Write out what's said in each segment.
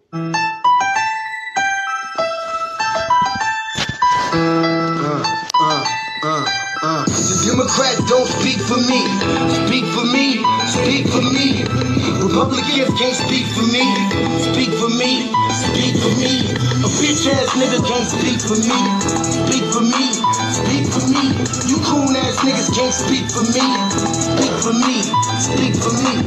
The Democrats don't speak for me. Speak for me. Speak for me. Republicans can't speak for me. Speak for me. Speak for me. A bitch ass nigga can't speak for me. Speak for me. Speak for me. You coon ass niggas can't speak for me. Speak for me. Speak for me.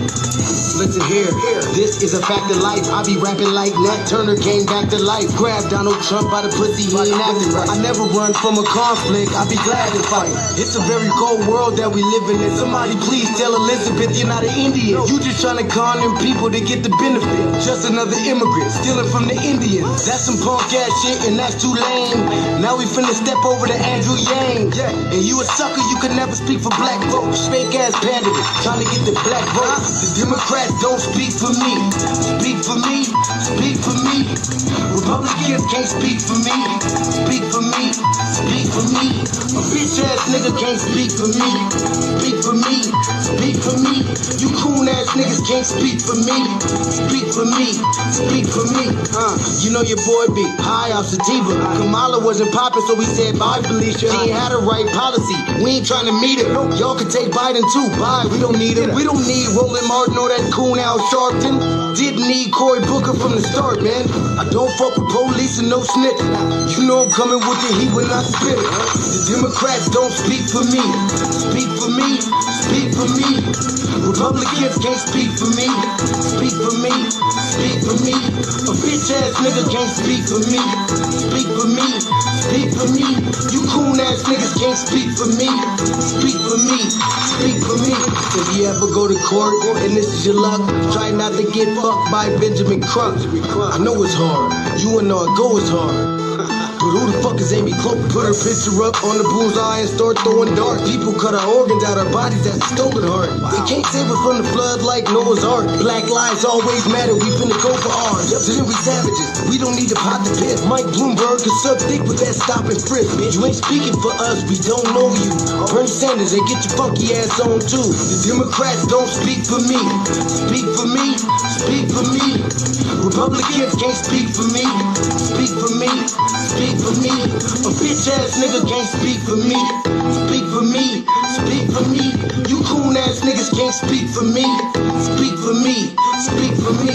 Listen here, this is a fact of life. I be rapping like Nat Turner came back to life. Grab Donald Trump by the pussy, he ain't acting right. I never run from a conflict, I be glad to fight. It's a very cold world that we living in. Somebody please tell Elizabeth you're not an Indian. You just trying to con them people to get the benefit. Just another immigrant, stealing from the Indians. That's some punk ass shit and that's too lame. Now we finna step over to Andrew Yang. And you a sucker, you could never speak for black folks. Fake ass candidate, trying to get the black vote. The Democrats don't speak for me. Speak for me. Speak for me. Republicans can't speak for me. Speak for me. Speak for me. A bitch ass nigga can't speak for me. Speak for me. Speak for me. You coon ass niggas can't speak for me. Speak for me. Speak for me. You know your boy be high off sativa. Kamala wasn't popping, so we said bye, Felicia. She ain't had a right policy. We ain't trying to meet her. Y'all can take Biden too. Bye. We don't need him. We don't need Roland Martin or that coon Al Sharpton. Didn't need Cory Booker from the start, man. I don't fuck with police and no snitch. You know I'm coming with the heat when I spit it. The Democrats don't speak for me. Speak for me. Speak for me. Republicans can't speak for me. Speak for me. Speak for me. A bitch ass nigga can't speak for me. Speak for me. Speak for me. You coon ass niggas can't speak for me. Speak for me. Speak for me. If you ever go to court and this is your luck, try not to get fucked by Benjamin Crump. I know it's hard. You and all go is hard. But who the fuck is Amy Cloak? Put her picture up on the bullseye and start throwing darts. People cut our organs out our bodies, that's a stolen heart. They can't save us from the flood like Noah's Ark. Black lives always matter, we finna go for ours. So then we savages, we don't need to pot the piss. Mike Bloomberg can suck dick with that stop and frisk, bitch. You ain't speaking for us, we don't know you. Bernie Sanders, they get your funky ass on too. The Democrats don't speak for me. Speak for me. Speak for me. Republicans can't speak for me. Speak for me. Speak for me. A bitch ass nigga can't speak for me. Speak for me. Speak for me. You coon ass niggas can't speak for me. Speak for me. Speak for me.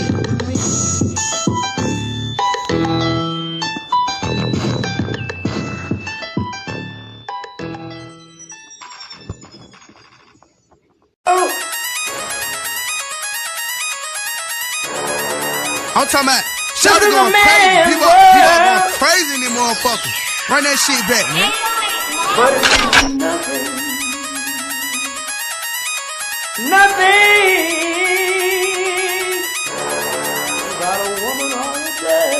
I'm talking about shout it going crazy. People going crazy in these motherfuckers. Run that shit back, man. But it's nothing. Nothing about a woman on a day.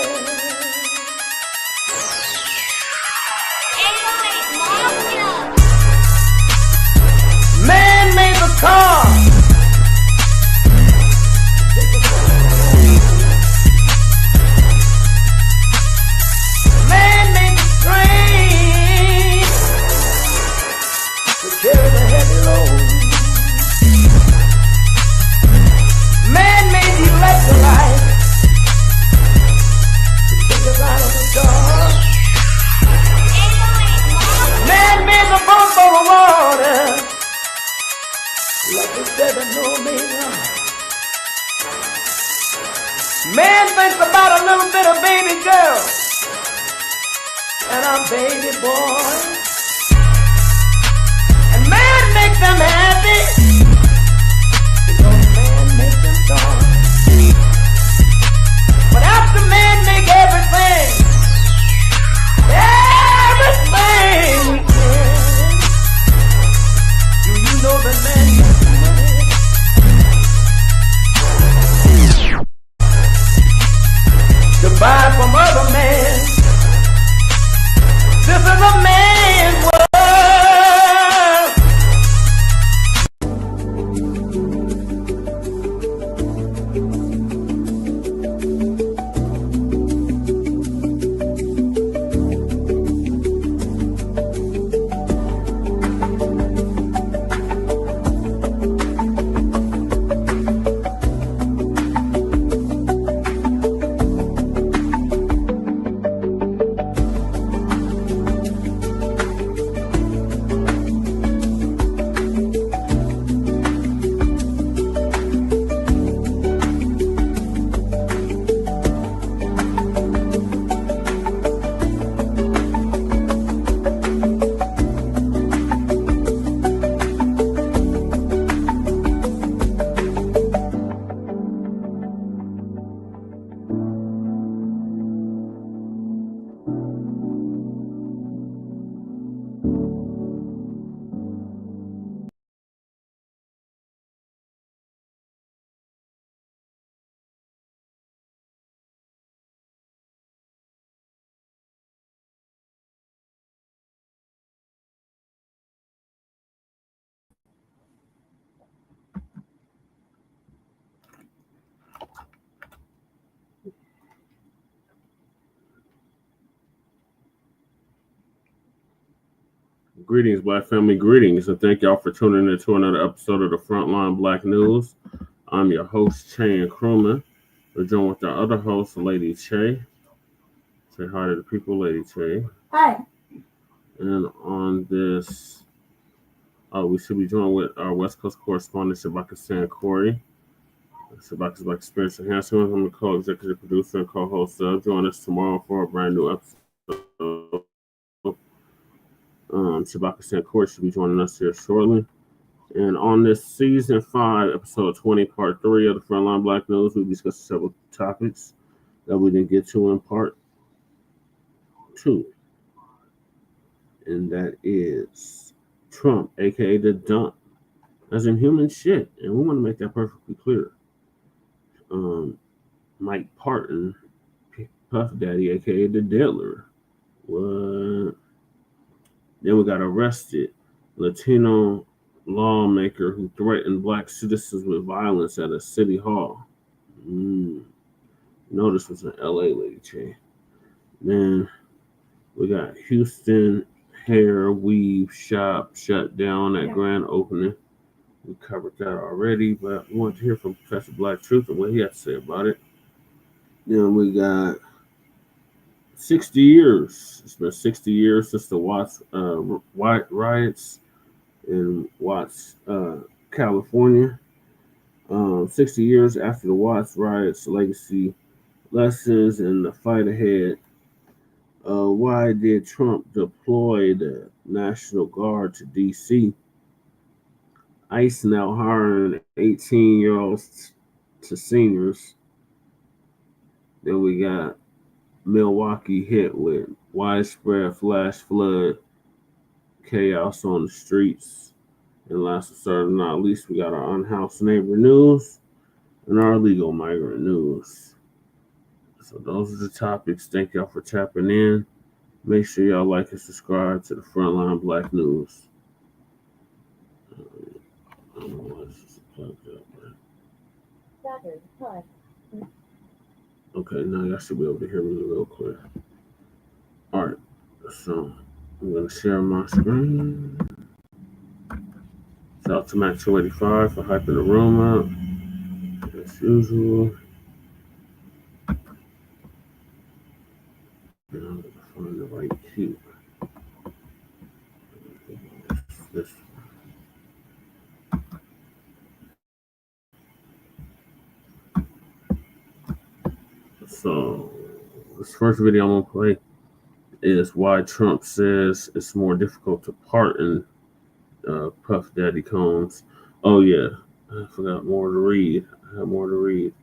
Man made the car. Carry the heavy load. Man made the electrolyte to take us out of the dark. Man made the boat for the water like the 7 Omega. Man thinks about a little bit of baby girl and a baby boy. Man makes them happy because man makes them strong. But after man make everything we can, do you know that man makes money? To buy from other men. This is a man's world. Greetings, Black family. Greetings, and thank y'all for tuning in to another episode of the Frontline Black News. I'm your host, Che and Crewman. We're joined with our other host, Lady Che. Say hi to the people, Lady Che. Hi. And on this, we should be joined with our West Coast correspondent, Shabaka Corey. Shabaka's Black Experience Enhancement. I'm the co-executive producer and co-host of. Join us tomorrow for a brand new episode. Shabaka Corey should be joining us here shortly. And on this season 5, episode 20, part 3 of the Frontline Black News, we discussed several topics that we didn't get to in part 2. And that is Trump, aka the dump, as in human shit. And we want to make that perfectly clear. Mike Parton, Puff Daddy, aka the Diddler. What? Then we got arrested. Latino lawmaker who threatened black citizens with violence at a city hall. No, this was in LA, Lady Che. Then we got Houston hair weave shop shut down at grand opening. We covered that already, but we want to hear from Professor Black Truth and what he had to say about it. Then we got 60 years. It's been 60 years since the Watts riots in Watts, California. 60 years after the Watts riots, legacy, lessons, and the fight ahead. Why did Trump deploy the National Guard to D.C.? ICE now hiring 18-year-olds to seniors. Then we got Milwaukee hit with widespread flash flood, chaos on the streets. And last but certainly not least, we got our Unhoused neighbor news and our illegal migrant news. So those are the topics. Thank y'all for tapping in. Make sure y'all like and subscribe to the Frontline Black News. I don't know why this is plugged up, right? Okay, now y'all should be able to hear me real clear. All right, so I'm going to share my screen. Shout out to Mac 285 for hyping the room up, as usual. Now I'm going to find the right cue. This. So, this first video I'm going to play is why Trump says it's more difficult to pardon Puff Daddy Combs. Oh, yeah. I forgot more to read. I have more to read.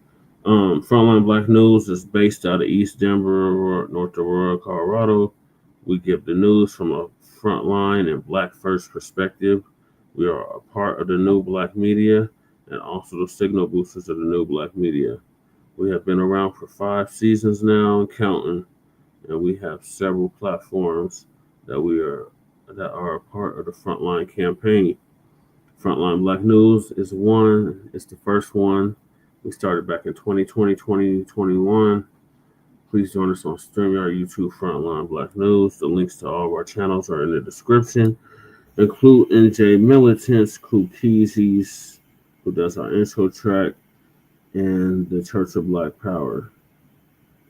Frontline Black News is based out of East Denver, North Aurora, Colorado. We give the news from a frontline and Black first perspective. We are a part of the new Blacc Media and also the signal boosters of the new Blacc Media. We have been around for 5 seasons now and counting, and we have several platforms that are a part of the Frontline campaign. Frontline Black News is one. It's the first one. We started back in 2020, 2021. Please join us on StreamYard, YouTube, Frontline Black News. The links to all of our channels are in the description, including NJ Militants, Clue Keezy's, who does our intro track, and the Church of Black Power.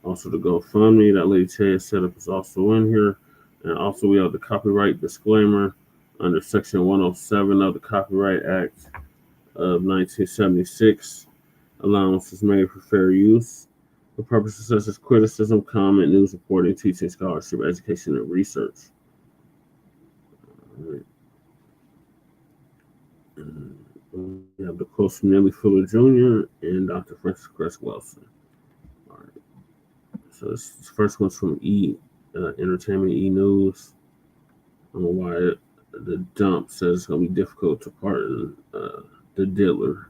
Also, the GoFundMe that Lady Che has set up is also in here. And also, we have the copyright disclaimer under Section 107 of the Copyright Act of 1976. Allowance is made for fair use for purposes such as criticism, comment, news reporting, teaching, scholarship, education, and research. All right. We have the quotes from Nellie Fuller Jr. and Dr. Francis Cress Wilson. All right. So this first one's from Entertainment E! News on why the dump says it's going to be difficult to pardon the Diddler.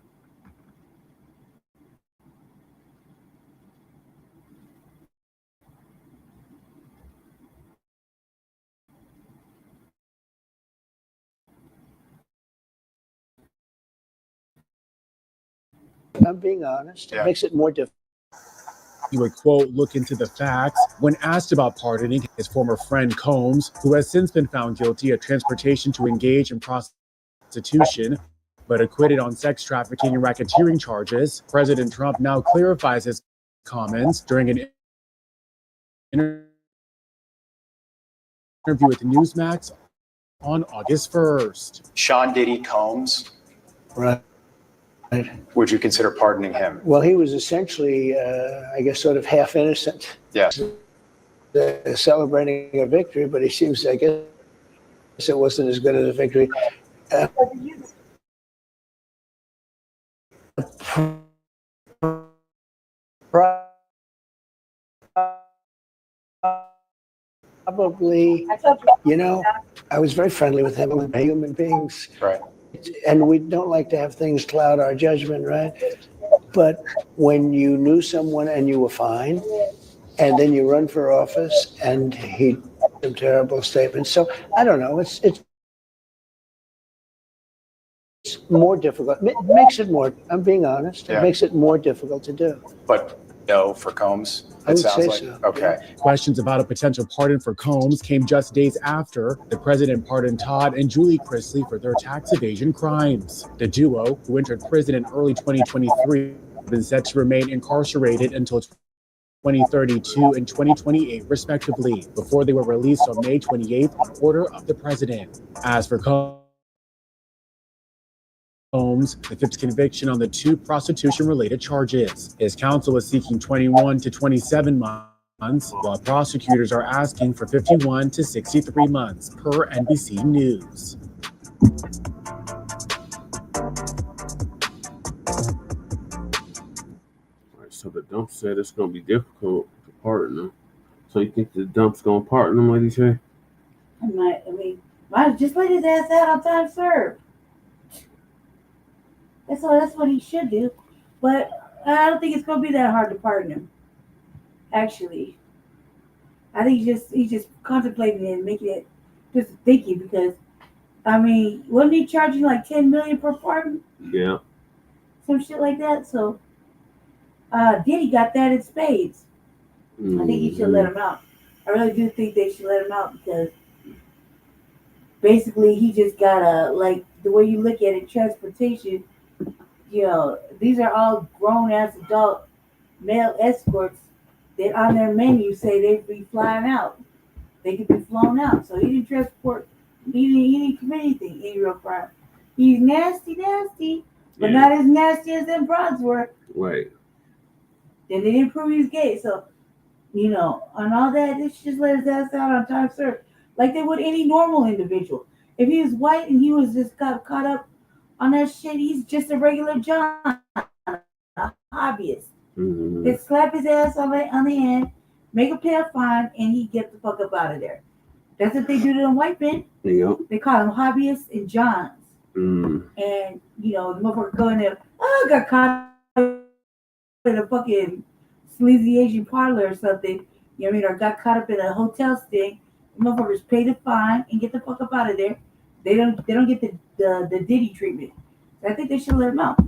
I'm being honest. It makes it more difficult. he would, quote, look into the facts. When asked about pardoning his former friend Combs, who has since been found guilty of transportation to engage in prostitution, but acquitted on sex trafficking and racketeering charges, President Trump now clarifies his comments during an interview with Newsmax on August 1st. Sean Diddy Combs, Right. would you consider pardoning him? Well, he was essentially, I guess, sort of half innocent. Yes. Celebrating a victory, but he seems, I guess, it wasn't as good as a victory. Probably, I was very friendly with him. We're human beings. Right. And we don't like to have things cloud our judgment, right? But when you knew someone and you were fine, and then you run for office and he made some terrible statements. So I don't know. It's more difficult. It makes it more, I'm being honest, it makes it more difficult to do. But no for Combs? I would say so. Okay. Questions about a potential pardon for Combs came just days after the president pardoned Todd and Julie Chrisley for their tax evasion crimes. The duo, who entered prison in early 2023, have been set to remain incarcerated until 2032 and 2028, respectively, before they were released on May 28th on order of the president. As for Combs, the fifth conviction on the two prostitution-related charges. His counsel is seeking 21 to 27 months, while prosecutors are asking for 51 to 63 months, per NBC News. All right, so the dump said it's going to be difficult to pardon them. So you think the dump's going to pardon them, Lady J? Might just let his ass out on time served. That's what he should do. But I don't think it's going to be that hard to pardon him. Actually, I think he's just contemplating it and making it just thinking, because wasn't he charging like $10 million per pardon? Yeah. Some shit like that. So Diddy got that in spades. I think he should let him out. I really do think they should let him out, because basically he just gotta, like, the way you look at it, transportation, these are all grown-ass adult male escorts that on their menu say they'd be flying out. They could be flown out. So he didn't transport, he didn't commit anything, any real crime. He's nasty, but not as nasty as them broads were. Right. Then they didn't prove he was gay. So, on all that, they should just let his ass out on time served, like they would any normal individual. If he was white and he was just got caught up on that shit, he's just a regular John, a hobbyist. Mm-hmm. They slap his ass on the end, make him pay a fine, and he get the fuck up out of there. That's what they do to them white men. Yep. They call them hobbyists and Johns. Mm. And, the motherfucker go in there, got caught in a fucking sleazy Asian parlor or something, or got caught up in a hotel sting. The motherfuckers pay the fine and get the fuck up out of there. They don't get the Diddy treatment. So I think they should let him out.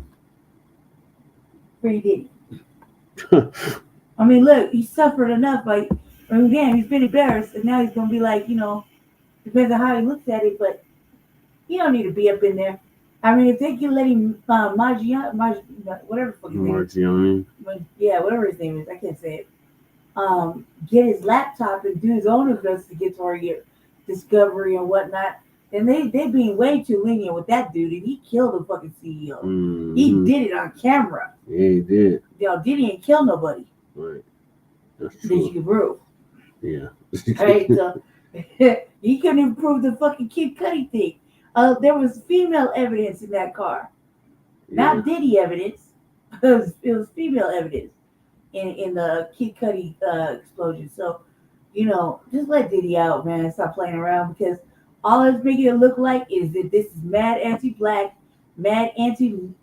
Free Diddy. Look, he suffered enough. Again, he's been embarrassed, and now he's gonna be like, depends on how he looks at it, but he don't need to be up in there. If they can let him, whatever the fuck his name is. Yeah, whatever his name is, I can't say it. Get his laptop and do his own investigatory discovery and whatnot. And they being way too lenient with that dude, and he killed the fucking CEO. Mm-hmm. He did it on camera. Yeah, he did. Diddy ain't kill nobody. Right. That's That true. you can prove. Yeah. All right, so he couldn't even prove the fucking Kid Cudi thing. There was female evidence in that car. Not Diddy evidence. It was female evidence in the Kid Cudi explosion. So, just let Diddy out, man. Stop playing around, because all it's making it look like is that this is mad anti-black, mad man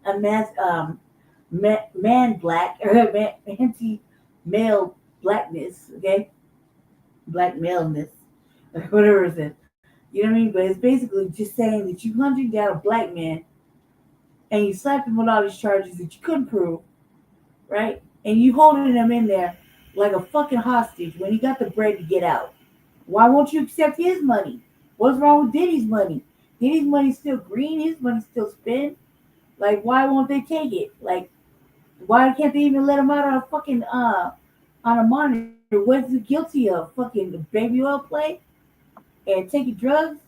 black, or anti-male blackness, okay? Black maleness, whatever it is. You know what I mean? But it's basically just saying that you hunted down a black man and you slapped him with all these charges that you couldn't prove, right? And you holding him in there like a fucking hostage when he got the bread to get out. Why won't you accept his money? What's wrong with Diddy's money? Diddy's money's still green. His money's still spent. Like, why won't they take it? Like, why can't they even let him out on a fucking on a monitor? What's he guilty of? Fucking baby oil play and taking drugs?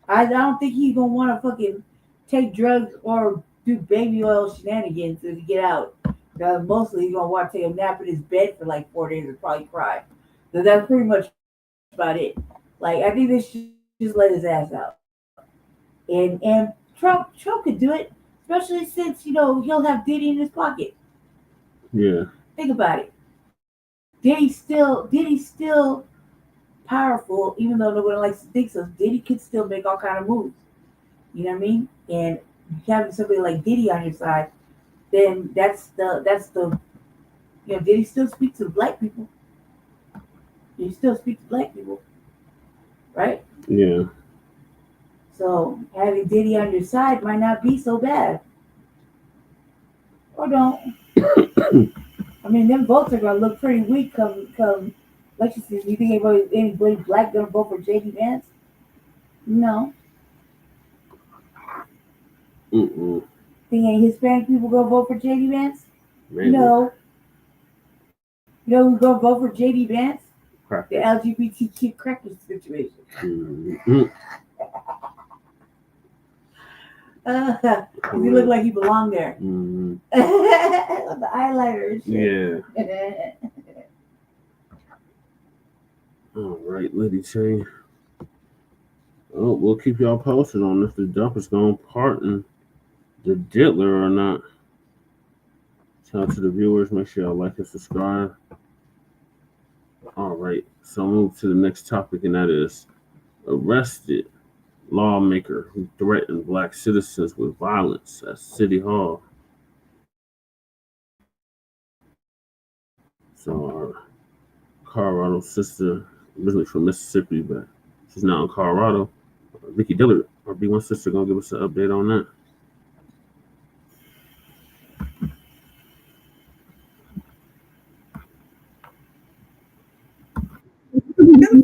I don't think he's gonna want to fucking take drugs or do baby oil shenanigans to get out. Because mostly he's gonna want to take a nap in his bed for like 4 days and probably cry. So that's pretty much about it. Like, I think they should just let his ass out. And Trump could do it, especially since, you know, he'll have Diddy in his pocket. Yeah. Think about it. Diddy's still powerful, even though nobody likes to think so. Diddy could still make all kind of moves. You know what I mean? And having somebody like Diddy on your side, then that's the you know, Diddy still speaks to black people. He still speaks to black people. Right? Yeah. So having Diddy on your side might not be so bad. Or don't. I mean, them votes are gonna look pretty weak come election season. You think anybody black gonna vote for JD Vance? No. Mm-mm. Think any Hispanic people gonna vote for JD Vance? Maybe. No. You know who's gonna vote for JD Vance? Crackers. The LGBTQ crackers situation. Mm-hmm. He looked like he belonged there. Mm-hmm. The eyeliner and shit. Yeah. All right, Lady Chain. Oh, we'll keep y'all posted on if the dump is going to pardon the Diddler or not. Shout out to the viewers. Make sure y'all like and subscribe. All right, so move to the next topic, and that is arrested lawmaker who threatened black citizens with violence at City Hall. So our Colorado sister, originally from Mississippi, but she's now in Colorado. Vicky Diddler, our B1 sister, gonna give us an update on that.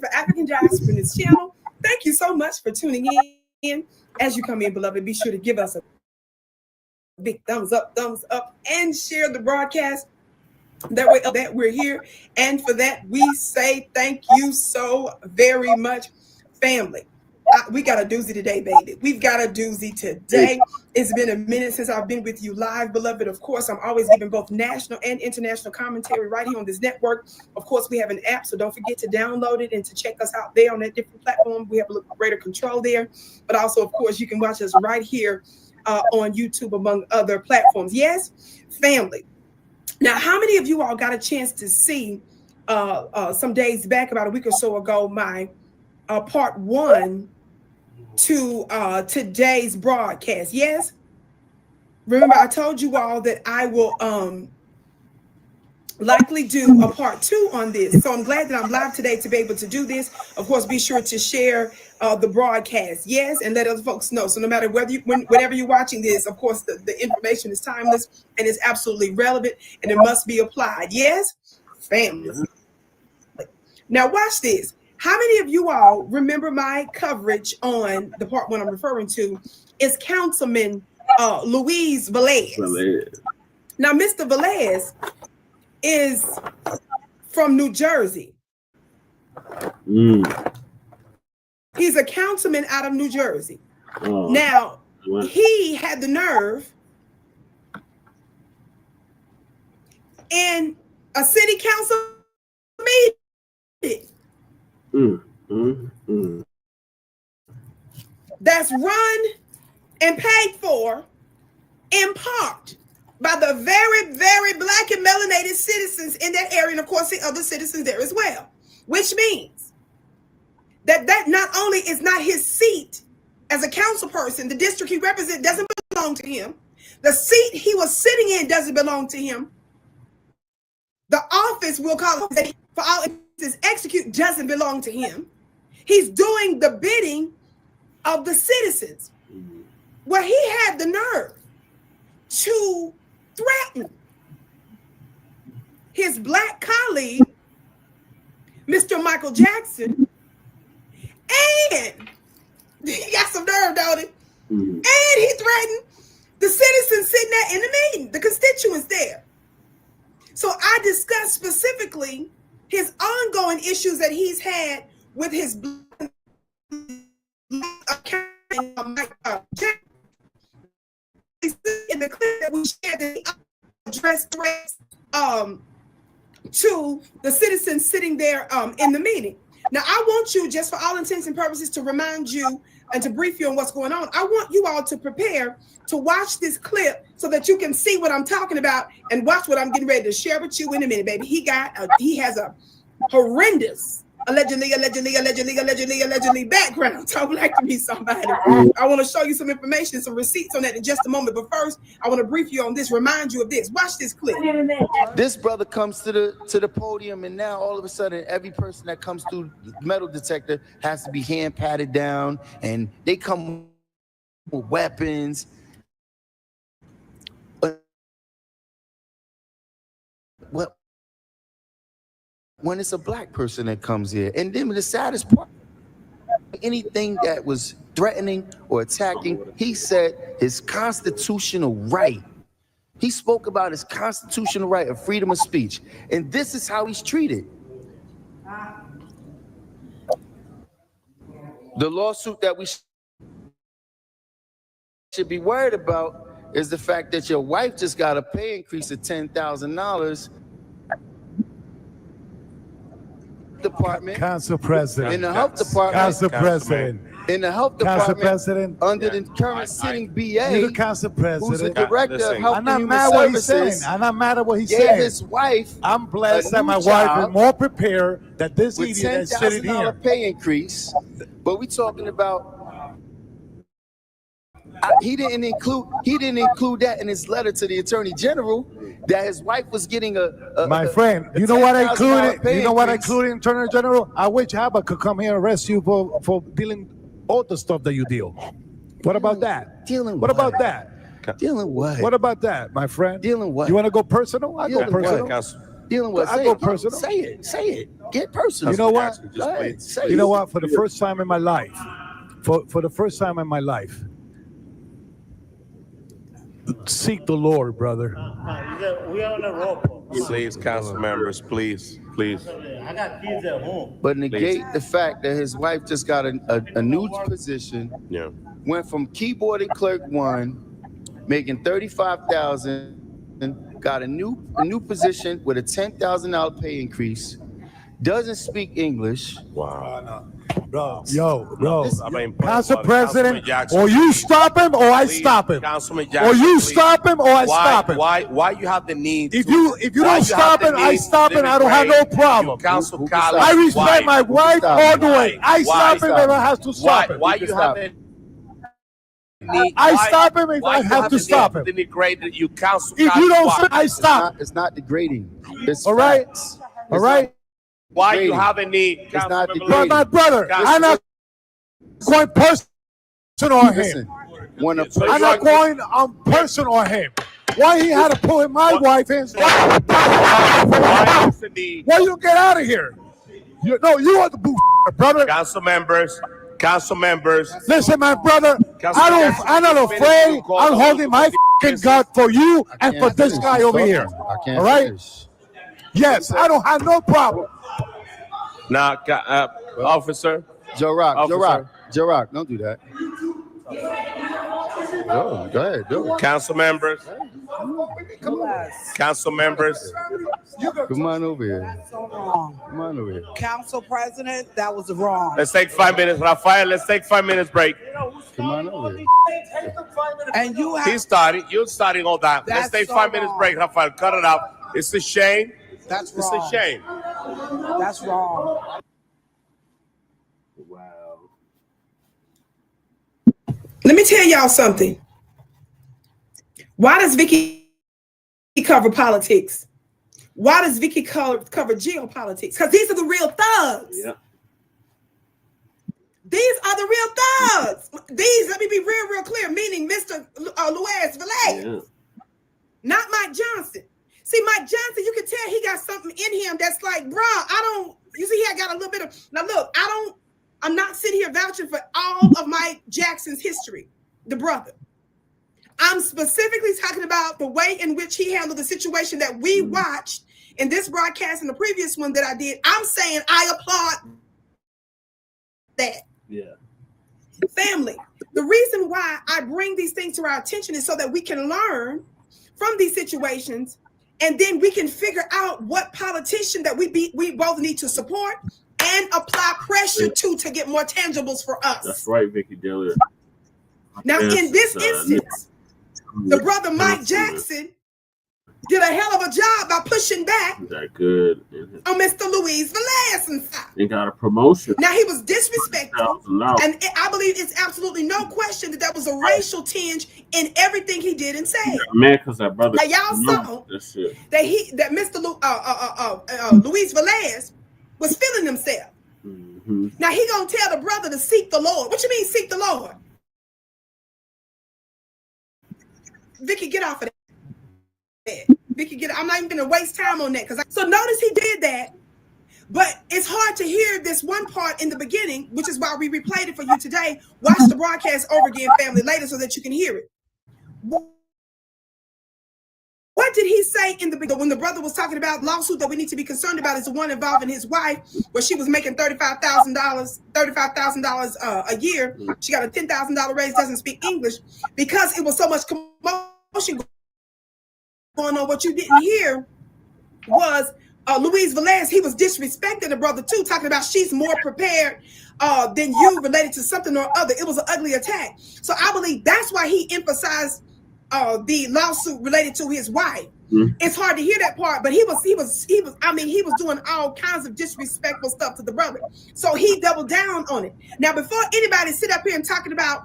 For African Diaspora in this channel, thank you so much for tuning in. As you come in, beloved, be sure to give us a big thumbs up, and share the broadcast. That way that we're here. And for that, we say thank you so very much, family. We got a doozy today, baby. We've got a doozy today. It's been a minute since I've been with you live, beloved. Of course, I'm always giving both national and international commentary right here on this network. Of course, we have an app, so don't forget to download it and to check us out there on that different platform. We have a little greater control there. But also, of course, you can watch us right here on YouTube, among other platforms. Yes, family. Now, how many of you all got a chance to see some days back, about a week or so ago, my part one to today's broadcast? Yes. Remember, I told you all that I will likely do a part two on this. So I'm glad that I'm live today to be able to do this. Of course, be sure to share the broadcast. Yes. And let other folks know. So no matter whenever you're watching this, of course, the information is timeless and is absolutely relevant, and it must be applied. Yes, family. Now watch this. How many of you all remember my coverage on the part one I'm referring to is Councilman Luis Velez. Now, Mr. Velez is from New Jersey. He's a councilman out of New Jersey. Now, he had the nerve in a city council meeting that's run and paid for in part by the very, very black and melanated citizens in that area, and of course the other citizens there as well, which means that not only is not his seat as a council person, the district he represents doesn't belong to him. The seat he was sitting in doesn't belong to him. The office, we'll call it, for all instances, execute, doesn't belong to him. He's doing the bidding of the citizens. Well, he had the nerve to threaten his black bullied Mr. Michael Jackson, and he got some nerve, don't he? Mhm. And he threatened the citizens sitting there in the meeting, the constituents there. So I discussed specifically his ongoing issues that he's had with his account in the clip that we shared, that he addressed threats to the citizens sitting there in the meeting. Now, I want you, just for all intents and purposes, to remind you and to brief you on what's going on. I want you all to prepare to watch this clip so that you can see what I'm talking about and watch what I'm getting ready to share with you in a minute, baby. He has a horrendous, allegedly background. Talk like to be somebody. I want to show you some information, some receipts on that in just a moment. But first, I want to brief you on this, remind you of this. Watch this clip. This brother comes to the podium, and now all of a sudden, every person that comes through the metal detector has to be hand patted down, and they come with weapons. Well, when it's a black person that comes here, and then the saddest part, anything that was threatening or attacking, he said his constitutional right. He spoke about his constitutional right of freedom of speech, and this is how he's treated. The lawsuit that we should be worried about is the fact that your wife just got a pay increase of $10,000. Department, Council President, in the health department, Council President, in the health Council department, President, under the current sitting BA, you the Council President, who's the director of Health I'm and not Human mad what he's Services, saying. I'm not mad at what he's gave saying. his wife I'm blessed that new my wife job is more prepared that this with idiot is sitting here. $10,000 pay increase, but we talking about. He didn't include that in his letter to the Attorney General that his wife was getting a My friend, you know what I included? pay You know what I increase. included in Attorney General? I wish Abba could come here and arrest you for dealing all the stuff that you deal. What about that? Dealing What what? about that? Dealing what? What about that, my friend? Dealing what? You want to go personal? I go Dealing what? personal. Dealing with. I go personal. Say it. Say it. Get personal. You know what? Go ahead, say You it. know what? For the first time in my life, for the first time in my life, seek the Lord, brother. We are on a roll. Please, council members, please. I got kids at home. But negate the fact that his wife just got a new position. Yeah. Went from keyboard and clerk 1, making $35,000, got a new position with a $10,000 pay increase. Doesn't speak English. Wow. Bro, I mean, Council Councilman President, Jackson, or you stop him or I please, stop him. Councilman Or Jackson, you please. stop him or I stop him. Why you have the need? If you don't stop him, I stop him. I don't have no problem. Council I respect my wife all the way. I stop him if I have to stop him. Why you have the need? I stop him if I you have to the stop need him. to degrade that you council. If you don't, why? I stop. It's not degrading. It's All right. facts. All right. Why you have a need? It's not Councilmember degrading. Lee? My brother, I'm not going personal on Listen, him. when a I'm person, not going on personal on him. Why he had to pull in my wife in? Why is the need? Why you get out of here? You are the boo, brother. Council members. Listen, my brother, I'm not afraid. I'm holding my fucking God for you and for this guy over here. I can't All right? finish. Yes, I don't have no problem. Now, officer. Joe Rock, Officer. don't do that. Go ahead, do it. Council members. Come on over here. That's so wrong. Come on over here. Council President, that was wrong. Let's take 5 minutes, Rafael. Let's take 5 minutes break. Come on over here. And you have You're starting all that. Let's That's take so 5 minutes wrong. break, Rafael. Cut it out. It's a shame. that's It's wrong. a shame. That's wrong. Wow. Let me tell y'all something. Why does Vicky cover politics? Why does Vicky cover geopolitics? Because these are the real thugs. Yeah. These are the real thugs. These, let me be real clear, meaning Mr. Luis Valle, Yeah. not Mike Johnson. See, Mike Johnson, you can tell he got something in him that's like, bruh, you see, I got a little bit of, now look, I'm not sitting here vouching for all of Mike Jackson's history, the brother. I'm specifically talking about the way in which he handled the situation that we watched in this broadcast and the previous one that I did. I'm saying I applaud that. Yeah. Family, the reason why I bring these things to our attention is so that we can learn from these situations, and then we can figure out what politician that we both need to support and apply pressure to get more tangibles for us. That's right, Vicky Diddler. Now, in this instance, the brother Mike Jackson did a hell of a job by pushing back that good on Mr. Luis Velez and got a promotion. Now, he was disrespectful, and I believe it's absolutely no question that there was a racial tinge in everything he did and said. Man, because that brother. Now, y'all saw that Mr. Luis Velez was feeling himself. Mm-hmm. Now, he gonna tell the brother to seek the Lord. What you mean, seek the Lord? Vicky, get off of that. Vicky, I'm not even gonna waste time on that so notice he did that, but it's hard to hear this one part in the beginning, which is why we replayed it for you today. Watch the broadcast over again, family, later so that you can hear it. What did he say in the beginning when the brother was talking about lawsuit that we need to be concerned about is the one involving his wife, where she was making $35,000 a year. She got a $10,000 raise, doesn't speak English because it was so much commotion going on. What you didn't hear was Luis Velez. He was disrespecting the brother too, talking about she's more prepared than you related to something or other. It was an ugly attack. So I believe that's why he emphasized the lawsuit related to his wife. It's hard to hear that part, but he was doing all kinds of disrespectful stuff to the brother. So he doubled down on it. Now, before anybody sit up here and talking about,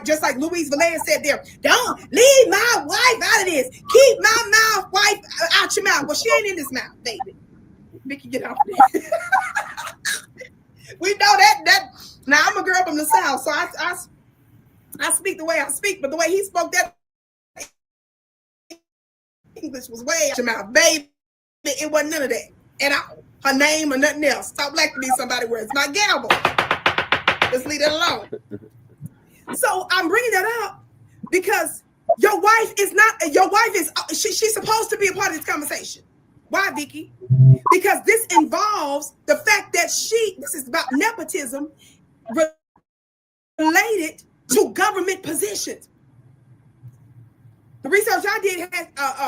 just like Luis Velez said there, don't leave my wife out of this. Keep my wife out your mouth. Well, she ain't in this mouth, baby. Vicky, get off there. We know that. Now, I'm a girl from the South, so I speak the way I speak, but the way he spoke that English was way out your mouth, baby. It wasn't none of that at all. Her name or nothing else. Stop Blacc to be somebody where it's my gavel. Just leave it alone. So I'm bringing that up because your wife is she's supposed to be a part of this conversation. Why, Vicky? Because this involves the fact that this is about nepotism related to government positions. The research I did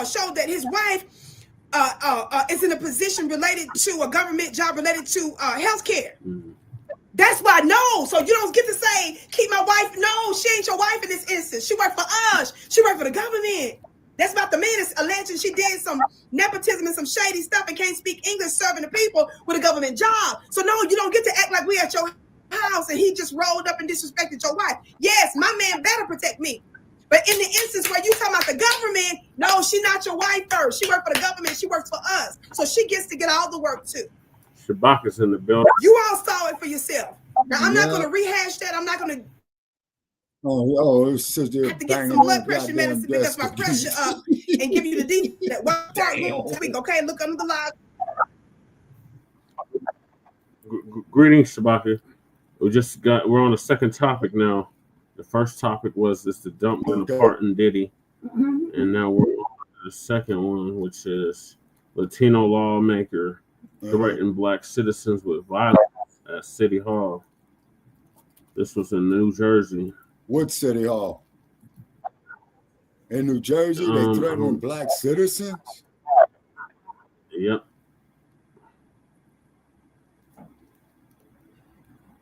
showed that his wife is in a position related to a government job related to healthcare. That's why so you don't get to say, keep my wife. No, she ain't your wife in this instance. She worked for us. She worked for the government. That's about the man that's alleging she did some nepotism and some shady stuff and can't speak English serving the people with a government job. So no, you don't get to act like we at your house and he just rolled up and disrespected your wife. Yes, my man better protect me. But in the instance where you talking about the government, no, she not your wife first. She worked for the government. She works for us. So she gets to get all the work too. Shabaka's in the building. You all saw it for yourself. Now, I'm not going to rehash that. I'm not going to it's just have to get some blood pressure medicine because my pressure up and give you the deep that one part week. Okay, look under the line. Greetings, Shabaka. We're on the second topic now. The first topic was the dump and the part in Diddy. And now we're on to the second one, which is Latino lawmaker threatened black citizens with violence at City Hall. This was in New Jersey. What City Hall? In New Jersey, they threatened black citizens? Yep.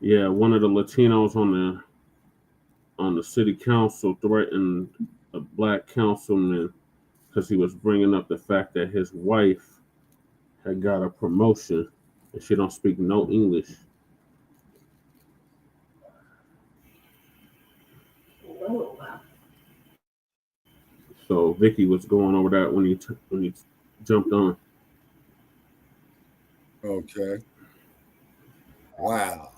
Yeah, one of the Latinos on the city council threatened a black councilman because he was bringing up the fact that his wife had got a promotion and she don't speak no English. So Vicky was going over that when he jumped on. Okay. Wow.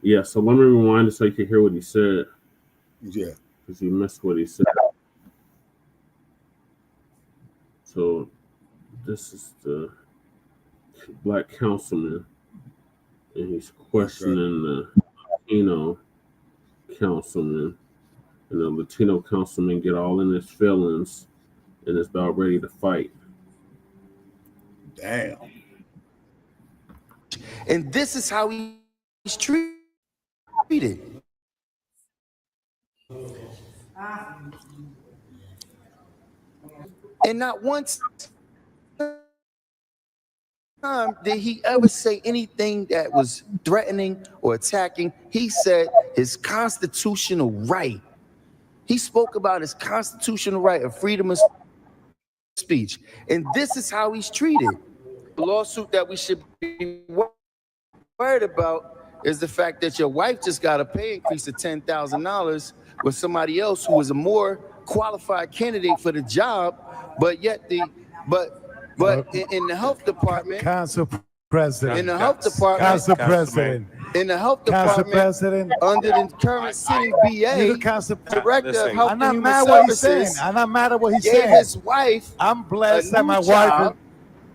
Yeah, so let me rewind it so you can hear what he said. Yeah. Because you missed what he said. So this is the black councilman, and he's questioning the Latino councilman, and the Latino councilman get all in his feelings and is about ready to fight. Damn. And this is how he's treated. And not once time did he ever say anything that was threatening or attacking. He said his constitutional right. He spoke about his constitutional right of freedom of speech. And this is how he's treated. The lawsuit that we should be worried about is the fact that your wife just got a pay increase of $10,000 with somebody else who was a more qualified candidate for the job, but yet in the health department, Council President, in the health department, Council President, in the health Council department, President, under the current sitting BA, director of Health I'm and not Human mad what he's saying. Services, I'm not mad at what he's gave saying. his wife I'm blessed that a my new wife job is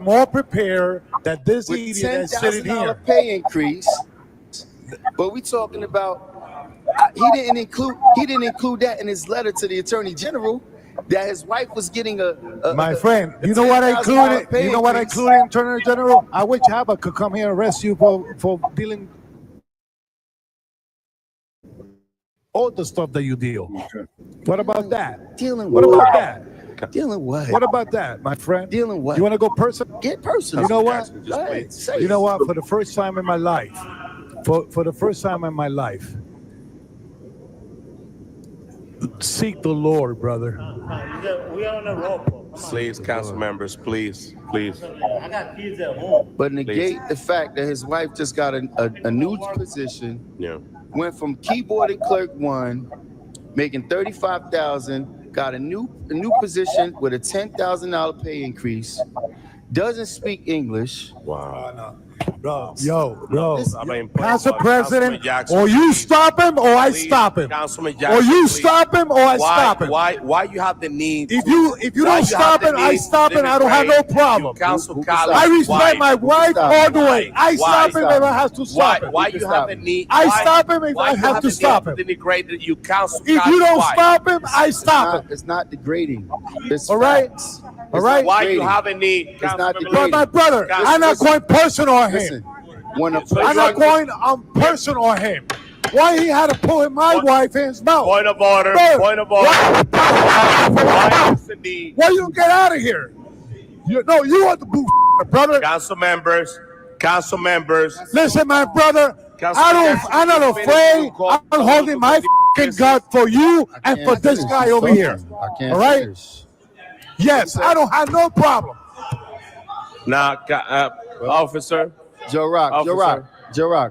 more prepared that this with idiot that's sitting $10,000 here. pay increase. But we talking about he didn't include that in his letter to the Attorney General, that his wife was getting My friend, you know what I included? You know what I included in Attorney General? I wish Haba could come here and arrest you for dealing all the stuff that you deal. What about that? Dealing what what? about that? Dealing what? What about that, my friend? Dealing what? You want to go personal? Get personal. You know what? Go ahead, say You it. know what? For the first time in my life, for the first time in my life, seek the Lord, brother. We are on a rope. Please, council members, please. I got kids at home. But negate the fact that his wife just got a new position. Yeah. Went from keyboard and clerk 1, making $35,000, got a new position with a $10,000 pay increase. Doesn't speak English. Wow. Bro, I mean, Council President, Jackson, or you stop him, or I stop him. Councilman Or Jackson, you please. stop him, or I stop him. Why you have the need? If you don't stop it, I stop it. I don't have no problem. Council I respect my wife all the way. I stop him if I have to stop him. Why you have the need? I stop him if I have to stop him. Degraded you, council. If you don't stop him, I stop him. It's not degrading. It's all right. facts. All right. Why you have a need? It's not But degrading. my brother, I'm not going personal on him. When a I'm not going personal on him. Why he had to pull my wife in his mouth? Point of order. Bro, Point of order. Why is the need? Why you don't get out of here? You are the boo, brother. Council members. Listen, my brother, I'm not afraid. I'm holding my fucking gun for you and for this guy over here. All right? Yes, I don't have no problem. Now, officer. Joe Rock, Officer.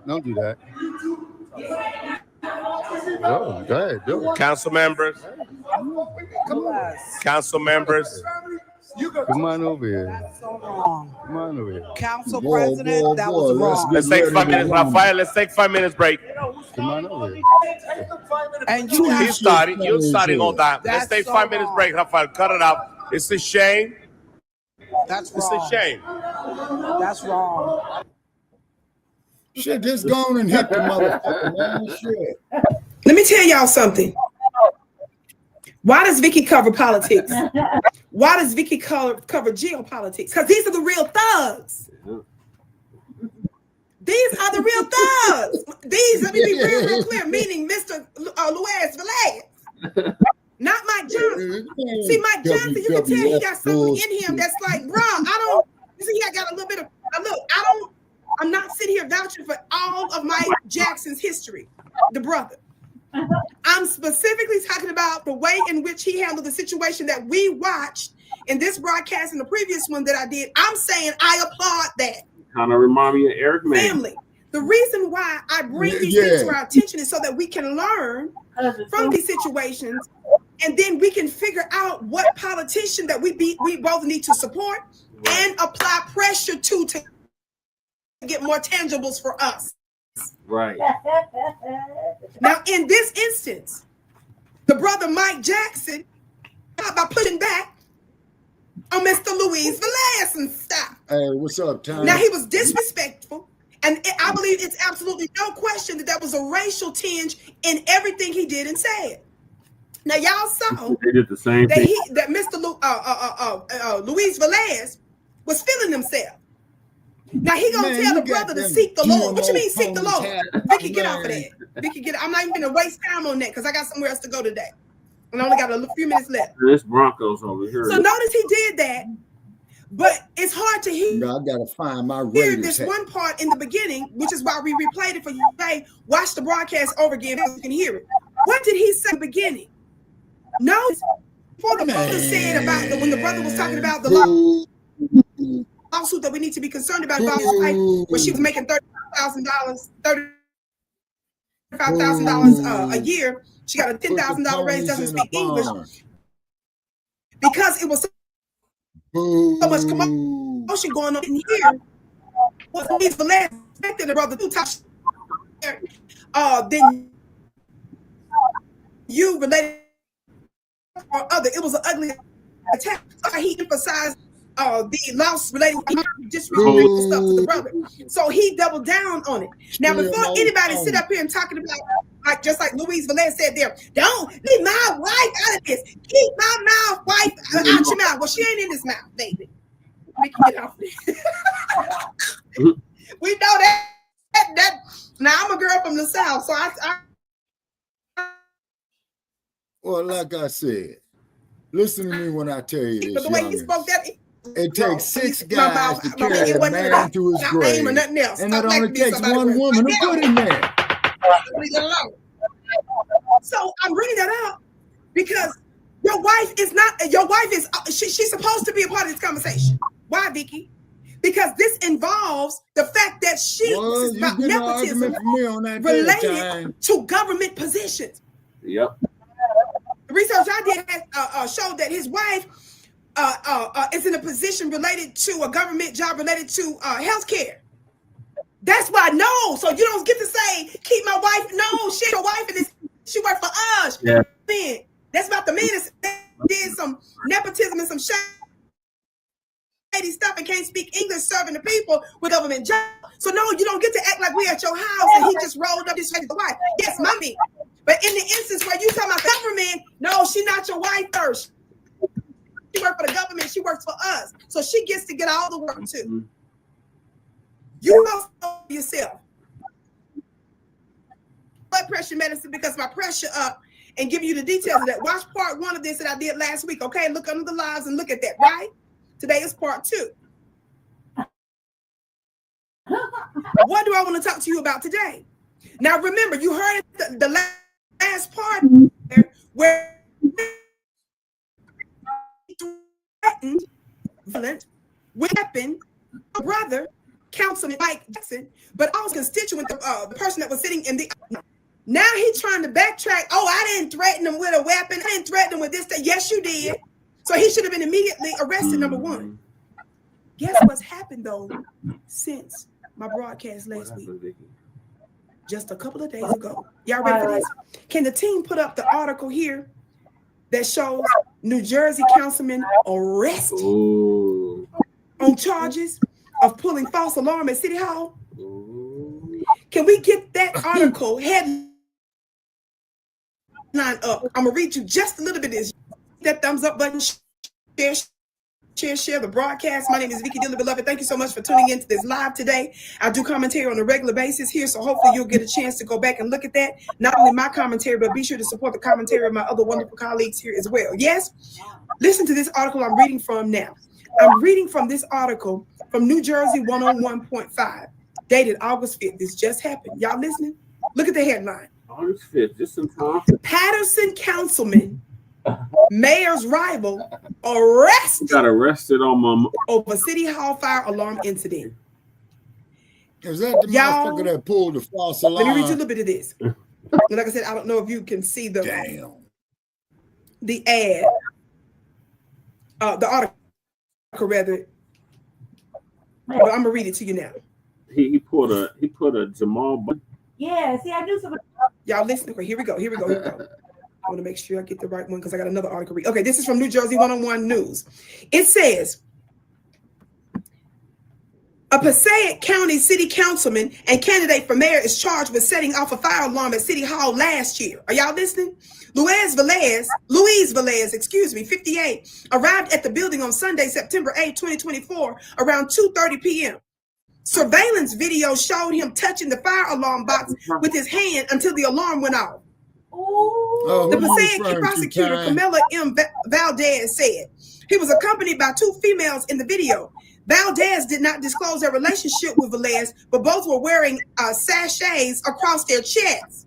don't do that. Go ahead, do it. Council members. Come on over here. Wrong. Come on over here. Council President, that was wrong. Let's take 5 minutes, Rafael. Let's take 5 minutes break. Come on over here. And you You have starting all that. Let's That's take so 5 minutes wrong. break, Rafael. Cut it out. It's a shame. That's It's wrong. a shame. That's wrong. Shit, just go on and hit the motherfucker, man. Shit. Let me tell y'all something. Why does Vicky cover politics? Why does Vicky cover geopolitics? Because these are the real thugs. These are the real thugs. These, let me be real clear, meaning Mr. Luis Velez. Not Mike Johnson. See, Mike Johnson, you can tell he got something in him that's like, bro, you see, I got a little bit of, I'm not sitting here vouching for all of Mike Jackson's history, the brother. I'm specifically talking about the way in which he handled the situation that we watched in this broadcast and the previous one that I did. I'm saying I applaud that. Kind of remind me of Eric Mann. Family. The reason why I bring these things to our attention is so that we can learn from these situations, and then we can figure out what politician that we both need to support and apply pressure to get more tangibles for us. Right. Now, in this instance, the brother Mike Jackson, by pushing back, on Mr. Luis Velez and stuff. Hey, what's up, Tom? Now, he was disrespectful, and I believe it's absolutely no question that there was a racial tinge in everything he did and said. Now, y'all saw They did the same thing. that Mr. Luis Velez was feeling himself. Now he gonna tell the brother to seek the Lord. What you mean seek the Lord? Vicky, get off of that. Vicky, get. I'm not even gonna waste time on that because I got somewhere else to go today, and I only got a few minutes left. This Broncos over here. So notice he did that, but it's hard to hear. I gotta find my Hear this one part in the beginning, which is why we replayed it for you today. Watch the broadcast over again so you can hear it. What did he say in the beginning? Notice before the brother said about when the brother was talking about the lawsuit that we need to be concerned about his wife, where she was making $35,000 a year. She got a $10,000 raise, doesn't speak English. Because it was so much commotion going on in here. What Luis Velez expected the brother to talk then you related or other. It was an ugly attack. He emphasized the loss related to disrespectful stuff to the brother. So he doubled down on it. Now, before anybody sit up here and talking about, like just like Luis Velez said there, don't leave my wife out of this. Keep my wife out your mouth. Well, she ain't in this mouth, baby. We can get off this. We know that. Now, I'm a girl from the South, so I well, like I said, listen to me when I tell you this. But the way he spoke that. It takes 6 guys to carry a man to his grave, and it only takes one woman to put him there. So I'm bringing that up because your wife is she's supposed to be a part of this conversation. Why, Vicky? Because this involves the fact that this is about nepotism related to government positions. Yep. The research I did showed that his wife is in a position related to a government job related to health care. That's why so you don't get to say keep my wife. No, she's your wife and she worked for us. Yeah. That's about the man that did some nepotism and some shady stuff and can't speak English serving the people with government jobs. So no, you don't get to act like we at your house and he just rolled up this the wife. Yes, mommy. But in the instance where you talking about the government, no, she's not your wife first. She worked for the government. She works for us. So she gets to get all the work too. Mm-hmm. You must know yourself. Blood pressure medicine because my pressure up and give you the details of that. Watch part 1 of this that I did last week. Okay, look under the lives and look at that, right? Today is part 2. What do I want to talk to you about today? Now remember, you heard the last part where threatened, violent, weapon, brother, Councilman Mike Jackson, but also constituent, the person that was sitting in the. Now he's trying to backtrack. Oh, I didn't threaten him with a weapon. I didn't threaten him with this. Yes, you did. So he should have been immediately arrested. Number 1. Guess what's happened though since my broadcast last week? Just a couple of days ago. Y'all ready for this? Can the team put up the article here that shows New Jersey councilman arrested on charges of pulling false alarm at City Hall? Can we get that article headline up? I'm gonna read you just a little bit of this. That thumbs up button, share the broadcast. My name is Vicky Diddler, beloved. Thank you so much for tuning into this live today. I do commentary on a regular basis here, so hopefully you'll get a chance to go back and look at that. Not only my commentary, but be sure to support the commentary of my other wonderful colleagues here as well. Yes? Listen to this article I'm reading from now. I'm reading from this article from New Jersey 101.5, dated August 5th. This just happened. Y'all listening? Look at the headline. August 5th, just in time. Patterson councilman, mayor's rival, got arrested on over City Hall fire alarm incident. Is that the motherfucker that pulled the false alarm? Let me read you a little bit of this. Like I said, I don't know if you can see the ad, the article rather. But I'm gonna read it to you now. He put a Jamal. Yeah, see, I knew something. Y'all listen. Here we go. I want to make sure I get the right one because I got another article. Okay, this is from New Jersey 101 News. It says, a Passaic County city councilman and candidate for mayor is charged with setting off a fire alarm at City Hall last year. Are y'all listening? Luis Velez, 58, arrived at the building on Sunday, September 8, 2024, around 2:30 p.m. Surveillance video showed him touching the fire alarm box with his hand until the alarm went off. The Passaic prosecutor, Camilla M. Valdez, said he was accompanied by two females in the video. Valdez did not disclose their relationship with Velez, but both were wearing sachets across their chests.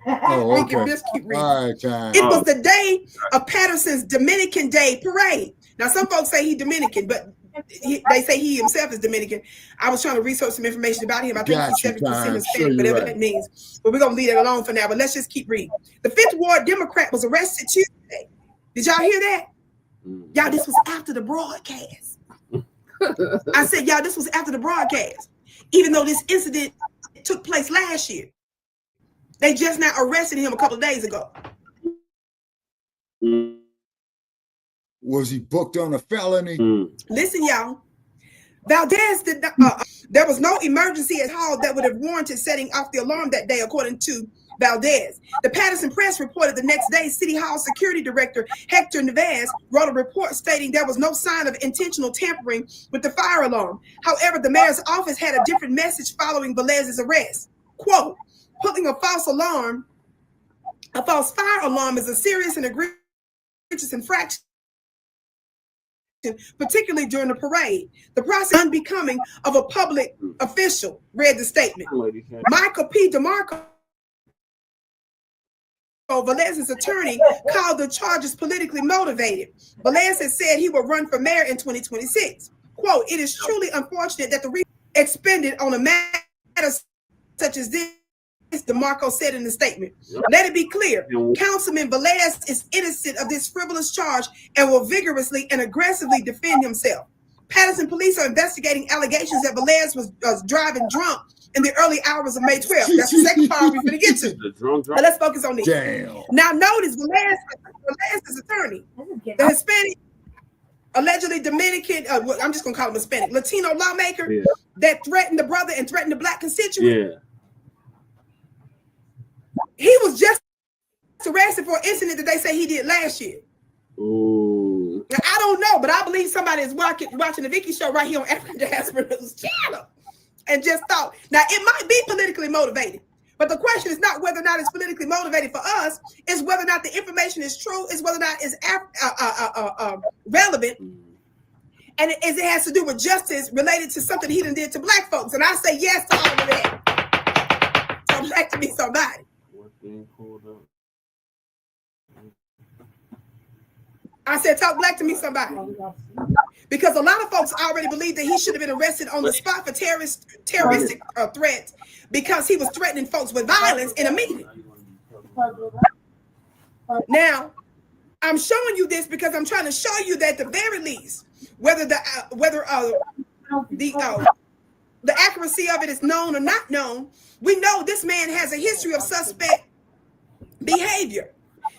Oh, okay. All right, it was the day of Patterson's Dominican Day parade. Now, some folks say he's Dominican, but they say he himself is Dominican. I was trying to research some information about him. I think he's 70% Hispanic, whatever that means. But we're going to leave it alone for now. But let's just keep reading. The 5th Ward Democrat was arrested Tuesday. Did y'all hear that? Y'all, this was after the broadcast. I said, y'all, this was after the broadcast. Even though this incident took place last year. They just now arrested him a couple of days ago. Was he booked on a felony? Listen, y'all. Valdez did not, there was no emergency at Hall that would have warranted setting off the alarm that day, according to Valdez. The Patterson Press reported the next day City Hall Security Director Hector Neves wrote a report stating there was no sign of intentional tampering with the fire alarm. However, the mayor's office had a different message following Velez's arrest. Quote, putting a false fire alarm is a serious and egregious infraction, particularly during the parade. The process unbecoming of a public official, read the statement. Michael P. DeMarco, Velez's attorney, called the charges politically motivated. Velez has said he will run for mayor in 2026. Quote, it is truly unfortunate that the resources expended on a matter such as this, DeMarco said in the statement. Let it be clear, Councilman Velez is innocent of this frivolous charge and will vigorously and aggressively defend himself. Patterson police are investigating allegations that Velez was driving drunk in the early hours of May 12th. That's the second part we're going to get to. But let's focus on this. Damn. Now notice Velez's attorney, the Hispanic, allegedly Dominican, I'm just going to call him Hispanic, Latino lawmaker that threatened the brother and threatened the black constituent. He was just arrested for an incident that they say he did last year. Ooh. Now, I don't know, but I believe somebody is watching the Vicky show right here on African Diaspora News channel and just thought. Now, it might be politically motivated, but the question is not whether or not it's politically motivated for us, it's whether or not the information is true, it's whether or not it's relevant, and it has to do with justice related to something he done did to black folks. And I say yes to all of that. So black to be somebody. I said, talk black to me, somebody. Because a lot of folks already believe that he should have been arrested on the spot for terroristic threats because he was threatening folks with violence in a meeting. Now, I'm showing you this because I'm trying to show you that at the very least, whether the accuracy of it is known or not known, we know this man has a history of suspect behavior.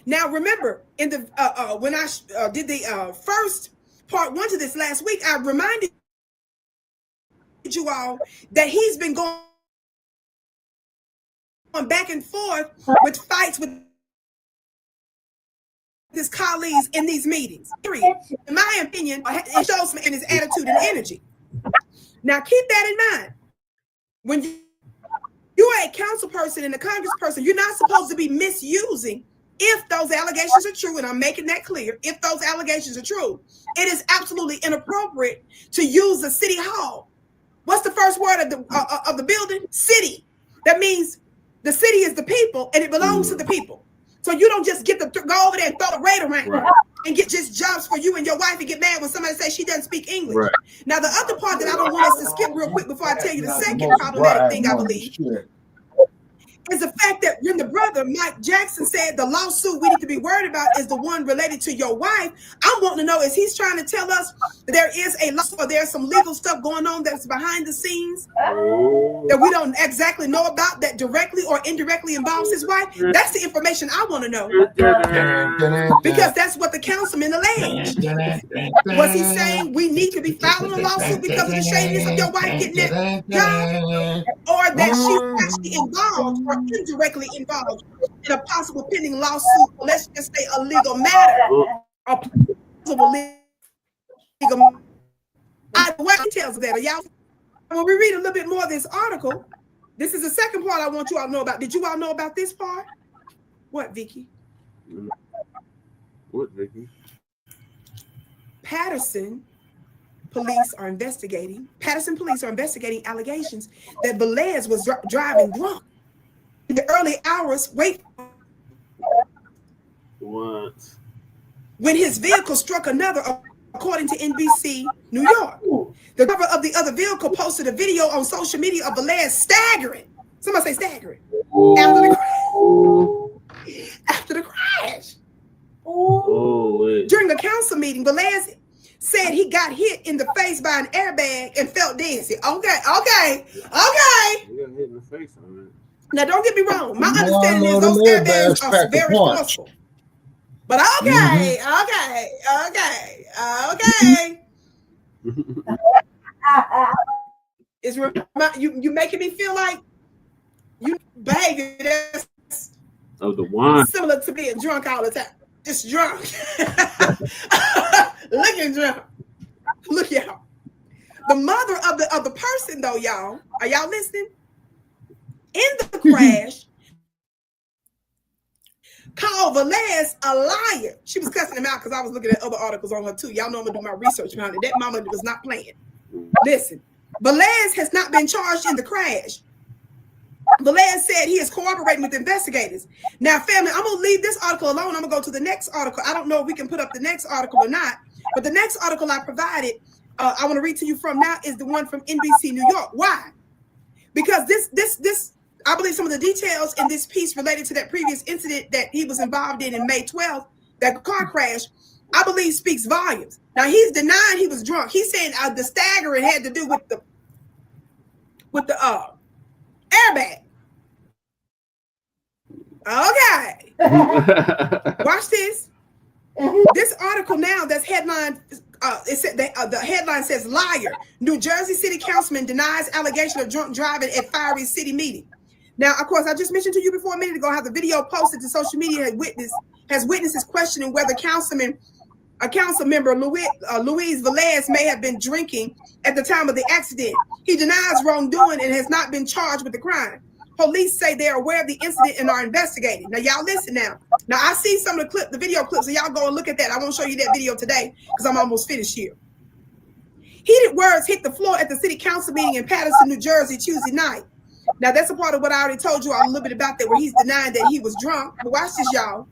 Now, remember, in the when I did the first part 1 to this last week, I reminded you all that he's been going back and forth with fights with his colleagues in these meetings. In my opinion, it shows in his attitude and energy. Now, keep that in mind. When you are a council person and a congressperson, you're not supposed to be misusing. If those allegations are true, and I'm making that clear, if those allegations are true, it is absolutely inappropriate to use the city hall. What's the first word of the building? City. That means the city is the people, and it belongs to the people. So you don't just get to go over there and throw the raid around and get just jobs for you and your wife and get mad when somebody says she doesn't speak English. Right. Now, the other part that I don't want us to skip real quick before I tell you the second problematic thing I believe is the fact that when the brother Mike Jackson said the lawsuit we need to be worried about is the one related to your wife, I'm wanting to know, is he's trying to tell us that there is a lawsuit or there's some legal stuff going on that's behind the scenes that we don't exactly know about that directly or indirectly involves his wife? That's the information I want to know. Because that's what the councilman alleged. Was he saying we need to be filing a lawsuit because of the shadiness of your wife getting that job? Or that she's actually involved or indirectly involved in a possible pending lawsuit, or let's just say a legal matter, or possible legal. What details of that? Are y'all? When we read a little bit more of this article, this is the second part I want you all to know about. Did you all know about this part? What, Vicky? What, Vicky? Patterson police are investigating allegations that Velez was driving drunk in the early hours. What? When his vehicle struck another, according to NBC New York. The driver of the other vehicle posted a video on social media of Velez staggering. Somebody say staggering. After the crash. During a council meeting, Velez said he got hit in the face by an airbag and felt dizzy. Okay. You got hit in the face on it. Now, don't get me wrong. My understanding is those airbags are very forceful. But okay. It's you making me feel like you behavior that's the wine similar to being drunk all the time. Just drunk. Looking drunk. Look, y'all. The mother of the person, though, y'all, are y'all listening? In the crash, called Velez a liar. She was cussing him out because I was looking at other articles on her too. Y'all know I'm gonna do my research behind it. That mama was not playing. Listen, Velez has not been charged in the crash. Velez said he is cooperating with investigators. Now, family, I'm going to leave this article alone. I'm going to go to the next article. I don't know if we can put up the next article or not, but the next article I provided, I want to read to you from now, is the one from NBC New York. Why? Because this, I believe some of the details in this piece related to that previous incident that he was involved in May 12th, that car crash, I believe speaks volumes. Now, he's denying he was drunk. He's saying the staggering had to do with the airbag. Okay. Watch this. This article now that's headline, it said the headline says liar. New Jersey City Councilman denies allegation of drunk driving at fiery city meeting. Now, of course, I just mentioned to you before a minute ago how the video posted to social media has witnesses questioning whether a council member, Luis Velez, may have been drinking at the time of the accident. He denies wrongdoing and has not been charged with the crime. Police say they are aware of the incident and are investigating. Now, y'all listen now. Now, I see some of the video clips, so y'all go and look at that. I won't show you that video today because I'm almost finished here. Heated words hit the floor at the city council meeting in Paterson, New Jersey, Tuesday night. Now, that's a part of what I already told you a little bit about that, where he's denying that he was drunk. But watch this, y'all.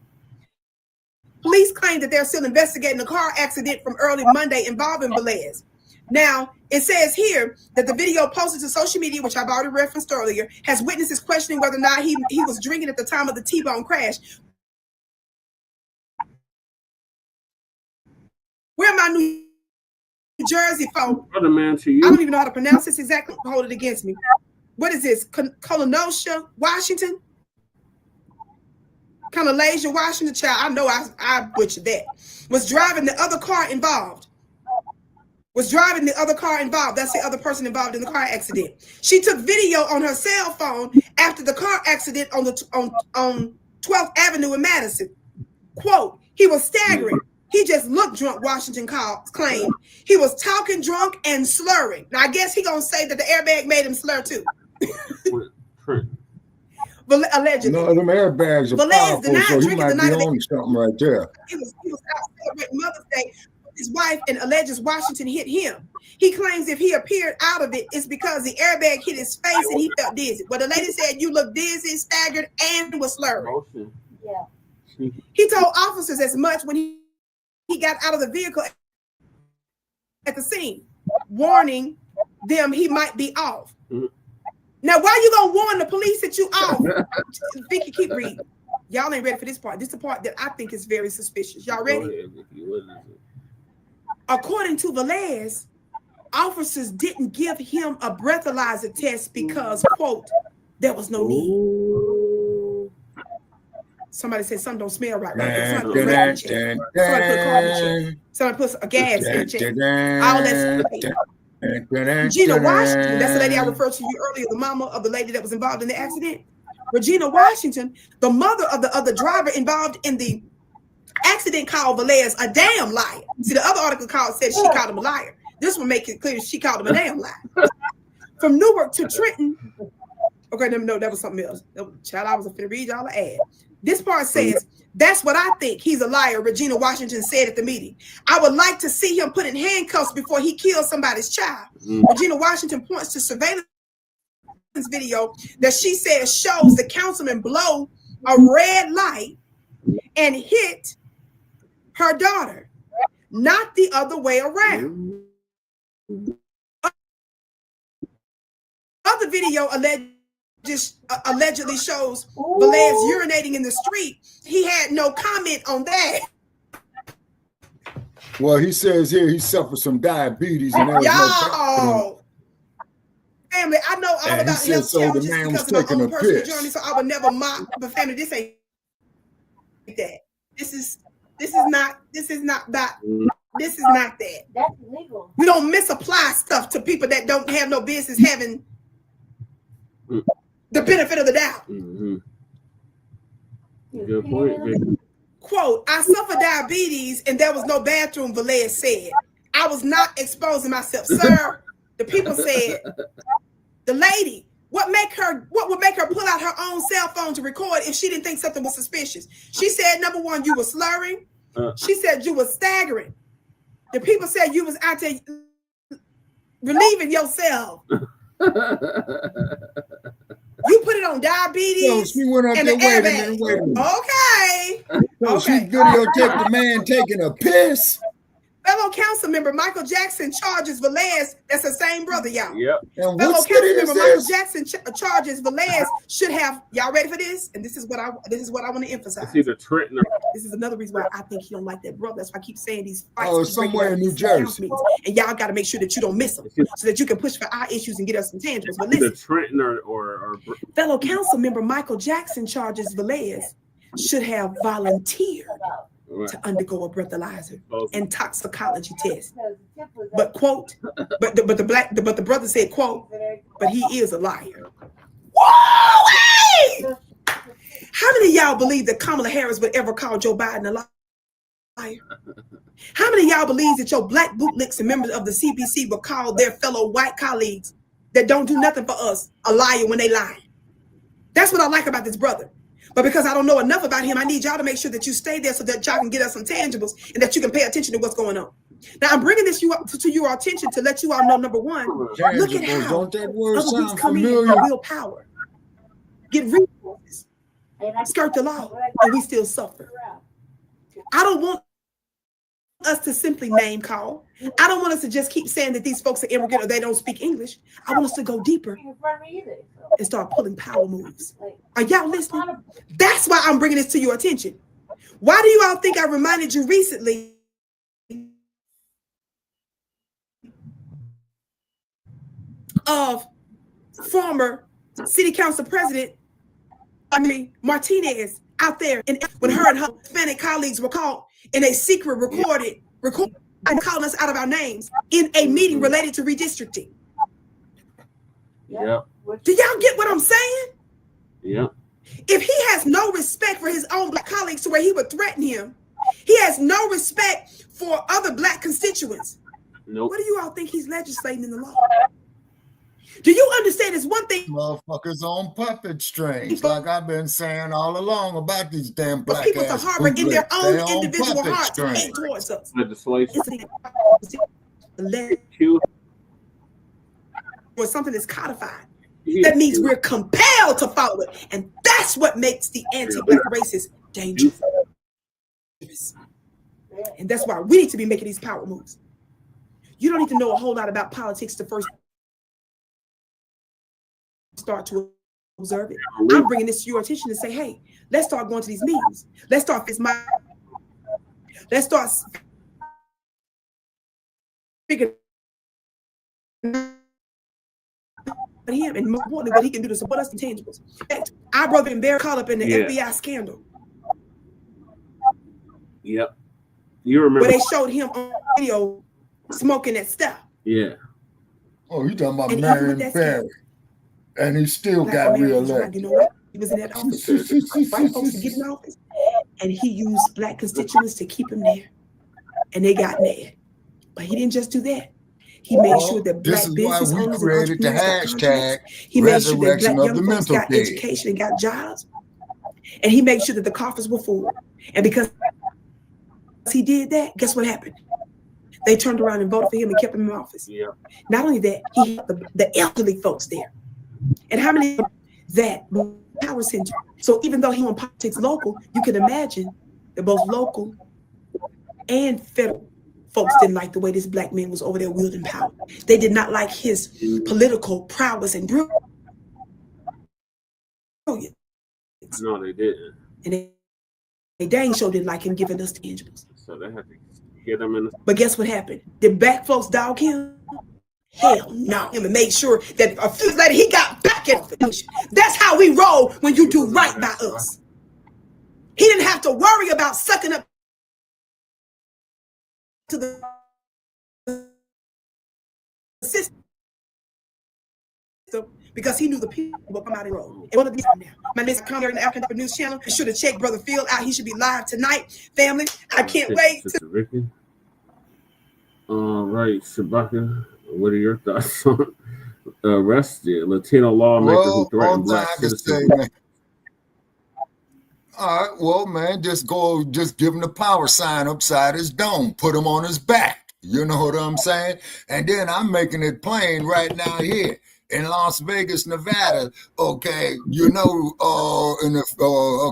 Police claim that they're still investigating a car accident from early Monday involving Velez. Now, it says here that the video posted to social media, which I've already referenced earlier, has witnesses questioning whether or not he was drinking at the time of the T-bone crash. Where are my New Jersey phone? Brother, man, to you. I don't even know how to pronounce this exactly. Hold it against me. What is this? Kenosha, Washington? Kenosha, Washington, child. I know I butchered that. Was driving the other car involved. That's the other person involved in the car accident. She took video on her cell phone after the car accident on 12th Avenue in Madison. Quote, he was staggering. He just looked drunk, Washington claimed. He was talking drunk and slurring. Now, I guess he gonna say that the airbag made him slur too. Allegedly. No, them airbags are powerful, so he might be on something right there. He was out celebrating Mother's Day. His wife and alleges Washington hit him. He claims if he appeared out of it, it's because the airbag hit his face and he felt dizzy. But the lady said you look dizzy, staggered, and was slurring. Yeah. He told officers as much when he got out of the vehicle at the scene, warning them he might be off. Now, why you gonna warn the police that you off? Vicky, keep reading. Y'all ain't ready for this part. This is the part that I think is very suspicious. Y'all ready? According to Velez, officers didn't give him a breathalyzer test because, quote, there was no need. Somebody said something don't smell right. Somebody put a check. Somebody put a carbon check. Somebody put a gas in check. All that. Regina Washington, that's the lady I referred to you earlier, the mama of the lady that was involved in the accident. Regina Washington, the mother of the other driver involved in the accident, called Velez a damn liar. See, the other article said she called him a liar. This one make it clear she called him a damn liar. From Newark to Trenton. Okay, no, that was something else. Child, I was finna read y'all an ad. This part says, that's what I think. He's a liar, Regina Washington said at the meeting. I would like to see him put in handcuffs before he kills somebody's child. Regina Washington points to surveillance video that she says shows the councilman blow a red light and hit her daughter, not the other way around. Other video allegedly shows Velez urinating in the street. He had no comment on that. Well, he says here he suffered some diabetes and there was no family. I know all about health challenges because of my own personal journey, so I would never mock. But family, this ain't that. This is not that. This is not that. That's illegal. We don't misapply stuff to people that don't have no business having the benefit of the doubt. Good point. Quote, I suffer diabetes and there was no bathroom, Velez said. I was not exposing myself, sir. The people said, the lady, what would make her pull out her own cell phone to record if she didn't think something was suspicious? She said, number one, you were slurring. She said you were staggering. The people said you was out there relieving yourself. You put it on diabetes. So she went up and there, the wait a airbag. minute. Okay. So she videotaped the man taking a piss. Fellow council member Michael Jackson charges Velez. That's the same brother, y'all. Yep. And Fellow what council city is member Michael this? Jackson charges Velez should have. Y'all ready for this? And this is what I want to emphasize. It's either Trenton or This is another reason why I think he don't like that brother. That's why I keep saying these fights. Oh, somewhere in New Jersey. And y'all got to make sure that you don't miss them, so that you can push for our issues and get us some tangibles. But either listen, Trenton or fellow council member Michael Jackson charges Velez should have volunteered to undergo a breathalyzer and toxicology test. But quote, but the brother said, quote, but he is a liar. Whoa! How many of y'all believe that Kamala Harris would ever call Joe Biden a liar? How many of y'all believe that your black bootlicks and members of the CBC would call their fellow white colleagues that don't do nothing for us a liar when they lie? That's what I like about this brother. But because I don't know enough about him, I need y'all to make sure that you stay there so that y'all can get us some tangibles and that you can pay attention to what's going on. Now, I'm bringing this to your attention to let you all know, number one, look at how other groups come in with willpower, get resources, skirt the law, and we still suffer. I don't want us to simply name call. I don't want us to just keep saying that these folks are immigrant or they don't speak English. I want us to go deeper and start pulling power moves. Are y'all listening? That's why I'm bringing this to your attention. Why do you all think I reminded you recently of former city council president Martinez out there, and when her and her Hispanic colleagues were caught in a secret recorded and calling us out of our names in a meeting related to redistricting? Yeah. Do y'all get what I'm saying? Yeah. If he has no respect for his own black colleagues to where he would threaten him, he has no respect for other black constituents. Nope. What do you all think he's legislating in the law? Do you understand? It's one thing. Motherfuckers on puppet strings, like I've been saying all along about these damn black people to ass harbor in their own bootlegs. They on individual puppet hearts strings. hate towards us. Legislation. Or something that's codified. That means we're compelled to follow it. And that's what makes the anti-black racist dangerous. And that's why we need to be making these power moves. You don't need to know a whole lot about politics to first start to observe it. I'm bringing this to your attention to say, hey, let's start going to these meetings. Let's start let's start figuring him and more importantly what he can do to support us intangibles. Our brother and Bear caught up in the FBI scandal. Yep. You remember where they showed him on video smoking that stuff. Yeah. Oh, you talking about Marion Barry. And he still got reelected. You know what? He was in that office. White folks to get in office. And he used black constituents to keep him there. And they got mad. But he didn't just do that. He made sure that black business owners and entrepreneurs got contracts. He made sure that black young folks got education and got jobs. And he made sure that the coffers were full. And because he did that, guess what happened? They turned around and voted for him and kept him in office. Yeah. Not only that, he had the elderly folks there. And how many that power center? So even though he won politics local, you can imagine that both local and federal folks didn't like the way this black man was over there wielding power. They did not like his political prowess and brilliance. No, they didn't. And they dang sure didn't like him giving us tangibles. So they had to get him in. But guess what happened? Did black folks dog him? Hell no. Him and made sure that a few years later he got back in. That's how we roll when you do right by us. He didn't have to worry about sucking up to the system because he knew the people would come out and roll. And one of these now, my next comment in the African News Channel, be sure to check Brother Phil out. He should be live tonight, family. I can't wait. Sister Ricky. All right, Shabaka, what are your thoughts on arrested Latino lawmaker who threatened black citizens? All right, well, man, just give him the power sign upside his dome, put him on his back. You know what I'm saying? And then I'm making it plain right now here in Las Vegas, Nevada. Okay, you know, in a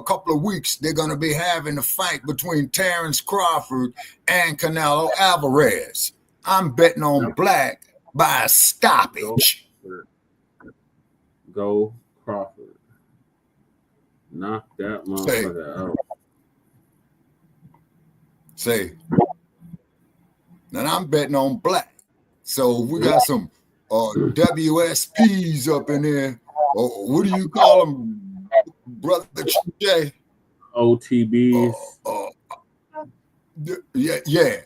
couple of weeks, they're going to be having a fight between Terrence Crawford and Canelo Alvarez. I'm betting on Blacc by a stoppage. Go Crawford. Knock that motherfucker out. Say. And I'm betting on Blacc. So we got some WSPs up in there. What do you call them, Brother Jay? OTBs. Yeah.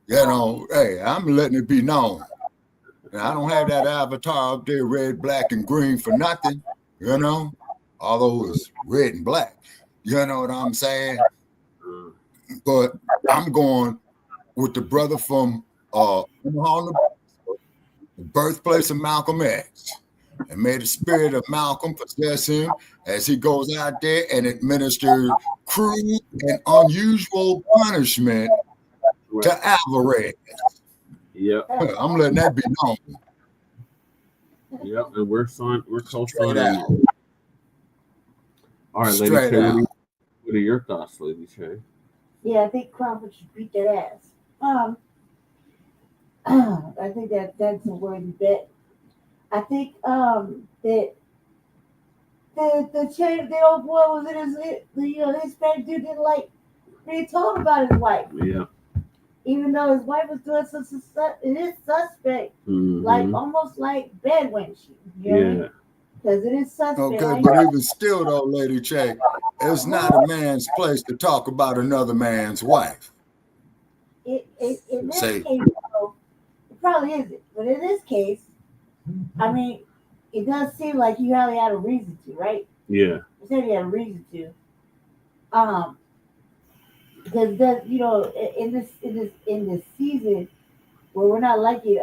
You know, hey, I'm letting it be known. I don't have that avatar up there, red, black, and green for nothing, you know, although it's red and black. You know what I'm saying? But I'm going with the brother from the birthplace of Malcolm X. And may the spirit of Malcolm possess him as he goes out there and administers cruel and unusual punishment to Alvarez. Yep. I'm letting that be known. Yep, and we're co-signing. All right, Lady Straight Shay, out. what are your thoughts, Lady Shay? Yeah, I think Crawford should beat that ass. I think that's a worthy bet. I think that the old boy was the Hispanic dude didn't like when he told about his wife. Yeah. Even though his wife was doing it is suspect, like almost like bed wenching. You know what I mean? Because it is suspect. Okay, but even still though, Lady Che, it's not a man's place to talk about another man's wife. In this case, though, it probably isn't. But in this case, I mean, it does seem like you really had a reason to, right? Yeah. You said you had a reason to. Because that, you know, in this season where we're not like it,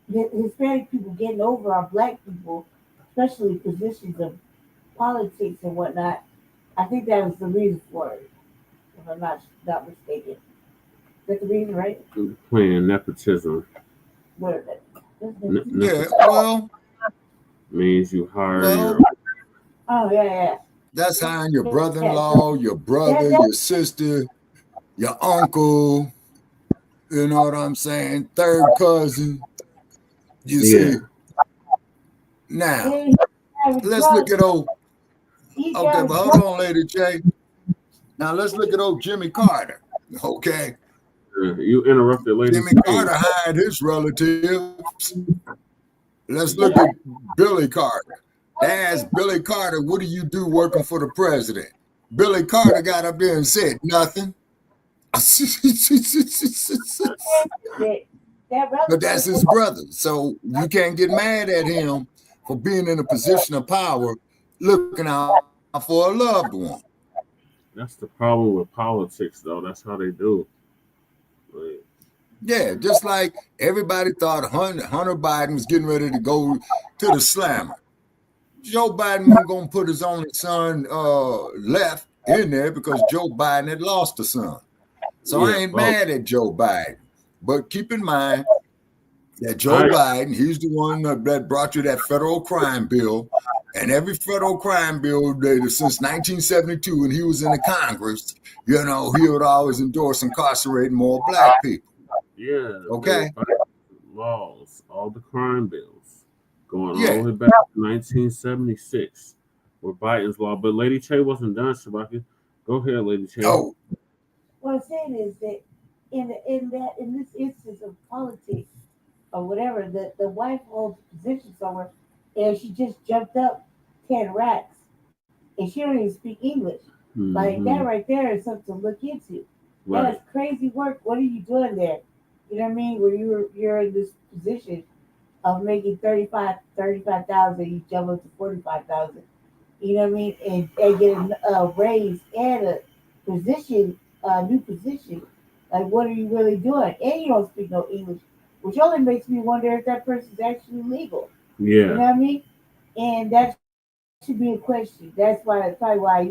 the Hispanic people getting over our black people, especially positions of politics and whatnot. I think that was the reason for it, if I'm not mistaken. Is that the reason, right? Playing nepotism. What is it? Yeah, well, means you hire. Oh yeah. That's hiring your brother-in-law, your brother, your sister, your uncle. You know what I'm saying? Third cousin. You see, Now, Then he let's look at old. He Okay, but hold on, Lady J. Now let's look at old Jimmy Carter. Okay. You interrupted, Lady Jimmy J. Carter hired his relatives. Let's look at Billy Carter. They asked Billy Carter, what do you do working for the president? Billy Carter got up there and said nothing. But that's his brother. So you can't get mad at him for being in a position of power, looking out for a loved one. That's the problem with politics, though. That's how they do. Like, yeah, just like everybody thought Hunter Biden was getting ready to go to the slammer. Joe Biden wasn't going to put his only son left in there because Joe Biden had lost a son. So I ain't mad at Joe Biden. But keep in mind that Joe Biden, he's the one that brought you that federal crime bill. And every federal crime bill since 1972, when he was in the Congress, he would always endorse incarcerating more black people. Yeah. Okay. Laws, all the crime bills, going all the way back to 1976 with Biden's law. But Lady Che wasn't done, Shabaki. Go ahead, Lady Che. Oh. What I'm saying is that in this instance of politics or whatever, the wife holds a position somewhere and she just jumped up 10 racks and she don't even speak English. Mm-hmm. Like that right there is something to look into. Right. That is crazy work. What are you doing there? You know what I mean? Where you're in this position of making 35,000, you jump up to 45,000. You know what I mean? And get a raise and a position, new position. Like, what are you really doing? And you don't speak no English, which only makes me wonder if that person's actually legal. Yeah. You know what I mean? And that should be a question. That's probably why,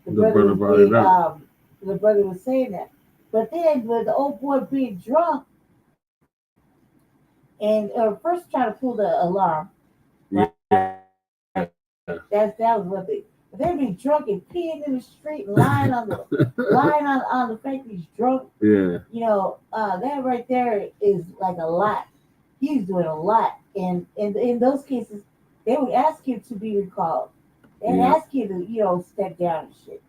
the brother was saying that. But then with the old boy being drunk and first trying to pull the alarm. Yeah. That was one thing. But then be drunk and peeing in the street and lying on the fact that he's drunk. Yeah. That right there is like a lot. He's doing a lot. And in those cases, they would ask him to be recalled. They'd ask you to, step down and shit.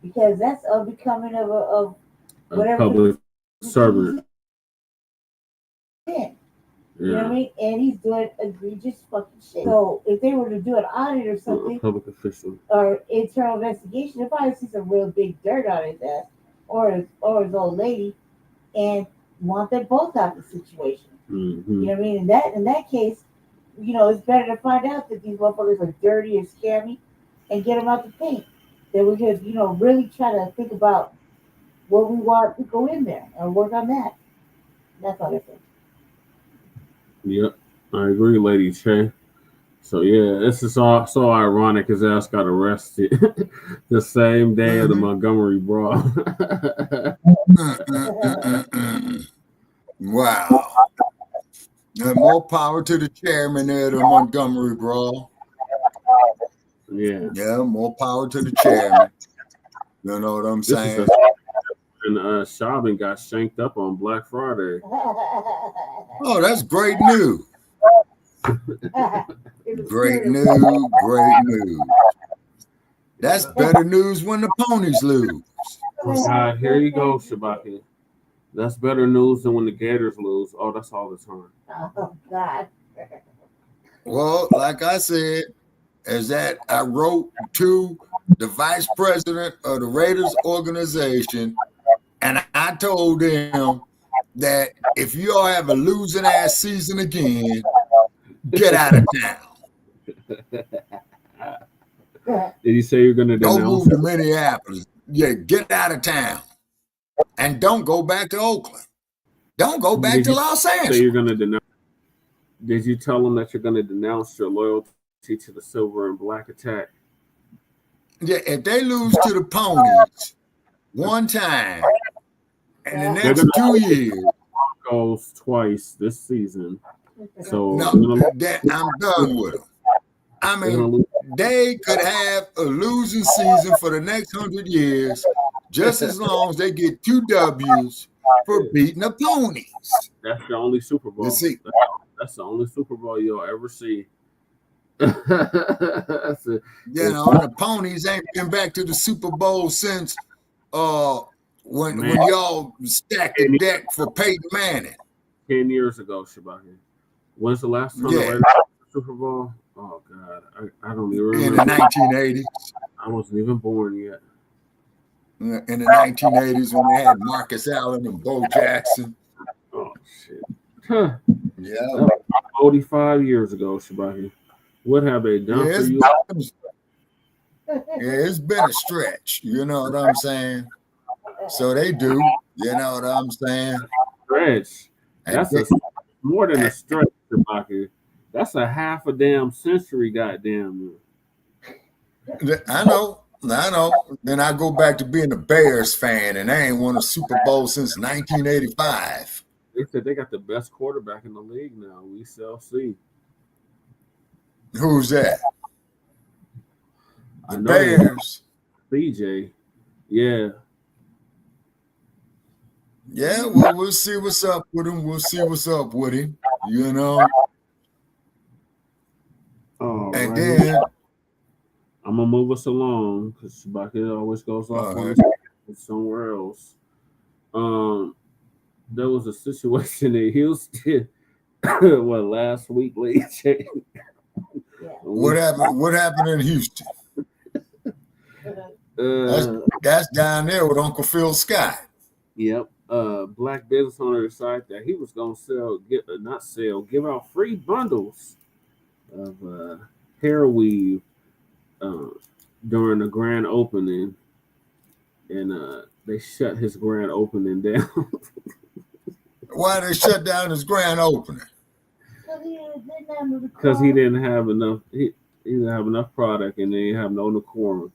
Because that's unbecoming of whatever public servant. Yeah. You know what I mean? And he's doing egregious fucking shit. So if they were to do an audit or something, public official or internal investigation, they'll probably see some real big dirt on his ass or his old lady, and want them both out of the situation. Mm-hmm. You know what I mean? In that case, it's better to find out that these motherfuckers are dirty and scammy, and get them out the paint. Then we could, really try to think about what we want to go in there and work on that. That's all I think. Yep, I agree, Lady Che. So yeah, this is all so ironic. His ass got arrested the same day of the Montgomery brawl. Wow. More power to the chairman there, the Montgomery brawl. Yeah. Yeah, more power to the chairman. You know what I'm saying? And Chauvin got shanked up on Black Friday. Oh, that's great news. Great news. That's better news when the ponies lose. Here you go, Shabaki. That's better news than when the Gators lose. Oh, that's all the time. Oh, God. Well, like I said, is that I wrote to the vice president of the Raiders organization, and I told them that if you all have a losing ass season again, get out of town. Did you say you're going to don't move to Minneapolis? Yeah, get out of town, and don't go back to Oakland. Don't go back to Los Angeles. Say you're going to denounce? Did you tell them that you're going to denounce your loyalty to the Silver and Black attack? Yeah, if they lose to the Ponies one time in the next 2 years, goes twice this season. So no, I'm done with them. I mean, they could have a losing season for the next 100 years, just as long as they get 2 W's for beating the Ponies. That's the only Super Bowl. You see, that's the only Super Bowl you'll ever see. That's You know, and the ponies ain't been back to the Super Bowl since when y'all stacked the deck for Peyton Manning 10 years ago, Shabaki. When's the last time the Raiders won the Super Bowl? Oh God, I don't even remember. In the 1980s. I wasn't even born yet. In the 1980s, when they had Marcus Allen and Bo Jackson. Oh shit. Huh. Yeah. 45 years ago, Shabaki. What have they done for you? It's been a stretch. You know what I'm saying? So they do. You know what I'm saying? Stretch. That's more than a stretch, Shabaki. That's a half a damn century, goddamn. I know. Then I go back to being a Bears fan, and they ain't won a Super Bowl since 1985. They said they got the best quarterback in the league now. We shall see. Who's that? The Bears. CJ. Yeah. Yeah, well, we'll see what's up with him. You know. And then I'm gonna move us along because Shabaki always goes off on somewhere else. There was a situation in Houston last week, late. What happened in Houston? That's down there with Uncle Phil Scott. Yep. Black business owner decided that he was gonna give out free bundles of hair weave during the grand opening, and they shut his grand opening down. Why they shut down his grand opening? Because he didn't have enough. He didn't have enough product, and they didn't have no decorum.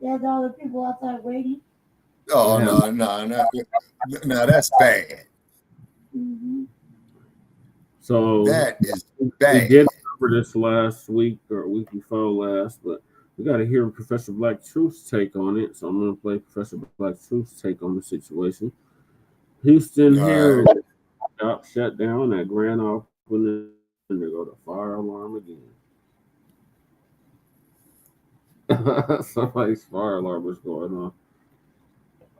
There's all the people outside waiting. Oh no, that's bad. Mm-hmm. So that is bad. We did cover this last week or week before last, but we got to hear Professor Black Truth's take on it. So I'm going to play Professor Black Truth's take on the situation. Houston here got shut down at grand opening, and they go to fire alarm again. Somebody's fire alarm was going on.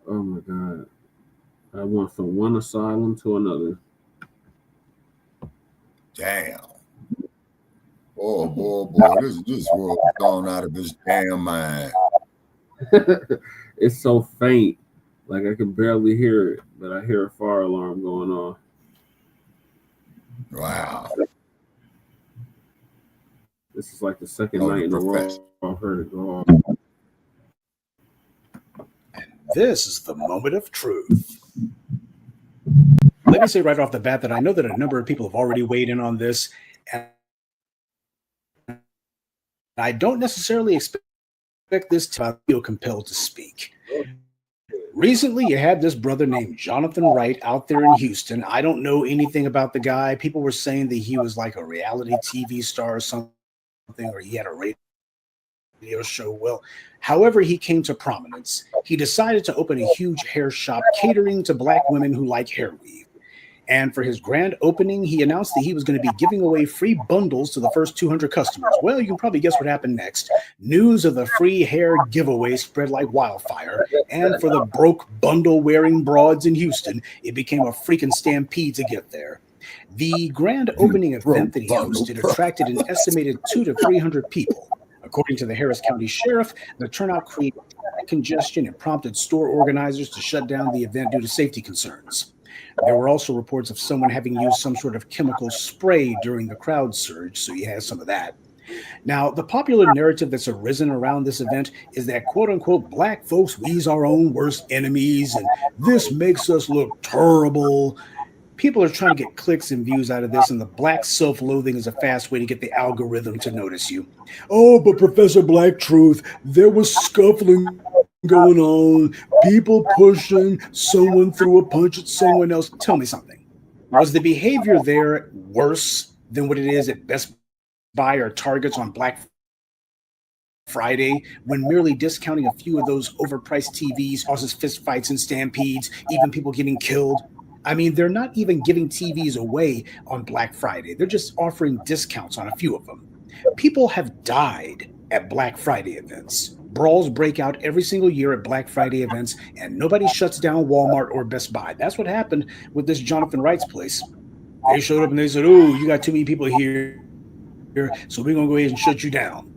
Oh my God. I went from one asylum to another. Damn. Boy, this world is gone out of his damn mind. It's so faint. Like I can barely hear it, but I hear a fire alarm going on. Wow. This is like the second night in a row I've heard it go on. This is the moment of truth. Let me say right off the bat that I know that a number of people have already weighed in on this, and I don't necessarily expect this to feel compelled to speak. Recently, you had this brother named Jonathan Wright out there in Houston. I don't know anything about the guy. People were saying that he was like a reality TV star or something, or he had a radio show. Well, however he came to prominence, he decided to open a huge hair shop catering to Black women who like hair weave. And for his grand opening, he announced that he was going to be giving away free bundles to the first 200 customers. Well, you can probably guess what happened next. News of the free hair giveaway spread like wildfire. And for the broke bundle-wearing broads in Houston, it became a freaking stampede to get there. The grand opening event that he hosted attracted an estimated 200 to 300 people. According to the Harris County Sheriff, the turnout created congestion and prompted store organizers to shut down the event due to safety concerns. There were also reports of someone having used some sort of chemical spray during the crowd surge, so you had some of that. Now, the popular narrative that's arisen around this event is that, quote-unquote, Black folks, we's our own worst enemies, and this makes us look terrible. People are trying to get clicks and views out of this, and the Black self-loathing is a fast way to get the algorithm to notice you. Oh, but Professor Black Truth, there was scuffling going on, people pushing, someone threw a punch at someone else. Tell me something. Was the behavior there worse than what it is at Best Buy or Targets on Black Friday, when merely discounting a few of those overpriced TVs causes fistfights and stampedes, even people getting killed? I mean, they're not even giving TVs away on Black Friday. They're just offering discounts on a few of them. People have died at Black Friday events. Brawls break out every single year at Black Friday events, and nobody shuts down Walmart or Best Buy. That's what happened with this Jonathan Wright's place. They showed up and they said, "Oh, you got too many people here, so we're going to go ahead and shut you down."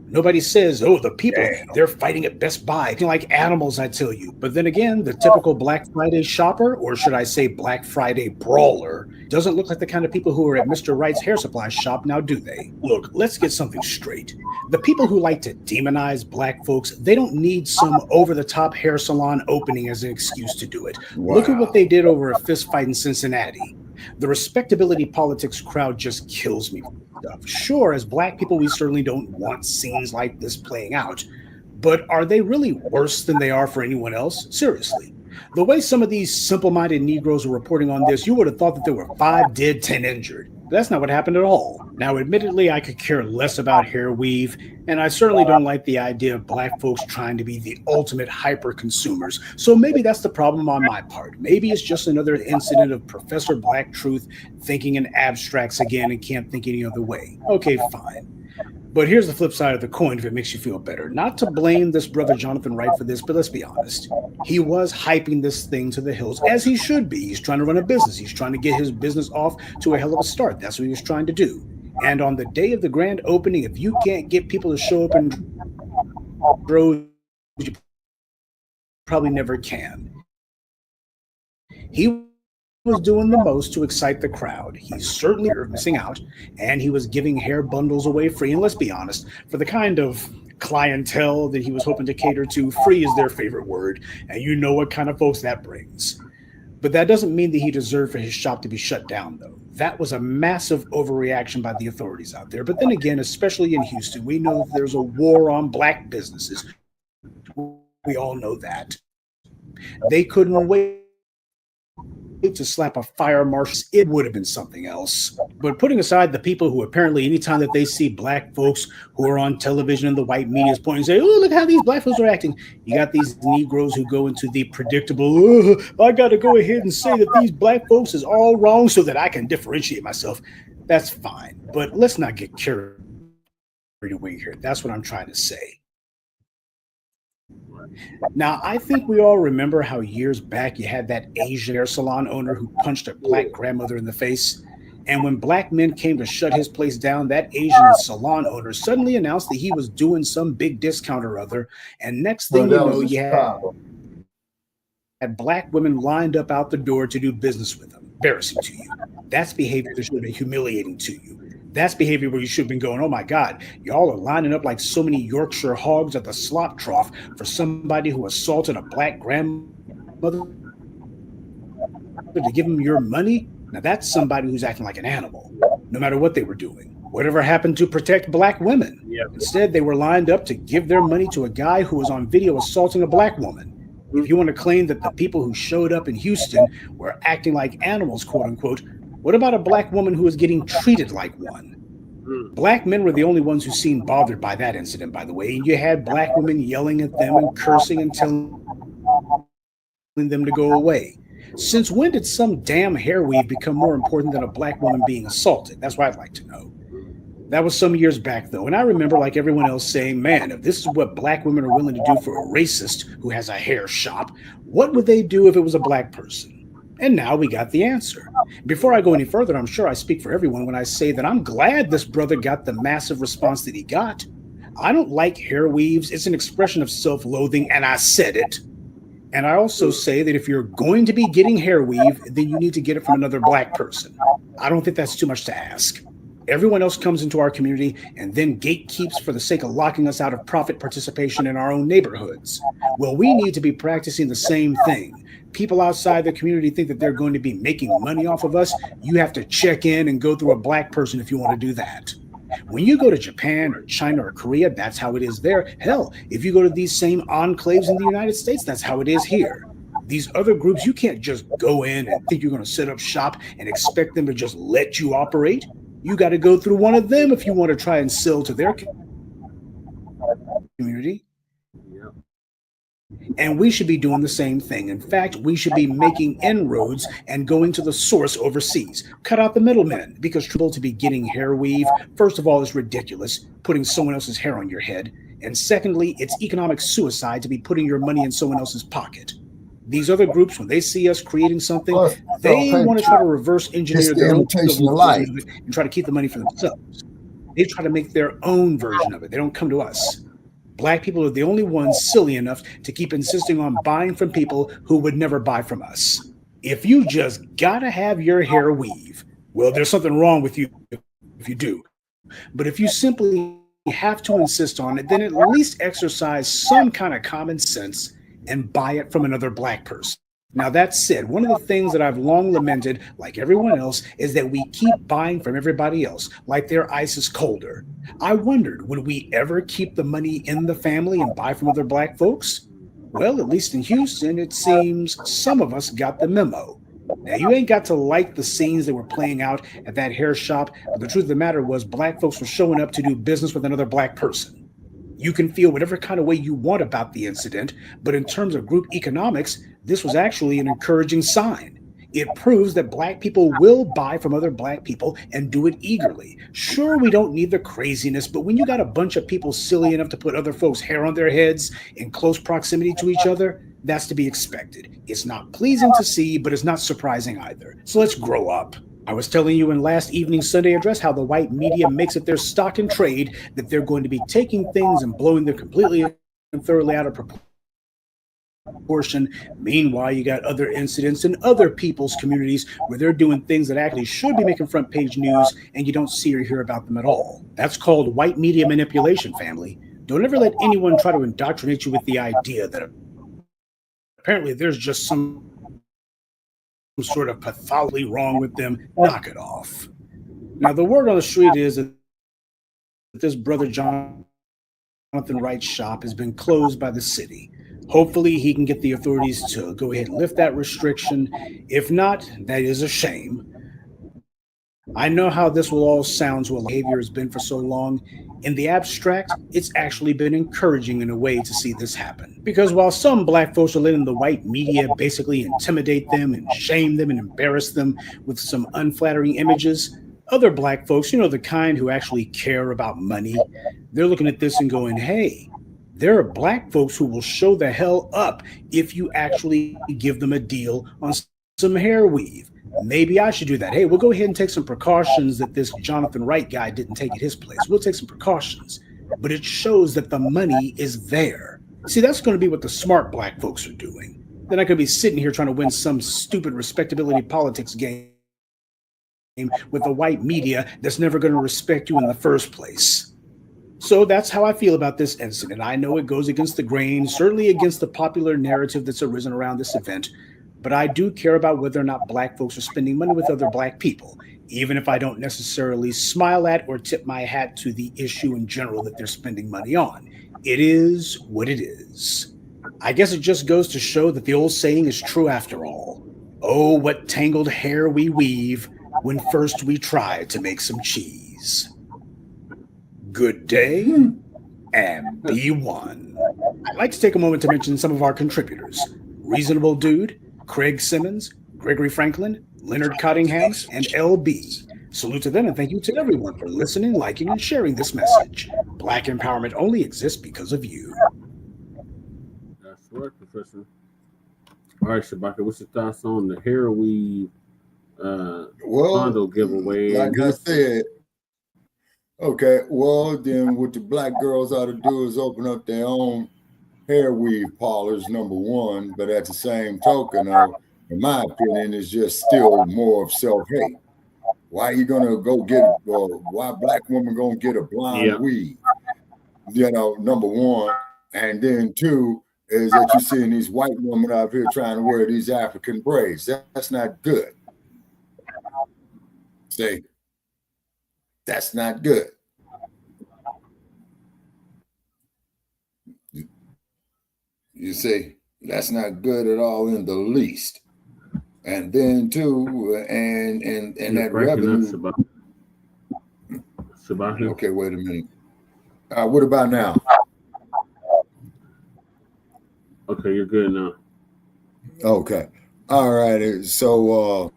Nobody says, "Oh, the people, they're fighting at Best Buy." Acting like animals, I tell you. But then again, the typical Black Friday shopper, or should I say Black Friday brawler, doesn't look like the kind of people who are at Mr. Wright's hair supply shop, now do they? Look, let's get something straight. The people who like to demonize Black folks, they don't need some over-the-top hair salon opening as an excuse to do it. Wow. Look at what they did over a fist fight in Cincinnati. The respectability politics crowd just kills me. Sure, as Black people, we certainly don't want scenes like this playing out. But are they really worse than they are for anyone else? Seriously. The way some of these simple-minded Negroes are reporting on this, you would have thought that there were 5 dead, 10 injured. That's not what happened at all. Now, admittedly, I could care less about hair weave, and I certainly don't like the idea of Black folks trying to be the ultimate hyper-consumers. So maybe that's the problem on my part. Maybe it's just another incident of Professor Black Truth thinking in abstracts again and can't think any other way. Okay, fine. But here's the flip side of the coin if it makes you feel better. Not to blame this brother Jonathan Wright for this, but let's be honest. He was hyping this thing to the hills, as he should be. He's trying to run a business. He's trying to get his business off to a hell of a start. That's what he was trying to do. And on the day of the grand opening, if you can't get people to show up in droves, you probably never can. He was doing the most to excite the crowd. He's certainly missing out, and he was giving hair bundles away free. And let's be honest, for the kind of clientele that he was hoping to cater to, free is their favorite word, and you know what kind of folks that brings. But that doesn't mean that he deserved for his shop to be shut down, though. That was a massive overreaction by the authorities out there. But then again, especially in Houston, we know there's a war on Black businesses. We all know that. They couldn't wait to slap a fire marshal. It would have been something else. But putting aside the people who apparently anytime that they see Black folks who are on television and the white media is pointing and say, "Oh, look how these Black folks are acting." You got these Negroes who go into the predictable, "I got to go ahead and say that these Black folks is all wrong so that I can differentiate myself." That's fine. But let's not get carried away here. That's what I'm trying to say. Now, I think we all remember how years back you had that Asian hair salon owner who punched a Black grandmother in the face. And when Black men came to shut his place down, that Asian salon owner suddenly announced that he was doing some big discount or other. And next thing you know, you had Black women lined up out the door to do business with him. Embarrassing to you. That's behavior that should have been humiliating to you. That's behavior where you should have been going, "Oh my God, y'all are lining up like so many Yorkshire hogs at the slop trough for somebody who assaulted a Black grandmother to give them your money." Now that's somebody who's acting like an animal, no matter what they were doing. Whatever happened to protect Black women? Yep. Instead, they were lined up to give their money to a guy who was on video assaulting a Black woman. If you want to claim that the people who showed up in Houston were acting like animals, quote unquote, what about a Black woman who was getting treated like one? Black men were the only ones who seemed bothered by that incident, by the way. And you had Black women yelling at them and cursing and telling them to go away. Since when did some damn hair weave become more important than a Black woman being assaulted? That's what I'd like to know. That was some years back, though. And I remember, like everyone else, saying, man, if this is what Black women are willing to do for a racist who has a hair shop, what would they do if it was a Black person? And now we got the answer. Before I go any further, I'm sure I speak for everyone when I say that I'm glad this brother got the massive response that he got. I don't like hair weaves. It's an expression of self-loathing, and I said it. And I also say that if you're going to be getting hair weave, then you need to get it from another Black person. I don't think that's too much to ask. Everyone else comes into our community and then gatekeeps for the sake of locking us out of profit participation in our own neighborhoods. Well, we need to be practicing the same thing. People outside the community think that they're going to be making money off of us. You have to check in and go through a Black person if you want to do that. When you go to Japan or China or Korea, that's how it is there. Hell, if you go to these same enclaves in the United States, that's how it is here. These other groups, you can't just go in and think you're going to set up shop and expect them to just let you operate. You got to go through one of them if you want to try and sell to their community. And we should be doing the same thing. In fact, we should be making inroads and going to the source overseas. Cut out the middlemen, because to be getting hair weave, first of all, is ridiculous, putting someone else's hair on your head. And secondly, it's economic suicide to be putting your money in someone else's pocket. These other groups, when they see us creating something, they want to try to reverse engineer their own version of it and try to keep the money for themselves. They try to make their own version of it. They don't come to us. Black people are the only ones silly enough to keep insisting on buying from people who would never buy from us. If you just gotta have your hair weave, well, there's something wrong with you if you do. But if you simply have to insist on it, then at least exercise some kind of common sense and buy it from another Black person. Now, that said, one of the things that I've long lamented, like everyone else, is that we keep buying from everybody else, like their ice is colder. I wondered, would we ever keep the money in the family and buy from other Black folks? Well, at least in Houston, it seems some of us got the memo. Now, you ain't got to like the scenes that were playing out at that hair shop, but the truth of the matter was Black folks were showing up to do business with another Black person. You can feel whatever kind of way you want about the incident, but in terms of group economics, this was actually an encouraging sign. It proves that Black people will buy from other Black people and do it eagerly. Sure, we don't need the craziness, but when you got a bunch of people silly enough to put other folks' hair on their heads in close proximity to each other, that's to be expected. It's not pleasing to see, but it's not surprising either. So let's grow up. I was telling you in last evening's Sunday address how the white media makes it their stock in trade that they're going to be taking things and blowing them completely and thoroughly out of proportion. Meanwhile, you got other incidents in other people's communities where they're doing things that actually should be making front page news and you don't see or hear about them at all. That's called white media manipulation, family. Don't ever let anyone try to indoctrinate you with the idea that apparently there's just some sort of pathology wrong with them. Knock it off. Now, the word on the street is that this brother Jonathan Wright's shop has been closed by the city. Hopefully, he can get the authorities to go ahead and lift that restriction. If not, that is a shame. I know how this will all sound to a behavior has been for so long. In the abstract, it's actually been encouraging in a way to see this happen. Because while some Black folks are letting the white media basically intimidate them and shame them and embarrass them with some unflattering images, other Black folks, you know, the kind who actually care about money, they're looking at this and going, hey, there are Black folks who will show the hell up if you actually give them a deal on some hair weave. Maybe I should do that. Hey, we'll go ahead and take some precautions that this Jonathan Wright guy didn't take at his place. We'll take some precautions. But it shows that the money is there. See, that's going to be what the smart Black folks are doing. They're not going to be sitting here trying to win some stupid respectability politics game with the white media that's never going to respect you in the first place. So that's how I feel about this incident. I know it goes against the grain, certainly against the popular narrative that's arisen around this event. But I do care about whether or not Black folks are spending money with other Black people, even if I don't necessarily smile at or tip my hat to the issue in general that they're spending money on. It is what it is. I guess it just goes to show that the old saying is true after all. Oh, what tangled hair we weave when first we try to make some cheese. Good day and be one. I'd like to take a moment to mention some of our contributors. Reasonable Dude, Craig Simmons, Gregory Franklin, Leonard Cottingham, and LB. Salute to them and thank you to everyone for listening, liking, and sharing this message. Black empowerment only exists because of you. That's right, Professor. All right, Shabaka, what's your thoughts on the hair weave condo giveaway? Like I said, okay, well, then what the Black girls ought to do is open up their own hair weave parlors, number one, but at the same token, in my opinion, is just still more of self-hate. Why are you gonna go get why Black woman gonna get a blonde weave? You know, number one. And then two is that you're seeing these white women out here trying to wear these African braids. That's not good. See, that's not good. You see, that's not good at all in the least. And then too, and that revenue. Okay, wait a minute. What about now? Okay, you're good now. Okay. All right. So,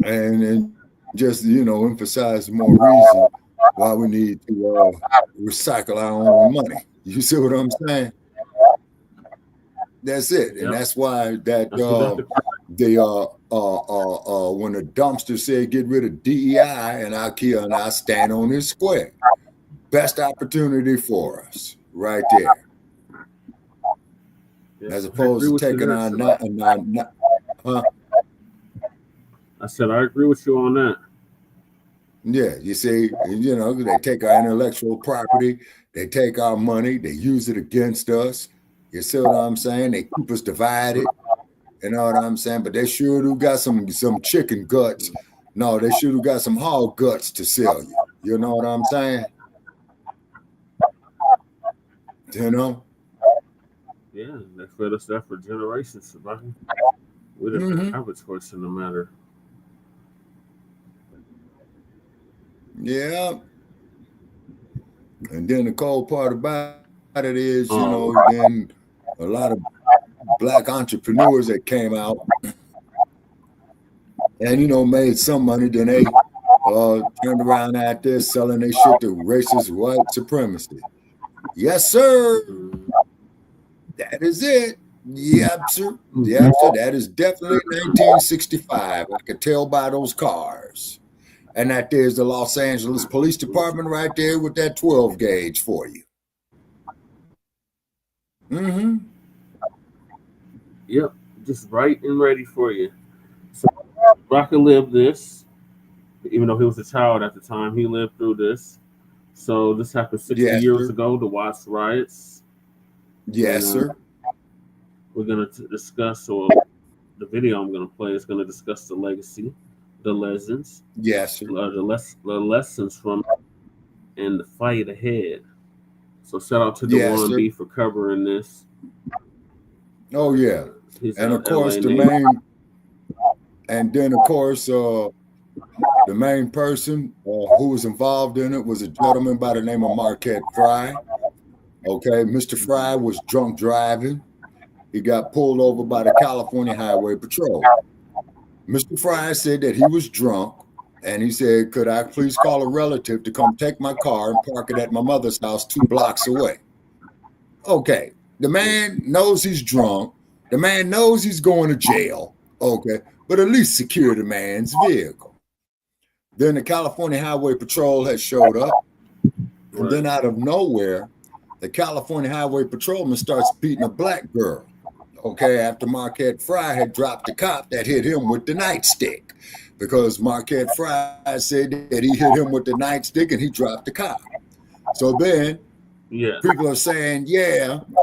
and just, emphasize more reason why we need to recycle our own money. You see what I'm saying? That's it. Yep. And that's why that when the dumpster said get rid of DEI, and IKEA and I stand on this square. Best opportunity for us right there. Yeah. As opposed to taking our I said I agree with you on that. Yeah, you see, they take our intellectual property, they take our money, they use it against us. You see what I'm saying? They keep us divided. You know what I'm saying? But they sure do got some chicken guts. No, they sure do got some hog guts to sell you. You know what I'm saying? Yeah, they fed us that for generations. We didn't have a choice in the matter. Yeah. And then the cold part about it is, then a lot of Black entrepreneurs that came out and, made some money, then they turned around out there selling their shit to racist white supremacy. Yes, sir. That is it. Yep, sir. Yep, sir. That is definitely 1965. I could tell by those cars. And that there's the Los Angeles Police Department right there with that 12 gauge for you. Yep, just right and ready for you. So Rocker lived this, even though he was a child at the time. He lived through this. So this happened 60 years ago, the Watts riots. Yes, sir. We're going to discuss, or the video I'm going to play is going to discuss the legacy, the lessons. Yes, sir. The lessons from and the fight ahead. So shout out to the 1B for covering this. Oh, yeah. And of course, the main person who was involved in it was a gentleman by the name of Marquette Fry. Okay, Mr. Fry was drunk driving. He got pulled over by the California Highway Patrol. Mr. Fry said that he was drunk, and he said, could I please call a relative to come take my car and park it at my mother's house 2 blocks away? Okay, the man knows he's drunk. The man knows he's going to jail. Okay, but at least secure the man's vehicle. Then the California Highway Patrol had showed up. And then out of nowhere, the California Highway Patrolman starts beating a black girl. Okay, after Marquette Fry had dropped the cop that hit him with the nightstick, because Marquette Fry said that he hit him with the nightstick and he dropped the cop. So then people are saying,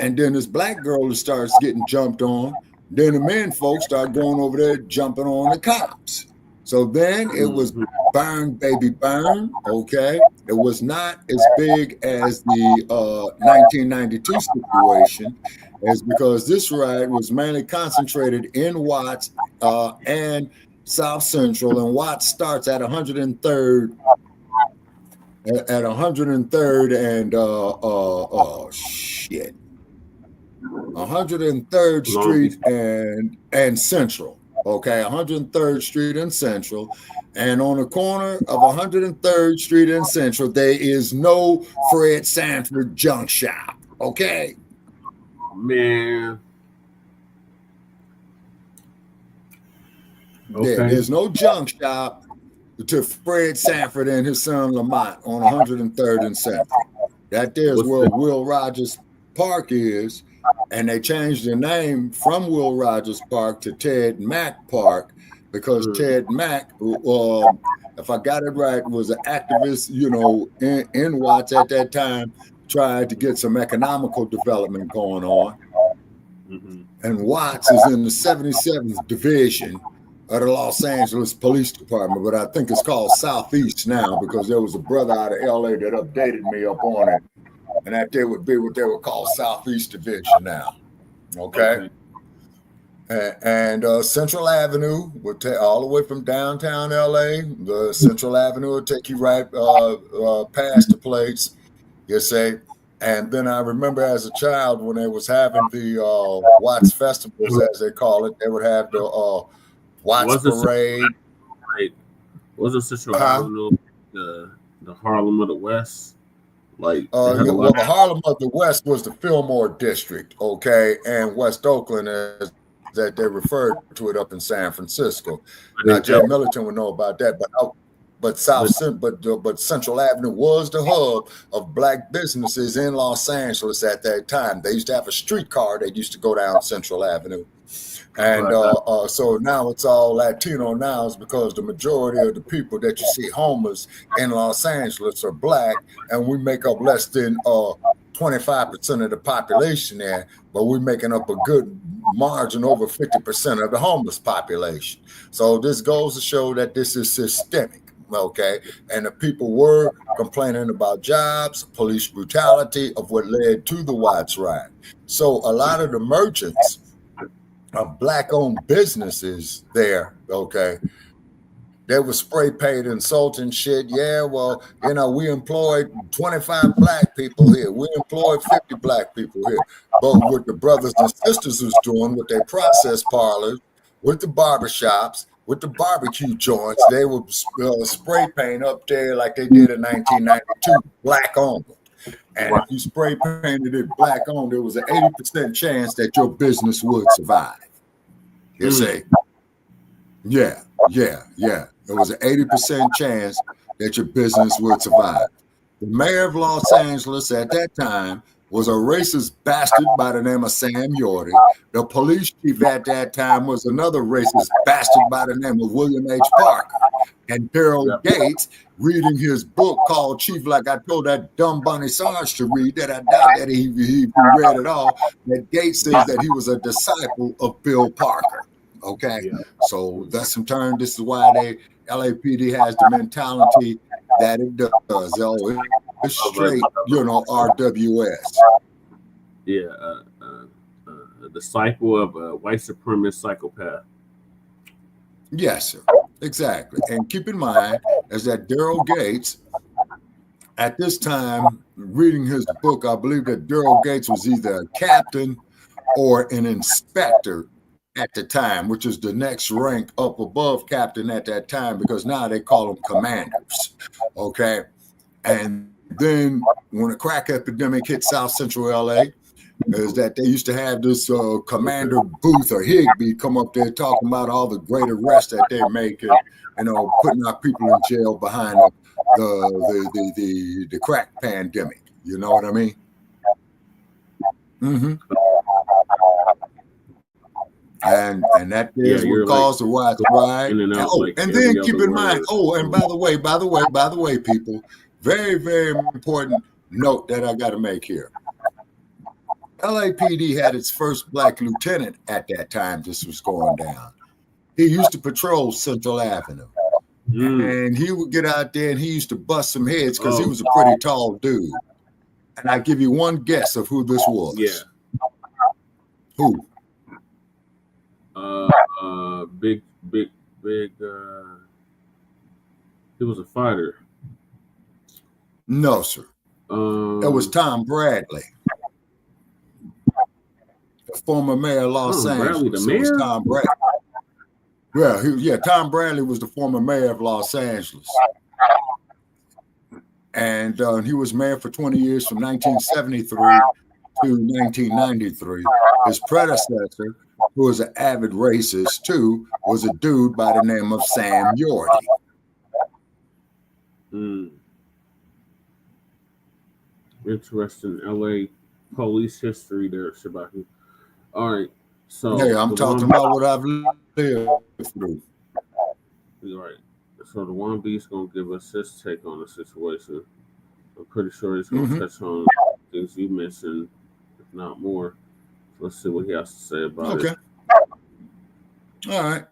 and then this black girl starts getting jumped on. Then the men folks start going over there jumping on the cops. So then it was burn, baby, burn. Okay, it was not as big as the 1992 situation, is because this riot was mainly concentrated in Watts and South Central, and Watts starts at 103rd and 103rd Street and Central. Okay, 103rd Street and Central. And on the corner of 103rd Street and Central, there is no Fred Sanford junk shop. Okay? Man. Okay. There's no junk shop to Fred Sanford and his son Lamont on 103rd and Central. That there's where Will Rogers Park is. And they changed the name from Will Rogers Park to Ted Mack Park because Ted Mack, if I got it right, was an activist, in Watts at that time, tried to get some economical development going on. And Watts is in the 77th Division of the Los Angeles Police Department, but I think it's called Southeast now because there was a brother out of LA that updated me up on it. And that there would be what they would call Southeast Division now. Okay. And Central Avenue would take all the way from downtown LA. The Central Avenue would take you right past the place. You say, And then I remember as a child when they was having the Watts festivals, as they call it, they would have the Watts parade. Wasn't Central Avenue the Harlem of the West? Like, well, the Harlem of the West was the Fillmore district, okay, and West Oakland as that they referred to it up in San Francisco. Now, Jay Milliton would know about that, but Central Avenue was the hub of Black businesses in Los Angeles at that time. They used to have a streetcar that used to go down Central Avenue. And so now it's all Latino now is because the majority of the people that you see homeless in Los Angeles are Black, and we make up less than 25% of the population there, but we're making up a good margin over 50% of the homeless population. So this goes to show that this is systemic, okay? And the people were complaining about jobs, police brutality of what led to the Watts riot. So a lot of the merchants of Black-owned businesses there, okay, they were spray painted, insulting shit. Yeah, well, you know, we employed 25 Black people here. We employed 50 Black people here. But what the brothers and sisters was doing with their process parlors, with the barbershops, with the barbecue joints, they would spray paint up there like they did in 1992, Black owned. And if you spray painted it Black owned, there was an 80% chance that your business would survive. You see? Yeah. There was an 80% chance that your business would survive. The mayor of Los Angeles at that time was a racist bastard by the name of Sam Yorty. The police chief at that time was another racist bastard by the name of William H. Parker. And Daryl Gates, reading his book called Chief, like I told that dumb Bonnie Sarge to read, that I doubt that he read it all, that Gates says that he was a disciple of Bill Parker. Okay, so that's in turn, this is why LAPD has the mentality that it does. It's straight, you know, RWS. Yeah, a disciple of a white supremacist psychopath. Yes, sir. Exactly. And keep in mind, as that Daryl Gates, at this time, reading his book, I believe that Daryl Gates was either a captain or an inspector at the time, which is the next rank up above captain at that time, because now they call them commanders. Okay. And then when the crack epidemic hit South Central LA, is that they used to have this Commander Booth or Higbee come up there talking about all the great arrests that they're making, you know, putting our people in jail behind the crack pandemic. You know what I mean? Mm-hmm. And that is what caused the Watts riot. And then keep in mind, and by the way, people, very, very important note that I got to make here. LAPD had its first Black lieutenant at that time this was going down. He used to patrol Central Avenue. And he would get out there and he used to bust some heads because he was a pretty tall dude. And I give you one guess of who this was. Yeah. Who? Big. He was a fighter. No, sir. It was Tom Bradley, the former mayor of Los Angeles. Bradley, the mayor? It was Tom Bradley. Tom Bradley was the former mayor of Los Angeles. And he was mayor for 20 years from 1973 to 1993. His predecessor, who was an avid racist too, was a dude by the name of Sam Yorty. Interesting LA police history there, Shabaki. All right. So I'm talking about what I've lived through. All right. So the One B's gonna give us his take on the situation. I'm pretty sure he's gonna touch on things you mentioned, if not more. So let's see what he has to say about it. All right.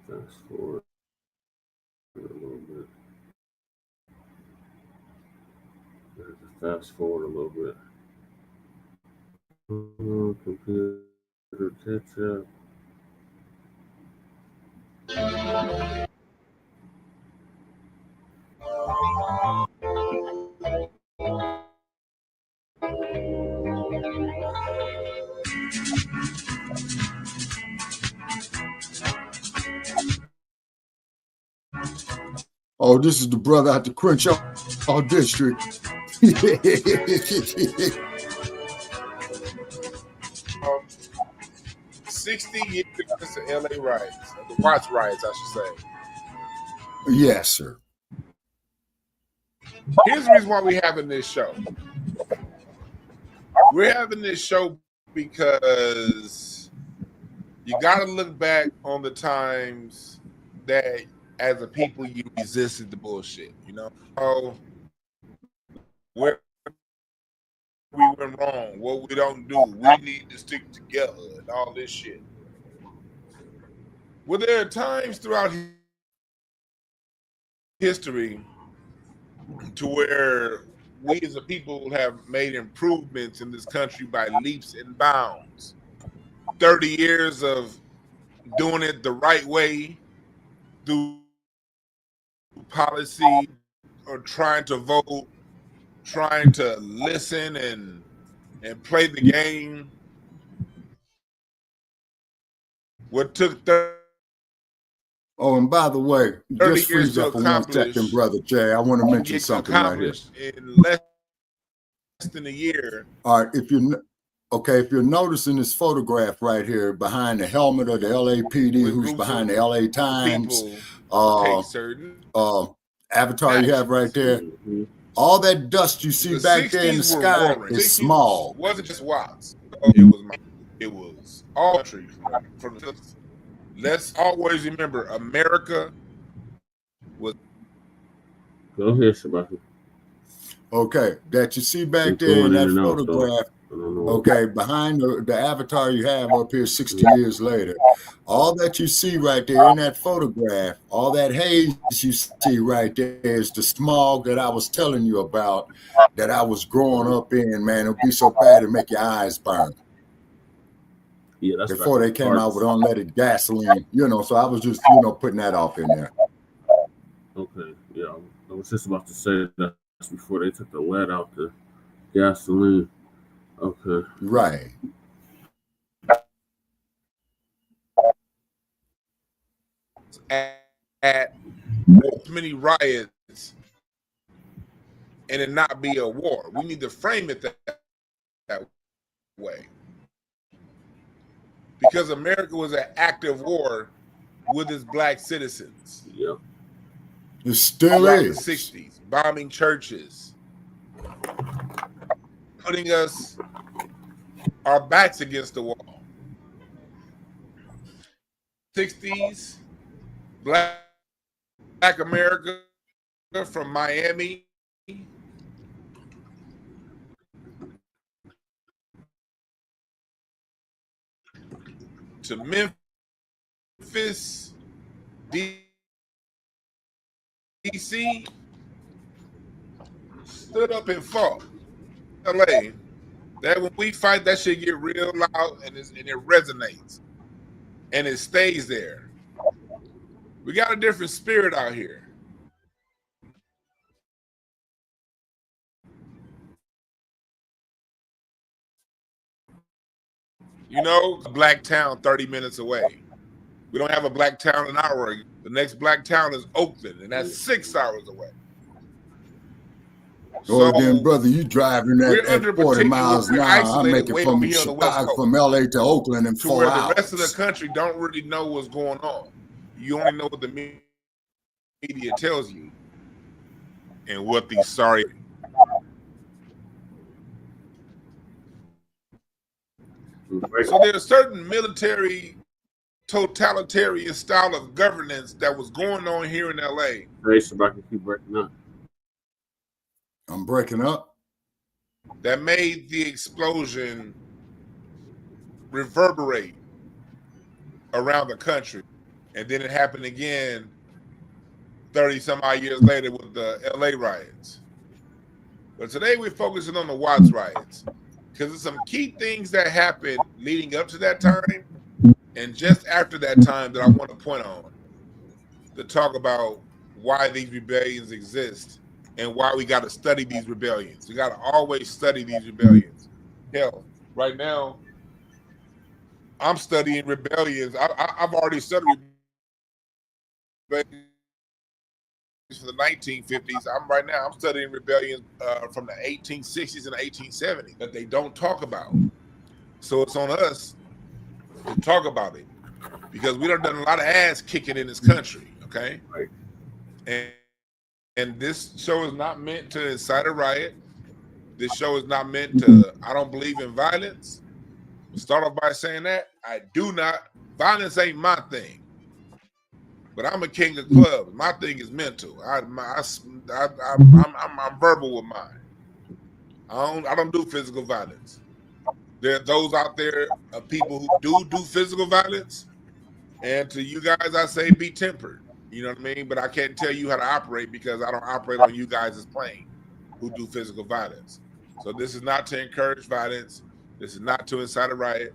Fast forward a little bit. Fast forward a little bit. Computer. Ketchup. Oh, this is the brother out the Crenshaw district. 60 years since the LA riots, the Watts riots, I should say. Yes, sir. Here's the reason why we're having this show. We're having this show because you got to look back on the times that, as a people, you resisted the bullshit. You know, where we went wrong, what we don't do, we need to stick together, and all this shit. Well, there are times throughout history to where we as a people have made improvements in this country by leaps and bounds. 30 years of doing it the right way through policy, or trying to vote, trying to listen and play the game. What took 30 Oh, and by the way, just years freeze to up for 1 second, brother Jay. I want to mention something right here. In less than a year. All right, if you're noticing this photograph right here behind the helmet of the LAPD, who's behind the LA Times, avatar you have right there, all that dust you see back there in the sky is smog. It wasn't just Watts. It was all trees from the. Let's always remember, America was. Go ahead, Shabaki. Okay, that you see back there in that photograph. Okay, behind the avatar you have up here 60 years later, all that you see right there in that photograph, all that haze you see right there is the smog that I was telling you about, that I was growing up in, man. It would be so bad it'd make your eyes burn. Yeah, that's before they came out with unleaded gasoline, so I was just, putting that off in there. Okay, yeah, I was just about to say that's before they took the lead out the gasoline. Okay. Right. At many riots and it not be a war. We need to frame it that way. Because America was an active war with its black citizens. Yeah. It still is. The 60s, bombing churches, putting our backs against the wall. 60s, black America from Miami to Memphis, DC, stood up and fought. LA, that when we fight, that shit get real loud and it resonates and it stays there. We got a different spirit out here. A black town 30 minutes away. We don't have a black town in our area. The next black town is Oakland, and that's 6 hours away. So then, brother, you driving at 40 miles an hour. I'm making from LA to Oakland in 4 hours. The rest of the country don't really know what's going on. You only know what the media tells you and what these sorry. So there's a certain military totalitarian style of governance that was going on here in LA. Hey, Shabaki, keep breaking up. I'm breaking up. That made the explosion reverberate around the country. And then it happened again 30 some odd years later with the LA riots. But today we're focusing on the Watts riots. because there's some key things that happened leading up to that time and just after that time that I want to point on to talk about why these rebellions exist and why we got to study these rebellions. We got to always study these rebellions. Hell, right now, I'm studying rebellions. I've already studied rebellions for the 1950s. I'm studying rebellions from the 1860s and the 1870s that they don't talk about. So it's on us to talk about it because we done a lot of ass kicking in this country, okay? Right. And this show is not meant to incite a riot. This show is not meant to, I don't believe in violence. We'll start off by saying that. I do not, violence ain't my thing. But I'm a king of clubs. My thing is mental. I'm verbal with mine. I don't do physical violence. There are those out there of people who do physical violence. And to you guys, I say be tempered. You know what I mean? But I can't tell you how to operate because I don't operate on you guys' plane who do physical violence. So this is not to encourage violence. This is not to incite a riot.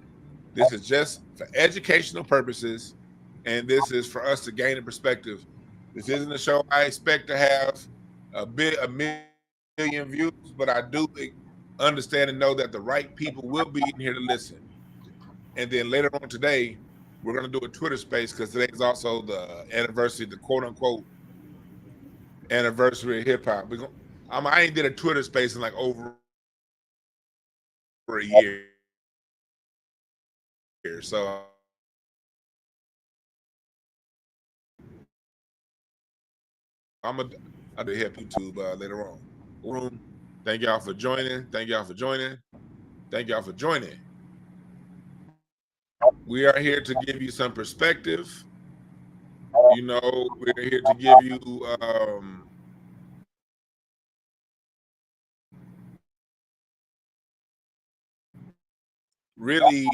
This is just for educational purposes. And this is for us to gain a perspective. This isn't a show I expect to have a million views, but I do understand and know that the right people will be in here to listen. And then later on today, we're going to do a Twitter space because today is also the anniversary, the quote unquote anniversary of hip hop. I ain't did a Twitter space in like over a year. So I'll hit YouTube later on. Room. Thank y'all for joining. Thank y'all for joining. Thank y'all for joining. We are here to give you some perspective. You know, we're here to give you really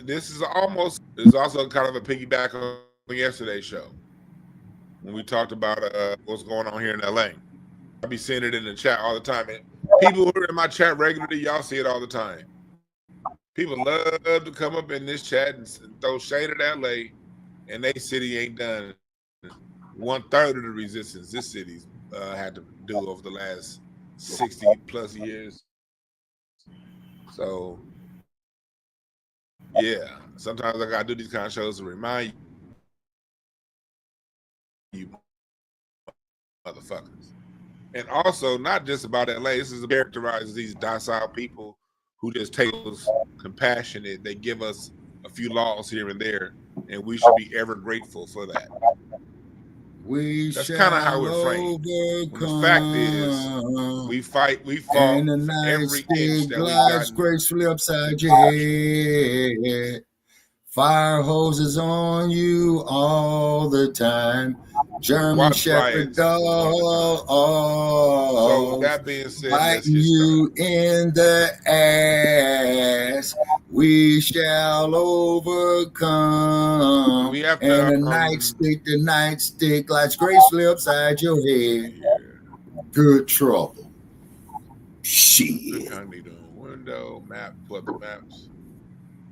this is also kind of a piggyback on yesterday's show when we talked about what's going on here in LA. I'll be seeing it in the chat all the time. And people who are in my chat regularly, y'all see it all the time. People love to come up in this chat and throw shade at LA, and they city ain't done 1/3 of the resistance this city's had to do over the last 60 plus years. So, yeah, sometimes I gotta do these kind of shows to remind you motherfuckers. And also, not just about LA, this is characterizes these docile people who just take us compassionate. They give us a few laws here and there, and we should be ever grateful for that. That's kind of how we're framed. When the fact is, we fought for every inch that we got. Gracefully upside your head. Fire hoses on you all the time. German Shepherd dog. So that being said, biting you in the ass. We shall overcome. We have to, and the nightstick lies gracefully upside your head. Good trouble. Shit. Window map. Put the maps.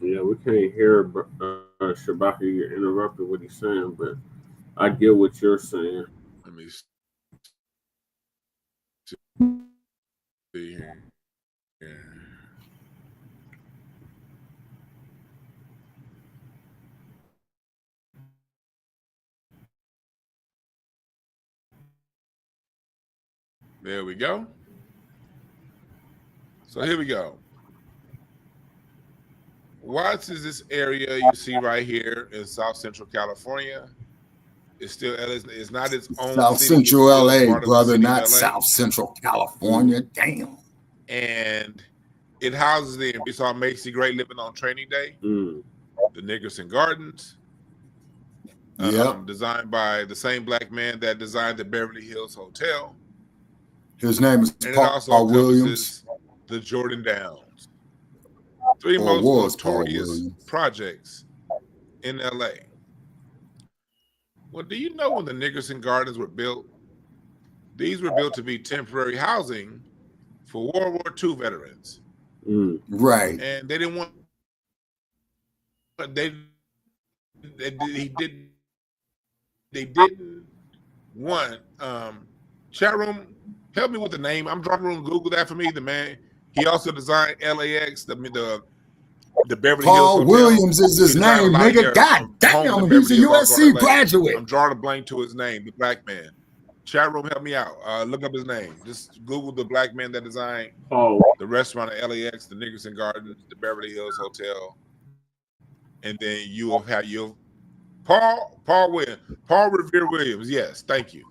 Yeah, we can't hear Shabaka get interrupted what he's saying, but I get what you're saying. Let me see here. Yeah. There we go. So here we go. Watts is this area you see right here in South Central California. It's still it's not its own South city. Central LA, brother, not LA. South Central California. Damn. And it houses we saw Macy Gray living on Training Day. The Nickerson Gardens. Designed by the same black man that designed the Beverly Hills Hotel. His name is Paul Williams. The Jordan Downs. Three most notorious projects in LA. Well, do you know when the Nickerson Gardens were built? These were built to be temporary housing for World War II veterans. Right. And they didn't want they didn't want chat room, help me with the name. I'm drawing room, Google that for me. The man, he also designed LAX, the Beverly Hills Paul Hotel. Williams is his name, nigga. God damn, he's a USC graduate. I'm drawing a blank to his name, the black man. Chat room, help me out. Look up his name. Just Google the black man that designed the restaurant at LAX, the Nickerson Gardens, the Beverly Hills Hotel, and then you'll have Paul Revere Williams. Yes, thank you.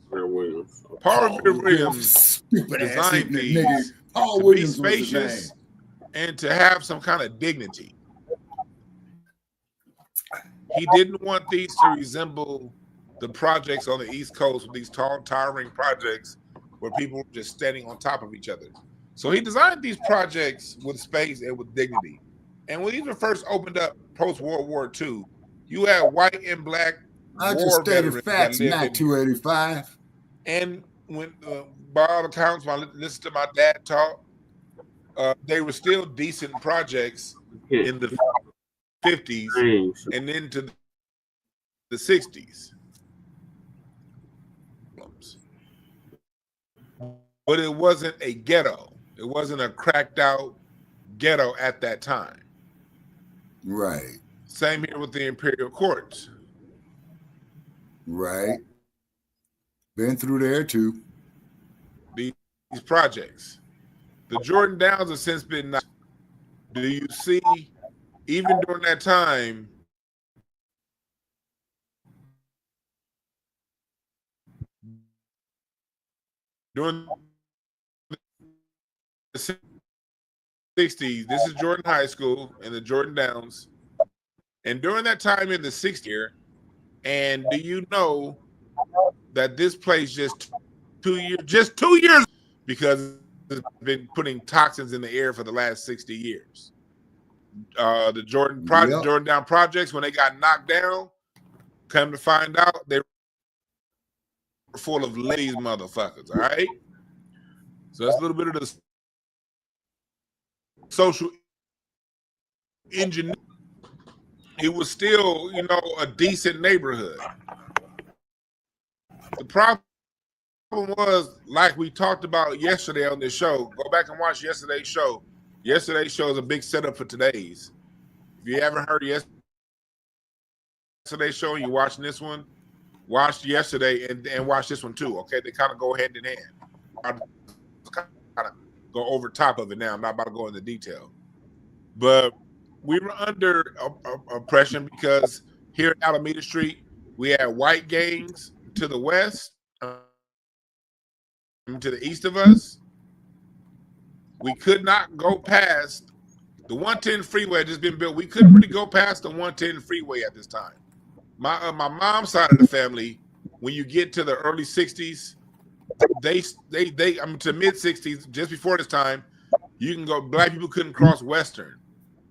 Paul Revere Williams designed these to be spacious and to have some kind of dignity. He didn't want these to resemble the projects on the East Coast with these tall, towering projects where people were just standing on top of each other. So he designed these projects with space and with dignity. And when these were first opened up post-World War II, you had white and black I war just stated veterans facts, that lived not in, 285. and when by all accounts, when I listened to my dad talk, they were still decent projects in the 50s and into the 60s. But it wasn't a ghetto. It wasn't a cracked out ghetto at that time. Right. Same here with the Imperial Courts. Right. Been through there too. These projects. The Jordan Downs have since been knocked. Do you see, even during that time, during the 60s, this is Jordan High School and the Jordan Downs. And during that time in the 60s year, and do you know that this place just 2 years, because it's been putting toxins in the air for the last 60 years. The Jordan Down projects, when they got knocked down, come to find out they were full of ladies motherfuckers, all right? So that's a little bit of the social engineering. It was still, a decent neighborhood. The problem was, like we talked about yesterday on this show, go back and watch yesterday's show. Yesterday's show is a big setup for today's. If you haven't heard yesterday's show and you're watching this one, watch yesterday and watch this one too, okay? They kind of go hand in hand. I'll kind of go over top of it now. I'm not about to go into detail. But we were under oppression because here at Alameda Street, we had white gangs to the west, to the east of us. We could not go past the 110 freeway had just been built. We couldn't really go past the 110 freeway at this time. My mom's side of the family, when you get to the early 60s, they to mid 60s, just before this time, you can go, black people couldn't cross Western.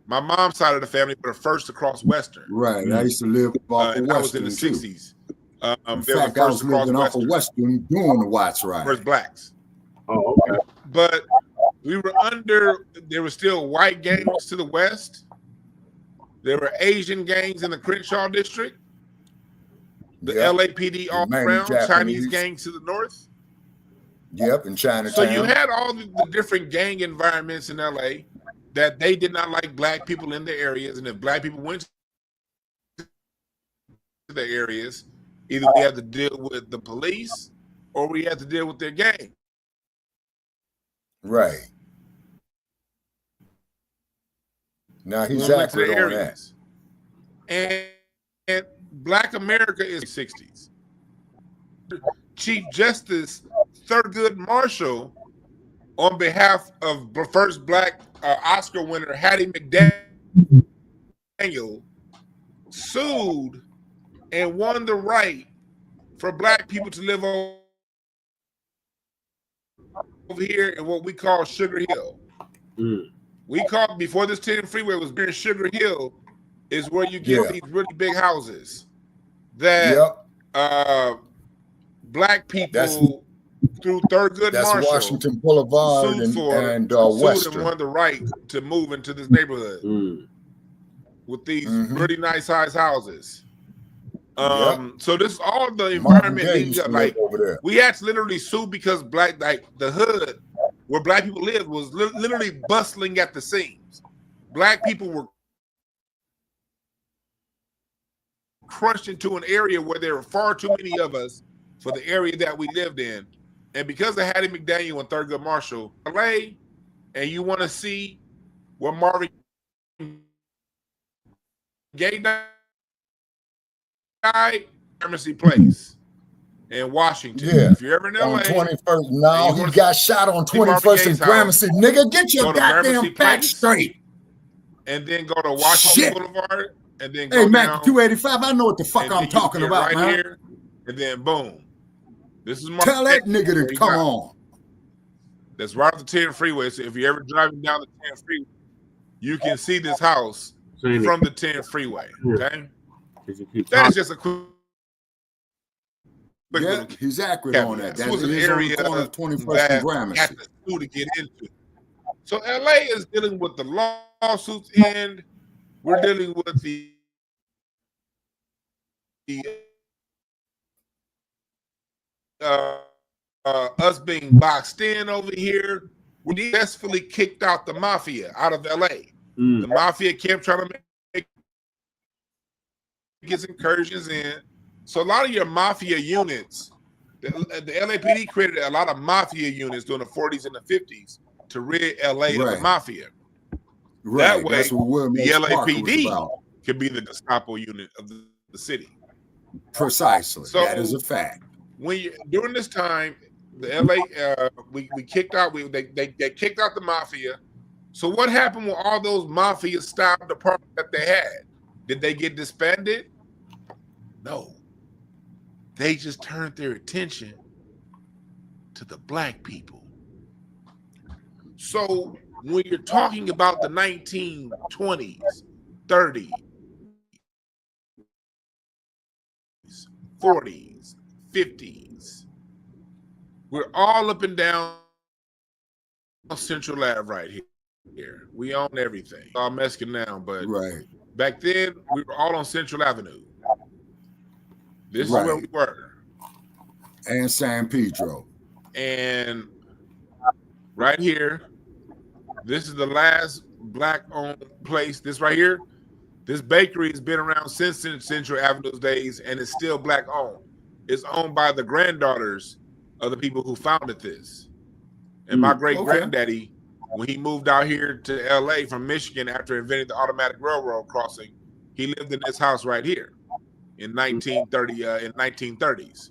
My mom's side of the family were the first to cross Western. Right. I used to live off of Western. I was in the 60s. In fact, I was living off of Western doing the Watts ride. First blacks. Oh, okay. But we were there were still white gangs to the west. There were Asian gangs in the Crenshaw district. The LAPD all around, Chinese gangs to the north. Yep, in Chinatown. So you had all the different gang environments in LA that they did not like black people in the areas. And if black people went to the areas, either we had to deal with the police or we had to deal with their gang. Right. Now he's accurate on that. And Black America is 60s. Chief Justice Thurgood Marshall, on behalf of first black Oscar winner Hattie McDaniel, sued and won the right for black people to live over here in what we call Sugar Hill. We call, before this 10 freeway was here in Sugar Hill, is where you get these really big houses that black people through Thurgood That's Marshall Washington Boulevard sued and and Western. won the right to move into this neighborhood with these really nice size houses. So this is all the environment leading up. Like over there. we had to literally sue because the hood where black people lived was literally bustling at the seams. Black people were crushed into an area where there were far too many of us for the area that we lived in. And because of Hattie McDaniel and Thurgood Marshall, LA, and you want to see where Marvin Gaye died, Gramercy Place in Washington. Yeah. If you're ever in LA, on 21st. No, he got shot on 21st and Gramercy. Nigga, get your goddamn facts straight. And then go to Washington Boulevard. And then go hey, Mac, down, 285, I know what the fuck I'm talking about, right man. Here, and then boom. This is Tell that nigga to come on. That's right off the 10 freeway. So if you're ever driving down the 10 freeway, you can see this house from the 10 freeway. Okay? That is just a quick. Yeah, he's accurate on that. That was an area on the corner of 21st and Gramercy. Had to get into. So LA is dealing with the lawsuits and we're dealing with the us being boxed in over here. We successfully kicked out the mafia out of LA. The mafia kept trying to make its incursions in. So a lot of your mafia units, the LAPD created a lot of mafia units during the 40s and the 50s to rid LA of the mafia. That way, the LAPD could be the Gestapo unit of the city. Precisely. So that is a fact. During this time, the LA we kicked out. They kicked out the mafia. So what happened with all those mafia style departments that they had? Did they get disbanded? No. They just turned their attention to the black people. So when you're talking about the 1920s, 30s, 40s, 50s, we're all up and down Central Ave right here. We own everything. All Mexican now, but back then we were all on Central Avenue. This is where we were. And San Pedro. And right here, this is the last black-owned place. This right here, this bakery has been around since Central Avenue's days, and it's still black-owned. It's owned by the granddaughters of the people who founded this. And my great-granddaddy, when he moved out here to L.A. from Michigan after inventing the automatic railroad crossing, he lived in this house right here in 1930s.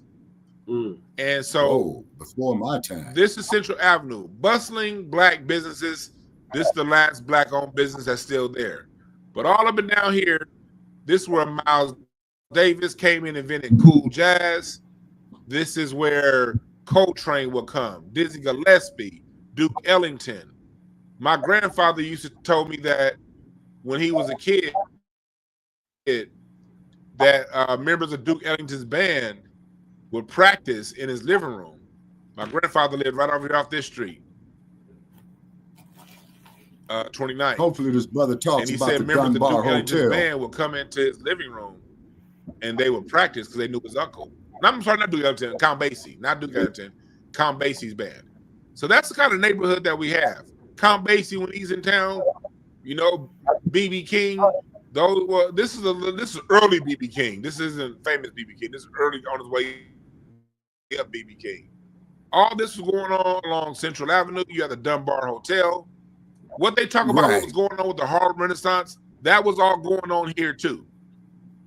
And so before my time, this is Central Avenue, bustling black businesses. This is the last black-owned business that's still there. But all up and down here, this is where Miles Davis came in and invented cool jazz. This is where Coltrane will come, Dizzy Gillespie, Duke Ellington. My grandfather used to tell me that when he was a kid, that members of Duke Ellington's band would practice in his living room. My grandfather lived right over here off this street, 29. Hopefully this brother talks and he about said the members of Duke Dunbar Ellington's Hotel. band would come into his living room and they would practice because they knew his uncle. And I'm sorry, not Duke Ellington, Count Basie, not Duke Ellington, Count Basie's band. So that's the kind of neighborhood that we have. Count Basie, when he's in town, you know, BB King. Those, well, this is early BB King. This isn't famous BB King. This is early on his way up BB King. All this was going on along Central Avenue. You had the Dunbar Hotel. What they talk about what was going on with the Harlem Renaissance, that was all going on here too.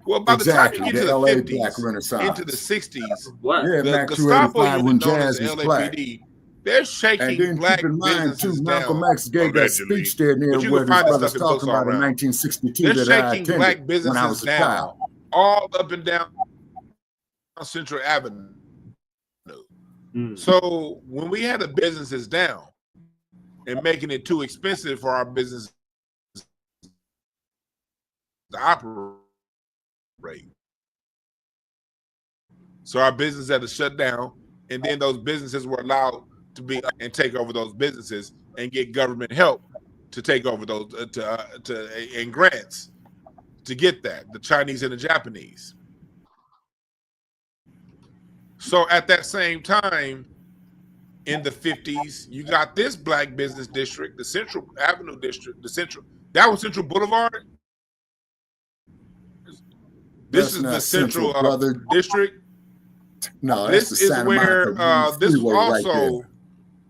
Well, by the time you get to the 50s, into the 60s, the Gestapo unit known as the LAPD, they're shaking black businesses down. Malcolm X gave that speech there near where the brother's talking about in 1962 they're that I shaking attended black businesses when I was a down, child. all up and down Central Avenue. So when we had the businesses down and making it too expensive for our business to operate, so our business had to shut down and then those businesses were allowed to be and take over those businesses and get government help to take over those and grants to get that, the Chinese and the Japanese. So at that same time, in the 50s, you got this black business district, the Central Avenue district, that was Central Boulevard. This is the Central district. No, this is where this was also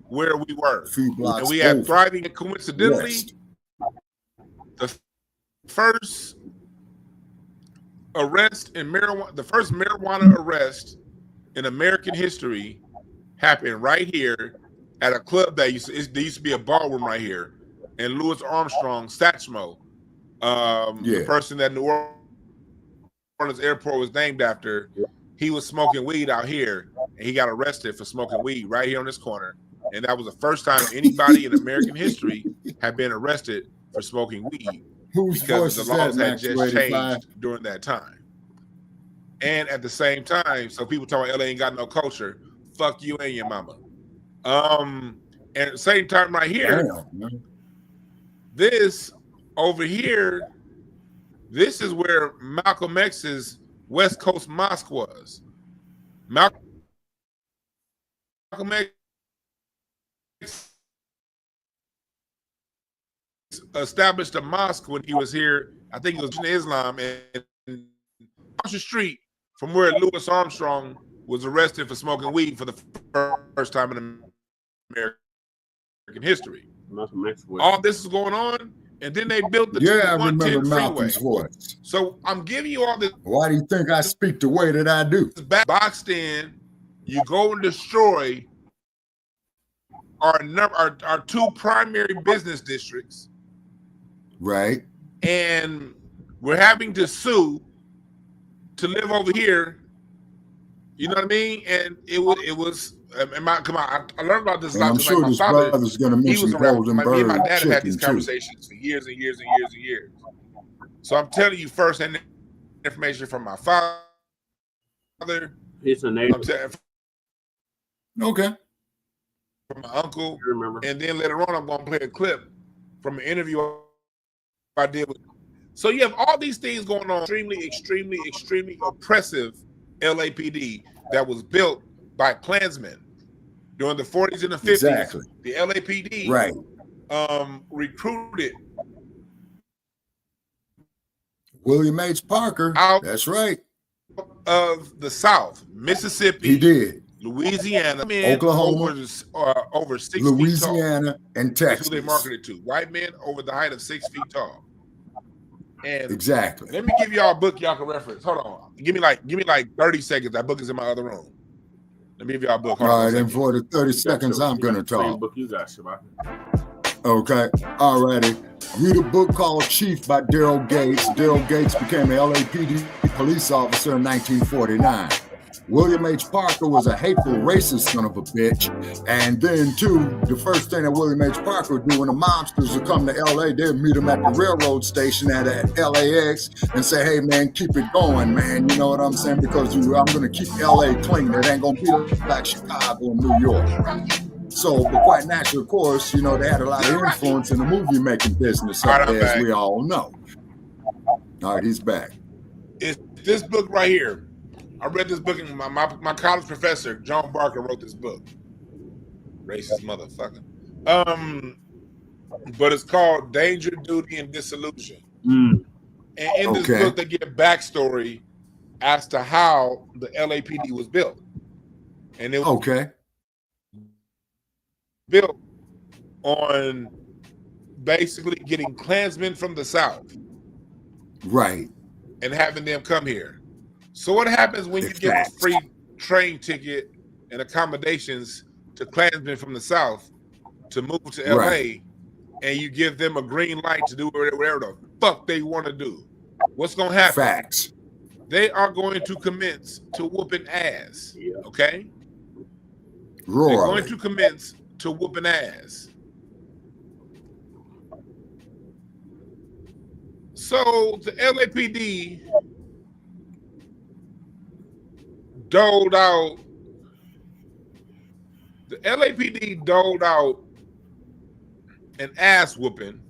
where we were, and we had thriving. Coincidentally, the first arrest in marijuana, the first marijuana arrest in American history, happened right here at a club that there used to be a ballroom right here, and Louis Armstrong, Satchmo, the person that New Orleans airport was named after, he was smoking weed out here, and he got arrested for smoking weed right here on this corner. And that was the first time anybody in American history had been arrested for smoking weed, because the laws had just changed during that time. And at the same time, so people talking LA ain't got no culture. Fuck you and your mama. And at the same time, right here, this over here, this is where Malcolm X's West Coast Mosque was. Malcolm X established a mosque when he was here. I think it was in Islam, and across the street from where Louis Armstrong was arrested for smoking weed for the first time in American history. All this is going on, and then they built the 110 freeway. Voice. So I'm giving you all this. Why do you think I speak the way that I do? Boxed in, you go and destroy our two primary business districts. Right. And we're having to sue to live over here. You know what I mean? And it was. Come on, I learned about this a lot. I'm sure this brother's going to mention Golden Bird. Me and my dad have had these conversations for years and years and years and years. So I'm telling you first-hand information from my father. He's a neighbor. Okay. From my uncle. And then later on, I'm going to play a clip from an interview I did with. So you have all these things going on. Extremely oppressive LAPD that was built by Klansmen during the 40s and the 50s. Exactly. The LAPD recruited William H. Parker. That's right. Of the South, Mississippi. He did. Louisiana, Oklahoma, over 6 Louisiana, feet tall. and Texas. That's who they marketed to. White men over the height of 6 feet tall. And exactly. Let me give y'all a book y'all can reference. Hold on. Give me like 30 seconds. That book is in my other room. Let me give y'all a book. All right, and for the 30 seconds, I'm going to talk. Book you got, Shabbat. Okay. All righty. Read a book called Chief by Daryl Gates. Daryl Gates became an LAPD police officer in 1949. William H. Parker was a hateful, racist son of a bitch. And then, too, the first thing that William H. Parker would do when the mobsters would come to L.A., they'd meet him at the railroad station at LAX and say, hey, man, keep it going, man. You know what I'm saying? Because I'm going to keep L.A. clean. It ain't going to be like Chicago and New York. So, but quite naturally, of course, you know, they had a lot of influence in the movie-making business up there, as we all know. All right, he's back. It's this book right here. I read this book, and my college professor, John Barker, wrote this book. Racist motherfucker. But it's called Danger, Duty, and Disillusion. And in this book, they give backstory as to how the LAPD was built. And it was built on basically getting Klansmen from the South. Right. And having them come here. So what happens when you give a free train ticket and accommodations to Klansmen from the South to move to LA, and you give them a green light to do whatever the fuck they want to do? What's going to happen? Facts. They are going to commence to whooping ass. Okay? Roar. They're going to commence to whooping ass. So the LAPD doled out The LAPD doled out an ass whooping,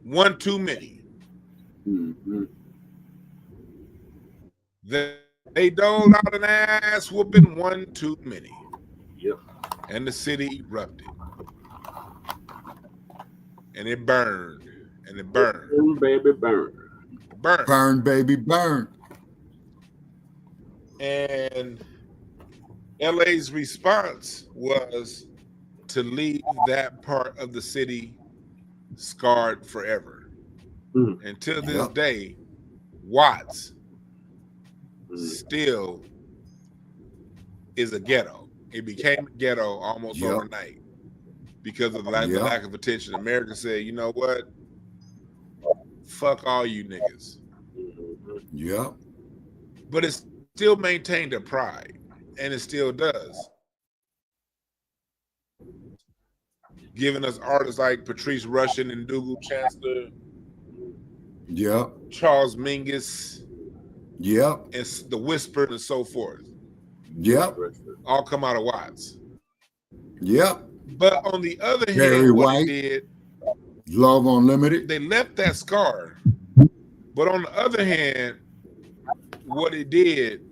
one too many. Mm-hmm. They doled out an ass whooping, one too many. Yep. And the city erupted. And it burned. And it burned. Burn, baby, burn. Burn. Burn, baby, burn. And LA's response was to leave that part of the city scarred forever. Mm. And to this day, Watts still is a ghetto. It became a ghetto almost overnight because of the lack of attention. America said, you know what? Fuck all you niggas. Yep. But it still maintained a pride, and it still does. Giving us artists like Patrice Rushen and Dougal Chancellor. Yep. Charles Mingus. Yep. And The Whisper and so forth. Yep. All come out of Watts. Yep. But on the other Barry hand, what White, they did, Love Unlimited. they left that scar. But on the other hand, what it did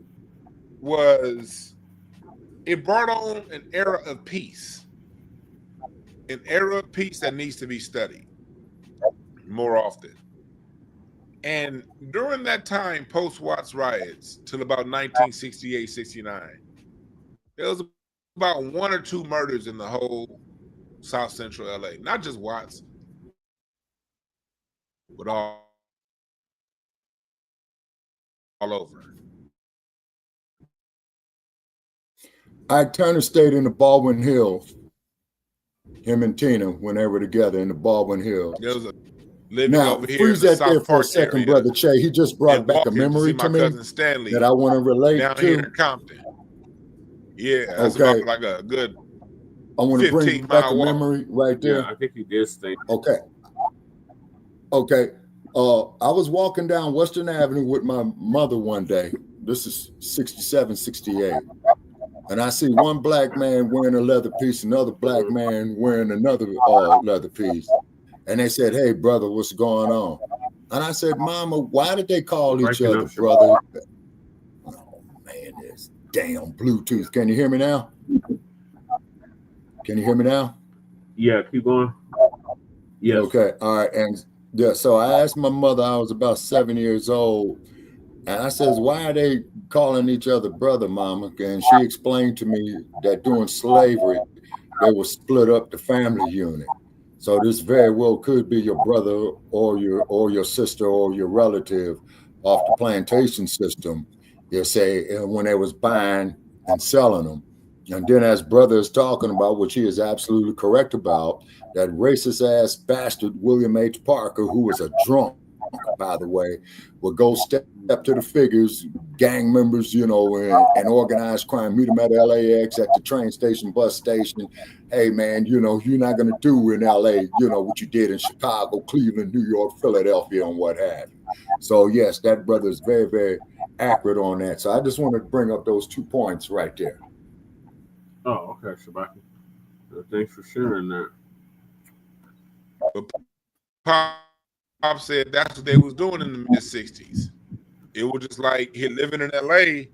was it brought on an era of peace. An era of peace that needs to be studied more often. And during that time, post-Watts riots, till about 1968, 69, there was about 1 or 2 murders in the whole South Central LA. Not just Watts, but all over. Ike Turner stayed in the Baldwin Hills. Him and Tina, when they were together in the Baldwin Hills. There was a living Now, over here freeze in the that there South for a Park second, area, Brother Che. He just brought and back a walking to see memory my to me cousin Stanley that I want to relate down to. here in Compton. Yeah, that's Okay. about like a good I want to bring 15 back a mile walk. memory right there. Yeah, I think he did stay. Okay. Okay. I was walking down Western Avenue with my mother one day. This is 67, 68. And I see one black man wearing a leather piece, another black man wearing another leather piece. And they said, "Hey, brother, what's going on?" And I said, "Mama, why did they call each Breaking other up, brother?" Oh, man, this damn Bluetooth. Can you hear me now? Can you hear me now? Yeah, keep going. Yes. Okay. All right. And yeah, so I asked my mother, I was about 7 years old, and I says, "Why are they calling each other brother, Mama?" And she explained to me that during slavery, they would split up the family unit. So this very well could be your brother or your sister or your relative off the plantation system. You say when they was buying and selling them. And then as brother is talking about, which he is absolutely correct about, that racist ass bastard William H. Parker, who was a drunk, by the way, would go step to the figures, gang members, and organized crime, meet them at LAX, at the train station, bus station. Hey, man, you're not going to do in LA, what you did in Chicago, Cleveland, New York, Philadelphia, and what have you. So, yes, that brother is very, very accurate on that. So I just wanted to bring up those 2 points right there. Oh, okay, Shabaki. Thanks for sharing that. But Pop said that's what they was doing in the mid-60s. It was just like here living in LA,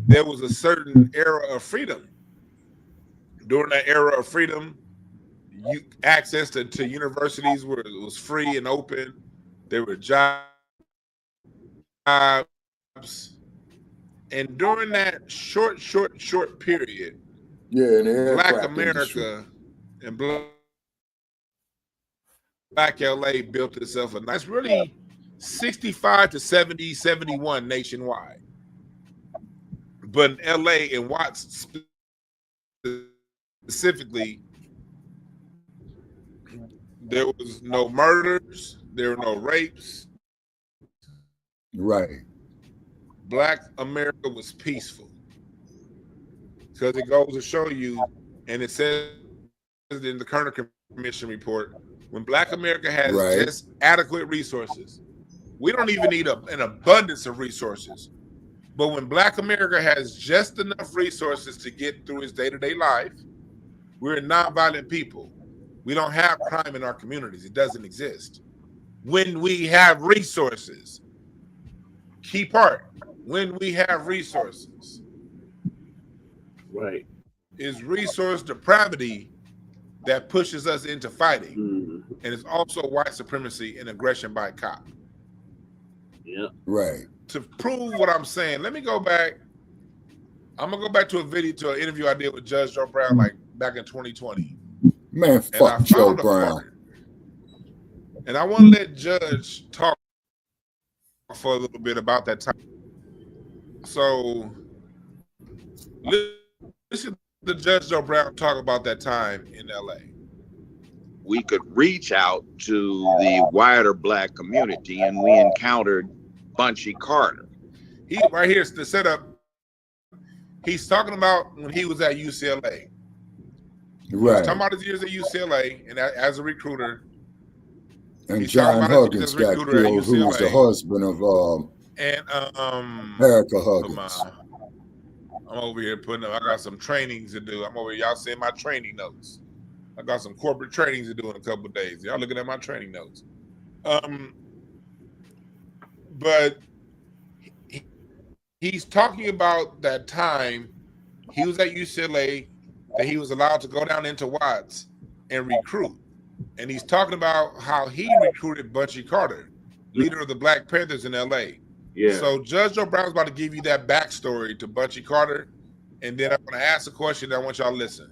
there was a certain era of freedom. During that era of freedom, access to universities where it was free and open. There were jobs. And during that short period, Black America and Black LA built itself a nice, really 65 to 70, 71 nationwide. But in LA and Watts specifically, there was no murders, there were no rapes. Right. Black America was peaceful. Because it goes to show you, and it says in the Kerner Commission report, when Black America has just adequate resources, we don't even need an abundance of resources. But when Black America has just enough resources to get through its day-to-day life, we're nonviolent people. We don't have crime in our communities. It doesn't exist. When we have resources, key part, when we have resources, right, is resource depravity that pushes us into fighting. And it's also white supremacy and aggression by cop. Yeah. Right. To prove what I'm saying, let me go back. I'm gonna go back to a video, to an interview I did with Judge Joe Brown, like back in 2020. Man, fuck Joe Brown. And I want to let Judge talk for a little bit about that time. So listen to Judge Joe Brown talk about that time in LA. We could reach out to the wider Black community, and we encountered Bunchy Carter. He right here's the setup. He's talking about when he was at UCLA. Right. He's talking about his years at UCLA and as a recruiter. And John Huggins got killed, who was the husband of Erica Huggins. I'm over here putting up, I got some trainings to do. I'm over here, y'all seeing my training notes. I got some corporate trainings to do in a couple of days. Y'all looking at my training notes. But he's talking about that time he was at UCLA, that he was allowed to go down into Watts and recruit. And he's talking about how he recruited Bunchy Carter, leader of the Black Panthers in LA. Yeah. So Judge Joe Brown's about to give you that backstory to Bunchy Carter. And then I'm going to ask a question that I want y'all to listen.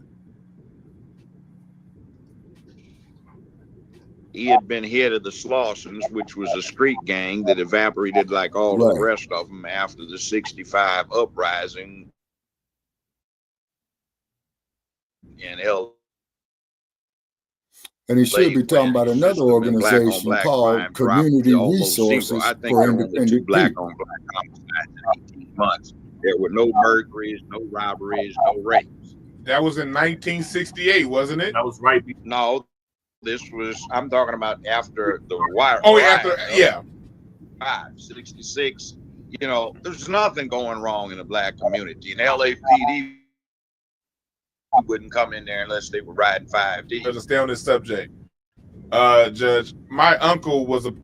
He had been head of the Slawsons, which was a street gang that evaporated like all the rest of them after the '65 uprising in LA. And he should be talking about another organization called Community Resources for Independent Black People. on Black homicides in 18 months. There were no burglaries, no robberies, no rapes. That was in 1968, wasn't it? That was right. No, this was, I'm talking about after the wire. Oh, after, yeah. 66. You know, there's nothing going wrong in the Black community. And LAPD wouldn't come in there unless they were riding 5D. Let's stay on this subject. Judge, my uncle was a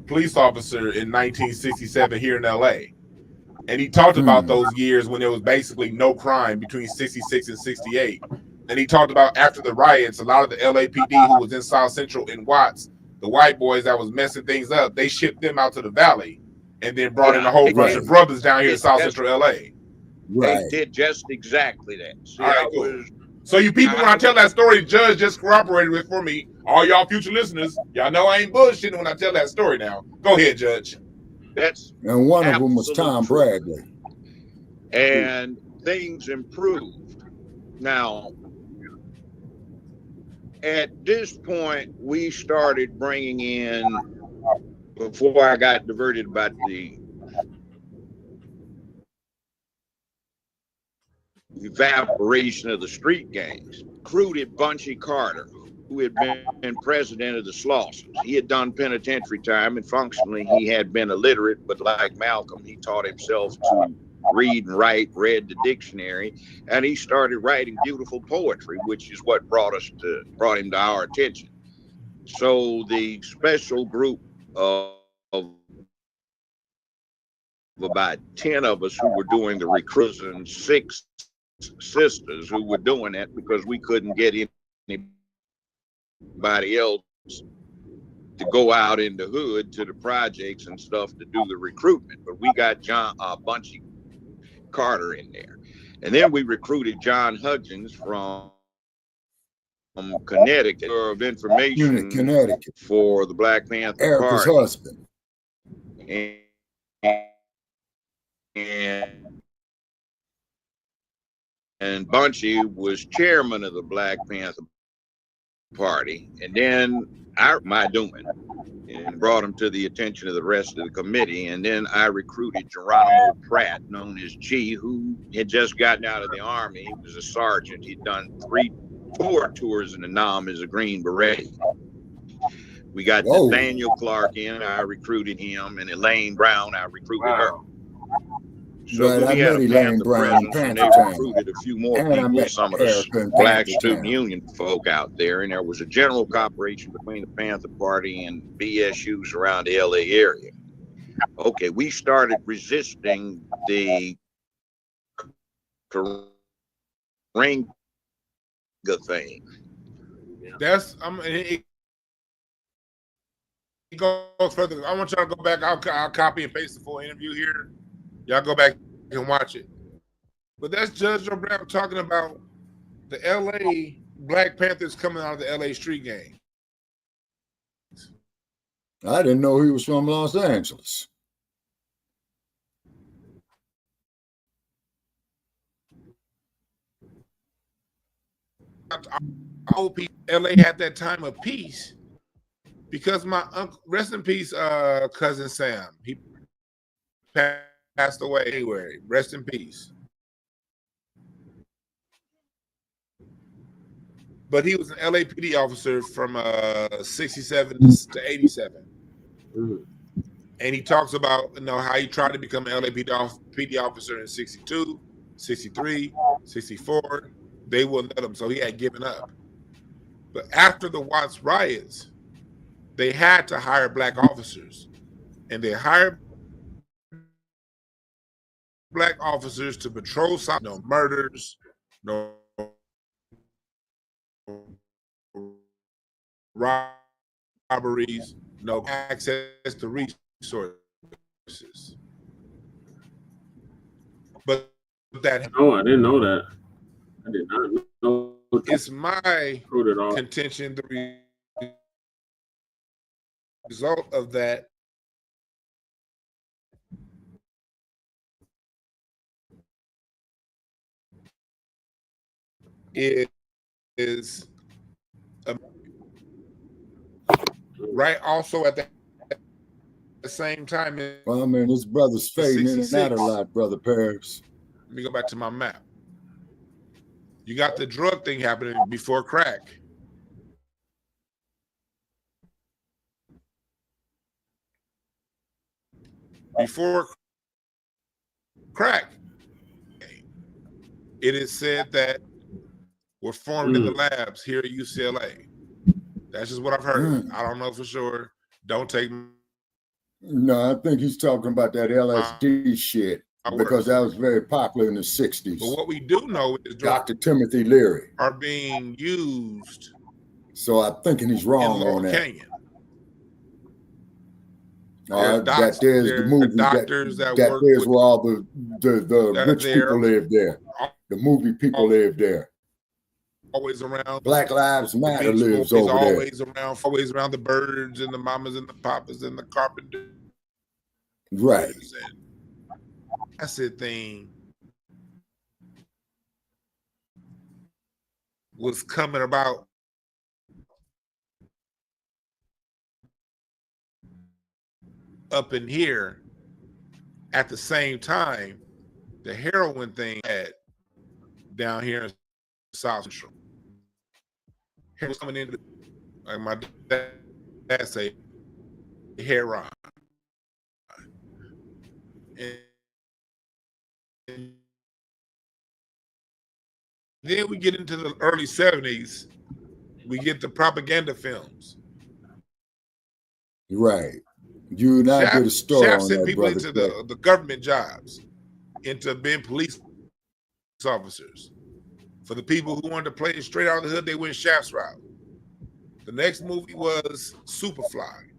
police officer in 1967 here in LA. And he talked about those years when there was basically no crime between 66 and 68. And he talked about after the riots, a lot of the LAPD who was in South Central in Watts, the white boys that was messing things up, they shipped them out to the valley and then brought in a whole bunch of brothers down here in South Central LA. They did just exactly that. See, all right, cool. So you people, when I tell that story, Judge just corroborated it for me. All y'all future listeners, y'all know I ain't bullshitting when I tell that story now. Go ahead, Judge. That's and one of them was Tom Bradley. And things improved. Now, at this point, we started bringing in, before I got diverted about the evaporation of the street gangs, recruited Bunchy Carter, who had been president of the Slawsons. He had done penitentiary time, and functionally he had been illiterate, but like Malcolm, he taught himself to read and write, read the dictionary, and he started writing beautiful poetry, which is what brought him to our attention. So the special group of about 10 of us who were doing the recruits and 6 sisters who were doing that because we couldn't get anybody else to go out in the hood to the projects and stuff to do the recruitment. But we got Bunchy Carter in there. And then we recruited John Huggins from Connecticut, Bureau of Information Connecticut, for the Black Panther Erica's Party. husband. And Bunchy was chairman of the Black Panther Party. And then my doing, and brought him to the attention of the rest of the committee. And then I recruited Geronimo Pratt, known as G, who had just gotten out of the Army. He was a sergeant. He'd done 4 tours in the Nam as a Green Beret. We got Whoa. Nathaniel Clark in. I recruited him, and Elaine Brown. I recruited her. So Right, I we had met a Elaine Panther Brown in presence, and they Panther Town. recruited a few more And I people, met some of the Erica in Black Panther Student Town. Union folk out there, and there was a general cooperation between the Panther Party and BSUs around the LA area. Okay, we started resisting the Karinga thing. That's it goes further. I want y'all to go back. I'll copy and paste the full interview here. Y'all go back and watch it. But that's Judge Joe Brown talking about the LA Black Panthers coming out of the LA street gang. I didn't know he was from Los Angeles. I hope LA had that time of peace because my uncle, rest in peace, cousin Sam, he passed away in January. Rest in peace. But he was an LAPD officer from 67 to 87. And he talks about how he tried to become an LAPD officer in 62, 63, 64. They wouldn't let him, so he had given up. But after the Watts riots, they had to hire Black officers. And they hired Black officers to patrol no murders, no robberies, no access to resources. But that I didn't know that. I did not know. It's my contention. The result of that is right. Also, at the same time, Well, I mean, his brother's fading in and out a lot, Brother Paris. Let me go back to my map. You got the drug thing happening before crack. Before crack, it is said that were formed in the labs here at UCLA. That's just what I've heard. I don't know for sure. Don't take me. No, I think he's talking about that LSD shit because that was very popular in the 60s. But what we do know is Dr. Timothy Leary are being used. So I'm thinking he's wrong on that. Canyon. That there's the movie that there's where all the rich people live there. The movie people live there. Always around. Black Lives Matter lives over there. Always around the birds and the mamas and the papas and the carpenters. Right. That's the thing. Was coming about. Up in here at the same time, the heroin thing had down here in South Central. It was coming into, like my dad say, heroin. And then we get into the early 70s, we get the propaganda films. Right. You and I did a story on sent that, people brother. into the government jobs, into being police officers. For the people who wanted to play it straight out of the hood, they went Shaft's route. The next movie was Superfly.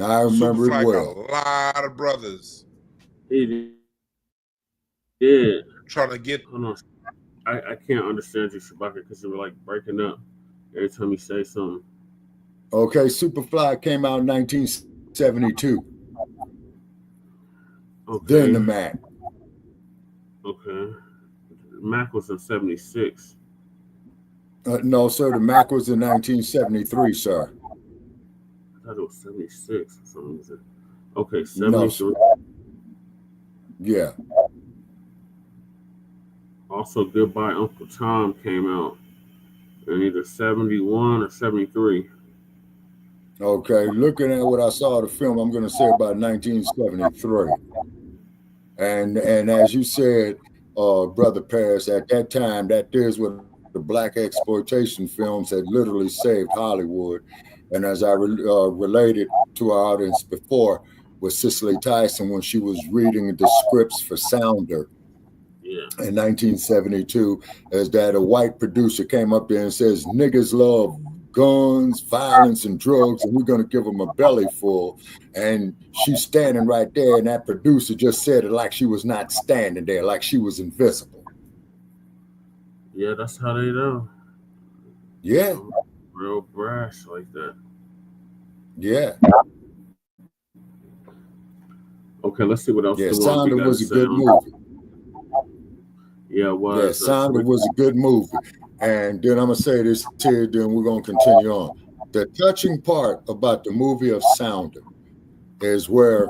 I remember Superfly it well. got a lot of brothers. He did. Trying to get. Hold on. I can't understand you, Shabaka, because you were like breaking up every time you say something. Okay, Superfly came out in 1972. Okay. Then the Mac. Okay. Mac was in 76. No, sir, the Mac was in 1973, sir. I thought it was 76 or some reason. Okay, 73. No, yeah. Also, Goodbye Uncle Tom came out in either 71 or 73. Okay, looking at what I saw of the film, I'm going to say about 1973. And as you said, Brother Paris, at that time, that is what the black exploitation films had literally saved Hollywood. And as I related to our audience before with Cicely Tyson when she was reading the scripts for Sounder in 1972, is that a white producer came up there and says, niggas love guns, violence, and drugs, and we're going to give them a belly full. And she's standing right there, and that producer just said it like she was not standing there, like she was invisible. Yeah, that's how they do. Yeah. Real brash like that. Yeah. Okay, let's see what else. Yeah, Sounder was a good movie. Yeah, it was. Yeah, Sounder was a good movie. And then I'm going to say this here, then we're going to continue on. The touching part about the movie of Sounder is where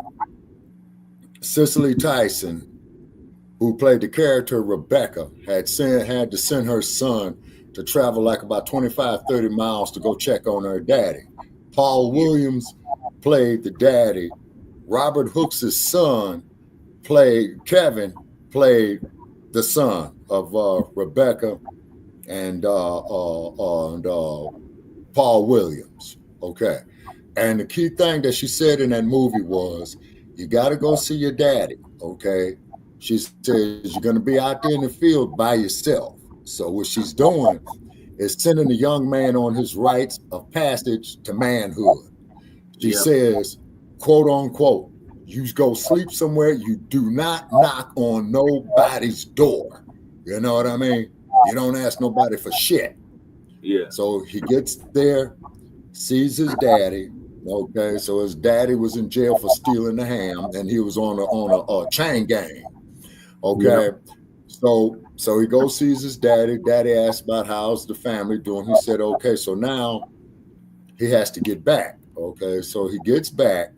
Cicely Tyson, who played the character Rebecca, had to send her son to travel like about 25, 30 miles to go check on her daddy. Paul Williams played the daddy. Robert Hooks' son Kevin played the son of Rebecca and Paul Williams. Okay. And the key thing that she said in that movie was, you got to go see your daddy. Okay. She says, you're going to be out there in the field by yourself. So what she's doing is sending the young man on his rites of passage to manhood. She says, quote unquote, you go sleep somewhere. You do not knock on nobody's door. You know what I mean? You don't ask nobody for shit. Yeah. So he gets there, sees his daddy. Okay, so his daddy was in jail for stealing the ham, and he was on a chain gang. Okay, so he goes sees his daddy. Daddy asks about how's the family doing. He said, okay, so now he has to get back. Okay, so he gets back,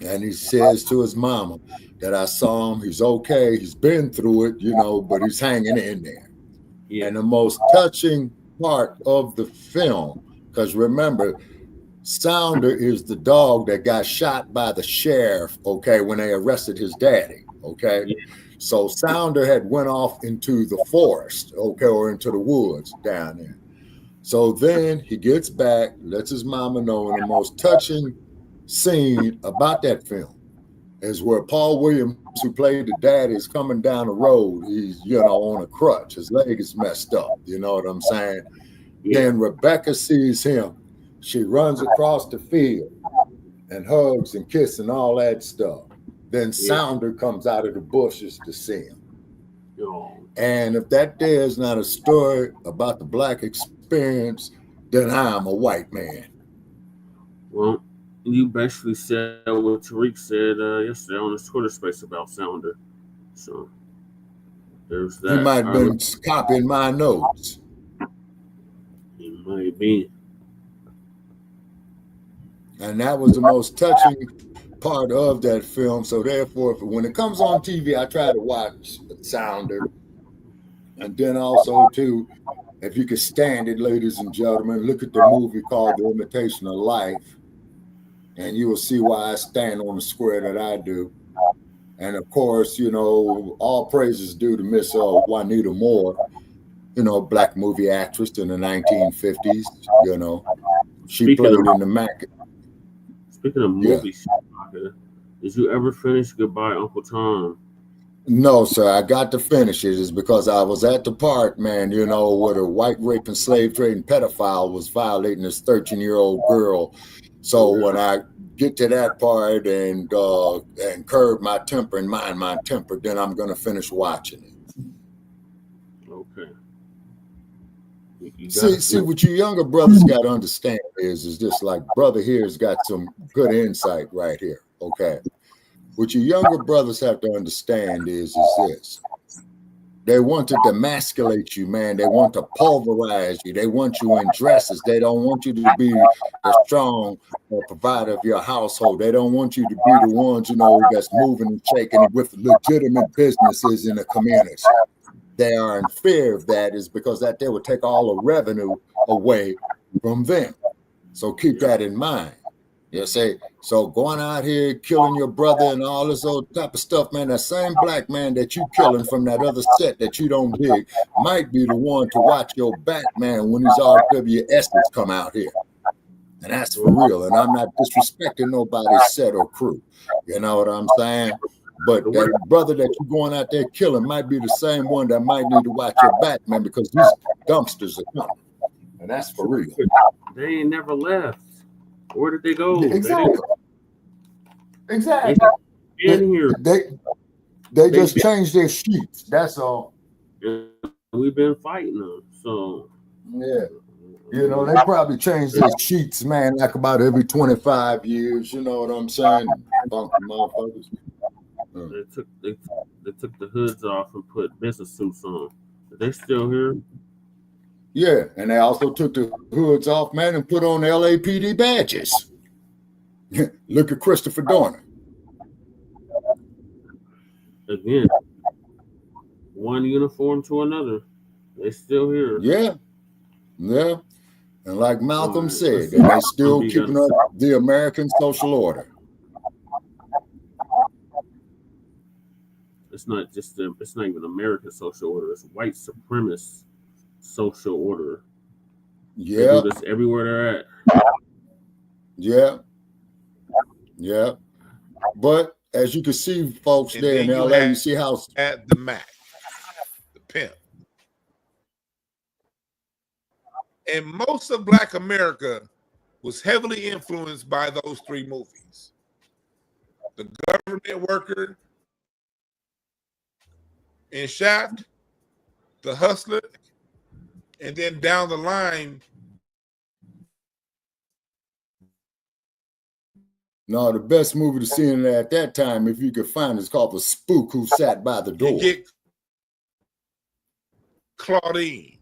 and he says to his mama that I saw him. He's okay. He's been through it, you know, but he's hanging in there. Yeah. And the most touching part of the film, because remember, Sounder is the dog that got shot by the sheriff, okay, when they arrested his daddy, okay? Yeah. So Sounder had went off into the forest, okay, or into the woods down there. So then he gets back, lets his mama know, and the most touching scene about that film is where Paul Williams, who played the daddy, is coming down the road. He's, you know, on a crutch. His leg is messed up. You know what I'm saying? Yeah. Then Rebecca sees him. She runs across the field and hugs and kisses and all that stuff. Then Sounder comes out of the bushes to see him. And if that there is not a story about the black experience, then I'm a white man. Well, you basically said what Tariq said yesterday on his Twitter space about Sounder. So there's that. He might have been copying my notes. He might be. And that was the most touching part of that film. So therefore, when it comes on TV, I try to watch Sounder. And then also, too, if you could stand it, ladies and gentlemen, look at the movie called The Imitation of Life. And you will see why I stand on the square that I do. And of course, you know, all praises due to Miss Juanita Moore, you know, black movie actress in the 1950s, you know. She played in the Mac. Speaking of movies, did you ever finish Goodbye, Uncle Tom? No, sir. I got to finish it. It's because I was at the part, man, you know, where the white raping, slave trading pedophile was violating this 13-year-old girl. So when I get to that part and curb my temper and mind my temper, then I'm going to finish watching it. Okay. See, what you younger brothers got to understand is just like brother here's got some good insight right here. Okay. What you younger brothers have to understand is this. They want to demasculate you, man. They want to pulverize you. They want you in dresses. They don't want you to be the strong provider of your household. They don't want you to be the ones, you know, that's moving and shaking with legitimate businesses in the community. They are in fear of that is because that they will take all the revenue away from them. So keep that in mind. You say, so going out here killing your brother and all this old type of stuff, man, that same black man that you killing from that other set that you don't dig might be the one to watch your back, man, when these RWSs come out here. And that's for real. And I'm not disrespecting nobody's set or crew. You know what I'm saying? But that brother that you're going out there killing might be the same one that might need to watch your back, man, because these dumpsters are coming. And that's for real. They ain't never left. Where did they go? Exactly. Exactly. In here. They just changed their sheets. That's all. We've been fighting them. So yeah. You know, they probably changed their sheets, man, like about every 25 years. You know what I'm saying? Funky motherfuckers. They took the hoods off and put business suits on. Are they still here? Yeah, and they also took the hoods off, man, and put on LAPD badges. Look at Christopher Dorner. Again, one uniform to another. They still here. Yeah, yeah. And like Malcolm said, that they still keeping up the American social order. It's not just it's not even American social order. It's white supremacist social order. Yeah. They do this everywhere they're at. Yeah. Yeah. But as you can see, folks, And there in then you LA, you had see how at the Mac, the pimp. And most of Black America was heavily influenced by those three movies. The Government Worker in Shaft, The Hustler, and then down the line. No, the best movie to see in there at that time, if you could find it, is called The Spook Who Sat by the Door. You get Claudine,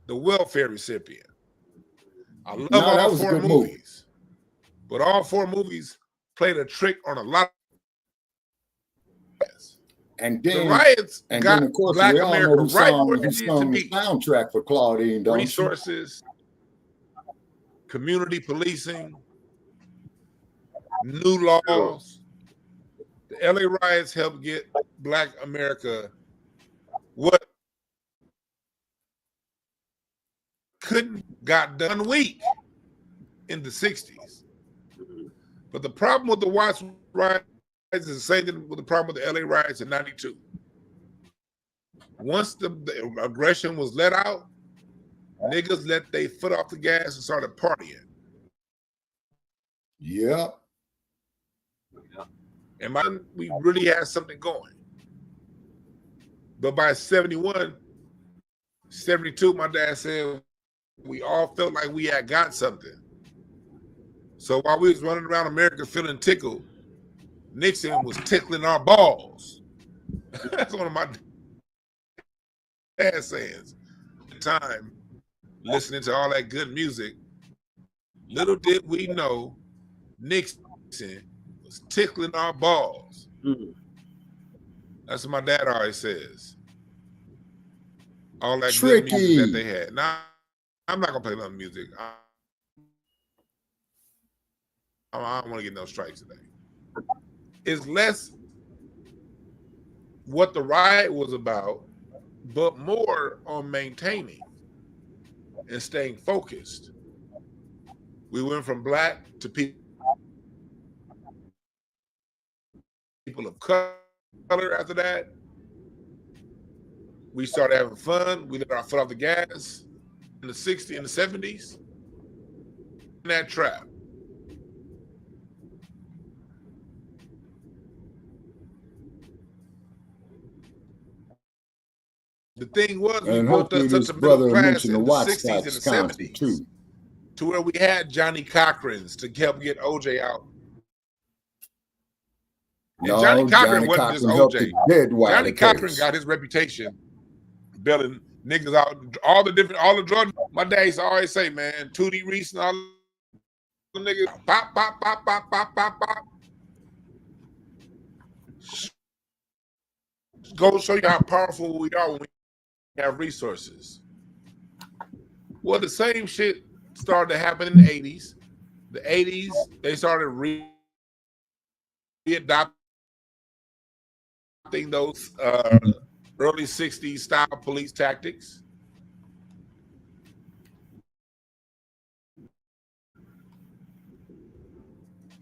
the welfare recipient. I love all four movies, but all four movies played a trick on a lot. And then the Riots and got then of course Black we all America know who right sung, where who it needed to sung the be. soundtrack for Claudine, don't Resources, community policing, new laws. The LA riots helped get Black America what got done weak in the 60s. But the problem with the Watts riots is the same thing with the problem with the LA riots in 92. Once the aggression was let out, niggas let their foot off the gas and started partying. Yeah. And we really had something going. But by 71, 72, my dad said we all felt like we had got something. So while we was running around America feeling tickled, Nixon was tickling our balls. That's one of my dad's sayings. At the time, listening to all that good music, little did we know Nixon was tickling our balls. That's what my dad always says. All that good music that they had. Now, I'm not gonna play none music. I don't want to get no strikes today. It's less what the riot was about, but more on maintaining and staying focused. We went from Black to people of color after that. We started having fun. We let our foot off the gas in the 60s and the 70s. In that trap. The thing was, we built up such a middle class in the 60s and the 70s too. To where we had Johnny Cochran's to help get OJ out. And No, Johnny Cochran wasn't just OJ. Johnny Cochran case. got his reputation bailing niggas out, all the drugs. My dad used to always say, man, Tootie Reese and all the niggas, pop, pop, pop, pop, pop, pop, pop. Go show you how powerful we are when we have resources. Well, the same shit started to happen in the 80s. the 80s, they started readopting those early 60s style police tactics.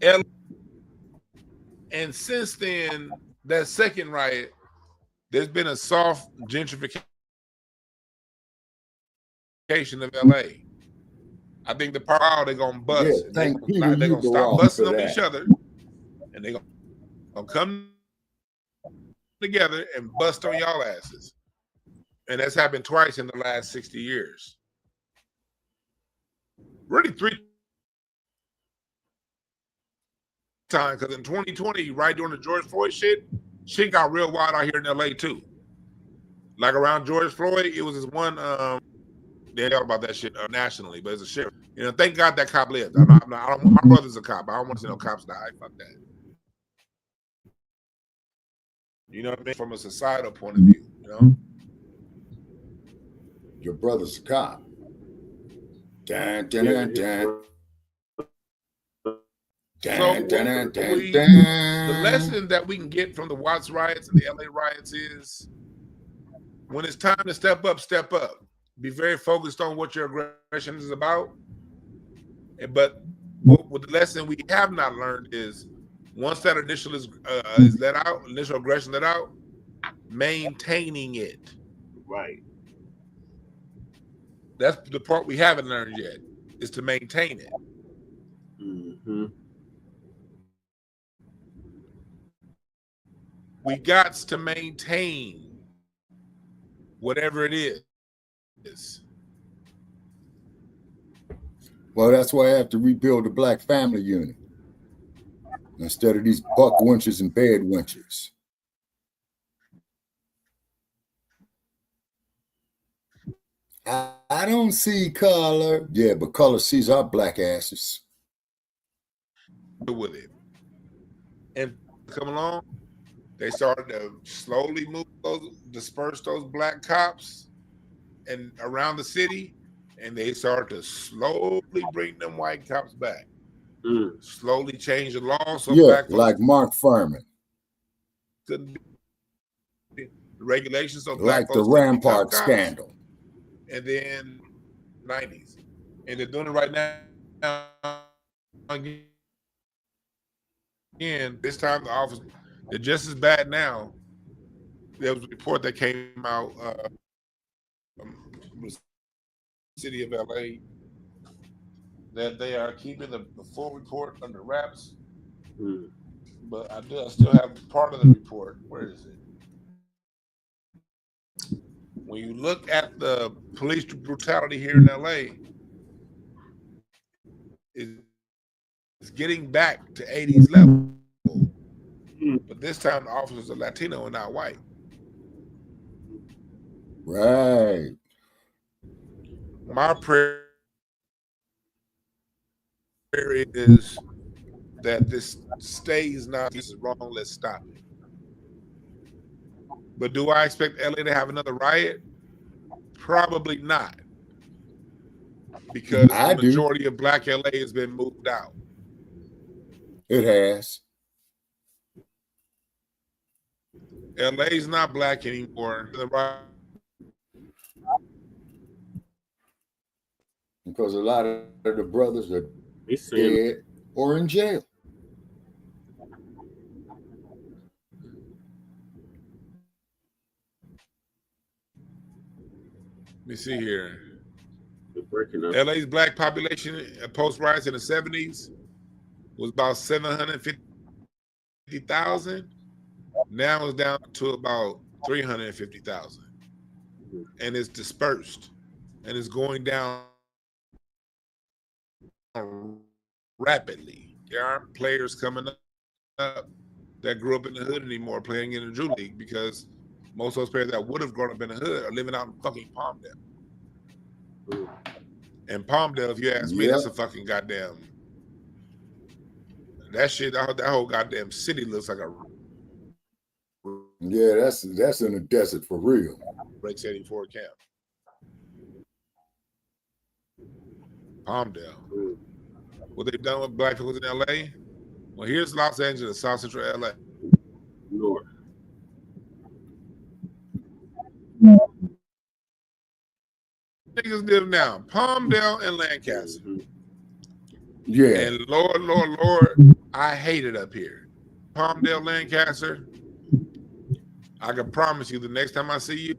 And since then, that second riot, there's been a soft gentrification of LA. I think the power they're gonna bust. Yeah, thank Peter They're gonna stop Uberoff busting for on that. each other, and they're gonna come together and bust on y'all asses. And that's happened twice in the last 60 years. Really 3 times, because in 2020, right during the George Floyd shit got real wild out here in LA too. Like around George Floyd, it was this one. They talk about that shit nationally, but it's a shit. You know, thank God that cop lived. My brother's a cop. I don't want to see no cops die. Fuck that. You know what I mean? From a societal point of view, you know. Your brother's a cop. Dun, dun, dun, dun. The lesson that we can get from the Watts riots and the LA riots is when it's time to step up, step up. Be very focused on what your aggression is about. But what the lesson we have not learned is once that initial is let out, initial aggression let out, maintaining it. Right. That's the part we haven't learned yet, is to maintain it. Mm-hmm. We got to maintain whatever it is. Well, that's why I have to rebuild the Black family unit instead of these buck wenches and bed wenches. I don't see color. Yeah, but color sees our black asses. With it. And come along, they started to slowly disperse those black cops and around the city, and they started to slowly bring them white cops back. Slowly change the law so black folks like Mark Furman. Couldn't be the regulations so like black the folks Rampart scandal. And then 90s. And they're doing it right now. Again, this time the office, they're just as bad now. There was a report that came out from the city of LA that they are keeping the full report under wraps. But I still have part of the report. Where is it? When you look at the police brutality here in LA, it's getting back to 80s level. But this time the officers are Latino and not white. Right. My prayer is that this stays not, this is wrong, let's stop it. But do I expect LA to have another riot? Probably not. Because the majority of Black LA has been moved out. It has. LA's not black anymore. Because a lot of the brothers are dead or in jail. Let me see here. LA's black population post riots in the 70s was about 750,000. Now it's down to about 350,000. And it's dispersed. And it's going down rapidly. There aren't players coming up that grew up in the hood anymore playing in the Drew League because most of those players that would have grown up in the hood are living out in fucking Palmdale. And Palmdale, if you ask me, that's a fucking goddamn. That shit, that whole goddamn city looks like a. Yeah, that's in the desert for real. Breaks 84 camp. Palmdale. what they've done with black people in LA. Well, here's Los Angeles, South Central LA. North. Niggas live now, Palmdale and Lancaster. Yeah. And Lord, I hate it up here. Palmdale, Lancaster. I can promise you the next time I see you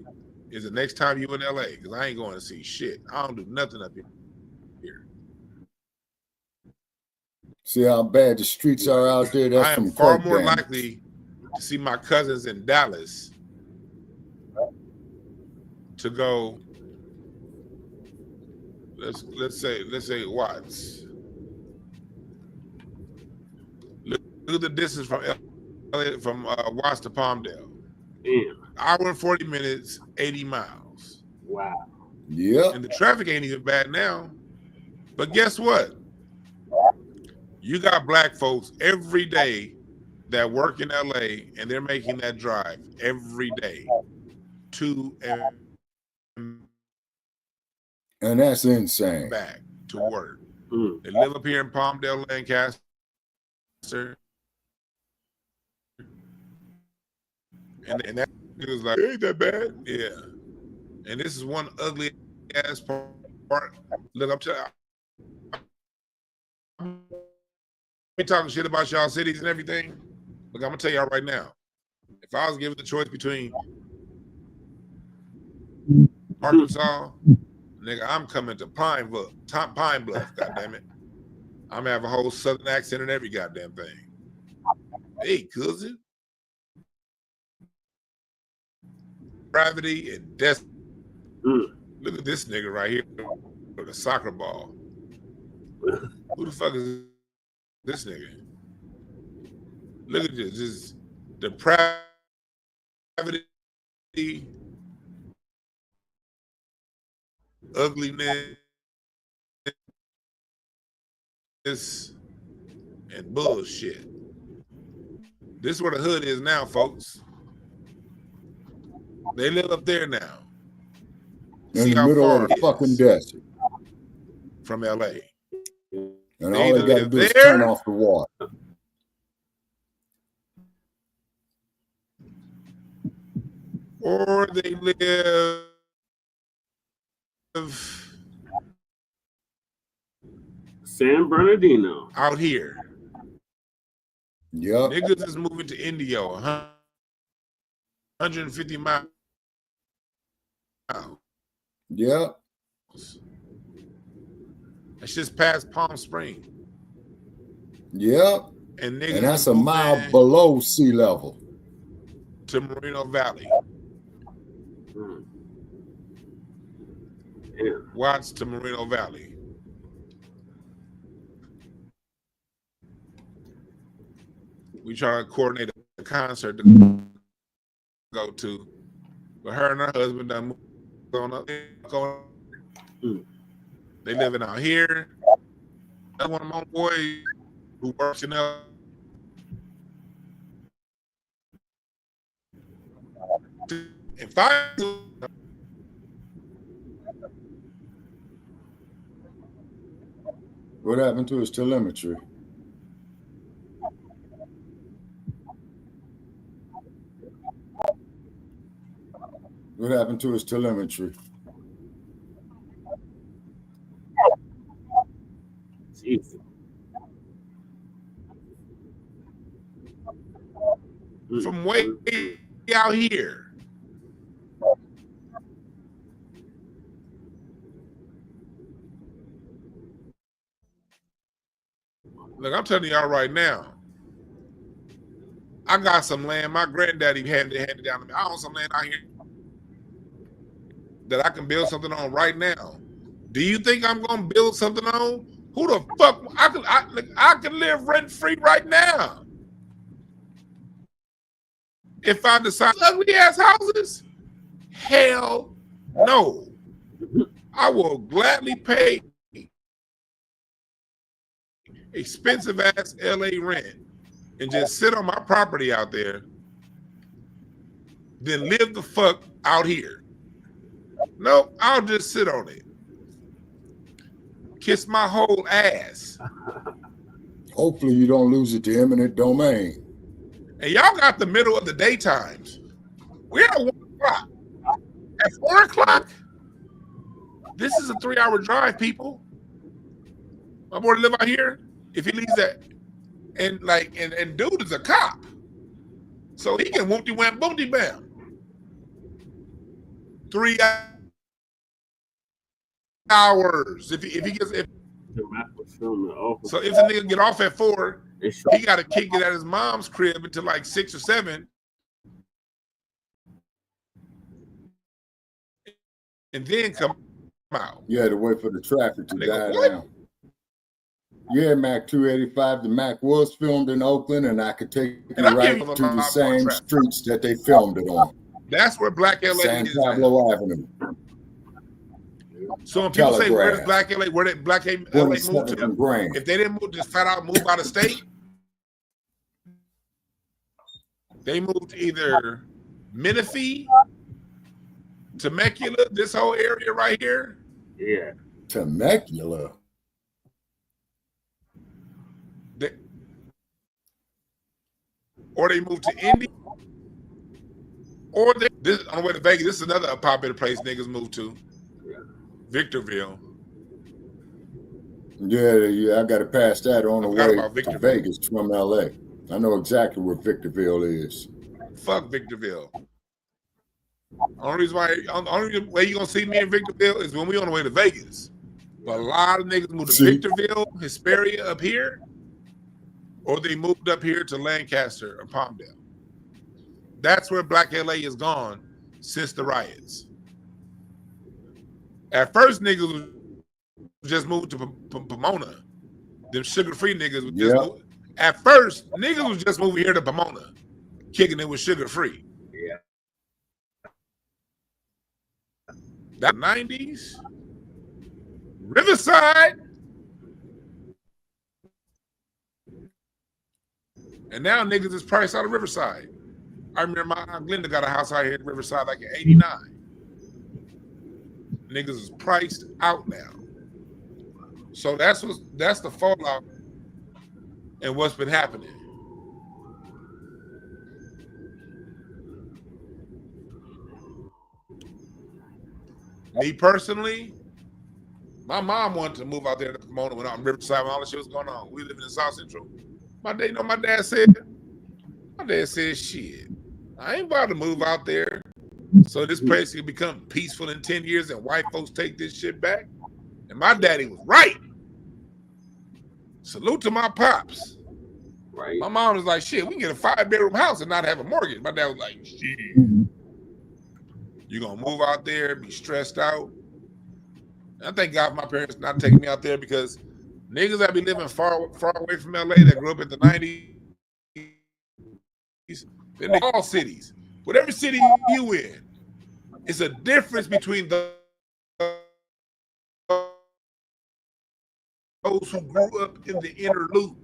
is the next time you in LA, because I ain't going to see shit. I don't do nothing up here. See how bad the streets are out there? That's I am some far quake more damage. likely to see my cousins in Dallas to go. Let's say Watts. Look at the distance from Watts to Palmdale. Damn. Hour and 40 minutes, 80 miles. Wow. Yeah. And the traffic ain't even bad now. But guess what? You got black folks every day that work in LA, and they're making that drive every day to And that's insane. back to work. They live up here in Palmdale, Lancaster. And that was like, ain't that bad? Yeah. And this is one ugly ass part. Look, I'm telling you, we talking shit about y'all cities and everything. Look, I'm gonna tell y'all right now. If I was given the choice between Arkansas, nigga, I'm coming to Pine Bluff, goddammit. I'm gonna have a whole southern accent and every goddamn thing. Hey, cousin. Gravity and destiny. Look at this nigga right here with a soccer ball. Who the fuck is this nigga? Look at this depravity, ugliness, and bullshit. This is where the hood is now, folks. They live up there now. In the middle of the fucking desert. From LA. And all they got to do is turn off the water. Or they live San Bernardino. out here. Yep. Niggas is moving to Indio, 150 miles. Yep. It's just past Palm Springs. Yep. And that's a mile below sea level. To Moreno Valley. Yeah. Watts to Moreno Valley. We try to coordinate a concert to go to, but her and her husband done moved on up. They living out here. That's one of my boys who works in if I What happened to his telemetry? What happened to his telemetry? Jesus. From way out here. Look, I'm telling y'all right now. I got some land my granddaddy handed down to me. I own some land out here that I can build something on right now. Do you think I'm gonna build something on? Who the fuck? I can live rent free right now. If I decide ugly ass houses, hell no. I will gladly pay expensive ass LA rent and just sit on my property out there, then live the fuck out here. Nope, I'll just sit on it. kiss my whole ass. Hopefully you don't lose it to eminent domain. And y'all got the middle of the day times. We're at 1 o'clock. At 4 o'clock, this is a 3-hour drive, people. My boy live out here. If he leaves that, and dude is a cop, so he can whoopty wham boomty bam. 3 hours. If he gets so if the nigga get off at 4, he got to kick it at his mom's crib until like 6 or 7, and then come out. You had to wait for the traffic to die down. Yeah, Mac 285. The Mac was filmed in Oakland, and I could take you right to the same streets that they filmed it on. That's where Blacc LA San is. Pablo Avenue. So when people say, where does Blacc LA, where did Blacc LA move to? Grand. If they didn't move, just flat out move out of state, they moved to either Menifee, Temecula, this whole area right here. Yeah. Temecula. Or they moved to Indy. Or this on the way to Vegas. This is another popular place niggas move to. Victorville. Yeah, I got to pass that on the way to Vegas from LA. I know exactly where Victorville is. Fuck Victorville. Only way you gonna see me in Victorville is when we on the way to Vegas. But a lot of niggas moved to Victorville, Hesperia up here, or they moved up here to Lancaster or Palmdale. That's where Blacc LA is gone since the riots. At first, niggas was just moved to Pomona. Them sugar-free niggas was just moved. At first, niggas was just moving here to Pomona, kicking it with sugar-free. Yeah. That 90s, Riverside, and now niggas is priced out of Riverside. I remember my Aunt Glenda got a house out here in Riverside like in '89. Niggas is priced out now. So that's the fallout and what's been happening. Me personally, my mom wanted to move out there to Pomona when I'm in Riverside when all this shit was going on. We living in South Central. My dad said, shit, I ain't about to move out there so this place can become peaceful in 10 years and white folks take this shit back. And my daddy was right. Salute to my pops. Right. My mom was like, shit, we can get a 5-bedroom house and not have a mortgage. My dad was like, shit. You gonna move out there, be stressed out. I thank God for my parents not taking me out there because niggas that be living far away from LA that grew up in the 90s, they're in all cities. Whatever city you in, it's a difference between those who grew up in the inner loop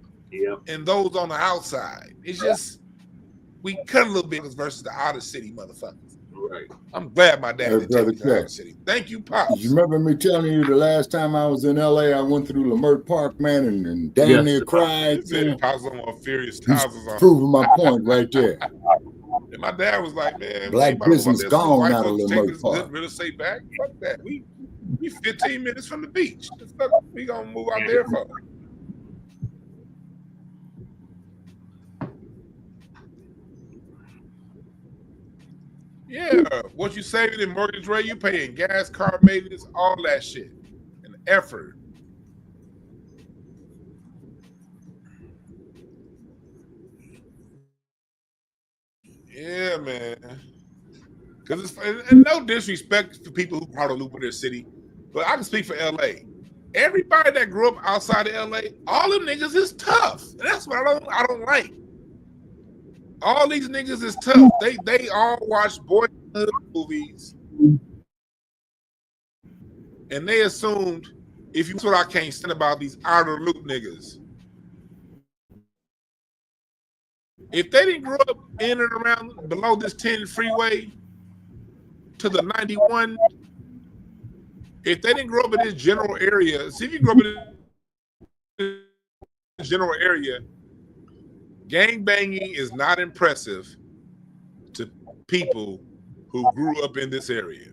and those on the outside. It's just, we cut a little bit versus the outer city motherfuckers. Right. I'm glad my dad didn't take me to the Brother outer city. Thank you, Pops. You remember me telling you the last time I was in LA, I went through Lamert Park, man, and damn near cried. Pops on Furious Houses on. Proving my point right there. And my dad was like, man, Black business gone out of Lamert Park. Good real estate back. Fuck that. We 15 minutes from the beach. The fuck we gonna move out there for? Yeah, what you saving in mortgage rate, you paying gas, car maintenance, all that shit, and effort. Yeah, man. Because it's and no disrespect to people who proud of loop in their city, but I can speak for LA. Everybody that grew up outside of LA, all them niggas is tough. And that's what I don't like. All these niggas is tough. They all watch boyhood movies, and they assumed if you what I can't stand about these outer loop niggas. If they didn't grow up in and around below this 10 freeway to the 91, if they didn't grow up in this general area, see if you grow up in this general area, gang banging is not impressive to people who grew up in this area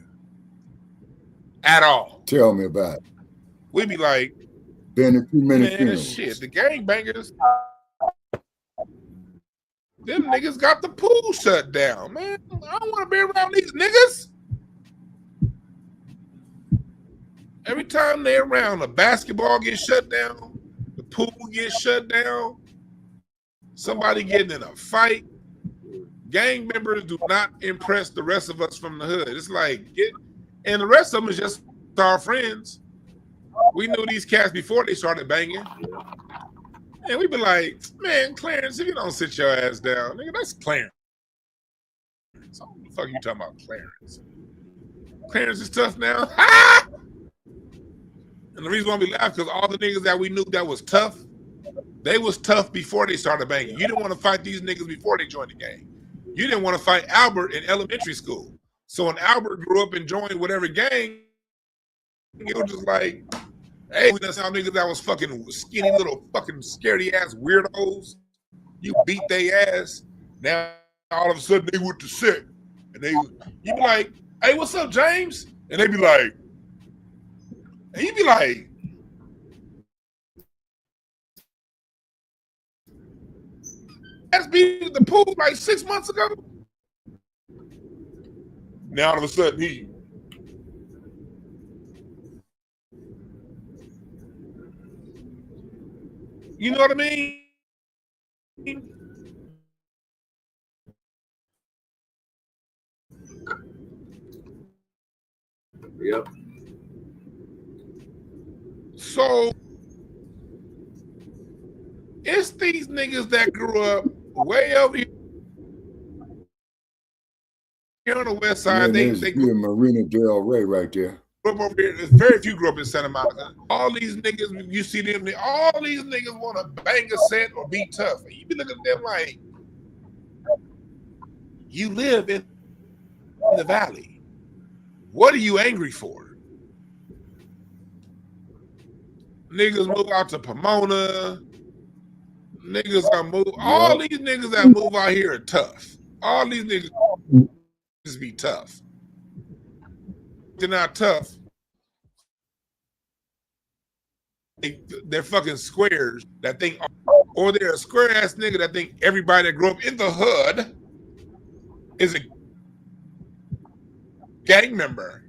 at all. Tell me about it. We'd be like, been a few many man, funerals. shit, the gang bangers, them niggas got the pool shut down, man. I don't want to be around these niggas. Every time they're around, the basketball gets shut down, the pool gets shut down, somebody getting in a fight. Gang members do not impress the rest of us from the hood. It's like, and the rest of them is just our friends. We knew these cats before they started banging. And we'd be like, man, Clarence, if you don't sit your ass down, nigga, that's Clarence. So what the fuck are you talking about, Clarence? Clarence is tough now. Ha! And the reason why we laugh because all the niggas that we knew that was tough, they was tough before they started banging. You didn't want to fight these niggas before they joined the gang. You didn't want to fight Albert in elementary school. So when Albert grew up and joined whatever gang, it was just like, hey, we done saw niggas that was fucking skinny little fucking scaredy ass weirdos. You beat their ass. Now all of a sudden they went to sick. And you be like, hey, what's up, James? And they be like, and you be like, that's beat at the pool like 6 months ago. Now all of a sudden he you know what I mean? Yep. So it's these niggas that grew up way over here on the west side. Man, They grew Marina Del Rey right there. Grew up over here. There's very few grew up in Santa Monica. All these niggas, you see them, all these niggas want to bang a set or be tough. And you be looking at them like, you live in the valley. What are you angry for? Niggas move out to Pomona. Niggas are move. All these niggas that move out here are tough. All these niggas just be tough. They're not tough. They're fucking squares that think, or they're a square ass nigga that think everybody that grew up in the hood is a gang member.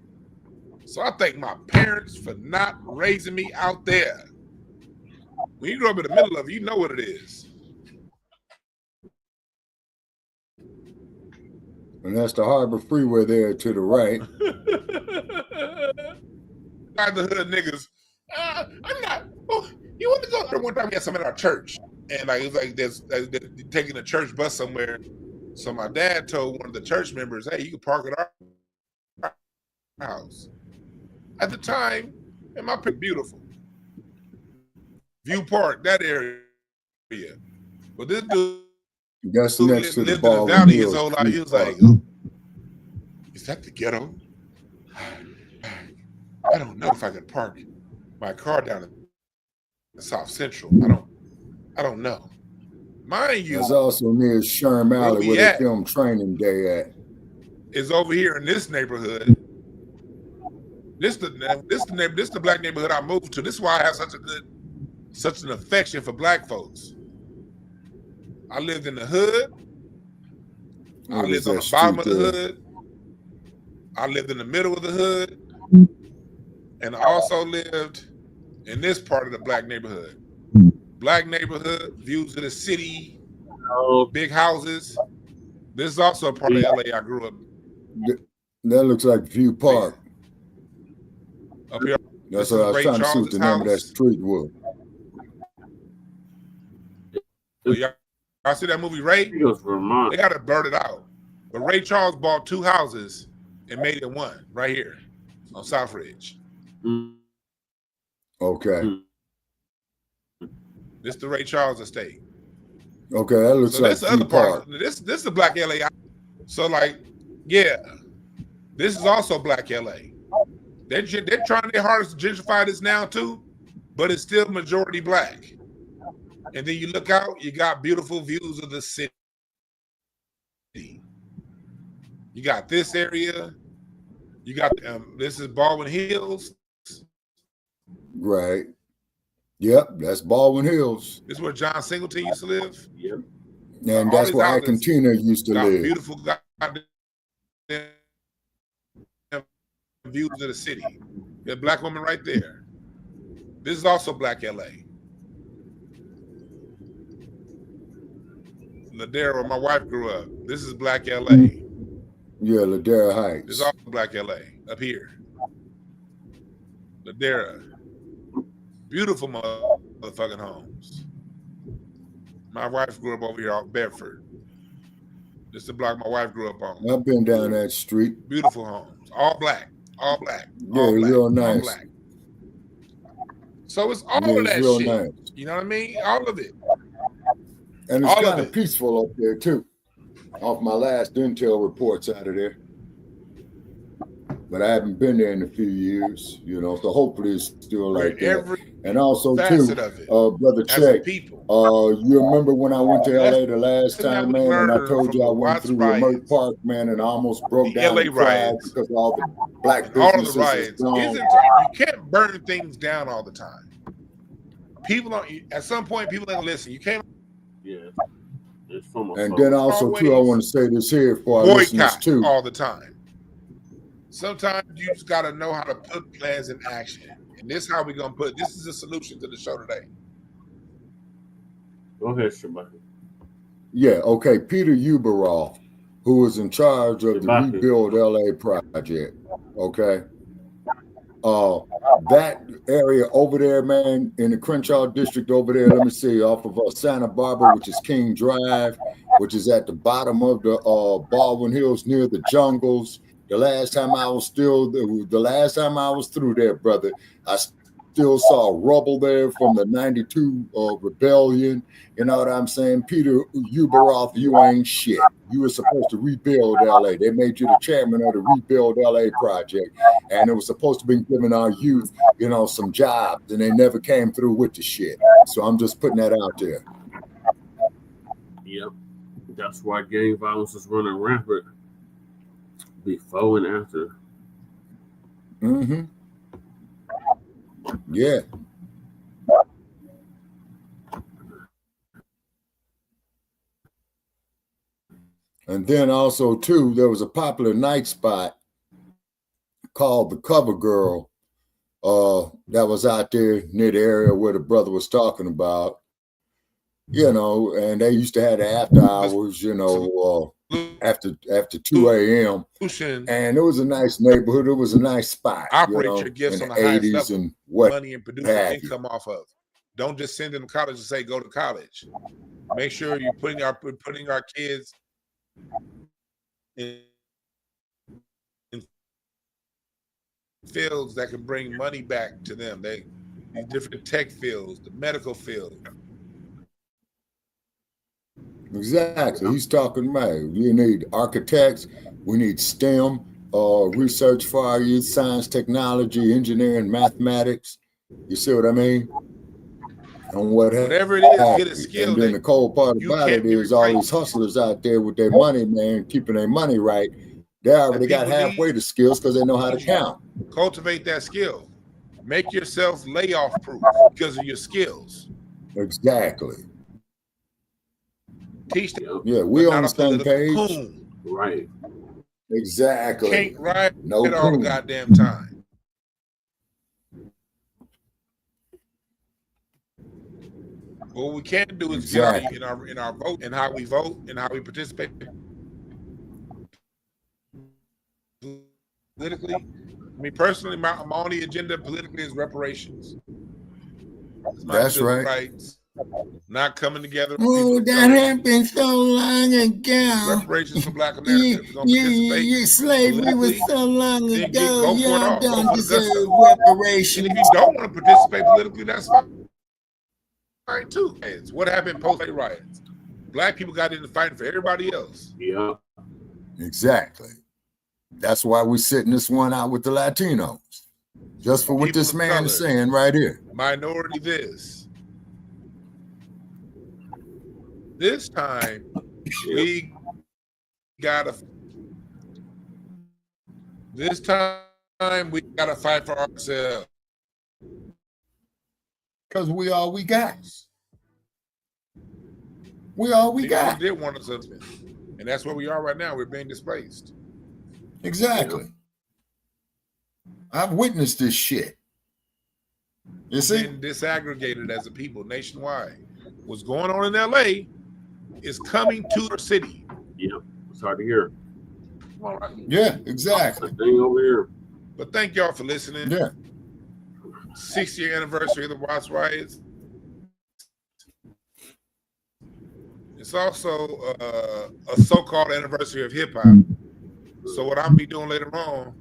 So I thank my parents for not raising me out there. When you grow up in the middle of it, you know what it is. And that's the Harbor Freeway there to the right. The hood niggas. I'm not. Oh, you want to go there? One time we had some at our church, and like it was like they're taking a church bus somewhere. So my dad told one of the church members, "Hey, you can park at our house." At the time, and my pick beautiful. View Park, that area. But this dude, that's next to the lived in the valley his whole life. He was like, "Is that the ghetto? I don't know if I can park my car down in South Central. I don't know." Mind you, it's also near Sherm Alley where they film Training Day at. Is over here in this neighborhood. This the black neighborhood I moved to. This is why I have such an affection for black folks. I lived in the hood. I lived on the bottom of the hood. I lived in the middle of the hood. And I also lived in this part of the black neighborhood. Black neighborhood, views of the city, big houses. This is also a part of LA I grew up. That looks like View Park. Up here. That's what I was trying to see what the name of that street was. Y'all see that movie Ray? They got to burn it out. But Ray Charles bought 2 houses and made it one right here on South Ridge. Okay. This the Ray Charles estate. Okay, that looks like the other part. This is the Black LA. So like, yeah, this is also Black LA. They're trying their hardest to gentrify this now too, but it's still majority black. And then you look out, you got beautiful views of the city. You got this area. You got this is Baldwin Hills. Right. Yep, that's Baldwin Hills. This is where John Singleton used to live. Yep. And that's where Argentina used to live. Beautiful views of the city. That black woman right there. This is also Black LA. Ladera, where my wife grew up. This is Black LA. Yeah, Ladera Heights. This is also Black LA up here. Ladera. Beautiful motherfucking homes. My wife grew up over here off Bedford. This is the block my wife grew up on. I've been down that street. Beautiful homes. All black. All black. Yeah, all black, real nice. All black. So it's all of that real shit. Nice. You know what I mean? All of it. And it's all kind of peaceful up there too. Off my last intel reports out of there. But I haven't been there in a few years, you know, so hopefully it's still like that. And also too, Brother Check, you remember when I went to LA the last time, man, and I told you I went through Leimert Park, man, and I almost broke down and cried because all the black businesses all of the riots. You can't burn things down all the time. People don't, at some point, people don't listen. You can't. Yeah. And then also too, I want to say this here for our listeners too. All the time. Sometimes you just got to know how to put plans in action. And this is how we're going to put, this is the solution to the show today. Go ahead, Shabaka. Yeah, okay. Peter Uberoff, who was in charge of the Rebuild LA project, okay? That area over there, man, in the Crenshaw district over there, let me see, off of Santa Barbara, which is King Drive, which is at the bottom of the Baldwin Hills near the jungles. The last time I was through there, brother, I still saw rubble there from the 92 rebellion. You know what I'm saying? Peter Uberoff, you ain't shit. You were supposed to rebuild LA. They made you the chairman of the Rebuild LA project. And it was supposed to be giving our youth, you know, some jobs. And they never came through with the shit. So I'm just putting that out there. Yep. That's why gang violence is running rampant. Before and after. Mm-hmm. Yeah. And then also too, there was a popular night spot called the Cover Girl that was out there near the area where the brother was talking about. You know, and they used to have the after hours, you know, after 2 a.m. And it was a nice neighborhood. It was a nice spot. Operate you know, your gifts in on the the highest 80s level. and what Money and produce income off of. Don't just send them to college and say go to college. Make sure you're putting our kids in fields that can bring money back to them. These different tech fields, the medical field. Exactly. He's talking about you need architects, we need STEM, research for our youth, science, technology, engineering, mathematics. You see what I mean? And whatever it is, get a skill. And then the cold part about it is all these hustlers out there with their money, man, keeping their money right. They already got halfway the skills because they know how to count. Cultivate that skill. Make yourself layoff proof because of your skills. Exactly. Teach them. Yeah, we on the same page. Coon. Right. Exactly. Can't ride no it all the goddamn time. What we can do is exactly. in our vote and how we vote and how we participate politically. I mean, personally, my only agenda politically is reparations. That's right. Rights, not coming together. Oh, that happened so long ago. Reparations for Black America. Slavery was so long ago. Y'all don't deserve reparations. And if you don't want to participate politically, that's fine too. What happened post-slavery riots? Black people got into fighting for everybody else. Yeah. Exactly. That's why we're sitting this one out with the Latinos. Just for what people this of man color, is saying right here. minority this time we gotta fight for ourselves. Because we all we got. We all we got. Did want us, and that's where we are right now. We're being displaced. Exactly. I've witnessed this shit. You see? Being disaggregated as a people nationwide. What's going on in LA is coming to our city. Yeah, it's hard to hear. All right. Yeah, exactly. Thing over here. But thank y'all for listening. Yeah. 6th-year anniversary of the Watts Riots. It's also a so-called anniversary of hip-hop. So what I'll be doing later on,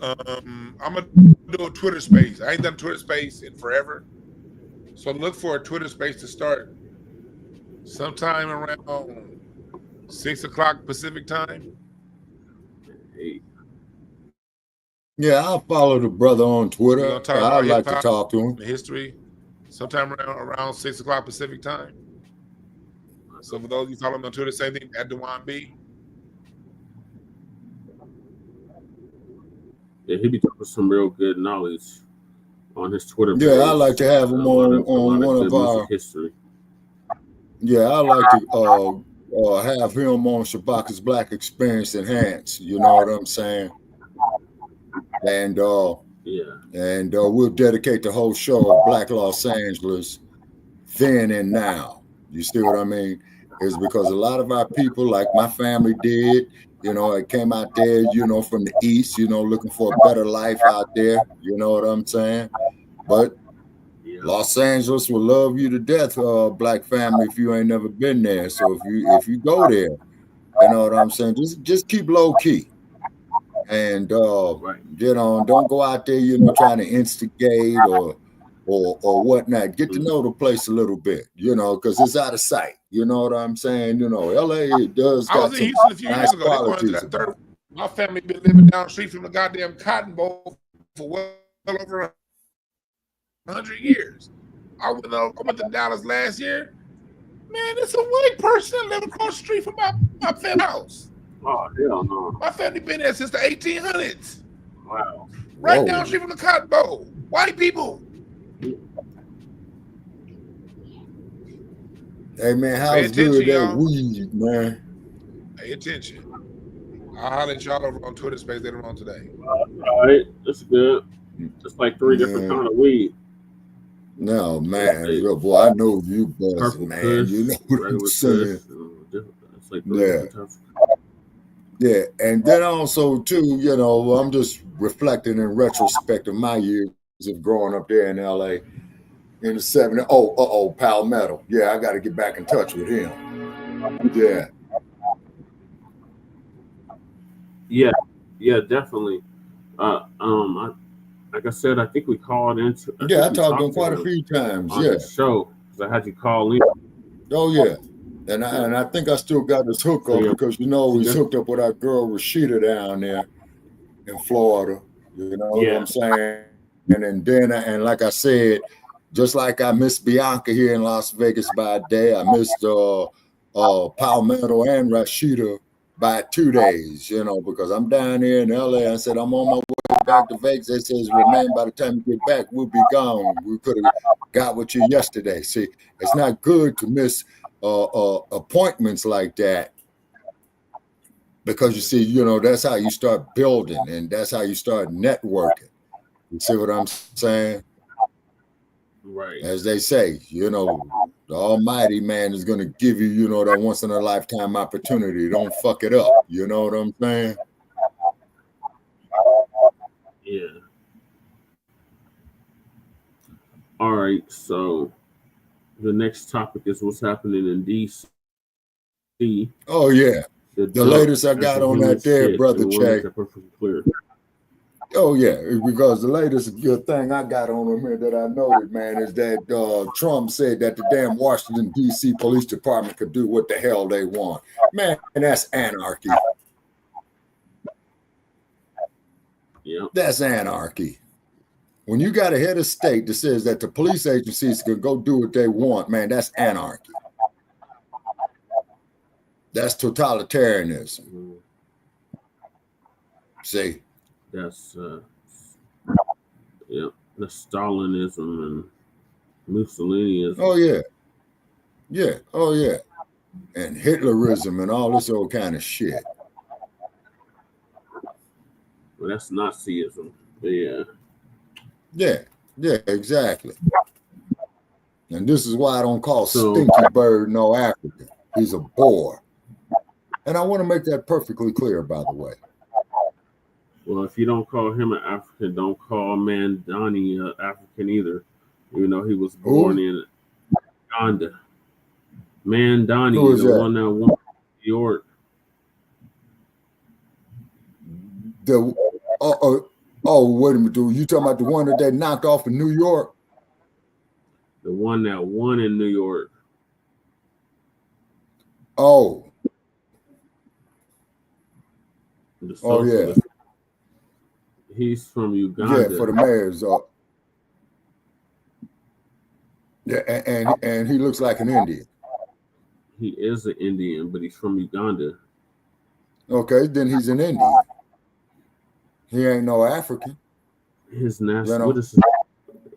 I'm gonna do a Twitter space. I ain't done Twitter space in forever, so look for a Twitter space to start sometime around 6 o'clock Pacific time. Yeah, I'll follow the brother on Twitter. I'd like to talk to him. The history, sometime around 6 o'clock Pacific time. So for those of you following me on Twitter, same thing at Dewan B. Yeah, he be talking some real good knowledge on his Twitter page. Yeah, I like to have him on one of our history. Yeah, I like to have him on Shabaka's Black Experience Enhanced. You know what I'm saying? And we'll dedicate the whole show of Black Los Angeles, then and now. You see what I mean? It's because a lot of our people, like my family did, you know, it came out there, you know, from the East, you know, looking for a better life out there. You know what I'm saying? But Los Angeles will love you to death, Black family, if you ain't never been there. So if you go there, you know what I'm saying? Just keep low key. And you know, don't go out there, you know, trying to instigate or whatnot. Get to know the place a little bit, you know, because it's out of sight. You know what I'm saying? You know, LA does I got was in some Houston a few nice years ago. They qualities. went to that my family been living down the street from the goddamn Cotton Bowl for well over 100 years. I went to Dallas last year. Man, it's a white person that live across the street from my family house. Oh, hell no. My family been there since the 1800s. Wow. Right down the street from the Cotton Bowl. White people. Hey, man, how's good that weed, man? Pay attention. I'll holler at y'all over on Twitter space later on today. All right. That's good. It's like 3 different kind of weed. No, man. Yo, boy, I know you, buzz, man. Kush, you know what I'm saying? It's like Yeah, and then also, too, you know, I'm just reflecting in retrospect of my years of growing up there in L.A. in the 70s. Palmetto. Yeah, I got to get back in touch with him. Yeah, definitely. Like I said, I think we called into. I talked to him quite a few times. On the show, because I had you call in. Oh yeah, and I think I still got this hookup because you know he's hooked up with our girl Rashida down there in Florida. You know what I'm saying? And like I said, just like I missed Bianca here in Las Vegas by a day, I missed Palmetto and Rashida by 2 days, you know, because I'm down here in LA. I said, I'm on my way back to Vegas. They says, well, man, by the time you get back, we'll be gone. We could have got with you yesterday. See, it's not good to miss appointments like that because you see, you know, that's how you start building and that's how you start networking. You see what I'm saying? Right. As they say, you know, the Almighty man is going to give you, you know, that once in a lifetime opportunity. Don't fuck it up. You know what I'm saying? Yeah. All right. So the next topic is what's happening in DC. Oh, yeah. The latest I got on that there, Brother Che. Perfectly clear. Oh, yeah, because the latest thing I got on him here that I noted, man, is that Trump said that the damn Washington, D.C. Police Department could do what the hell they want. Man, that's anarchy. Yep. That's anarchy. When you got a head of state that says that the police agencies can go do what they want, man, that's anarchy. That's totalitarianism. Mm-hmm. See? That's yeah, the Stalinism and Mussolinism. Oh yeah. Yeah. Oh yeah. And Hitlerism and all this old kind of shit. Well, that's Nazism. But yeah. Yeah, exactly. And this is why I don't call Stinky Bird no African. He's a Boer. And I want to make that perfectly clear, by the way. Well, if you don't call him an African, don't call Mandani an African either. Even though he was born in Uganda. Mandani, the one that won New York. Wait a minute, dude. You talking about the one that they knocked off in New York? The one that won in New York. Oh. Oh, yeah. He's from Uganda. Yeah, for the mayors. Yeah, and he looks like an Indian. He is an Indian, but he's from Uganda. Okay, then he's an Indian. He ain't no African. His national. What is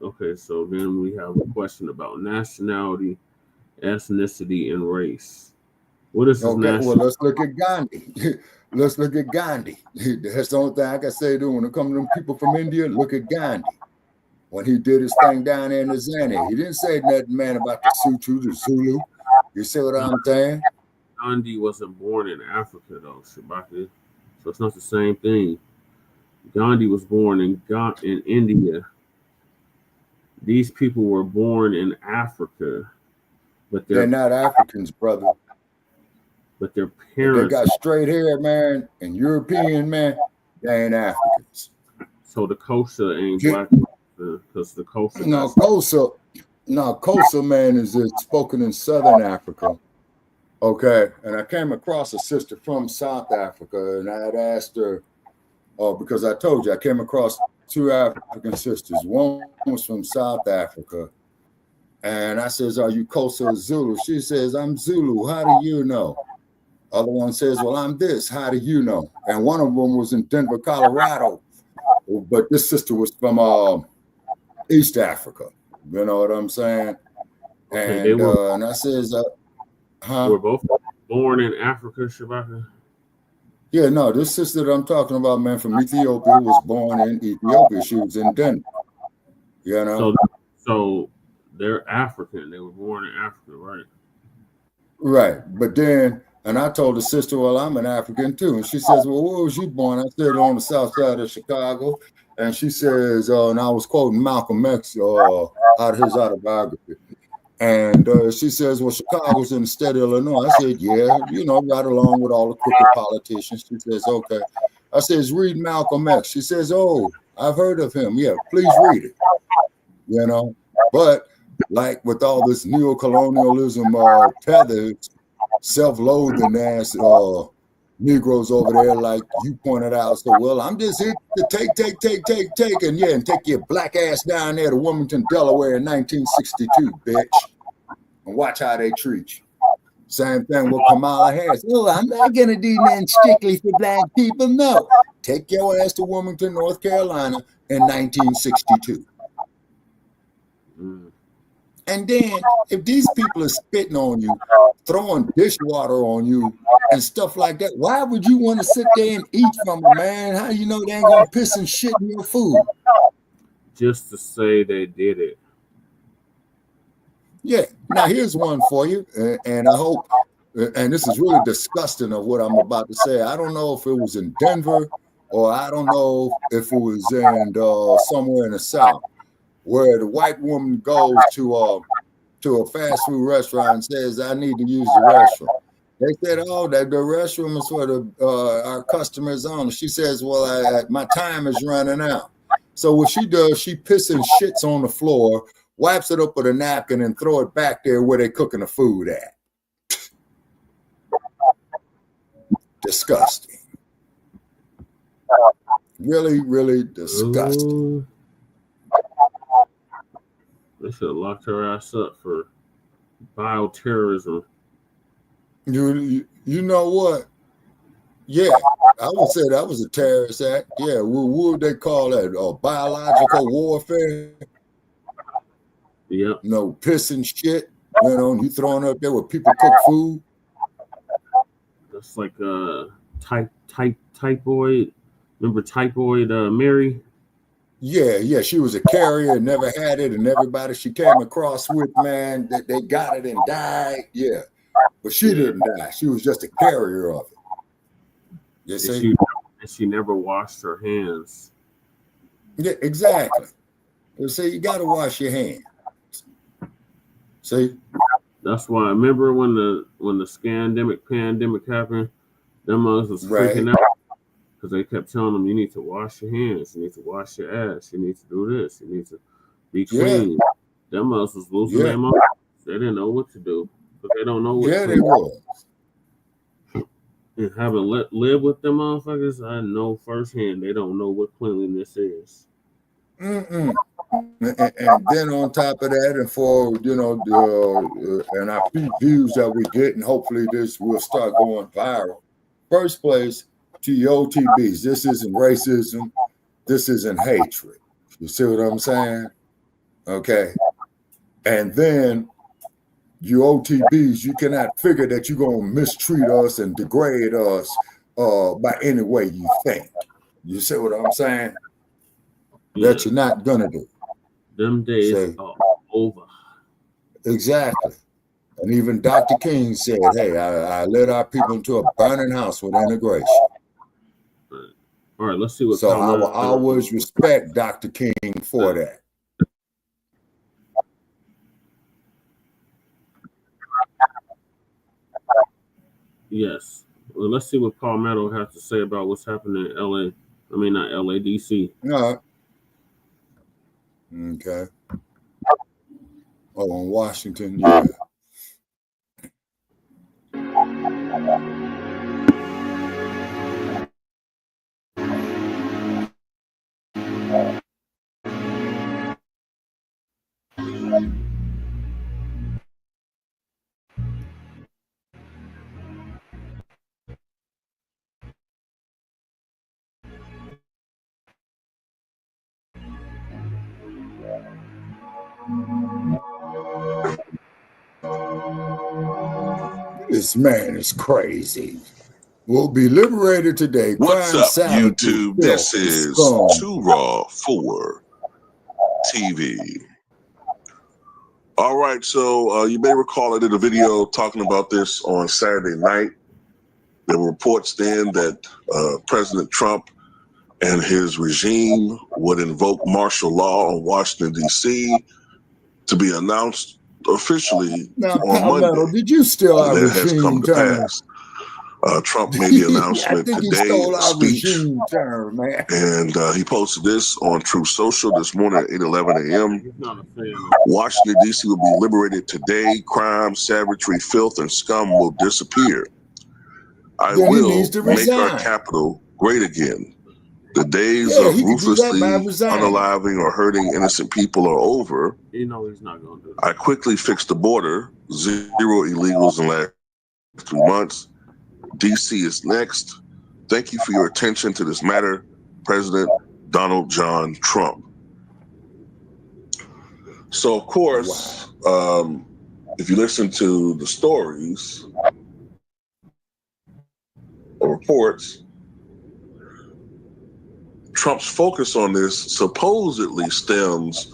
okay, so then we have a question about nationality, ethnicity, and race. What is his nationality? Well, let's look at Gandhi. Let's look at Gandhi. That's the only thing I can say to when it comes to them people from India. Look at Gandhi. When he did his thing down there in the Zani, he didn't say nothing, man, about the Sutu, the Zulu. You see what I'm saying? Gandhi wasn't born in Africa, though, Shabaka. So it's not the same thing. Gandhi was born in India. These people were born in Africa, but they're not Africans, brother. But their parents, they got straight hair, man, and European, man. They ain't Africans. So the Kosa ain't black because the Kosa. No, Kosa, man, is spoken in Southern Africa. Okay, and I came across a sister from South Africa, and I had asked her, because I told you I came across two African sisters. One was from South Africa, and I says, "Are you Kosa or Zulu?" She says, "I'm Zulu. How do you know?" Other one says, "Well, I'm this. How do you know?" And one of them was in Denver, Colorado, but this sister was from East Africa. You know what I'm saying? Okay, and I says, We're both born in Africa, Shabaka. Yeah, no, this sister that I'm talking about, man, from Ethiopia, was born in Ethiopia. She was in Denver. You know? So they're African. They were born in Africa, right? Right. But then, and I told the sister, well, I'm an African too. And she says, well, where was you born? I said, on the south side of Chicago. And she says, and I was quoting Malcolm X out of his autobiography. And she says, well, Chicago's in the state of Illinois. I said, yeah, you know, right along with all the crooked politicians. She says, okay. I says, read Malcolm X. She says, oh, I've heard of him. Yeah, please read it. You know, but like with all this neocolonialism tethered, self-loathing ass Negroes over there, like you pointed out. So, well, I'm just here to take, and and take your black ass down there to Wilmington, Delaware in 1962, bitch, and watch how they treat you. Same thing with Kamala Harris. Oh, I'm not gonna do nothing strictly for black people. No, take your ass to Wilmington, North Carolina in 1962. And then, if these people are spitting on you, throwing dishwater on you, and stuff like that, why would you want to sit there and eat from them, man? How you know they ain't gonna piss and shit in your food? Just to say they did it. Yeah. Now here's one for you, and I hope, and this is really disgusting of what I'm about to say. I don't know if it was in Denver, or I don't know if it was in somewhere in the South, where the white woman goes to a fast food restaurant and says, I need to use the restroom. They said, oh, that the restroom is for our customers only. She says, well, my time is running out. So what she does, she pisses and shits on the floor, wipes it up with a napkin, and throw it back there where they're cooking the food at. Disgusting. Really, really disgusting. They should have locked her ass up for bioterrorism. You know what? Yeah, I would say that was a terrorist act. Yeah, what would they call that? Biological warfare? Yep. No pissing shit. You know, you throwing up there where people cook food. That's like typhoid. Remember typhoid Mary? Yeah, she was a carrier, never had it, and everybody she came across with, man, they got it and died. Yeah, but she didn't die. She was just a carrier of it. You see? She never washed her hands. Yeah, exactly. You see, you got to wash your hands. See? That's why. Remember when the pandemic happened? Them mothers was freaking out because they kept telling them, you need to wash your hands, you need to wash your ass, you need to do this, you need to be clean. Them mothers was losing their mind. They didn't know what to do, but they don't know what to do. They was. And having live with them motherfuckers, I know firsthand they don't know what cleanliness is. And then on top of that, and for and our views that we get, and hopefully this will start going viral. First place to your OTBs. This isn't racism. This isn't hatred. You see what I'm saying? Okay. And then you OTBs, you cannot figure that you're gonna mistreat us and degrade us by any way you think. You see what I'm saying? That you're not gonna do. Them days are over. Exactly. And even Dr. King said, hey, I led our people into a burning house with integration. All right, let's see what. So I will always respect Dr. King for that. Yes. Well, let's see what Palmetto has to say about what's happening in LA. I mean, not LA, DC. All right. Okay. Oh, in Washington, yeah. This man is crazy. Will be liberated today. What's up, YouTube? This is Too Raw for TV. All right, so you may recall I did a video talking about this on Saturday night. There were reports then that President Trump and his regime would invoke martial law on Washington, D.C. to be announced officially on Monday. Did you steal our that has come to pass. Trump made the announcement today, speech, and he posted this on Truth Social this morning at 8:11 a.m. Washington, D.C. will be liberated today. Crime, savagery, filth, and scum will disappear. I will make our capital great again. The days of ruthlessly unaliving or hurting innocent people are over. You know he's not going to do it. I quickly fixed the border. 0 illegals in the last 3 months. DC is next. Thank you for your attention to this matter, President Donald John Trump. So, of course, if you listen to the stories or reports, Trump's focus on this supposedly stems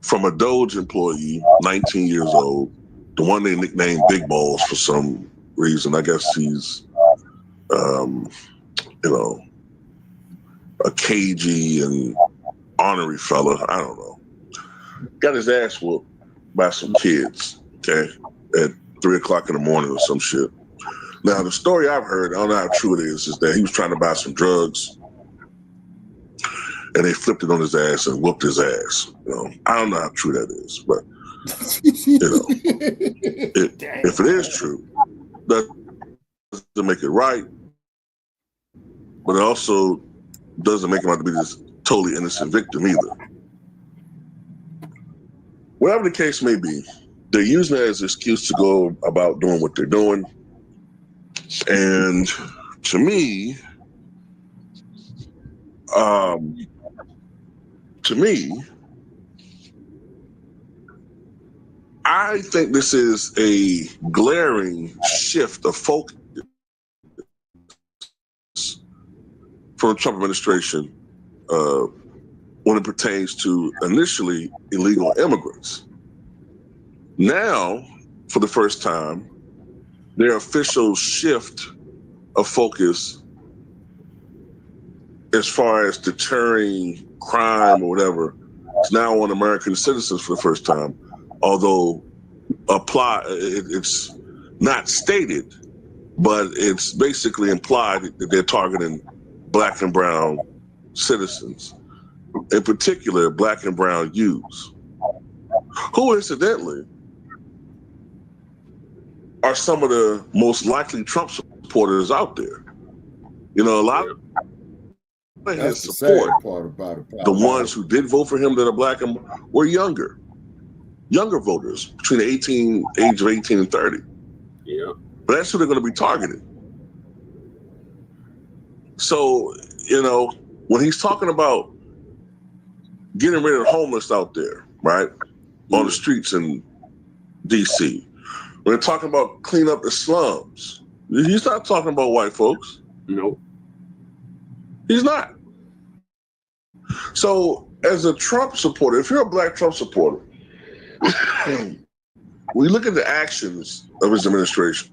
from a Doge employee, 19 years old, the one they nicknamed Big Balls for some reason. I guess he's, a cagey and ornery fella. I don't know. Got his ass whooped by some kids, okay, at 3 o'clock in the morning or some shit. Now, the story I've heard, I don't know how true it is that he was trying to buy some drugs and they flipped it on his ass and whooped his ass. I don't know how true that is, but if it is true, that doesn't make it right. But it also doesn't make him out to be this totally innocent victim either. Whatever the case may be, they're using that as an excuse to go about doing what they're doing. And to me, I think this is a glaring shift of focus from the Trump administration when it pertains to initially illegal immigrants. Now, for the first time, their official shift of focus as far as deterring crime or whatever is now on American citizens for the first time, although it's not stated, but it's basically implied that they're targeting Black and brown citizens, in particular Black and brown youths, who incidentally are some of the most likely Trump supporters out there. You know, a lot of his support, the ones who did vote for him that are Black and were younger voters between the age of 18 and 30. Yeah. But that's who they're going to be targeting. So, you know, when he's talking about getting rid of the homeless out there, right, on the streets in D.C., when they're talking about clean up the slums, he's not talking about white folks. No. He's not. So, as a Trump supporter, if you're a Black Trump supporter, we look at the actions of his administration.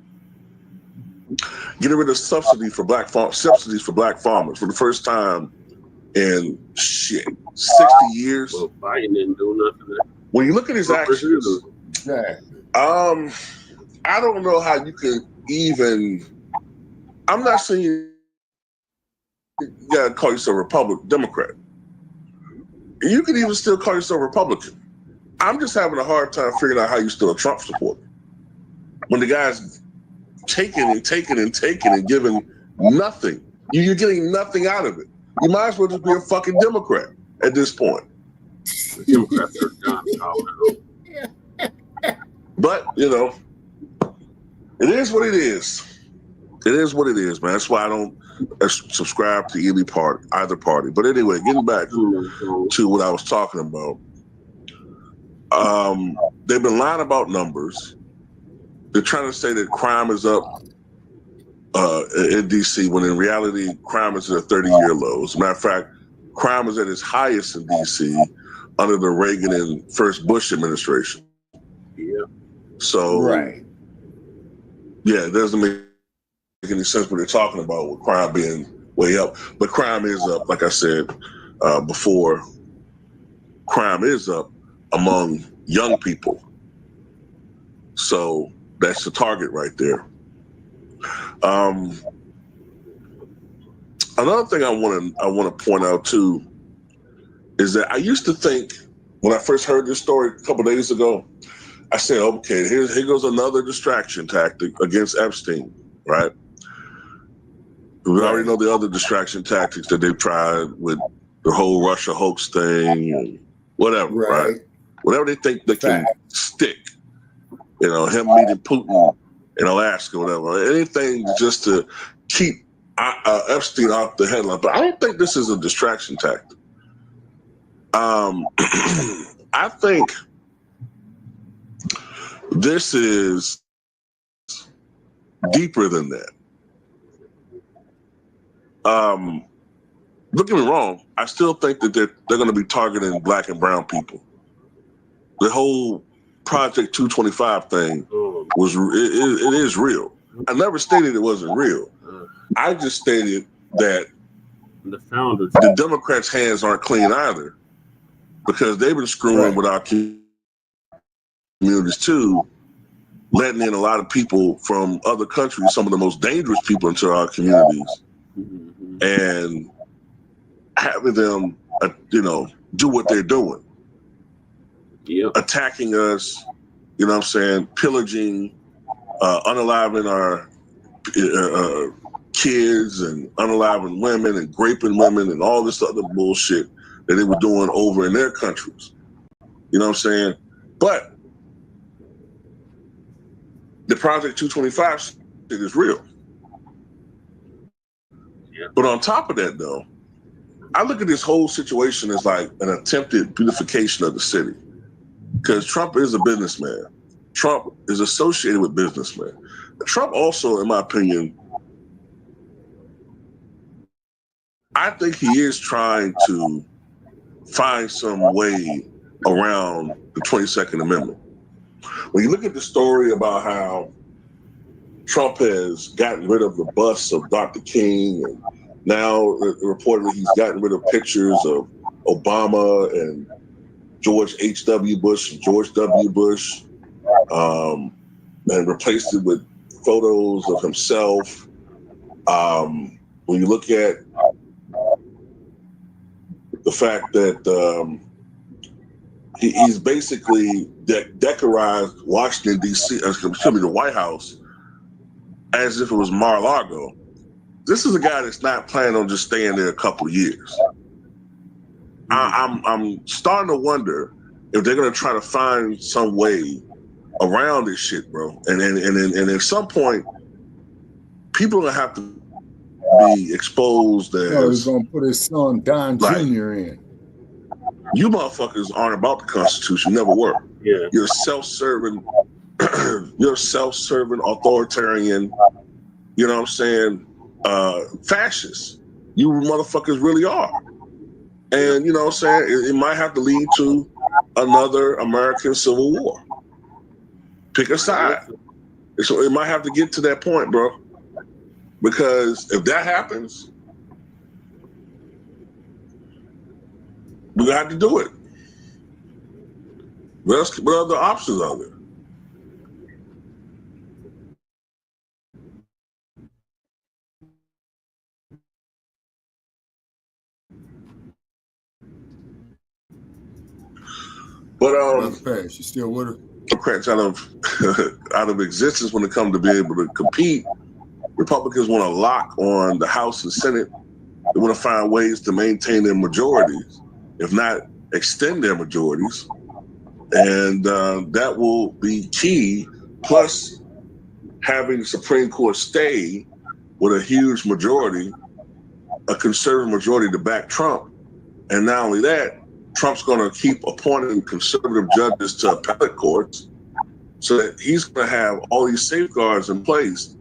Getting rid of subsidies for black farmers for the first time in 60 years. Well, Biden didn't do nothing. When you look at his actions, I don't know how you can even. I'm not saying you gotta call yourself a Democrat. You can even still call yourself a Republican. I'm just having a hard time figuring out how you're still a Trump supporter when the guy's taking and giving nothing. You're getting nothing out of it. You might as well just be a fucking Democrat at this point. The Democrats are done. But, you know, it is what it is. It is what it is, man. That's why I don't subscribe to either party. But anyway, getting back to what I was talking about. They've been lying about numbers. They're trying to say that crime is up in D.C. when in reality, crime is at a 30-year low. As a matter of fact, crime is at its highest in D.C. under the Reagan and first Bush administration. Yeah. So, right. Yeah, it doesn't make any sense what they're talking about with crime being way up. But crime is up, like I said before. Crime is up among young people. So that's the target right there. Another thing I want to point out too is that I used to think when I first heard this story a couple days ago, I said, okay, here goes another distraction tactic against Epstein, right? We already know the other distraction tactics that they've tried with the whole Russia hoax thing and whatever, right? Whatever they think they can stick. You know, him meeting Putin in Alaska, whatever. Anything just to keep Epstein off the headline. But I don't think this is a distraction tactic. I think this is deeper than that. Don't get me wrong. I still think that they're going to be targeting Black and brown people. The whole Project 225 thing it is real. I never stated it wasn't real. I just stated that the Democrats' hands aren't clean either, because they've been screwing with our communities too, letting in a lot of people from other countries, some of the most dangerous people into our communities, and having them, do what they're doing. Attacking us, you know what I'm saying, pillaging, unaliving our kids and unaliving women and raping women and all this other bullshit that they were doing over in their countries. You know what I'm saying? But the Project 225 shit is real. Yeah. But on top of that, though, I look at this whole situation as like an attempted beautification of the city. Because Trump is a businessman. Trump is associated with businessmen. Trump also, in my opinion, I think he is trying to find some way around the 22nd Amendment. When you look at the story about how Trump has gotten rid of the bust of Dr. King, and now reportedly he's gotten rid of pictures of Obama and George H.W. Bush and George W. Bush, and replaced it with photos of himself. When you look at the fact that he's basically decorized Washington, D.C., excuse me, the White House, as if it was Mar-a-Lago. This is a guy that's not planning on just staying there a couple of years. I'm starting to wonder if they're going to try to find some way around this shit, bro. And at some point, people are going to have to be exposed as... No, he's going to put his son, Don Jr. in. You motherfuckers aren't about the Constitution, never were. Yeah. You're self-serving, authoritarian, you know what I'm saying, fascists. You motherfuckers really are. And, you know what I'm saying, it might have to lead to another American Civil War. Pick a side. So it might have to get to that point, bro. Because if that happens, we have to do it. What other options are there? But you still with her? Democrats out of existence when it comes to being able to compete. Republicans want to lock on the House and Senate. They want to find ways to maintain their majorities, if not extend their majorities. And that will be key. Plus, having the Supreme Court stay with a huge majority, a conservative majority to back Trump. And not only that, Trump's going to keep appointing conservative judges to appellate courts so that he's going to have all these safeguards in place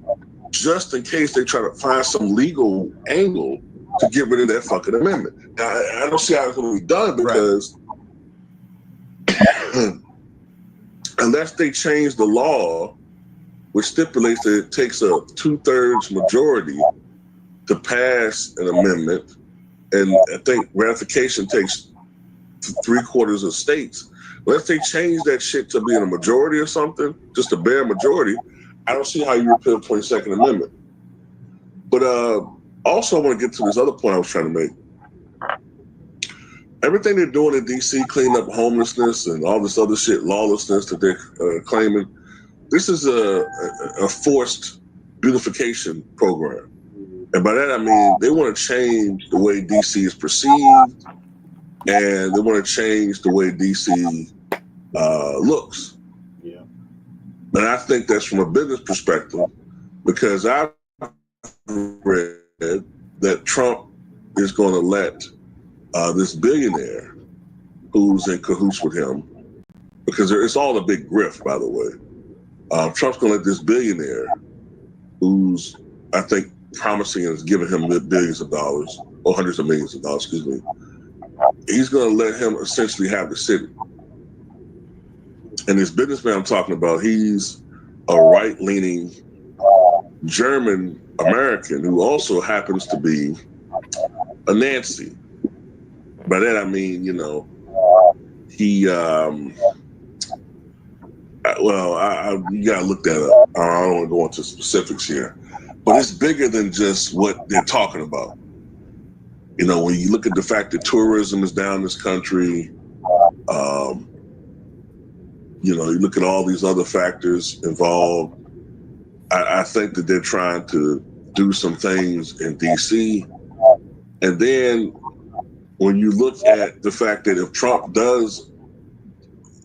just in case they try to find some legal angle to get rid of that fucking amendment. Now, I don't see how it's going to be done because unless they change the law, which stipulates that it takes a 2/3 majority to pass an amendment, and I think ratification takes 3/4 of states. Unless they change that shit to being a majority or something, just a bare majority, I don't see how you repeal the 22nd Amendment. But also I want to get to this other point I was trying to make. Everything they're doing in D.C., cleaning up homelessness and all this other shit, lawlessness that they're claiming, this is a forced beautification program. And by that I mean they want to change the way D.C. is perceived, and they want to change the way D.C. Looks. Yeah. And I think that's from a business perspective, because I've read that Trump is going to let this billionaire who's in cahoots with him, because it's all a big grift, by the way. Trump's going to let this billionaire, who's, I think, promising and is giving him billions of dollars, or hundreds of millions of dollars, excuse me, he's going to let him essentially have the city. And this businessman I'm talking about, he's a right-leaning German American who also happens to be a Nazi. By that I mean, you know, he, you gotta look that up. I don't want to go into specifics here, but it's bigger than just what they're talking about. You know, when you look at the fact that tourism is down in this country, you know, you look at all these other factors involved, I think that they're trying to do some things in DC. And then when you look at the fact that if Trump does,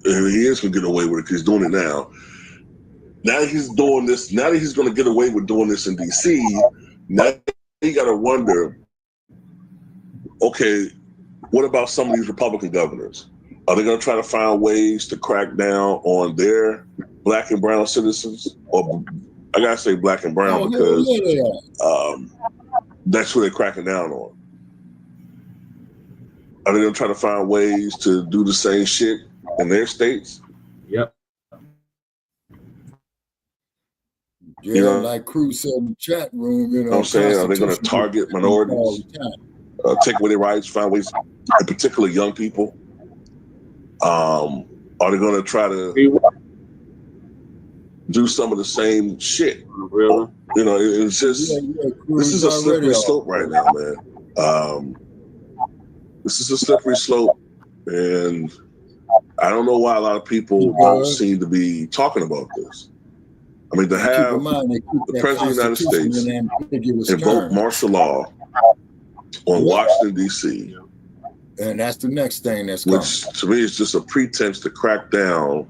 and he is going to get away with it because he's doing it now. Now he's doing this. Now that he's going to get away with doing this in DC, now you got to wonder, okay, what about some of these Republican governors? Are they going to try to find ways to crack down on their black and brown citizens? Or I got to say black and brown because that's who they're cracking down on. Are they going to try to find ways to do the same shit in their states? Yep. Yeah, You know, like Cruz said in the chat room, you know what I'm saying? Are they going to target minorities, take away their rights, find ways, in particular young people? Are they going to try to do some of the same shit? You know, it's just, this is a slippery slope right now, man. This is a slippery slope, and I don't know why a lot of people don't seem to be talking about this. I mean, to have the President of the United States invoke martial law on Washington, D.C., and that's the next thing that's coming. Which to me is just a pretense to crack down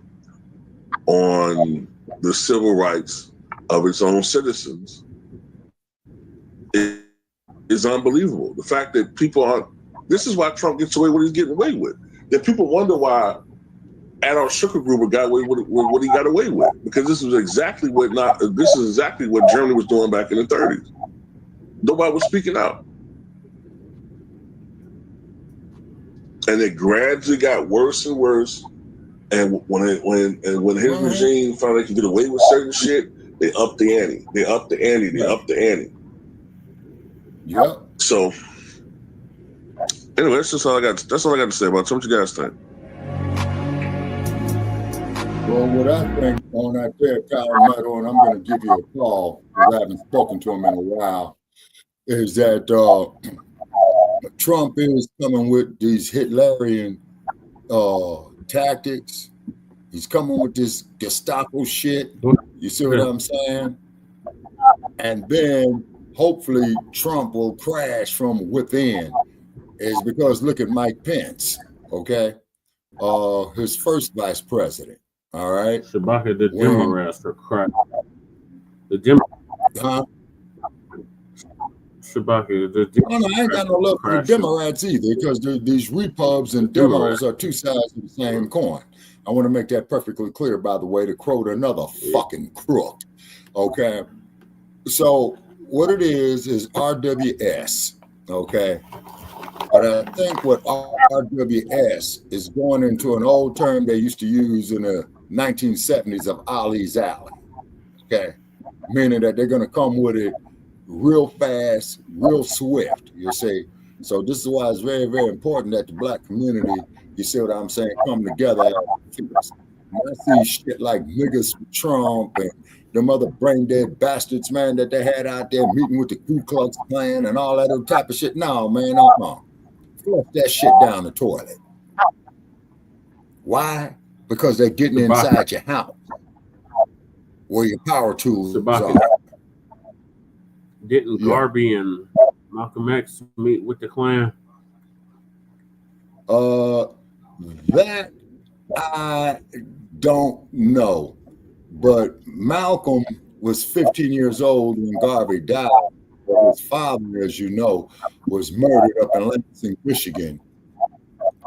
on the civil rights of its own citizens. It is unbelievable. The fact that people are, this is why Trump gets away with what he's getting away with. That people wonder why Adolf Schucker got away with what he got away with, because this is exactly what Germany was doing back in the 30s. Nobody was speaking out, and it gradually got worse and worse. And when his regime found they could get away with certain shit, they upped the ante. They upped the ante. They upped the ante. Yep. So anyway, that's all I got to say about it. So what you guys think? Well, what I think on that there, Kyle Meadow, and I'm going to give you a call because I haven't spoken to him in a while, is that Trump is coming with these Hitlerian tactics. He's coming with this Gestapo shit. You see what I'm saying? And then hopefully Trump will crash from within. Is because look at Mike Pence, okay? His first vice president. All right. Shabaka, the Democrats are crap. The Democrats. Shabaka, the Democrats. I ain't got no love for the Democrats either, because these repubs and demos are two sides of the same coin. I want to make that perfectly clear, by the way, to quote another fucking crook. Okay. So what it is RWS. Okay. But I think what RWS is going into an old term they used to use in the 1970s of Ali's Alley. Okay. Meaning that they're going to come with it real fast, real swift, you see. So this is why it's very, very important that the black community, you see what I'm saying, come together. I see shit like niggas with Trump and them other brain dead bastards, man, that they had out there meeting with the Ku Klux Klan and all that other type of shit. No, man, flush that shit down the toilet. Why? Because they're getting inside your house where your power tools are. Didn't Garvey and Malcolm X meet with the Klan? That I don't know. But Malcolm was 15 years old when Garvey died. His father, as you know, was murdered up in Lansing, Michigan.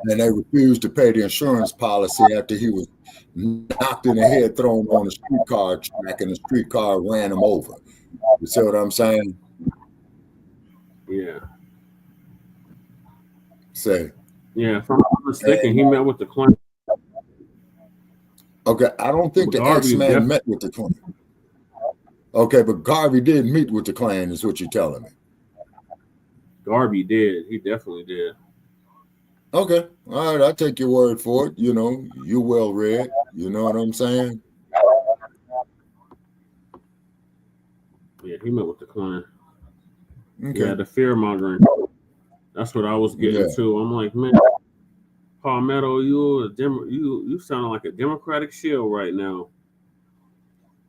And they refused to pay the insurance policy after he was knocked in the head, thrown on a streetcar track, and the streetcar ran him over. You see what I'm saying? Yeah. Say. Yeah, if I'm not mistaken, he met with the Klan. Okay, I don't think the X-Man met with the Klan. Okay, but Garvey did meet with the Klan, is what you're telling me. Garvey did. He definitely did. Okay. All right. I'll take your word for it. You know, you're well read. You know what I'm saying? Yeah, he met with the Klan. Okay. Yeah, the fear mongering. That's what I was getting to. I'm like, man, Palmetto, you sounding like a Democratic shield right now.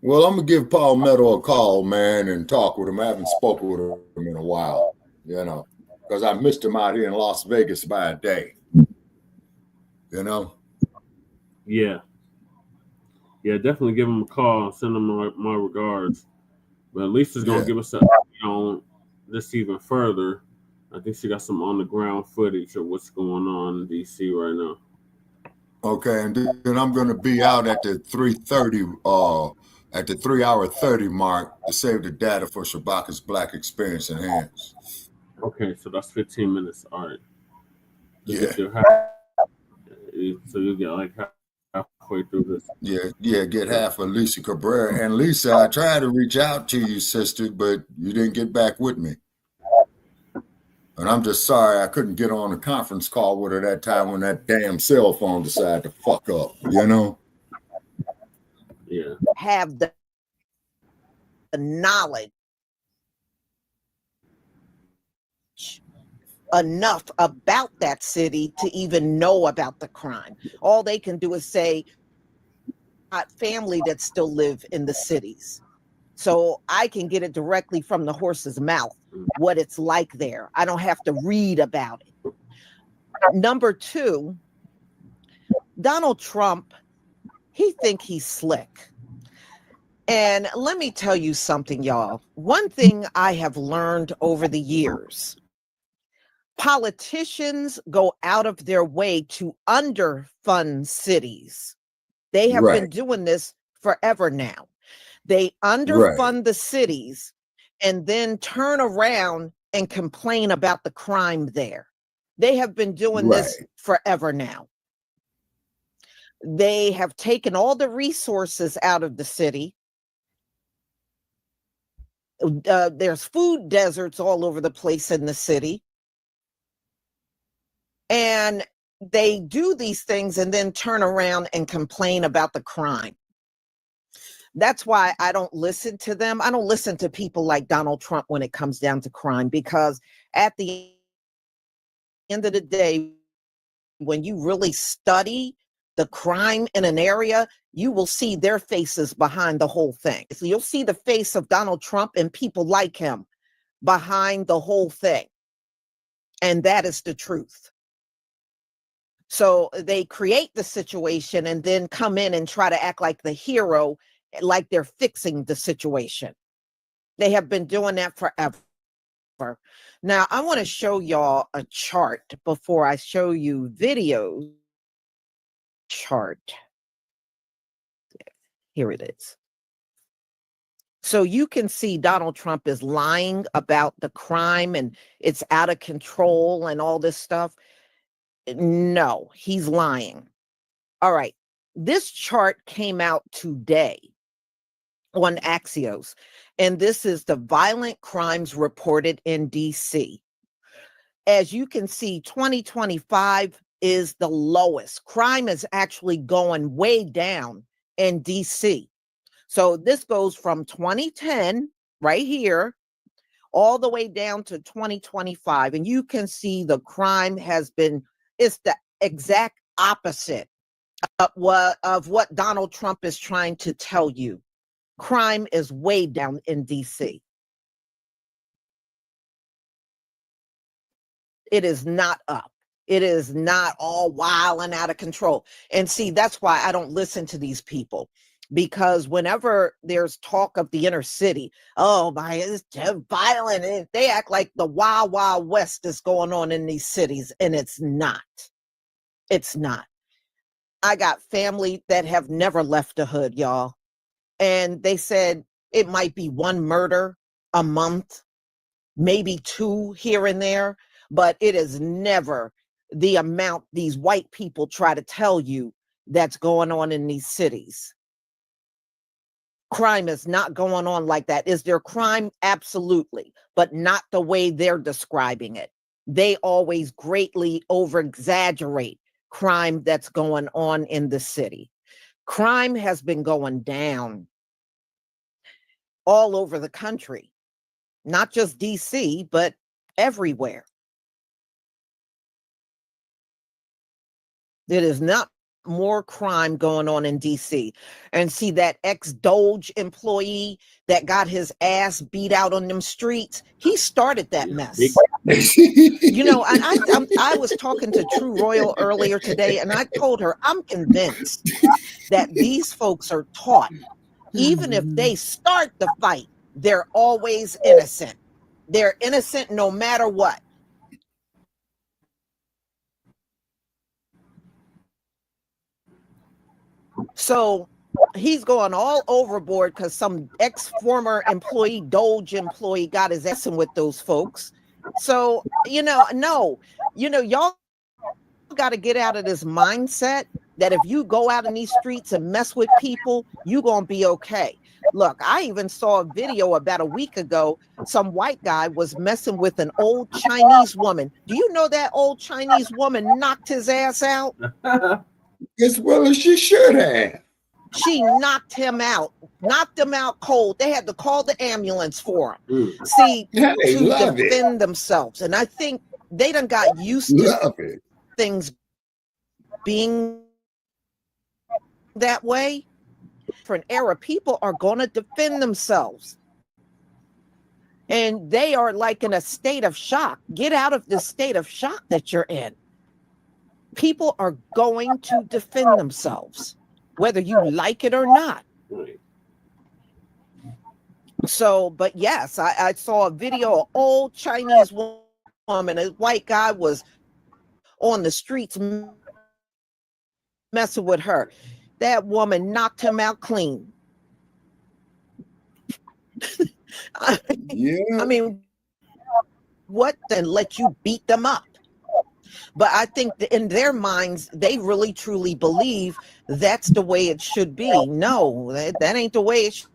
Well, I'm gonna give Paul Meadow a call, man, and talk with him. I haven't spoken with him in a while, you know, because I missed him out here in Las Vegas by a day. You know? Yeah. Yeah, definitely give him a call. Send him my regards. But Lisa's going to give us an update on this even further. I think she got some on-the-ground footage of what's going on in D.C. right now. Okay, and then I'm going to be out at the 3:30, at the 3-hour 30 mark to save the data for Shabaka's Black Experience Enhanced. Okay, so that's 15 minutes. All right. Yeah. So you'll get like halfway through this. Yeah, get half of Lisa Cabrera. And Lisa, I tried to reach out to you, sister, but you didn't get back with me. And I'm just sorry I couldn't get on a conference call with her that time when that damn cell phone decided to fuck up, you know? Yeah. Have the knowledge enough about that city to even know about the crime. All they can do is say, family that still live in the cities. So I can get it directly from the horse's mouth, what it's like there. I don't have to read about it. Number two, Donald Trump, he think he's slick. And let me tell you something, y'all. One thing I have learned over the years, politicians go out of their way to underfund cities. They have been doing this forever now. They underfund the cities and then turn around and complain about the crime there. They have been doing this forever now. They have taken all the resources out of the city. There's food deserts all over the place in the city. And they do these things and then turn around and complain about the crime. That's why I don't listen to them. I don't listen to people like Donald Trump when it comes down to crime, because at the end of the day, when you really study the crime in an area, you will see their faces behind the whole thing. So you'll see the face of Donald Trump and people like him behind the whole thing. And that is the truth. So they create the situation and then come in and try to act like the hero, like they're fixing the situation. They have been doing that forever. Now, I want to show y'all a chart before I show you videos. Chart. Here it is. So you can see Donald Trump is lying about the crime and it's out of control and all this stuff. No, he's lying. All right. This chart came out today on Axios, and this is the violent crimes reported in DC. As you can see, 2025 is the lowest. Crime is actually going way down in DC. So this goes from 2010 right here all the way down to 2025. And you can see the crime has been, it's the exact opposite of what Donald Trump is trying to tell you. Crime is way down in DC. It is not up. It is not all wild and out of control. And see, that's why I don't listen to these people. Because whenever there's talk of the inner city, oh my, it's violent. They act like the wild, wild west is going on in these cities, and it's not. It's not. I got family that have never left the hood, y'all. And they said it might be one murder a month, maybe two here and there, but it is never the amount these white people try to tell you that's going on in these cities. Crime is not going on like that. Is there crime? Absolutely, but not the way they're describing it. They always greatly over-exaggerate crime that's going on in the city. Crime has been going down all over the country, not just DC, but everywhere. It is not more crime going on in DC. And see that ex-Doge employee that got his ass beat out on them streets, he started that mess. You know, and I was talking to True Royal earlier today, and I told her I'm convinced that these folks are taught, even if they start the fight, they're always innocent. They're innocent no matter what. So he's going all overboard because some ex-former employee, Doge employee, got his ass in with those folks. So, you know, no, you know, y'all got to get out of this mindset that if you go out in these streets and mess with people, you're going to be okay. Look, I even saw a video about a week ago. Some white guy was messing with an old Chinese woman. Do you know that old Chinese woman knocked his ass out? As well as she should have. She knocked him out cold. They had to call the ambulance for him. See, Yeah, they to love defend themselves. And I think they done got used to things being that way. For an era, people are going to defend themselves. And they are like in a state of shock. Get out of this state of shock that you're in. People are going to defend themselves, whether you like it or not. So, but yes, I saw a video of old Chinese woman, a white guy was on the streets messing with her. That woman knocked him out clean. I mean, what then let you beat them up? But I think that in their minds, they really truly believe that's the way it should be. No, that ain't the way it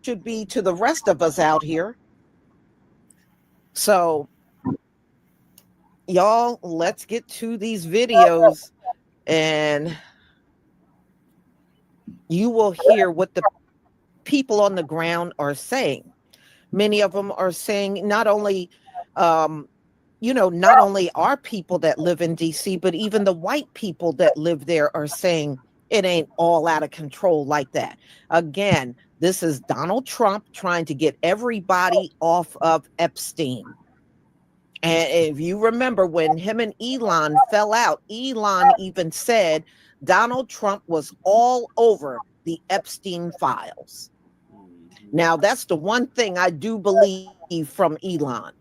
should be to the rest of us out here. So, y'all, let's get to these videos and you will hear what the people on the ground are saying. Many of them are saying not only not only our people that live in DC, but even the white people that live there are saying it ain't all out of control like that. Again, this is Donald Trump trying to get everybody off of Epstein. And if you remember when him and Elon fell out, Elon even said Donald Trump was all over the Epstein files. Now, that's the one thing I do believe from Elon.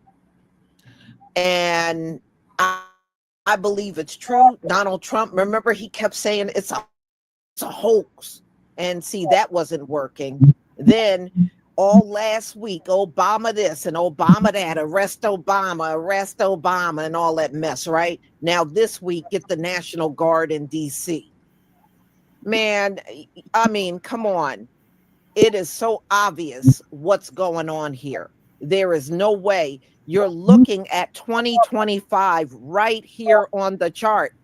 And I believe it's true. Donald Trump, remember, he kept saying it's a hoax. And see, that wasn't working. Then all last week, Obama this and Obama that, arrest Obama, and all that mess, right? Now this week, get the National Guard in DC. Man, I mean, come on. It is so obvious what's going on here. There is no way. You're looking at 2025 right here on the chart,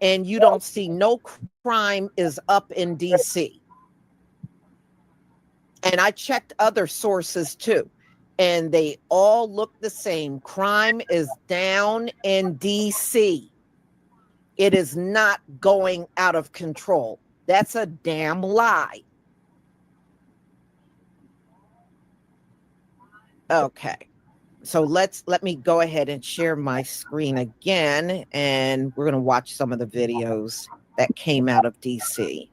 and you don't see no crime is up in DC. And I checked other sources too, and they all look the same. Crime is down in DC. It is not going out of control. That's a damn lie. Okay. So let me go ahead and share my screen again, and we're going to watch some of the videos that came out of DC.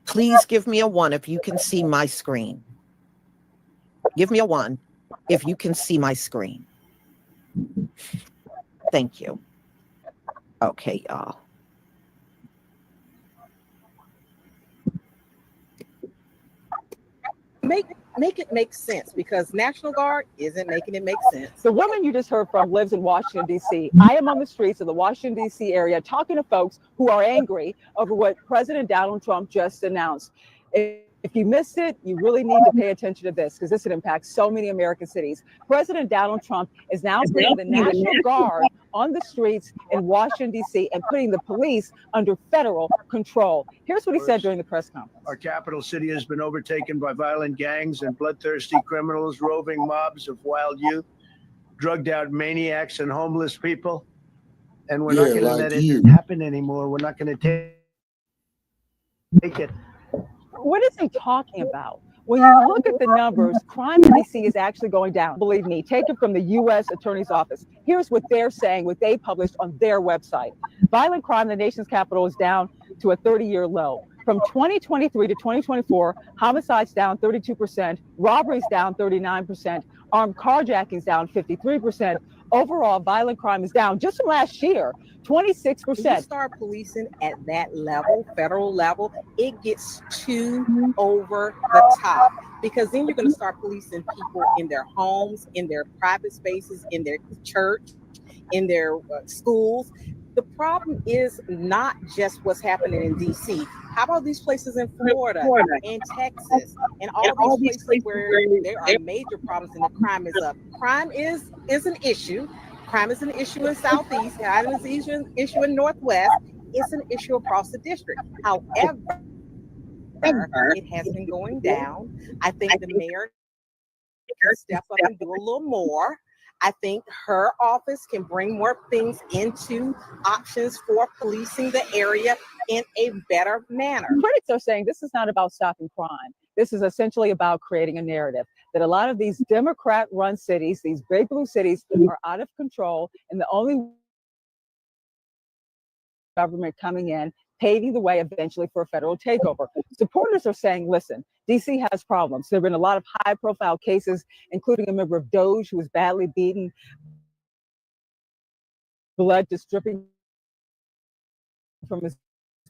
Please give me a 1 if you can see my screen. Give me a 1 if you can see my screen. Thank you. Okay, y'all. Make it make sense, because National Guard isn't making it make sense. The woman you just heard from lives in Washington, D.C. I am on the streets of the Washington, D.C. area talking to folks who are angry over what President Donald Trump just announced. If If you missed it, you really need to pay attention to this because this would impact so many American cities. President Donald Trump is now putting the National Guard on the streets in Washington, D.C., and putting the police under federal control. Here's what he said during the press conference. Our capital city has been overtaken by violent gangs and bloodthirsty criminals, roving mobs of wild youth, drugged out maniacs and homeless people. And we're not going to let it happen anymore. We're not going to take it. What is he talking about? When you look at the numbers, crime in D.C. is actually going down. Believe me, take it from the U.S. Attorney's Office. Here's what they're saying, what they published on their website. Violent crime in the nation's capital is down to a 30-year low. From 2023 to 2024, homicides down 32%, robberies down 39%, armed carjackings down 53%. Overall, violent crime is down just from last year, 26%. When you start policing at that level, federal level, it gets too over the top, because then you're going to start policing people in their homes, in their private spaces, in their church, in their schools. The problem is not just what's happening in D.C. How about these places in Florida and Texas and all these places where there are major problems and the crime is up? Crime is an issue. Crime is an issue in Southeast. Crime is an issue in Northwest. It's an issue across the district. However, it has been going down. I think the mayor can step up and do a little more. I think her office can bring more things into options for policing the area in a better manner. Critics are saying this is not about stopping crime. This is essentially about creating a narrative that a lot of these Democrat-run cities, these big blue cities, are out of control, and the only government coming in, paving the way eventually for a federal takeover. Supporters are saying, listen, D.C. has problems. There have been a lot of high-profile cases, including a member of Doge who was badly beaten, blood just dripping from his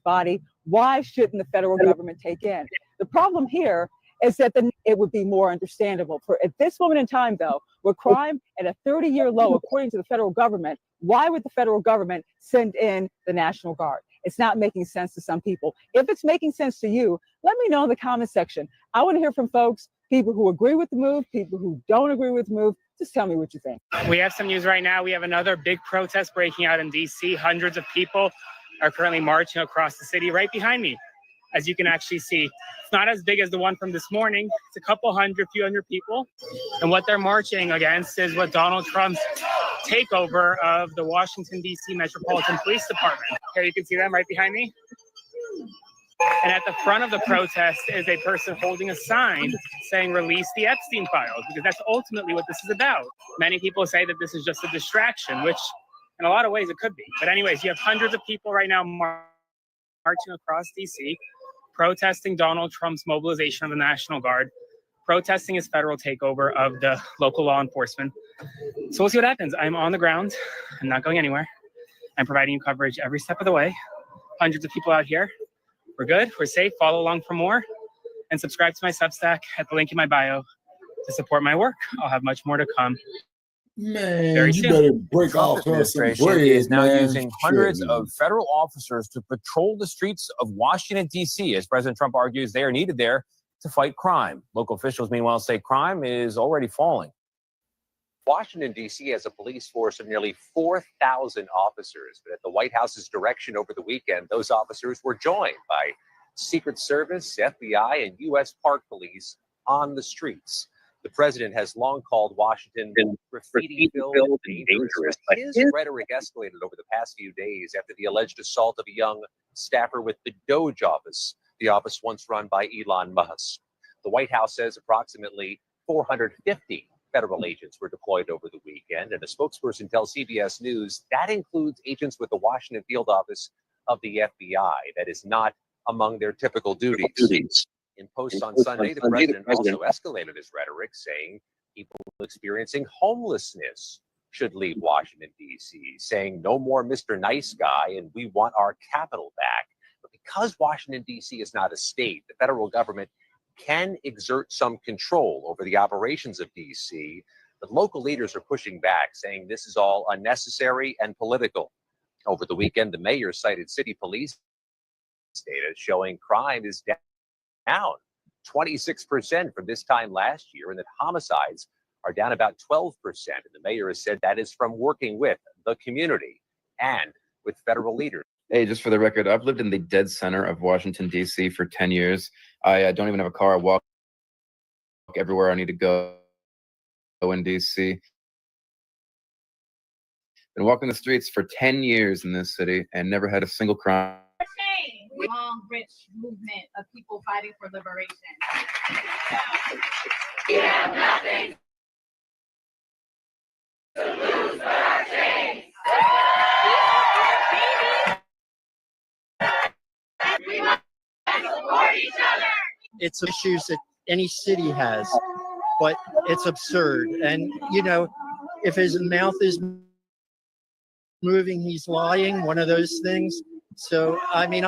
body. Why shouldn't the federal government take in? The problem here is that it would be more understandable. For at this moment in time, though, with crime at a 30-year low, according to the federal government, why would the federal government send in the National Guard? It's not making sense to some people. If it's making sense to you, let me know in the comment section. I want to hear from folks, people who agree with the move, people who don't agree with the move. Just tell me what you think. We have some news right now. We have another big protest breaking out in D.C. Hundreds of people are currently marching across the city right behind me, as you can actually see. It's not as big as the one from this morning. It's a couple hundred, few hundred people. And what they're marching against is what Donald Trump's takeover of the Washington, D.C. Metropolitan Police Department. Here you can see them right behind me. And at the front of the protest is a person holding a sign saying, release the Epstein files, because that's ultimately what this is about. Many people say that this is just a distraction, which in a lot of ways it could be. But anyways, you have hundreds of people right now marching across D.C., protesting Donald Trump's mobilization of the National Guard, protesting his federal takeover of the local law enforcement. So we'll see what happens. I'm on the ground. I'm not going anywhere. I'm providing you coverage every step of the way. Hundreds of people out here. We're good. We're safe. Follow along for more. And subscribe to my Substack at the link in my bio to support my work. I'll have much more to come. Man, you better break off her some Administration bread, is now man. using hundreds of federal officers to patrol the streets of Washington, D.C., as President Trump argues they are needed there to fight crime. Local officials, meanwhile, say crime is already falling. Washington, D.C. has a police force of nearly 4,000 officers, but at the White House's direction over the weekend, those officers were joined by Secret Service, FBI, and U.S. Park Police on the streets. The president has long called Washington graffiti-filled and dangerous, but his rhetoric escalated over the past few days after the alleged assault of a young staffer with the Doge office, the office once run by Elon Musk. The White House says approximately 450 federal agents were deployed over the weekend, and a spokesperson tells CBS News that includes agents with the Washington field office of the FBI. That is not among their typical duties. In posts on Sunday, the president also escalated his rhetoric, saying people experiencing homelessness should leave Washington, D.C., saying no more Mr. Nice Guy and we want our capital back. But because Washington, D.C. is not a state, the federal government can exert some control over the operations of D.C., but local leaders are pushing back, saying this is all unnecessary and political. Over the weekend, the mayor cited city police data showing crime is down 26% from this time last year, and that homicides are down about 12%. And the mayor has said that is from working with the community and with federal leaders. Hey, just for the record, I've lived in the dead center of Washington, D.C. for 10 years. I don't even have a car. I walk everywhere I need to go in D.C. Been walking the streets for 10 years in this city and never had a single crime. Long, rich movement of people fighting for liberation. We have nothing to lose but our chains. We must support each other. It's issues that any city has, but it's absurd. And, you know, if his mouth is moving, he's lying, one of those things. So, I mean,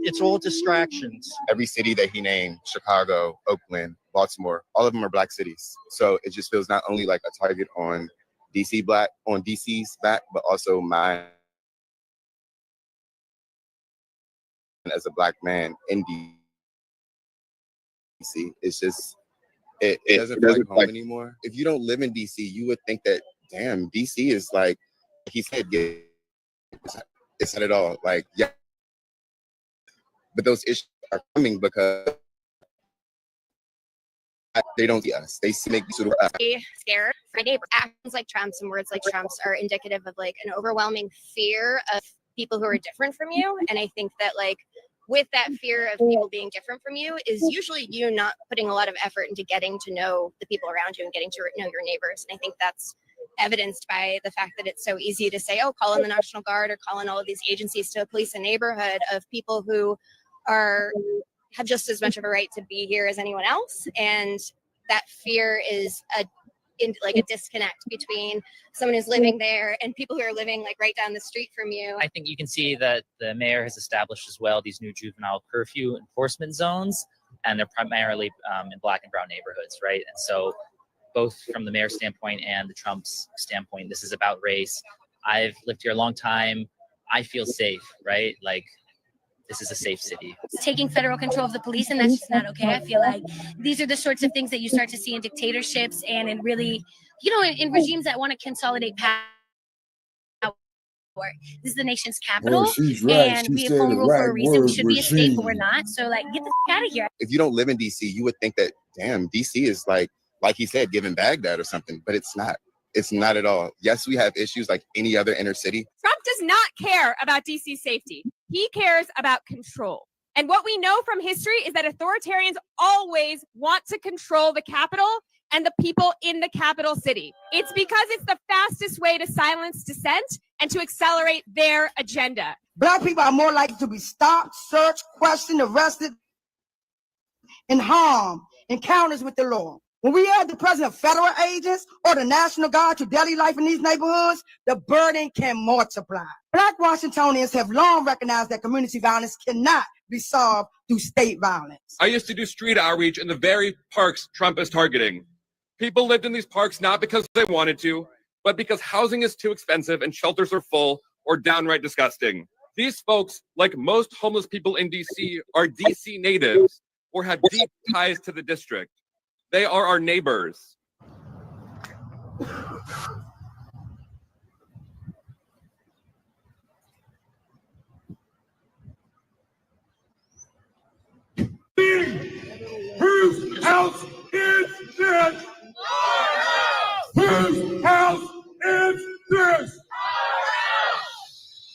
it's all distractions. Every city that he named, Chicago, Oakland, Baltimore, all of them are black cities. So it just feels not only like a target on DC's back, but also mine as a black man in DC. It's just, it doesn't feel like home anymore. If you don't live in DC, you would think that, damn, DC is like he said, yeah, it's not at all. Like, yeah. But those issues are coming because they don't see us. They make sort of us. Scared for neighbor. Actions like Trump's and words like Trump's are indicative of like an overwhelming fear of people who are different from you. And I think that like with that fear of people being different from you is usually you not putting a lot of effort into getting to know the people around you and getting to know your neighbors. And I think that's evidenced by the fact that it's so easy to say, oh, call in the National Guard or call in all of these agencies to police a neighborhood of people who have just as much of a right to be here as anyone else. And that fear is a disconnect between someone who's living there and people who are living like right down the street from you. I think you can see that the mayor has established as well these new juvenile curfew enforcement zones, and they're primarily in black and brown neighborhoods, right? And so both from the mayor's standpoint and the Trump's standpoint, this is about race. I've lived here a long time. I feel safe, right? Like, this is a safe city. Taking federal control of the police, and that's just not okay. I feel like these are the sorts of things that you start to see in dictatorships and in really, you know, in regimes that want to consolidate power. This is the nation's capital, and we have home rule for a reason. We should be a state, but we're not. So, like, get the f out of here. If you don't live in DC, you would think that, damn, DC is like he said, giving Baghdad or something, but it's not. It's not at all. Yes, we have issues like any other inner city. Trump does not care about DC safety. He cares about control. And what we know from history is that authoritarians always want to control the capital and the people in the capital city. It's because it's the fastest way to silence dissent and to accelerate their agenda. Black people are more likely to be stopped, searched, questioned, arrested, and harmed in encounters with the law. When we add the presence of federal agents or the National Guard to daily life in these neighborhoods, the burden can multiply. Black Washingtonians have long recognized that community violence cannot be solved through state violence. I used to do street outreach in the very parks Trump is targeting. People lived in these parks not because they wanted to, but because housing is too expensive and shelters are full or downright disgusting. These folks, like most homeless people in DC, are DC natives or have deep ties to the district. They are our neighbors. Whose house is this? Whose house is this?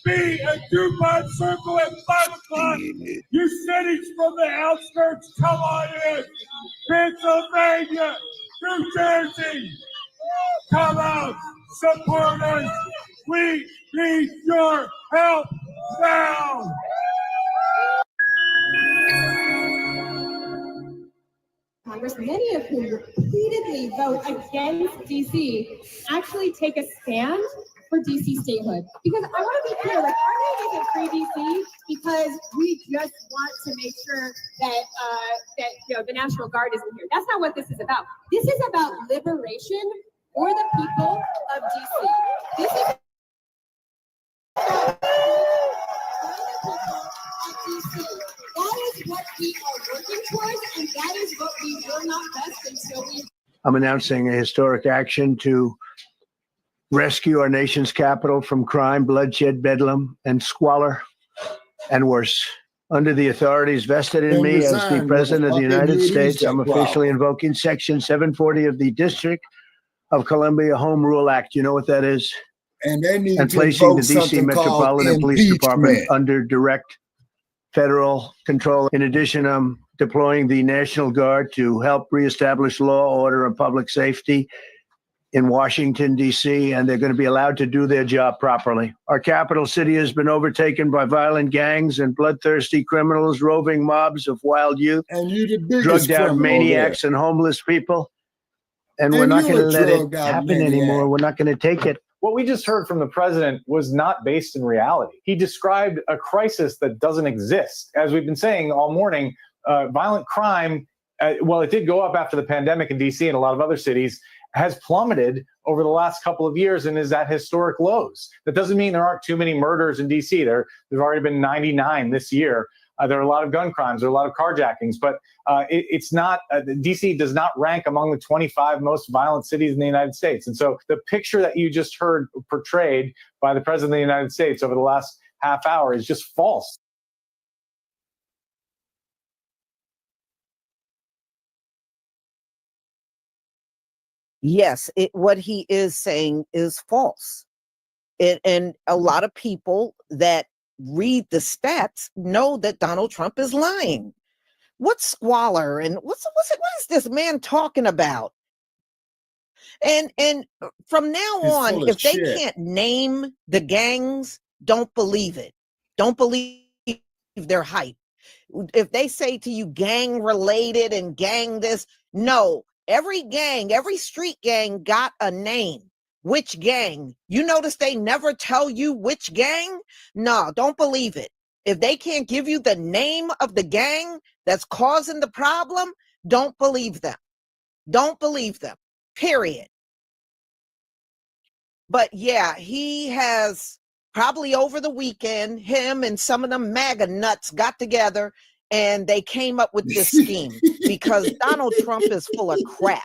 Be a DuPont circle at 5 o'clock. You cities from the outskirts, come on in. Pennsylvania, New Jersey, come out, support us. We need your help now. Congress, many of whom repeatedly vote against DC, actually take a stand for DC statehood. Because I want to be clear, like, our name isn't free DC because we just want to make sure that the National Guard isn't here. That's not what this is about. This is about liberation for the people of DC. This is about the people of DC. That is what we are working towards, and that is what we will not rest until we. I'm announcing a historic action to rescue our nation's capital from crime, bloodshed, bedlam, and squalor, and worse. Under the authorities vested in me as the President of the United States, I'm officially invoking Section 740 of the District of Columbia Home Rule Act. You know what that is? And they need And to placing the invoke D.C. something called Metropolitan Police Department impeachment. under direct federal control. In addition, I'm deploying the National Guard to help reestablish law, order, and public safety in Washington, D.C., and they're going to be allowed to do their job properly. Our capital city has been overtaken by violent gangs and bloodthirsty criminals, roving mobs of wild youth, And you the biggest drugged-out criminal maniacs and homeless people. And we're And not you going to a let it drugged-out happen maniac. anymore. We're not going to take it. What we just heard from the president was not based in reality. He described a crisis that doesn't exist. As we've been saying all morning, violent crime, well, it did go up after the pandemic in D.C. and a lot of other cities, has plummeted over the last couple of years and is at historic lows. That doesn't mean there aren't too many murders in D.C. There've already been 99 this year. There are a lot of gun crimes, there are a lot of carjackings, but it's not, D.C. does not rank among the 25 most violent cities in the United States. And so the picture that you just heard portrayed by the President of the United States over the last half hour is just false. Yes, what he is saying is false. And a lot of people that read the stats know that Donald Trump is lying. What's squalor and what is this man talking about? And from now He's on, full of if they shit. can't name the gangs, don't believe it. Don't believe their hype. If they say to you gang related and gang this, no. Every gang, every street gang got a name. Which gang? You notice they never tell you which gang? No, don't believe it. If they can't give you the name of the gang that's causing the problem, don't believe them. Don't believe them, period. But yeah, he has probably over the weekend, him and some of the MAGA nuts got together and they came up with this scheme because Donald Trump is full of crap.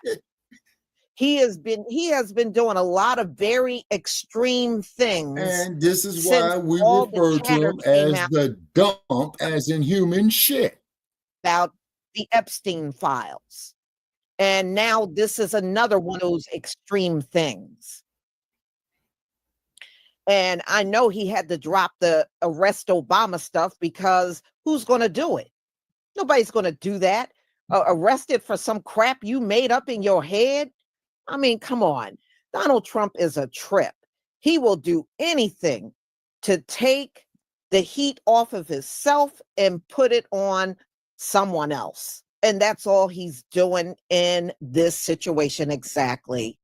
He has been doing a lot of very extreme things. And this is since why we all the refer to chatter him came as out the dump, as in human shit. about the Epstein files. And now this is another one of those extreme things. And I know he had to drop the arrest Obama stuff because who's going to do it? Nobody's going to do that. Arrested for some crap you made up in your head? I mean, come on. Donald Trump is a trip. He will do anything to take the heat off of himself and put it on someone else. And that's all he's doing in this situation exactly.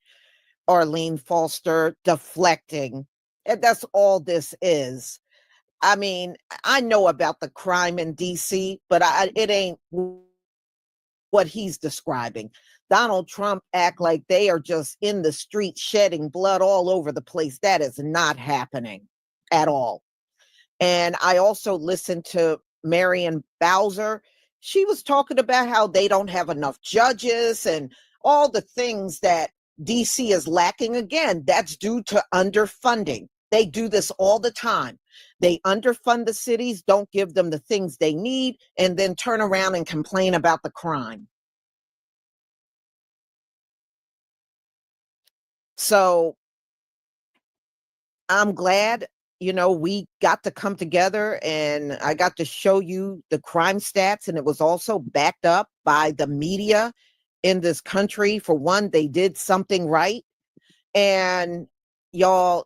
Arlene Foster deflecting. And that's all this is. I mean, I know about the crime in DC, but it ain't what he's describing. Donald Trump act like they are just in the street shedding blood all over the place. That is not happening at all. And I also listened to Marion Bowser. She was talking about how they don't have enough judges and all the things that DC is lacking. Again, that's due to underfunding. They do this all the time. They underfund the cities, don't give them the things they need, and then turn around and complain about the crime. So I'm glad, we got to come together and I got to show you the crime stats, and it was also backed up by the media in this country. For one, they did something right. And y'all,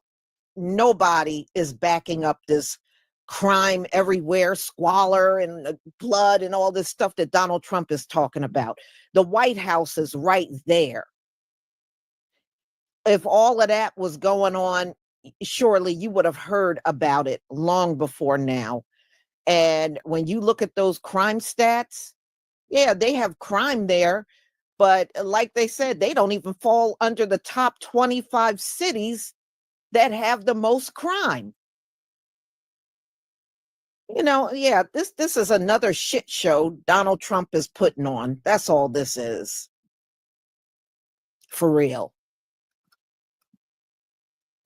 nobody is backing up this crime everywhere, squalor and blood and all this stuff that Donald Trump is talking about. The White House is right there. If all of that was going on, surely you would have heard about it long before now. And when you look at those crime stats, yeah, they have crime there. But like they said, they don't even fall under the top 25 cities that have the most crime. Yeah, this is another shit show Donald Trump is putting on. That's all this is. For real.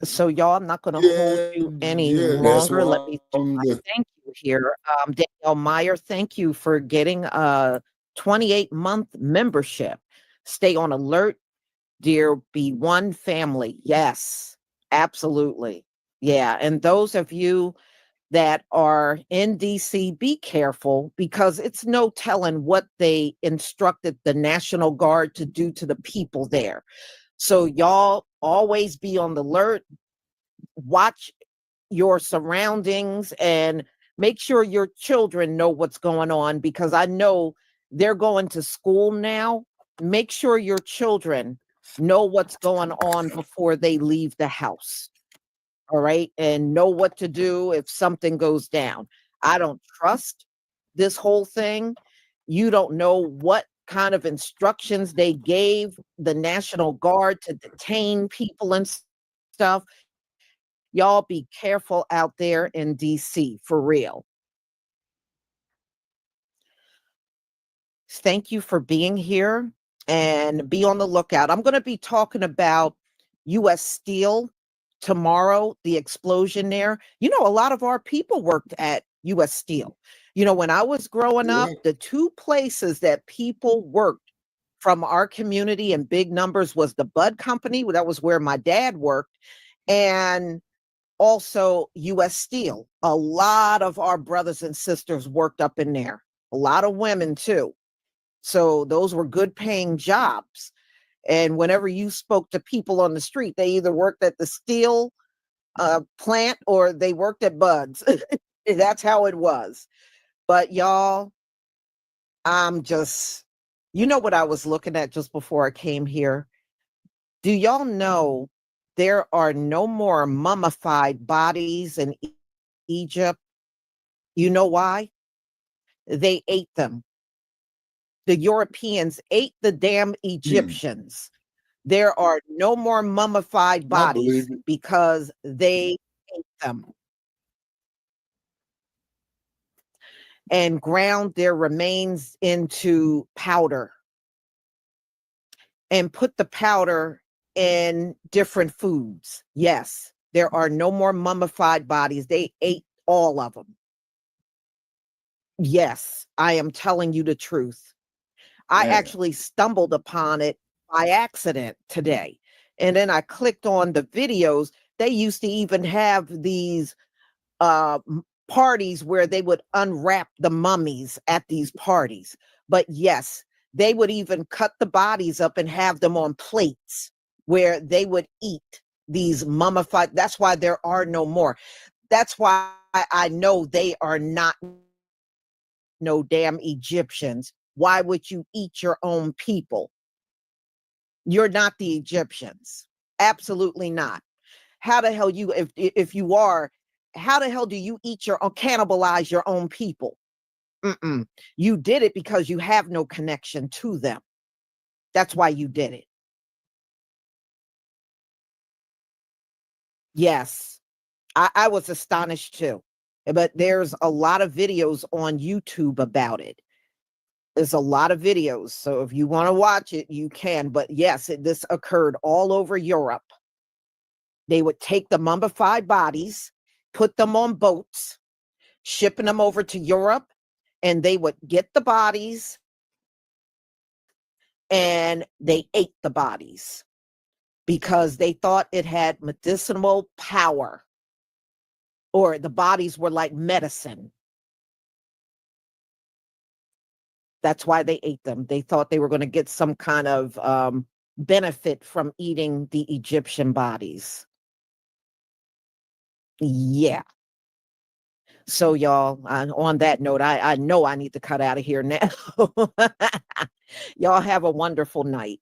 So y'all, I'm not going to hold you any That's longer. Let why me I'm looking. thank you here. Danielle Meyer, thank you for getting a 28-month membership. Stay on alert, dear B1 family. Yes, absolutely. Yeah, and those of you that are in DC, be careful, because it's no telling what they instructed the National Guard to do to the people there. So y'all always be on the alert, watch your surroundings, and make sure your children know what's going on, because I know they're going to school now. Make sure your children know what's going on before they leave the house. All right. And know what to do if something goes down. I don't trust this whole thing. You don't know what kind of instructions they gave the National Guard to detain people and stuff. Y'all be careful out there in DC, for real. Thank you for being here, and be on the lookout. I'm going to be talking about U.S. Steel tomorrow, the explosion there. A lot of our people worked at U.S. Steel. When I was growing up, the two places that people worked from our community in big numbers was the Bud Company. That was where my dad worked. And also U.S. Steel. A lot of our brothers and sisters worked up in there. A lot of women too. So those were good paying jobs. And whenever you spoke to people on the street, they either worked at the steel plant or they worked at Bud's. That's how it was. But y'all, I'm just, what I was looking at just before I came here? Do y'all know there are no more mummified bodies in Egypt? You know why? They ate them. The Europeans ate the damn Egyptians. There are no more mummified bodies because they ate them and ground their remains into powder and put the powder in different foods. Yes, there are no more mummified bodies. They ate all of them. Yes, I am telling you the truth. I actually stumbled upon it by accident today. And then I clicked on the videos. They used to even have these parties where they would unwrap the mummies at these parties. But yes, they would even cut the bodies up and have them on plates where they would eat these mummified. That's why there are no more. That's why I know they are not no damn Egyptians. Why would you eat your own people? You're not the Egyptians. Absolutely not. How the hell if you are, how the hell do you eat or cannibalize your own people? You did it because you have no connection to them. That's why you did it. Yes, I was astonished too. But there's a lot of videos on YouTube about it. There's a lot of videos. So if you want to watch it, you can. But yes, this occurred all over Europe. They would take the mummified bodies, put them on boats, shipping them over to Europe, and they would get the bodies and they ate the bodies because they thought it had medicinal power, or the bodies were like medicine. That's why they ate them. They thought they were going to get some kind of benefit from eating the Egyptian bodies. Yeah. So y'all, on that note, I know I need to cut out of here now. Y'all have a wonderful night.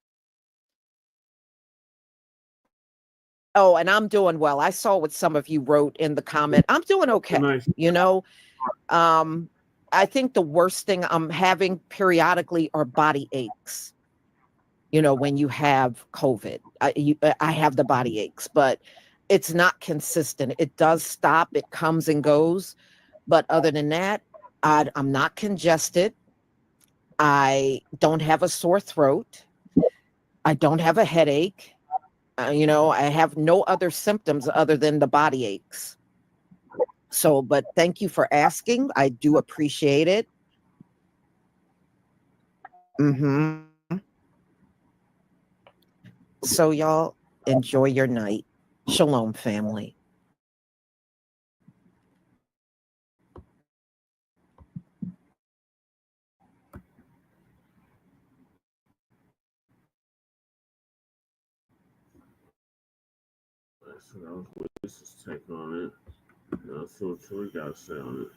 Oh, and I'm doing well. I saw what some of you wrote in the comment. I'm doing okay. Nice. I think the worst thing I'm having periodically are body aches. When you have COVID, I have the body aches, but it's not consistent. It does stop. It comes and goes. But other than that, I'm not congested. I don't have a sore throat. I don't have a headache. I have no other symptoms other than the body aches. So, but thank you for asking. I do appreciate it. So y'all enjoy your night. Shalom, family. So that was Witness's take on it. Now let's see what Troy got to say on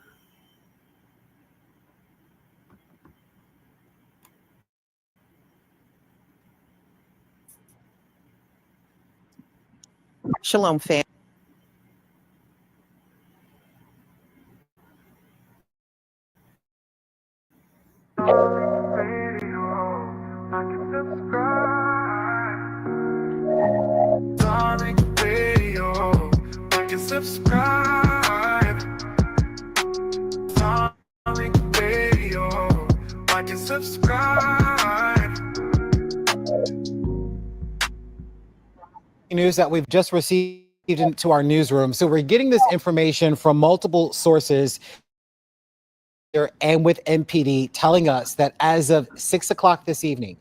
it. Shalom, fam. Subscribe. Radio. Like and subscribe. News that we've just received into our newsroom. So we're getting this information from multiple sources and with MPD telling us that as of 6 o'clock this evening,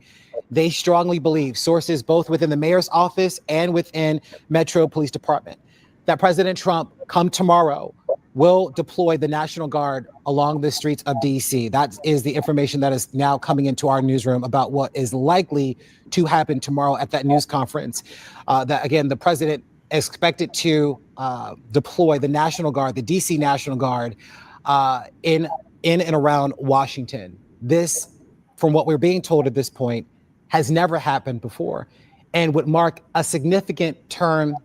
they strongly believe, sources both within the mayor's office and within Metro Police Department, that President Trump, come tomorrow, will deploy the National Guard along the streets of DC. That is the information that is now coming into our newsroom about what is likely to happen tomorrow at that news conference. That again, the president is expected to deploy the National Guard, the DC National Guard, in and around Washington. This, from what we're being told at this point, has never happened before and would mark a significant turn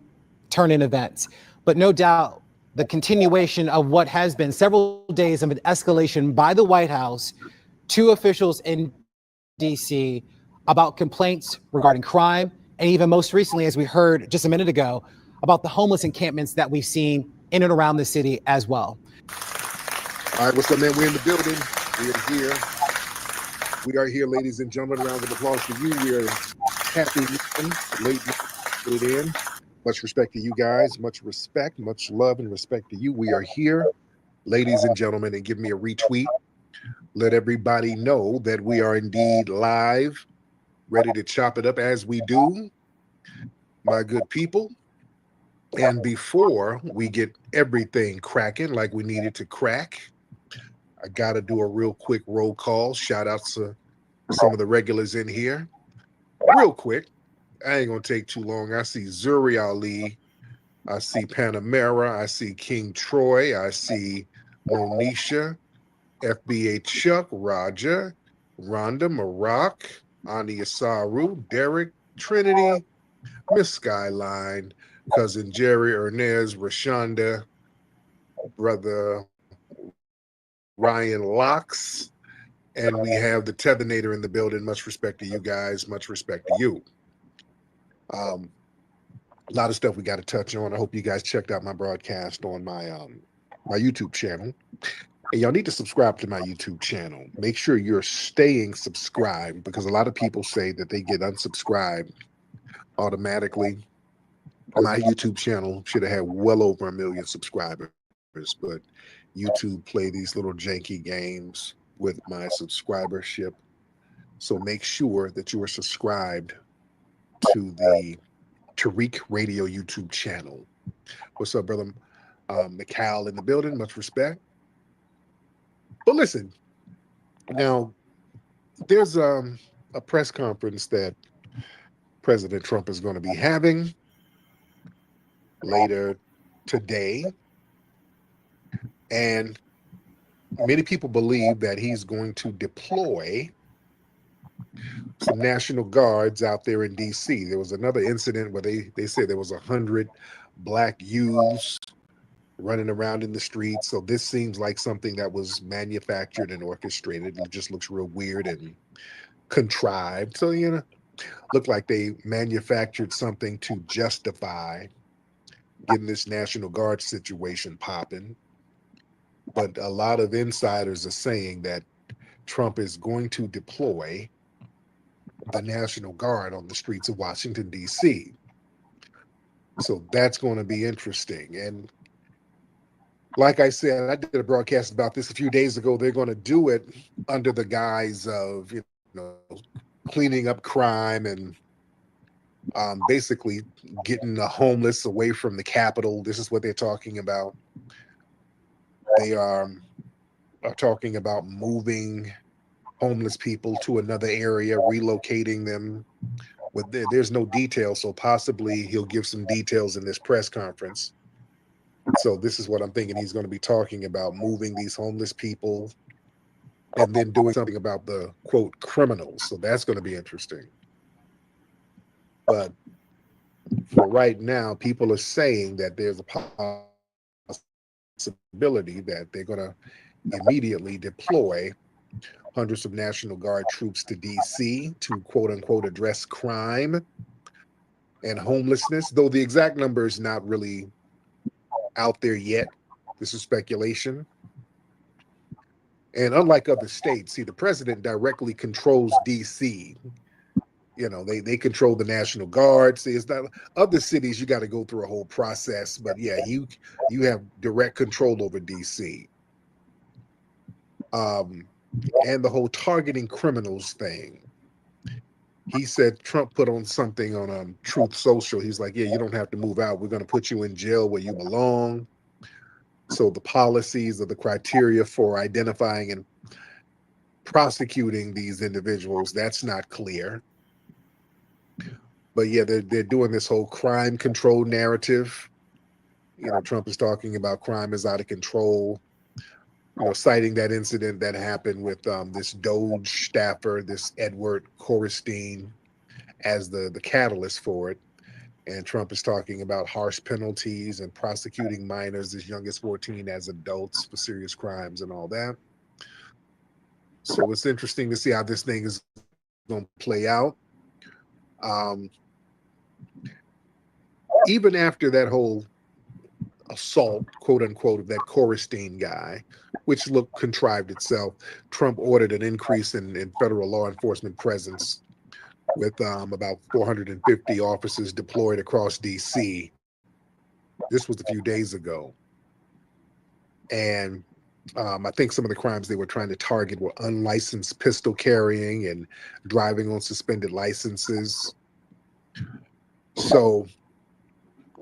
in events. But no doubt, the continuation of what has been several days of an escalation by the White House to officials in DC about complaints regarding crime, and even most recently, as we heard just a minute ago, about the homeless encampments that we've seen in and around the city as well. All right, what's up, man? We're in the building. We are here. We are here, ladies and gentlemen. Round of applause for you. We are happy late put it in. Much respect to you guys. Much respect, much love and respect to you. We are here, ladies and gentlemen, and give me a retweet. Let everybody know that we are indeed live, ready to chop it up as we do, my good people. And before we get everything cracking like we needed to crack, I got to do a real quick roll call. Shout out to some of the regulars in here. Real quick. I ain't going to take too long. I see Zuri Ali. I see Panamera. I see King Troy. I see Monisha, FBA Chuck, Roger, Rhonda, Maroc, Ani Asaru, Derek, Trinity, Miss Skyline, Cousin Jerry, Ernez, Rashonda, Brother Ryan Locks, and we have the Tethinator in the building. Much respect to you guys. Much respect to you. A lot of stuff we got to touch on. I hope you guys checked out my broadcast on my my YouTube channel. And y'all need to subscribe to my YouTube channel. Make sure you're staying subscribed, because a lot of people say that they get unsubscribed automatically. My YouTube channel should have had well over 1 million subscribers, but YouTube play these little janky games with my subscribership. So make sure that you are subscribed to the Tariq Radio YouTube channel. What's up, brother? Mikal in the building, much respect. But listen, now there's a press conference that President Trump is going to be having later today, and many people believe that he's going to deploy some National Guards out there in DC. There was another incident where they said there was 100 black youths running around in the streets. So this seems like something that was manufactured and orchestrated. It just looks real weird and contrived. So, you know, looked like they manufactured something to justify getting this National Guard situation popping. but a lot of insiders are saying that Trump is going to deploy the National Guard on the streets of Washington, D.C. So that's going to be interesting. And like I said, I did a broadcast about this a few days ago. They're going to do it under the guise of, cleaning up crime and basically getting the homeless away from the Capitol. This is what they're talking about. They are talking about moving homeless people to another area, relocating them. There's no details, so possibly he'll give some details in this press conference. So this is what I'm thinking he's going to be talking about, moving these homeless people and then doing something about the, quote, criminals. So that's going to be interesting. But for right now, people are saying that there's a possibility that they're going to immediately deploy hundreds of National Guard troops to D.C. to, quote unquote, address crime and homelessness, though the exact number is not really out there yet. This is speculation. And unlike other states, see, the president directly controls D.C. They control the National Guard. See, it's not other cities. You got to go through a whole process, but yeah, you have direct control over D.C. And the whole targeting criminals thing. He said Trump put on something on Truth Social. He's like, yeah, you don't have to move out. We're going to put you in jail where you belong. So the policies or the criteria for identifying and prosecuting these individuals, that's not clear. But yeah, they're doing this whole crime control narrative. Trump is talking about crime is out of control. Citing that incident that happened with this Doge staffer, this Edward Corstein, as the catalyst for it. And Trump is talking about harsh penalties and prosecuting minors as young as 14 as adults for serious crimes and all that. So it's interesting to see how this thing is going to play out. Even after that whole assault, quote unquote, of that Corstein guy, which looked contrived itself, Trump ordered an increase in federal law enforcement presence with about 450 officers deployed across D.C. This was a few days ago. And I think some of the crimes they were trying to target were unlicensed pistol carrying and driving on suspended licenses. So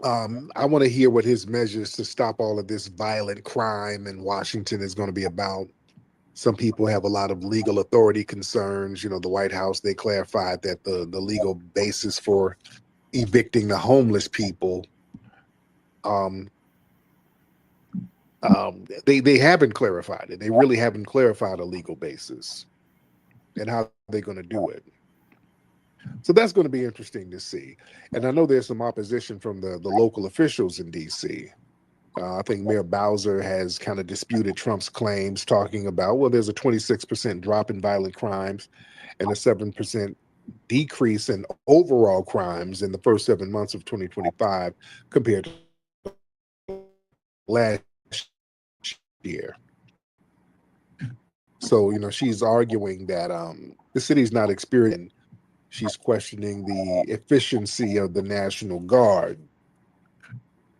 I want to hear what his measures to stop all of this violent crime in Washington is going to be about. Some people have a lot of legal authority concerns. The White House, they clarified that the legal basis for evicting the homeless people, they haven't clarified it. They really haven't clarified a legal basis and how they're going to do it. So that's going to be interesting to see. And I know there's some opposition from the local officials in D.C. I think Mayor Bowser has kind of disputed Trump's claims, talking about, well, there's a 26% drop in violent crimes and a 7% decrease in overall crimes in the first 7 months of 2025 compared to last year. So, she's arguing that the city's not experiencing. She's questioning the efficiency of the National Guard.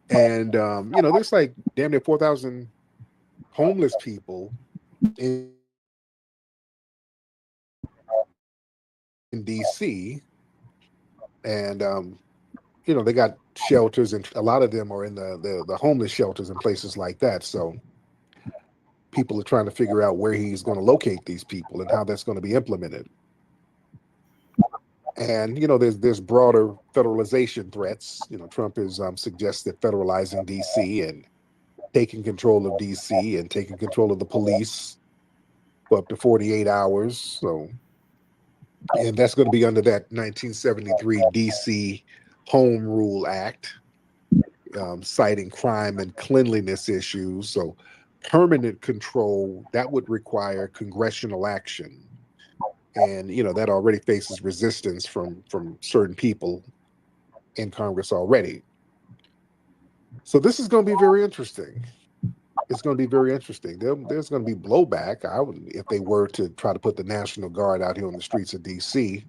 And, there's like damn near 4,000 homeless people in D.C. And, they got shelters, and a lot of them are in the homeless shelters and places like that. So people are trying to figure out where he's going to locate these people and how that's going to be implemented. And, there's broader federalization threats. Trump has suggested federalizing D.C. and taking control of D.C. and taking control of the police for up to 48 hours. So, and that's going to be under that 1973 D.C. Home Rule Act, citing crime and cleanliness issues. So permanent control, that would require congressional action. And, that already faces resistance from certain people in Congress already. So this is going to be very interesting. it's going to be very interesting. There's going to be blowback. If they were to try to put the National Guard out here on the streets of D.C.,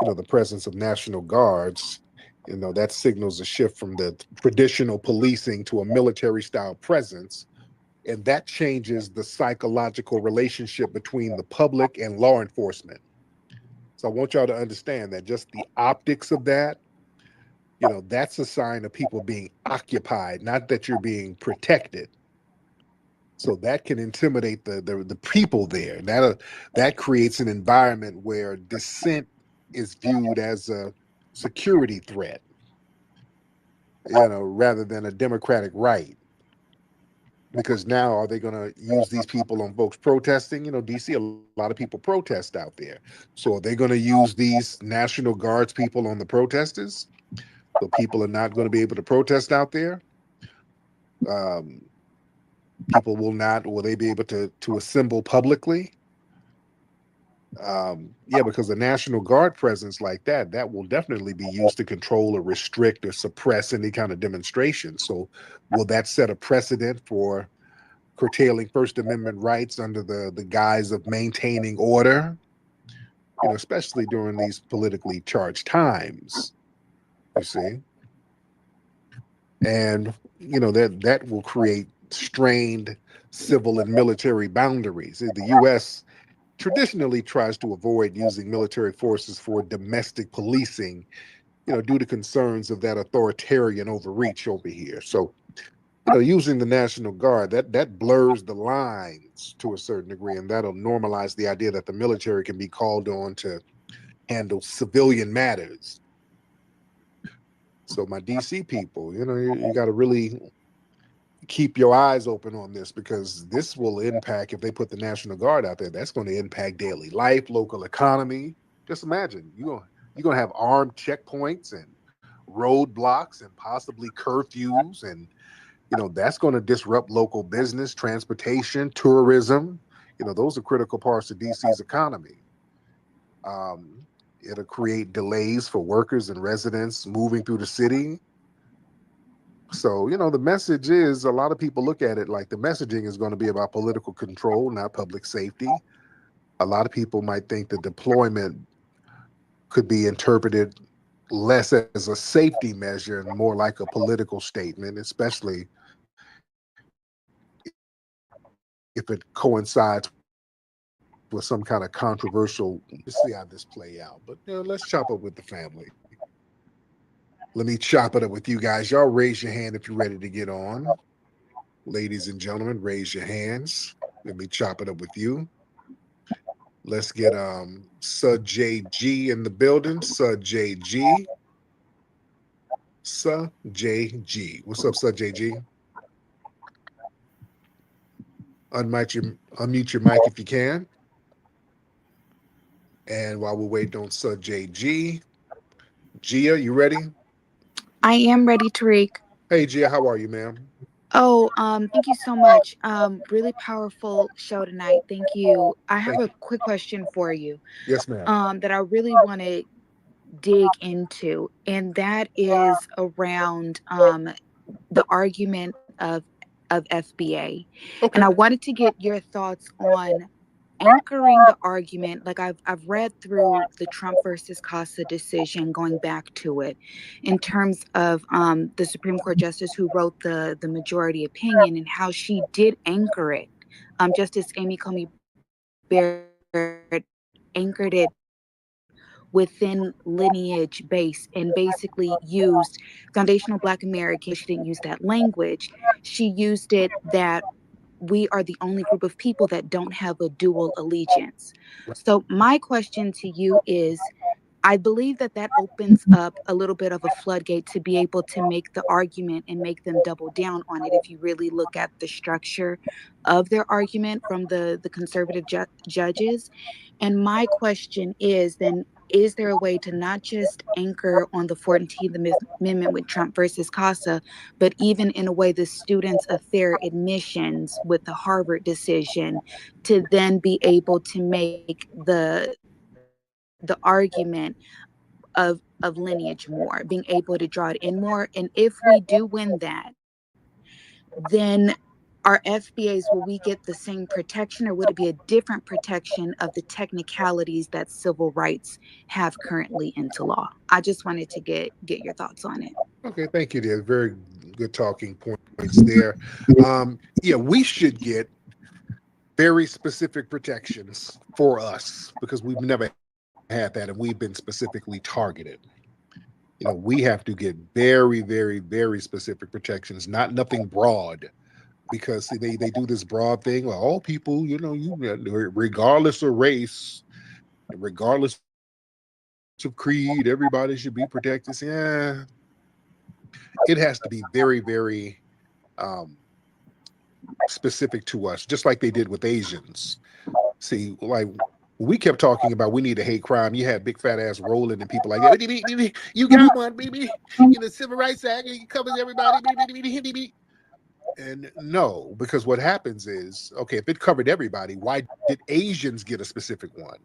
the presence of National Guards, that signals a shift from the traditional policing to a military-style presence, and that changes the psychological relationship between the public and law enforcement. So I want y'all to understand that just the optics of that, that's a sign of people being occupied, not that you're being protected. So that can intimidate the people there. That creates an environment where dissent is viewed as a security threat, rather than a democratic right. Because now, are they going to use these people on folks protesting? DC, a lot of people protest out there. So are they going to use these National Guards people on the protesters? So people are not going to be able to protest out there. People will they be able to assemble publicly? Because the National Guard presence like that will definitely be used to control or restrict or suppress any kind of demonstration. So will that set a precedent for curtailing First Amendment rights under the guise of maintaining order, especially during these politically charged times, you see? And, that will create strained civil and military boundaries. The U.S. traditionally tries to avoid using military forces for domestic policing, due to concerns of that authoritarian overreach over here. So, using the National Guard, that blurs the lines to a certain degree, and that'll normalize the idea that the military can be called on to handle civilian matters. So my DC people, you got to really keep your eyes open on this, because this will impact, if they put the National Guard out there, that's going to impact daily life, local economy. Just imagine, you're going to have armed checkpoints and roadblocks and possibly curfews, and that's going to disrupt local business, transportation, tourism. Those are critical parts of DC's economy. It'll create delays for workers and residents moving through the city. So, the message is, a lot of people look at it like the messaging is going to be about political control, not public safety. A lot of people might think the deployment could be interpreted less as a safety measure and more like a political statement, especially if it coincides with some kind of controversial. Let's see how this play out. But let's chop up with the family. Let me chop it up with you guys. Y'all raise your hand if you're ready to get on. Ladies and gentlemen, raise your hands. Let me chop it up with you. Let's get Sud JG in the building. Sud JG. Sud JG. What's up, Sud JG? Unmute your mic if you can. And while we're waiting on Sud JG, Gia, you ready? I am ready, Tariq. Hey, Gia, how are you, ma'am? Oh, thank you so much. Really powerful show tonight. Thank you. I have a quick question for you. Yes, ma'am. That I really want to dig into, and that is around the argument of FBA. Okay. And I wanted to get your thoughts on anchoring the argument. Like I've read through the Trump versus Casa decision, going back to it, in terms of the Supreme Court justice who wrote the majority opinion, and how she did anchor it. Justice Amy Coney Barrett anchored it within lineage base, and basically used foundational Black American. She didn't use that language. She used it that we are the only group of people that don't have a dual allegiance. So my question to you is, I believe that opens up a little bit of a floodgate to be able to make the argument and make them double down on it, if you really look at the structure of their argument from the conservative judges. And my question is then, is there a way to not just anchor on the 14th Amendment with Trump versus Casa, but even in a way the students of fair admissions with the Harvard decision, to then be able to make the argument of lineage more, being able to draw it in more? And if we do win that, then our FBAs, will we get the same protection, or would it be a different protection of the technicalities that civil rights have currently into law? I just wanted to get your thoughts on it. Okay, thank you, dear. Very good talking points there. Yeah, we should get very specific protections for us because we've never had that, and we've been specifically targeted. You know, we have to get very, very, very specific protections, not nothing broad, because see, they do this broad thing. Well, all people, you know, regardless of race, regardless of creed, everybody should be protected. Yeah, it has to be very, very specific to us, just like they did with Asians. See, like we kept talking about we need a hate crime. You had big fat ass Roland and people like that. You got one, baby. You know, Civil Rights Act, it covers everybody. And no, because what happens is, okay, if it covered everybody, why did Asians get a specific one?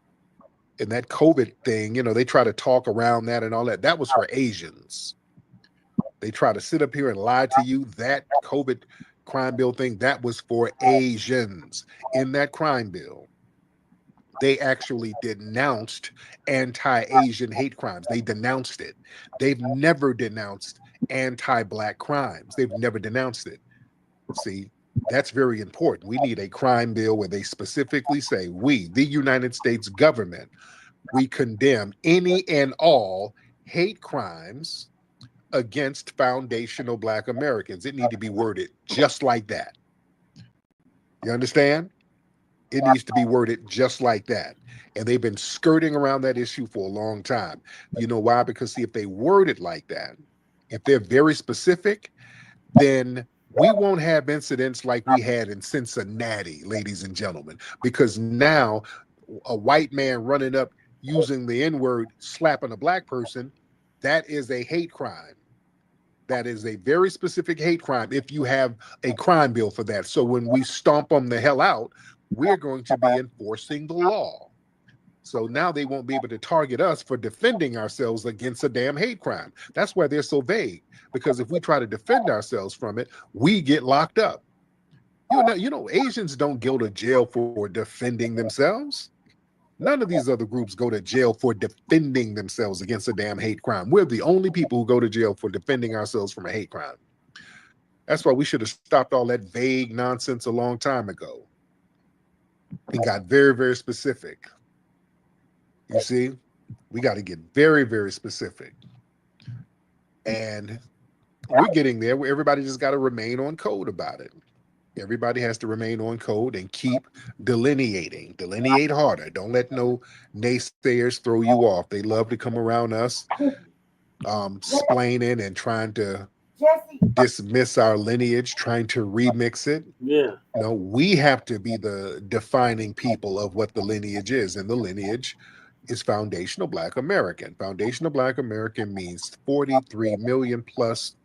And that COVID thing, you know, they try to talk around that and all that. That was for Asians. They try to sit up here and lie to you. That COVID crime bill thing, that was for Asians. In that crime bill, they actually denounced anti-Asian hate crimes. They denounced it. They've never denounced anti-Black crimes. They've never denounced it. See, that's very important. We need a crime bill where they specifically say, we, the United States government, we condemn any and all hate crimes against foundational Black Americans. It need to be worded just like that. You understand? It needs to be worded just like that. And they've been skirting around that issue for a long time. You know why? Because see, if they word it like that, if they're very specific, then we won't have incidents like we had in Cincinnati, ladies and gentlemen, because now a white man running up using the N-word, slapping a Black person, that is a hate crime. That is a very specific hate crime if you have a crime bill for that. So when we stomp them the hell out, we're going to be enforcing the law. So now they won't be able to target us for defending ourselves against a damn hate crime. That's why they're so vague, because if we try to defend ourselves from it, we get locked up. You know, Asians don't go to jail for defending themselves. None of these other groups go to jail for defending themselves against a damn hate crime. We're the only people who go to jail for defending ourselves from a hate crime. That's why we should have stopped all that vague nonsense a long time ago and got very, very specific. You see, we got to get very, very specific. And we're getting there. Everybody just got to remain on code about it. Everybody has to remain on code and keep delineating. Delineate harder. Don't let no naysayers throw you off. They love to come around us splaining and trying to dismiss our lineage, trying to remix it. Yeah. No, we have to be the defining people of what the lineage is. And the lineage is foundational Black American. Foundational Black American means 43 million plus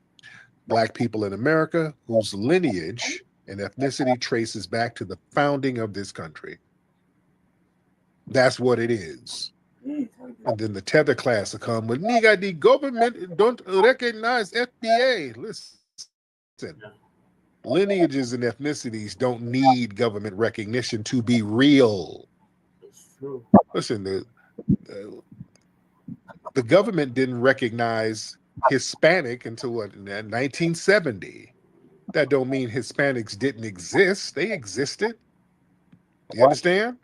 Black people in America whose lineage and ethnicity traces back to the founding of this country. That's what it is. And then the tether class will come with, nigga, the government don't recognize FBA. Listen, lineages and ethnicities don't need government recognition to be real. Listen, the government didn't recognize Hispanic until 1970. That don't mean Hispanics didn't exist. They existed. You understand?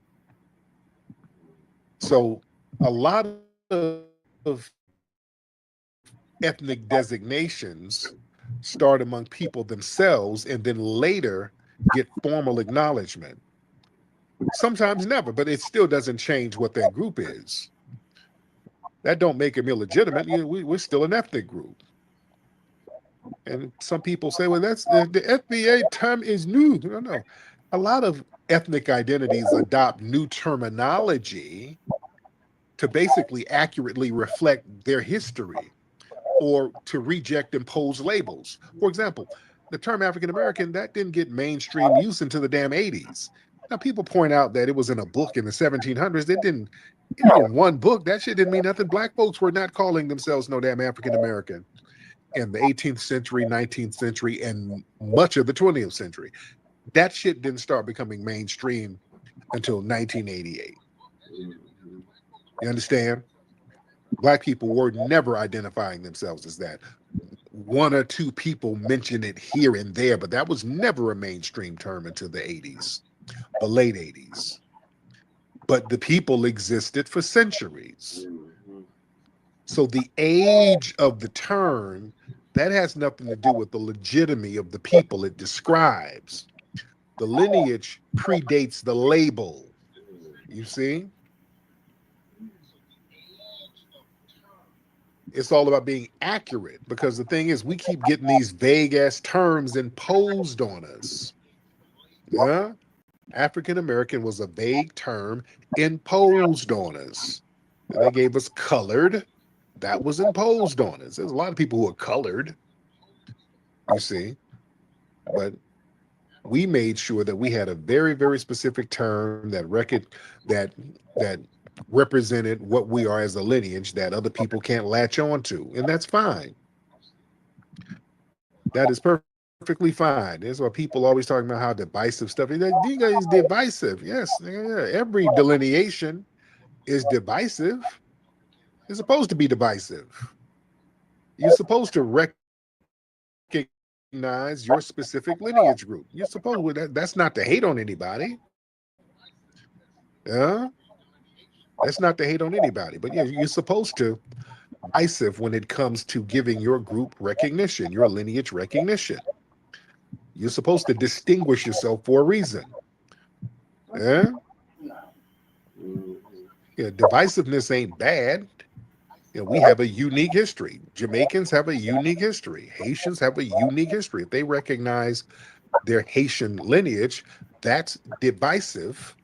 So a lot of ethnic designations start among people themselves and then later get formal acknowledgement. Sometimes never, but it still doesn't change what that group is. That don't make them illegitimate. You know, we're still an ethnic group. And some people say, well, that's the FBA term is new. No. A lot of ethnic identities adopt new terminology to basically accurately reflect their history or to reject imposed labels. For example, the term African American, that didn't get mainstream use until the damn 80s. Now, people point out that it was in a book in the 1700s. It didn't, one book, that shit didn't mean nothing. Black folks were not calling themselves no damn African American in the 18th century, 19th century, and much of the 20th century. That shit didn't start becoming mainstream until 1988. You understand? Black people were never identifying themselves as that. One or two people mention it here and there, but that was never a mainstream term until the 80s, the late 80s. But the people existed for centuries. So the age of the term, that has nothing to do with the legitimacy of the people it describes. The lineage predates the label. You see? It's all about being accurate, because the thing is, we keep getting these vague ass terms imposed on us. Yeah? African American was a vague term imposed on us. And they gave us colored. That was imposed on us. There's a lot of people who are colored, you see. But we made sure that we had a very, very specific term that represented what we are as a lineage that other people can't latch on to. And that's fine. That is perfectly fine. That's why people always talking about how divisive stuff is. You guys is divisive. Yes, yeah. Every delineation is divisive. It's supposed to be divisive. You're supposed to recognize your specific lineage group. You're supposed to, that's not to hate on anybody. Yeah. That's not to hate on anybody, but yeah, you're supposed to divisive when it comes to giving your group recognition, your lineage recognition. You're supposed to distinguish yourself for a reason. Yeah. Yeah, divisiveness ain't bad. You know, we have a unique history. Jamaicans have a unique history. Haitians have a unique history. If they recognize their Haitian lineage, that's divisive.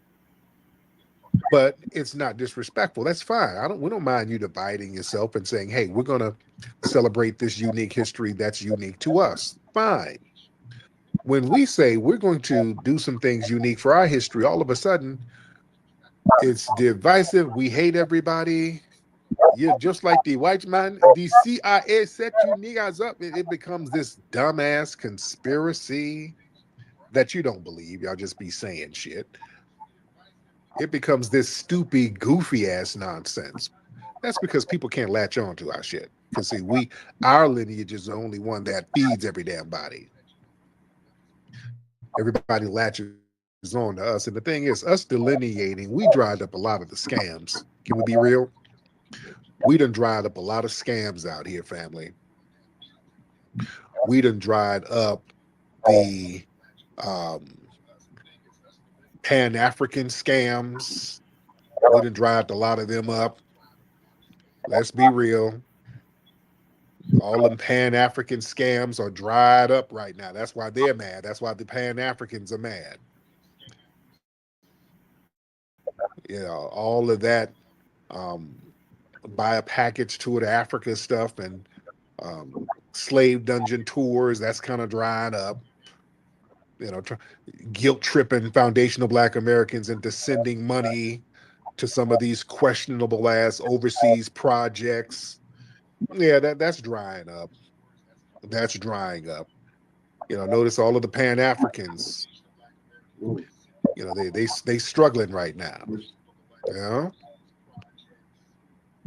But it's not disrespectful. That's fine. We don't mind you dividing yourself and saying, hey, we're going to celebrate this unique history that's unique to us. Fine. When we say we're going to do some things unique for our history, all of a sudden it's divisive. We hate everybody. You're just like the white man. The CIA set you niggas up. It becomes this dumbass conspiracy that you don't believe. Y'all just be saying shit. It becomes this stupid, goofy ass nonsense. That's because people can't latch on to our shit. Because see, our lineage is the only one that feeds every damn body. Everybody latches on to us. And the thing is, us delineating, we dried up a lot of the scams. Can we be real? We done dried up a lot of scams out here, family. We done dried up the Pan-African scams. We done dried a lot of them up. Let's be real. All them Pan-African scams are dried up right now. That's why they're mad. That's why the Pan-Africans are mad. You know, all of that buy a package tour to Africa stuff and slave dungeon tours, that's kind of drying up. You know, guilt tripping foundational Black Americans into sending money to some of these questionable ass overseas projects. Yeah, that's drying up. That's drying up. You know, notice all of the Pan-Africans, you know, they struggling right now. You know?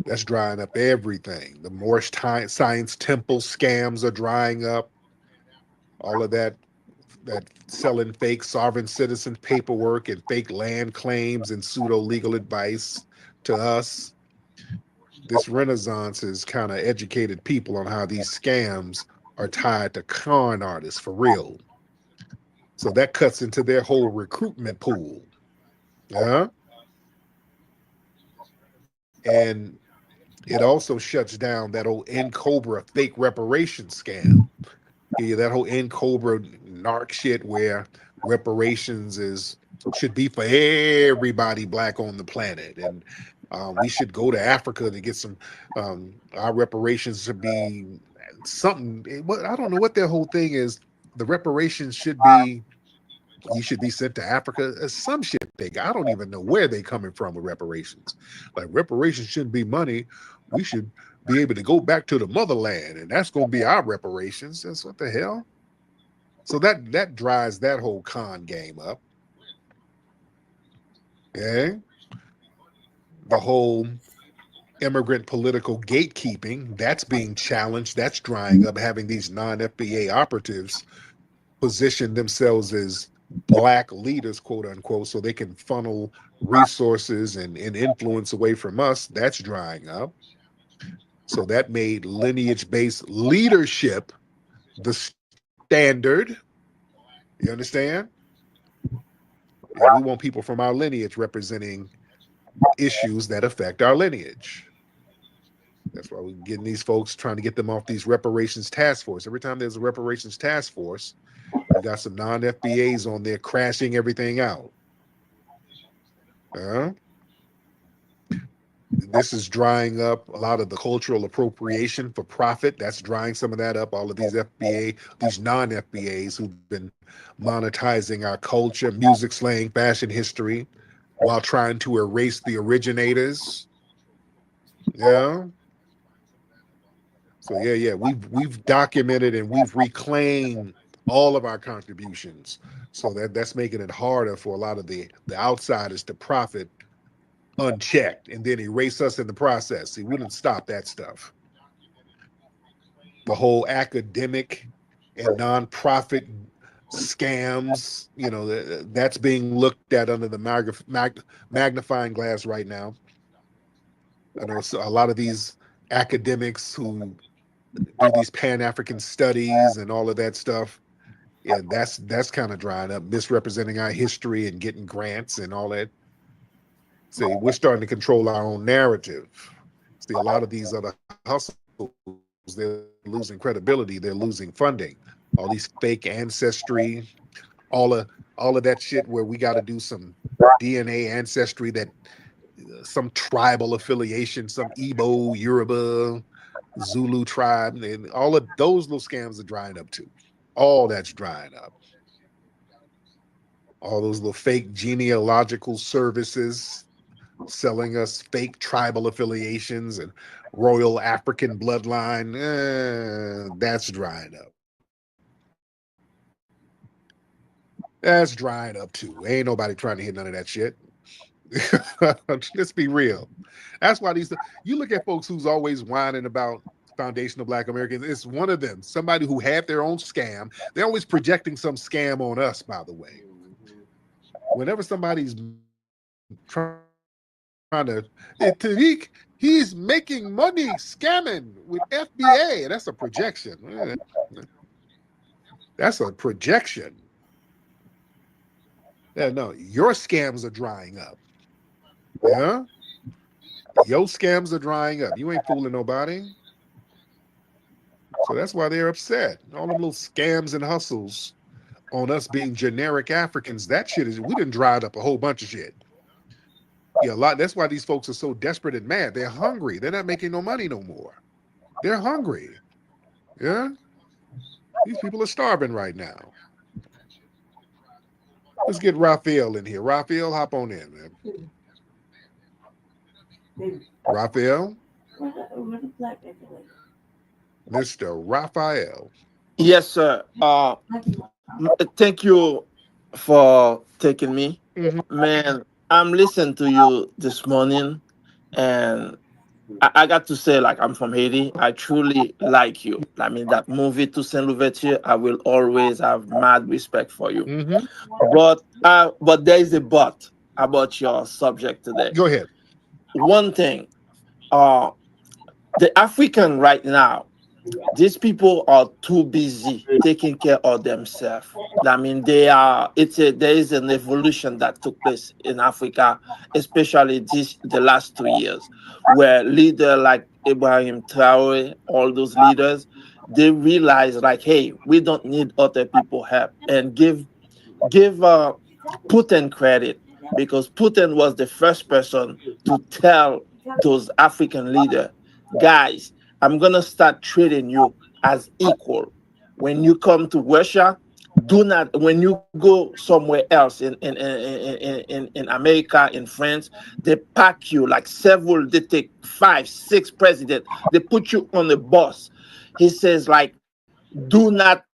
That's drying up everything. The Moorish Science Temple scams are drying up. All of that selling fake sovereign citizen paperwork and fake land claims and pseudo legal advice to us. This renaissance has kind of educated people on how these scams are tied to con artists for real. So that cuts into their whole recruitment pool. Yeah. And it also shuts down that old N-Cobra fake reparations scam. Yeah, that whole N-Cobra narc shit where reparations should be for everybody Black on the planet. And we should go to Africa to get some, our reparations should be something. I don't know what their whole thing is. The reparations should be, you should be sent to Africa. Some shit I don't even know where they coming from with reparations. Like reparations shouldn't be money. We should be able to go back to the motherland, and that's going to be our reparations. That's what the hell? So that dries that whole con game up. Okay. The whole immigrant political gatekeeping, that's being challenged. That's drying up, having these non-FBA operatives position themselves as Black leaders, quote unquote, so they can funnel resources and influence away from us. That's drying up. So that made lineage-based leadership the standard. You understand? And we want people from our lineage representing issues that affect our lineage. That's why we're getting these folks, trying to get them off these reparations task force. Every time there's a reparations task force, you got some non-FBAs on there crashing everything out. This is drying up a lot of the cultural appropriation for profit. That's drying some of that up. All of these FBA, these non-FBAs who've been monetizing our culture, music, slang, fashion, history, while trying to erase the originators. Yeah. So yeah, we've documented and we've reclaimed all of our contributions. So that's making it harder for a lot of the outsiders to profit unchecked and then erase us in the process. See, we didn't stop that stuff. The whole academic and nonprofit scams, you know, that's being looked at under the magnifying glass right now. I know a lot of these academics who do these Pan-African studies and all of that stuff. Yeah, that's kind of drying up, misrepresenting our history and getting grants and all that. See, we're starting to control our own narrative. See, a lot of these other hustles, they're losing credibility, they're losing funding. All these fake ancestry, all of that shit where we got to do some DNA ancestry, that some tribal affiliation, some Igbo, Yoruba, Zulu tribe, and all of those little scams are drying up too. All that's drying up. All those little fake genealogical services selling us fake tribal affiliations and royal African bloodline, that's drying up. That's drying up too. Ain't nobody trying to hear none of that shit. Let's be real. That's why you look at folks who's always whining about foundational Black Americans. It's one of them, somebody who had their own scam. They're always projecting some scam on us, by the way. Whenever somebody's trying to, Tariq, he's making money scamming with FBA. That's a projection. That's a projection. Yeah, no, your scams are drying up. Yeah? Your scams are drying up. You ain't fooling nobody. So that's why they're upset. All them little scams and hustles on us being generic Africans, that shit we done dried up a whole bunch of shit. Yeah, that's why these folks are so desperate and mad. They're hungry. They're not making no money no more. They're hungry. Yeah? These people are starving right now. Let's get Raphael in here. Raphael, hop on in, man. Raphael? Mr. Raphael. Yes, sir. Thank you for taking me. Man, I'm listening to you this morning, and I got to say, like, I'm from Haiti. I truly like you. I mean, that movie, Toussaint Louverture, I will always have mad respect for you. But there is a but about your subject today. Go ahead. One thing, the African right now, these people are too busy taking care of themselves. I mean, there is an evolution that took place in Africa, especially the last 2 years, where leaders like Ibrahim Traore, all those leaders, they realize, like, hey, we don't need other people help, and give Putin credit, because Putin was the first person to tell those African leaders, guys, I'm gonna start treating you as equal. When you come to Russia, do not, when you go somewhere else in America, in France, they pack you like several, they take 5, 6 presidents, they put you on the bus. He says, like, do not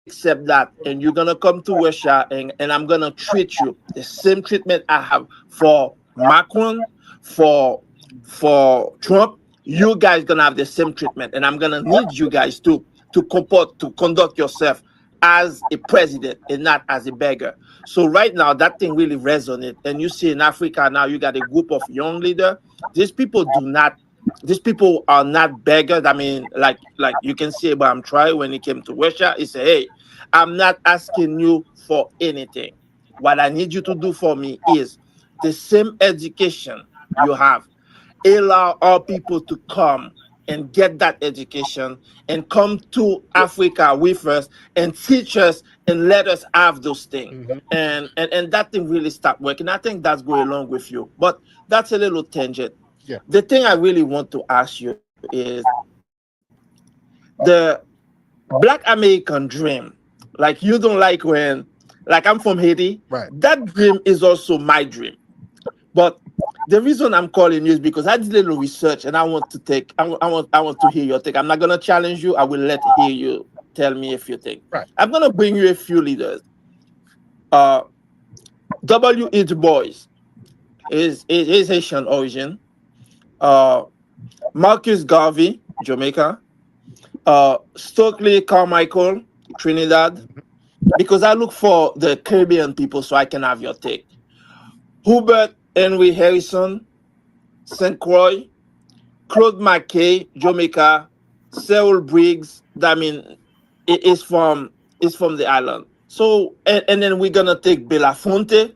accept that, and you're gonna come to Russia, and I'm gonna treat you the same treatment I have for Macron, for Trump, you guys gonna have the same treatment, and I'm gonna need you guys to conduct yourself as a president and not as a beggar. So right now, that thing really resonates. And you see in Africa now, you got a group of young leaders. These people do not. These people are not beggars. I mean, like you can see Abraham Troy when he came to Russia. He said, "Hey, I'm not asking you for anything. What I need you to do for me is the same education you have. Allow our people to come and get that education and come to Africa with us and teach us and let us have those things." And that thing really start working. I think that's going along with you. But that's a little tangent. Yeah. The thing I really want to ask you is the Black American dream. Like you don't like when, like I'm from Haiti. Right. That dream is also my dream. But the reason I'm calling you is because I did a little research and I want to hear your take. I'm not gonna challenge you. I will hear you tell me a few things. Right. I'm gonna bring you a few leaders. W.E. Du Bois is Haitian origin. Marcus Garvey, Jamaica. Stokely Carmichael, Trinidad. Because I look for the Caribbean people so I can have your take. Hubert Henry Harrison, St. Croix. Claude McKay, Jamaica. Cyril Briggs, I mean, it is from the island. So and then we're gonna take Belafonte.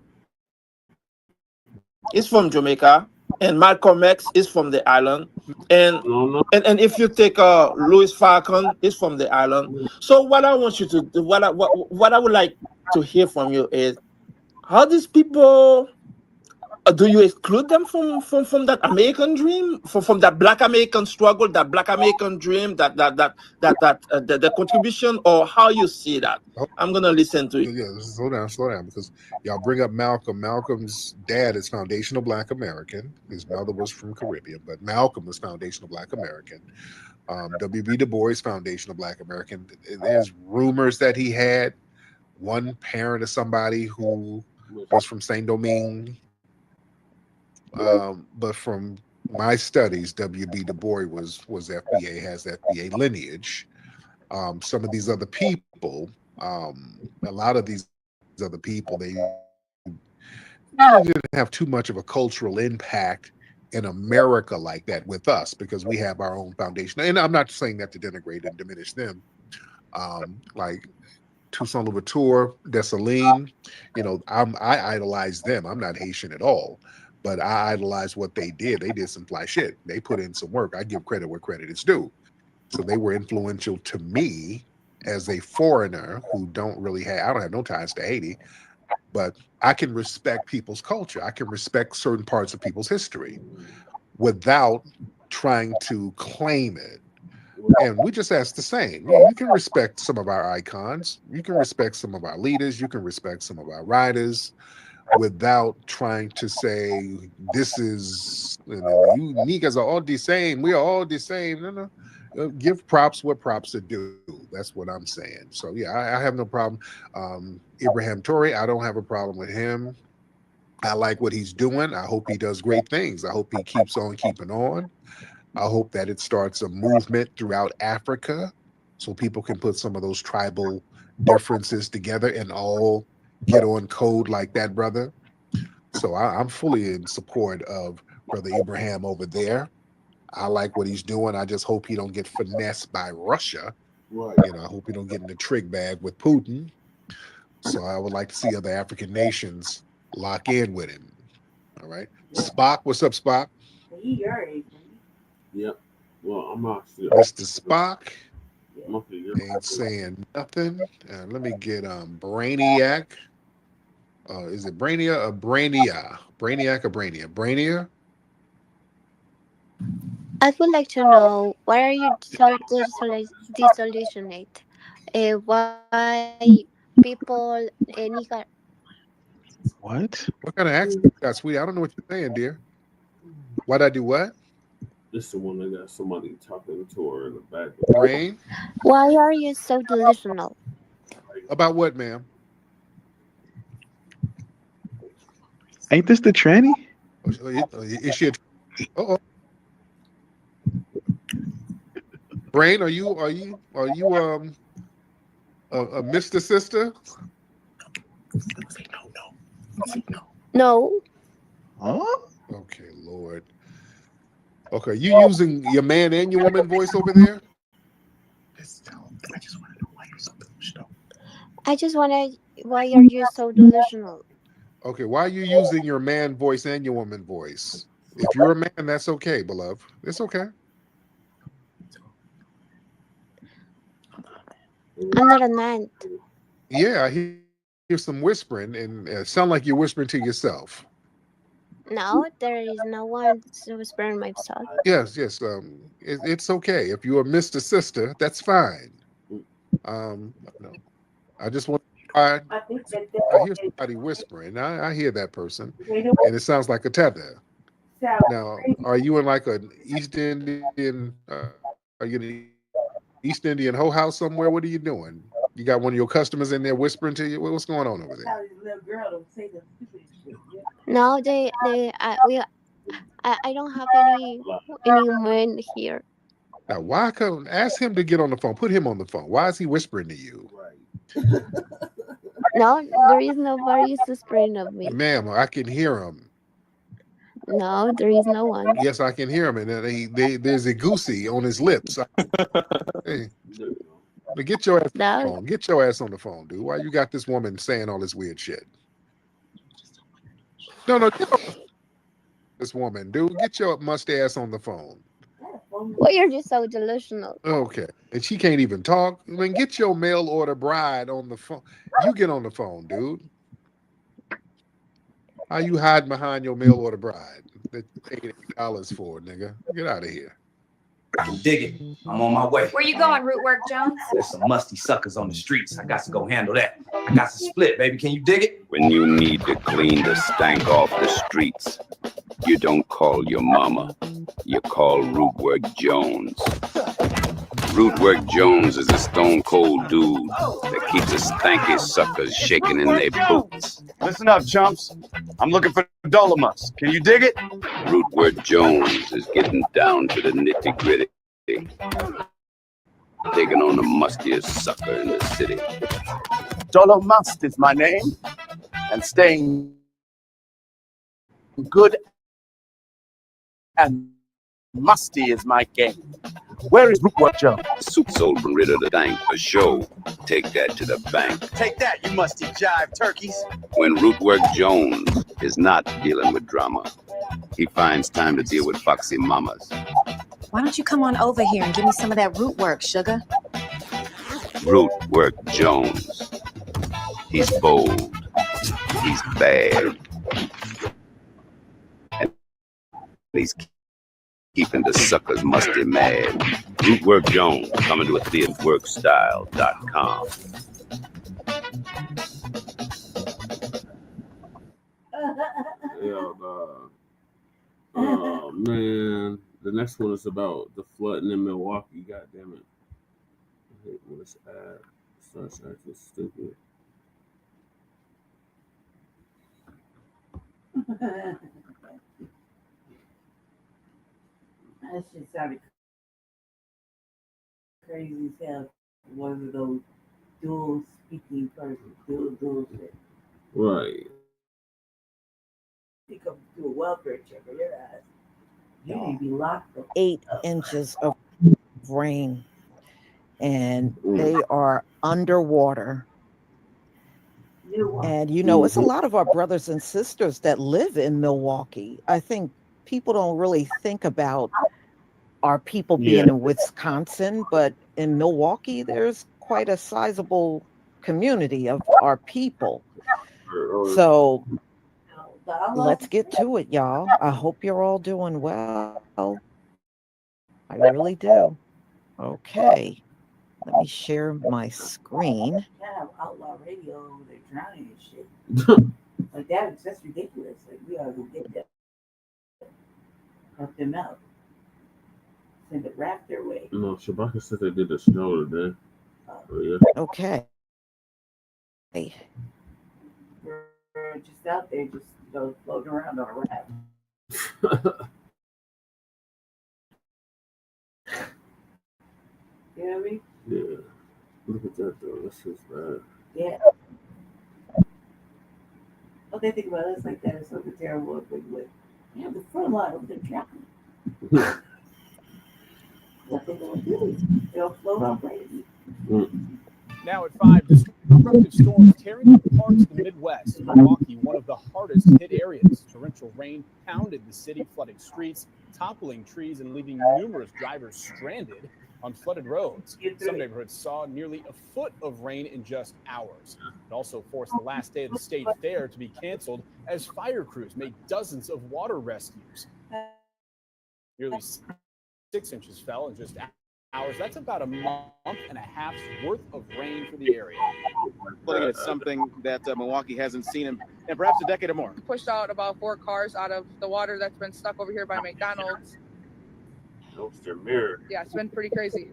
It's from Jamaica, and Malcolm X is from the island, and if you take Louis Farrakhan, is from the island. So what I want you to do, what I would like to hear from you is how these people. Do you exclude them from that American dream, from that Black American struggle, that Black American dream, the contribution, or how you see that? I'm gonna listen to you. Yeah, slow down, because y'all bring up Malcolm. Malcolm's dad is foundational Black American. His mother was from Caribbean, but Malcolm was foundational Black American. W.B. Du Bois, foundational Black American. There's rumors that he had one parent of somebody who was from Saint Domingue. But from my studies, W.B. Du Bois was FBA, has FBA lineage. Some of these other people, a lot of these other people, they didn't have too much of a cultural impact in America like that with us, because we have our own foundation. And I'm not saying that to denigrate and diminish them. Like Toussaint Louverture, Dessalines, I idolize them. I'm not Haitian at all, but I idolize what they did. They did some fly shit. They put in some work. I give credit where credit is due. So they were influential to me as a foreigner who I don't have no ties to Haiti, but I can respect people's culture. I can respect certain parts of people's history without trying to claim it. And we just ask the same. You can respect some of our icons. You can respect some of our leaders. You can respect some of our writers without trying to say, this is, you niggas are all the same. We are all the same. No. Give props what props are due. That's what I'm saying. So, yeah, I have no problem. Ibrahim Toure, I don't have a problem with him. I like what he's doing. I hope he does great things. I hope he keeps on keeping on. I hope that it starts a movement throughout Africa so people can put some of those tribal differences together and all get on code like that, brother. So I'm fully in support of Brother Ibrahim over there. I like what he's doing. I just hope he don't get finessed by Russia. Right. I hope he don't get in the trick bag with Putin. So I would like to see other African nations lock in with him. All right. Spock, what's up, Spock? Yep. Well, I'm actually Mr. Spock ain't saying nothing. Let me get Brainiac. Is it Brainia or Brainia? Brainiac or Brainia? Brainia? I would like to know, why are you so disillusionate? Why people What? What kind of accent you got, sweetie? I don't know what you're saying, dear. Why'd I do what? This is the one that got somebody talking to her in the back. Brain? why are you so delusional? About what, ma'am? Ain't this the tranny? Is she? Uh-oh. Brain, are you a Mr. Sister? No. Huh? Okay, Lord. Okay, you using your man and your woman voice over there? I just wanna. Why are you so delusional? Okay, why are you using your man voice and your woman voice? If you're a man, that's okay, beloved. It's okay. I'm not a man. Yeah, I hear some whispering, and it sound like you're whispering to yourself. No, there is no one to whisper myself. Yes. It's okay. If you're a Mr. Sister, that's fine. No, I just want. I hear somebody whispering. I hear that person, and it sounds like a tether. Now, are you in like an East Indian? Are you in an East Indian hoe house somewhere? What are you doing? You got one of your customers in there whispering to you. What's going on over there? No, I don't have any men here. Now, why come ask him to get on the phone? Put him on the phone. Why is he whispering to you? No, there is nobody whispering of me. Ma'am, I can hear him. No, there is no one. Yes, I can hear him, and there's a goosey on his lips. Hey, get your ass on the phone. Get your ass on the phone, dude. Why you got this woman saying all this weird shit? No, get on this woman, dude. Get your mustache on the phone. Why are you so delusional? Okay, and she can't even talk. Then get your mail order bride on the phone. You get on the phone, dude. How you hiding behind your mail order bride that you paid $8 for, nigga? Get out of here. Dig it. I'm on my way. Where you going, Root Work Jones? There's some musty suckers on the streets. I got to go handle that. I got to split, baby. Can you dig it? When you need to clean the stank off the streets, you don't call your mama. You call Rootwork Jones. Rootwork Jones is a stone cold dude that keeps the stanky suckers shaking in their boots. Listen up, chumps. I'm looking for Dolomus. Can you dig it? Rootwork Jones is getting down to the nitty gritty, digging on the mustiest sucker in the city. Dolomust is my name, and staying good and musty is my game. Where is Rootwork Jones? Soup's old rid of the stank for show. Take that to the bank. Take that, you musty jive turkeys. When Rootwork Jones is not dealing with drama, he finds time to deal with foxy mamas. Why don't you come on over here and give me some of that root work, sugar? Rootwork Jones. He's bold. He's bad. And he's keeping the suckers musty mad. Rootwork Jones coming to a theatreworkstyle.com. Yeah, oh man, the next one is about the flooding in Milwaukee. God damn it! I hate when this ad starts acting stupid. That shit sounded crazy as hell. One of those dual speaking persons, dual shit. Right. You come do a welfare check on your ass. You need to be locked up. 8 inches of rain, and they are underwater. And it's a lot of our brothers and sisters that live in Milwaukee. I think people don't really think about our people being in Wisconsin, but in Milwaukee, there's quite a sizable community of our people. So let's get to it, y'all. I hope you're all doing well. I really do. Okay. Let me share my screen. Have outlaw radio over there drowning and shit. Like that's ridiculous. Like we ought to go get them. Help them out. Send a raft their way. No, Shabaka said they did the snow today. Okay. We're just out there, just floating around on a raft. You know what I mean? Yeah. Look at that though. That's just bad. Yeah. What they think about us like that is something terrible. But you have the front line over there drowning. What they gonna do? They'll float on crazy. Now at 5, destructive storms tearing up parts of the Midwest. Milwaukee, one of the hardest hit areas. Torrential rain pounded the city, flooding streets, toppling trees, and leaving numerous drivers stranded on flooded roads. Some neighborhoods saw nearly a foot of rain in just hours. It also forced the last day of the state fair to be canceled as fire crews made dozens of water rescues. Nearly 6 inches fell in just hours. That's about a month and a half's worth of rain for the area. Looking at something that Milwaukee hasn't seen in perhaps a decade or more. Pushed out about 4 cars out of the water that's been stuck over here by McDonald's. Helps their mirror. Yeah, it's been pretty crazy.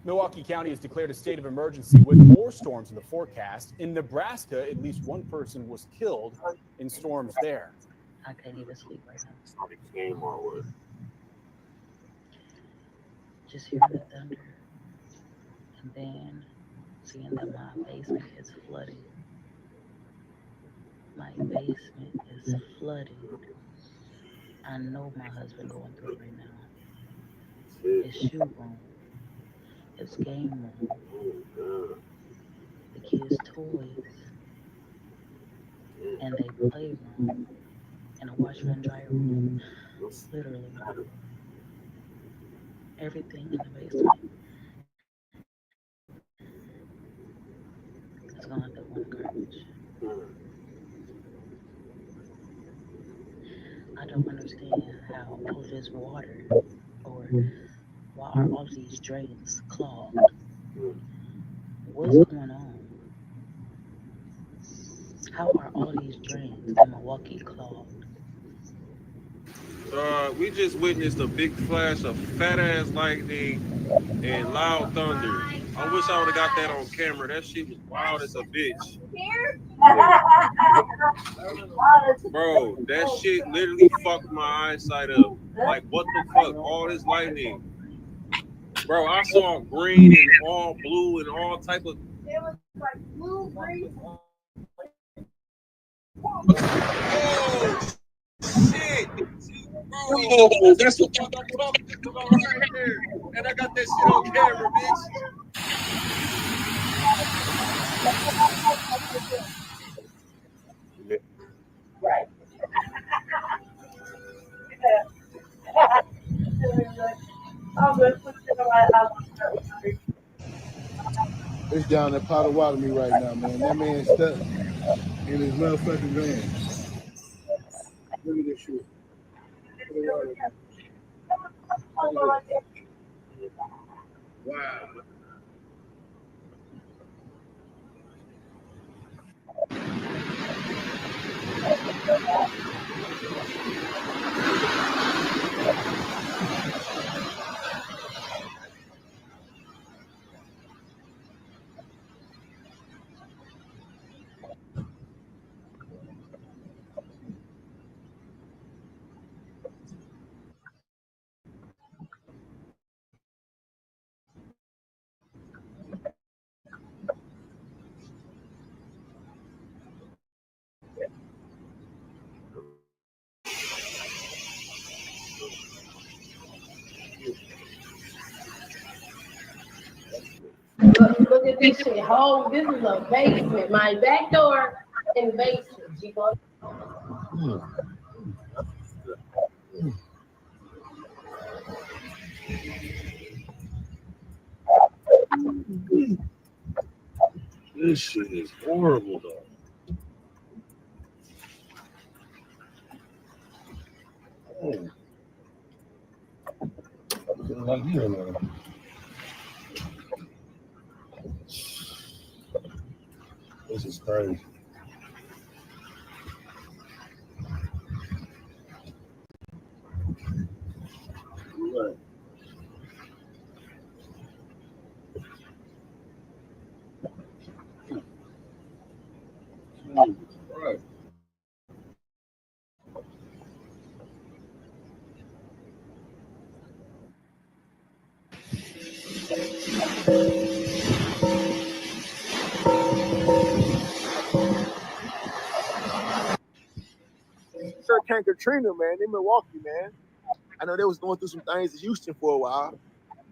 Milwaukee County has declared a state of emergency with more storms in the forecast. In Nebraska, at least one person was killed in storms there. I can't even sleep right now. It's not a game or what. Just hearing the thunder and then seeing that my basement is flooded. My basement is flooded. I know my husband going through it right now. His shoe room, his game room, the kids' toys, and they playroom, and a washer and dryer room. Literally. Everything in the basement is going to go in the garbage. I don't understand how all this water, or why are all these drains clogged? What's going on? How are all these drains in Milwaukee clogged? We just witnessed a big flash of fat ass lightning and loud thunder. I wish I would have got that on camera. That shit was wild as a bitch. Bro, that shit literally fucked my eyesight up. Like, what the fuck? All this lightning. Bro, I saw green and all blue and all type of... It was like blue, green. Oh, shit. Bro, that's what I'm talking about right here. And I got that shit on camera, bitch. Right. It's down at Potawatomi right now, man. That man's stuck in his motherfucking van. Look at this shit. Wow. Look at this shit. Oh, this is a basement. My back door in the basement. G-Boy. This shit is horrible, though. Oh. Like here, man. This is crazy. Right. Right. Hurricane Katrina, man, in Milwaukee, man. I know they was going through some things in Houston for a while,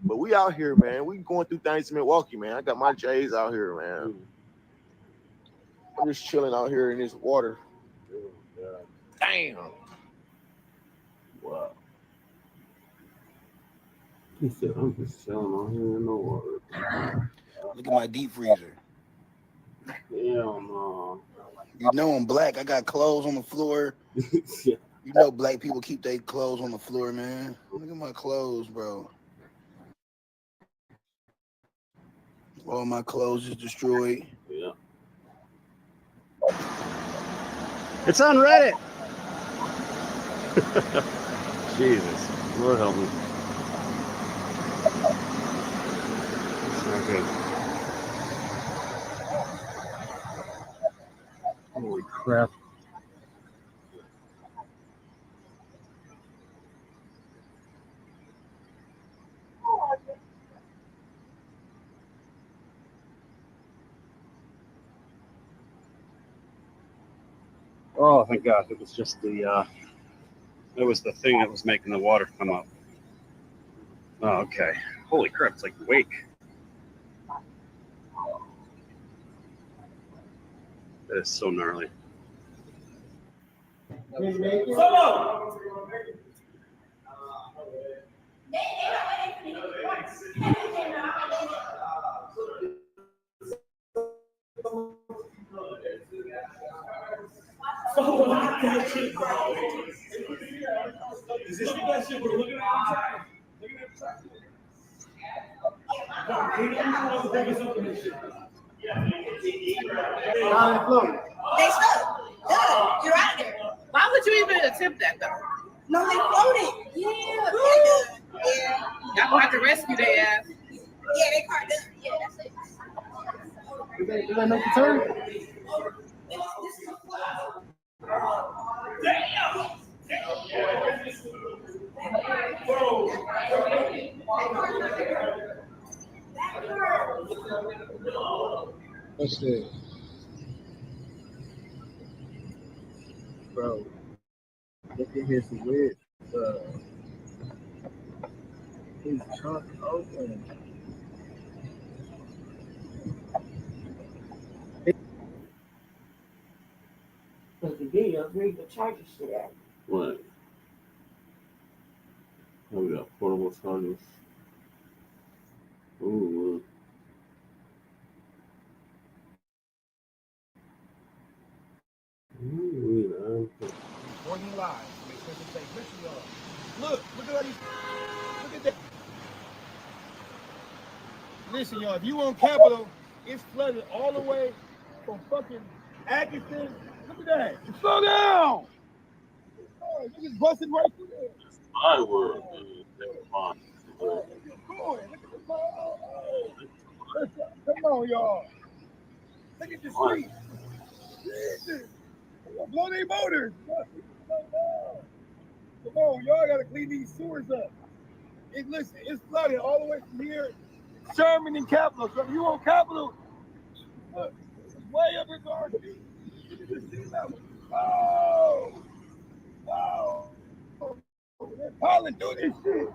but we out here, man. We going through things in Milwaukee, man. I got my J's out here, man. I'm just chilling out here in this water. Damn. Wow. He said, I'm just chilling on here in the water. Look at my deep freezer. Hell no. You know I'm black. I got clothes on the floor. You know black people keep their clothes on the floor, man. Look at my clothes, bro. All my clothes is destroyed. Yeah. It's on Reddit. Jesus. Lord help me. It's not good. Holy crap. Oh, thank God. It was just the thing that was making the water come up. Oh, okay. Holy crap, it's like wake. That is so gnarly. Is this that shit we're looking at? Looking at the track. They stuck. Done. You're out of there. Why would you even attempt that though? No, they floated. Yeah. Yeah. Y'all gonna have to rescue their ass. Yeah, they caught them. Yeah, that's it. Did they make the turn? What's this? Bro, look at his width. His trunk open. Because the video, where you can charge your shit at. What? Oh, we got portable chargers. Ooh. Working live. Make sure to say, listen, y'all. Look at all these. Look at that. Listen, y'all, if you on Capitol, it's flooded all the way from fucking Atkinson. Look at that. Slow down. Oh, you just busted right through there. My word, man. Come on, y'all. Look at the street. Jesus. Blow their motors. Come on, y'all gotta clean these sewers up. Listen, it's flooded all the way from here, Sherman and Capitol. So if you on Capitol, look, it's way up in Garfield. Oh, wow. They're piling through this shit.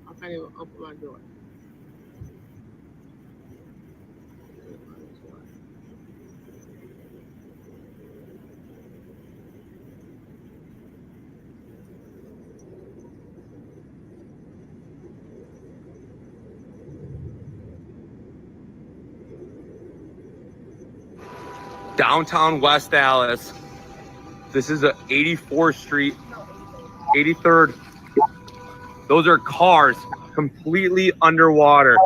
I can't even open my door. Downtown West Dallas. This is a 84th Street, 83rd. Those are cars completely underwater.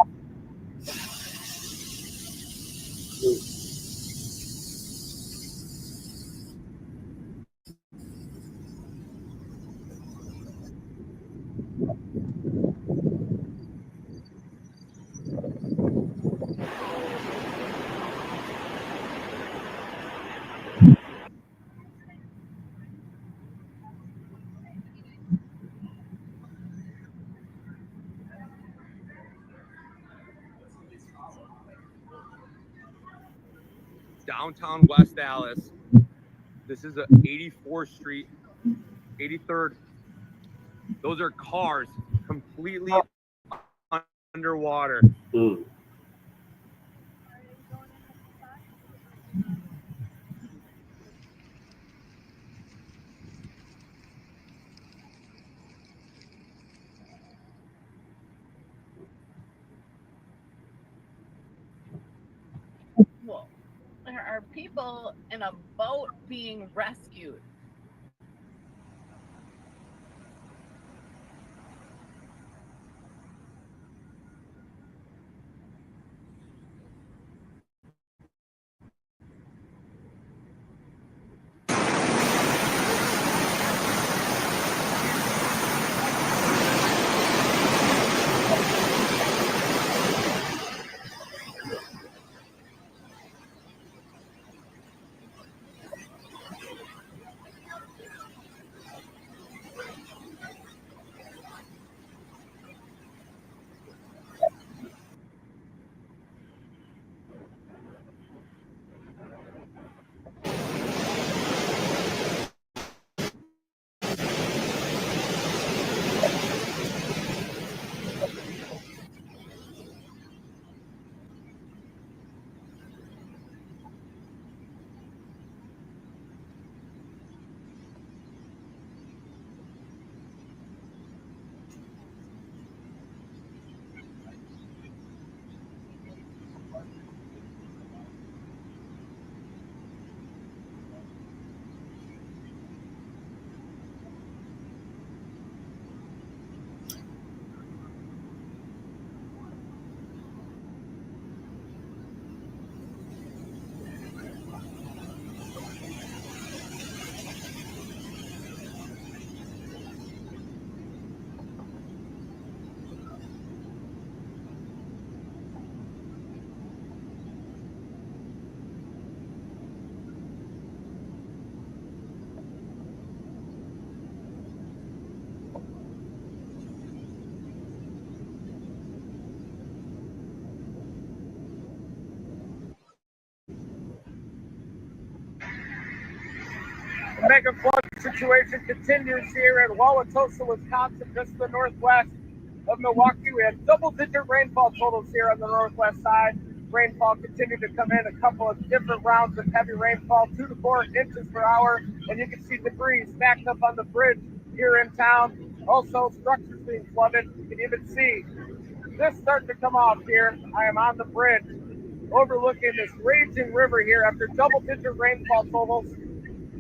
downtown West Dallas. This is a 84th Street, 83rd. Those are cars completely underwater. Well, there are people in a boat being rescued. The mega flood situation continues here in Wauwatosa, Wisconsin, just to the northwest of Milwaukee. We had double-digit rainfall totals here on the northwest side. Rainfall continued to come in, a couple of different rounds of heavy rainfall, 2 to 4 inches per hour, and you can see debris stacked up on the bridge here in town. Also, structures being flooded. You can even see this starting to come off here. I am on the bridge overlooking this raging river here after double-digit rainfall totals.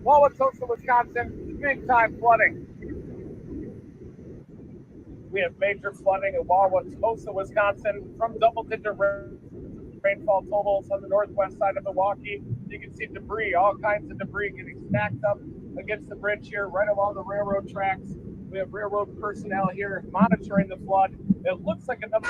Wauwatosa, Wisconsin, big-time flooding. We have major flooding in Wauwatosa, Wisconsin from double-digit rainfall totals on the northwest side of Milwaukee. You can see debris, all kinds of debris getting stacked up against the bridge here right along the railroad tracks. We have railroad personnel here monitoring the flood. It looks like another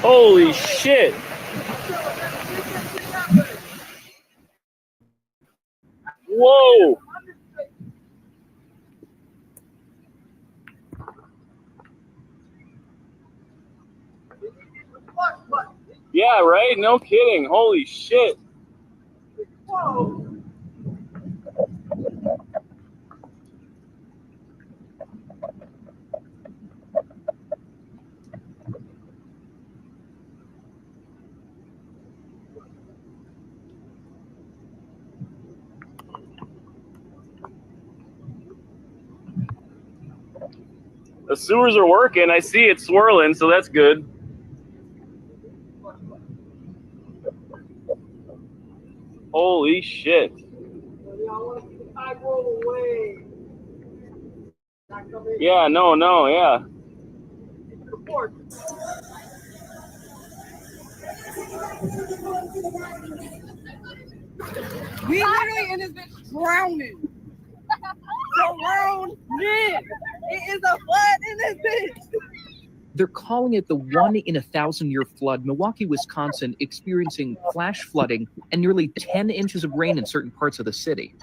Holy shit. Whoa. Yeah, right? No kidding. Holy shit. Whoa. The sewers are working. I see it swirling, so that's good. Holy shit. Yeah, no, yeah. We literally in this bitch drowning. grown men. It is a flood in this bitch. They're calling it the 1 in 1,000-year flood. Milwaukee, Wisconsin, experiencing flash flooding and nearly 10 inches of rain in certain parts of the city.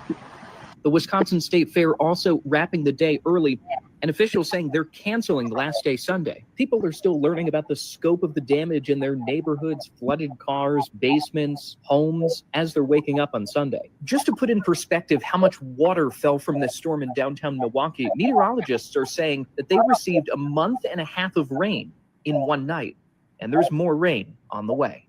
The Wisconsin State Fair also wrapping the day early, and officials saying they're canceling last day Sunday. People are still learning about the scope of the damage in their neighborhoods, flooded cars, basements, homes, as they're waking up on Sunday. Just to put in perspective how much water fell from this storm in downtown Milwaukee, meteorologists are saying that they received a month and a half of rain in one night, and there's more rain on the way.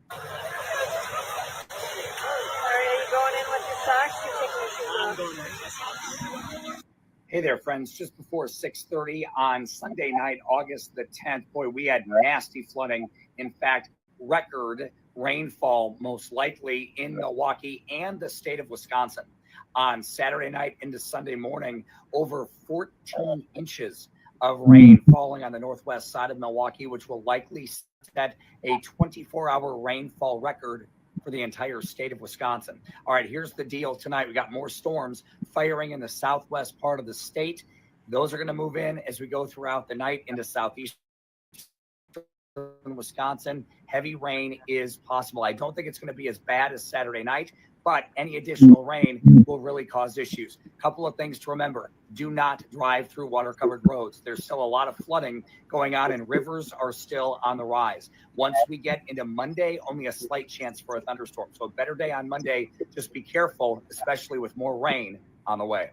Hey there, friends. Just before 6:30 on Sunday night, August the 10th, boy, we had nasty flooding. In fact, record rainfall, most likely in Milwaukee and the state of Wisconsin. On Saturday night into Sunday morning, over 14 inches of rain falling on the northwest side of Milwaukee, which will likely set a 24-hour rainfall record for the entire state of Wisconsin. All right, here's the deal tonight. We got more storms firing in the southwest part of the state. Those are going to move in as we go throughout the night into southeastern Wisconsin. Heavy rain is possible. I don't think it's going to be as bad as Saturday night, but any additional rain will really cause issues. A couple of things to remember. Do not drive through water-covered roads. There's still a lot of flooding going on, and rivers are still on the rise. Once we get into Monday, only a slight chance for a thunderstorm. So a better day on Monday. Just be careful, especially with more rain on the way.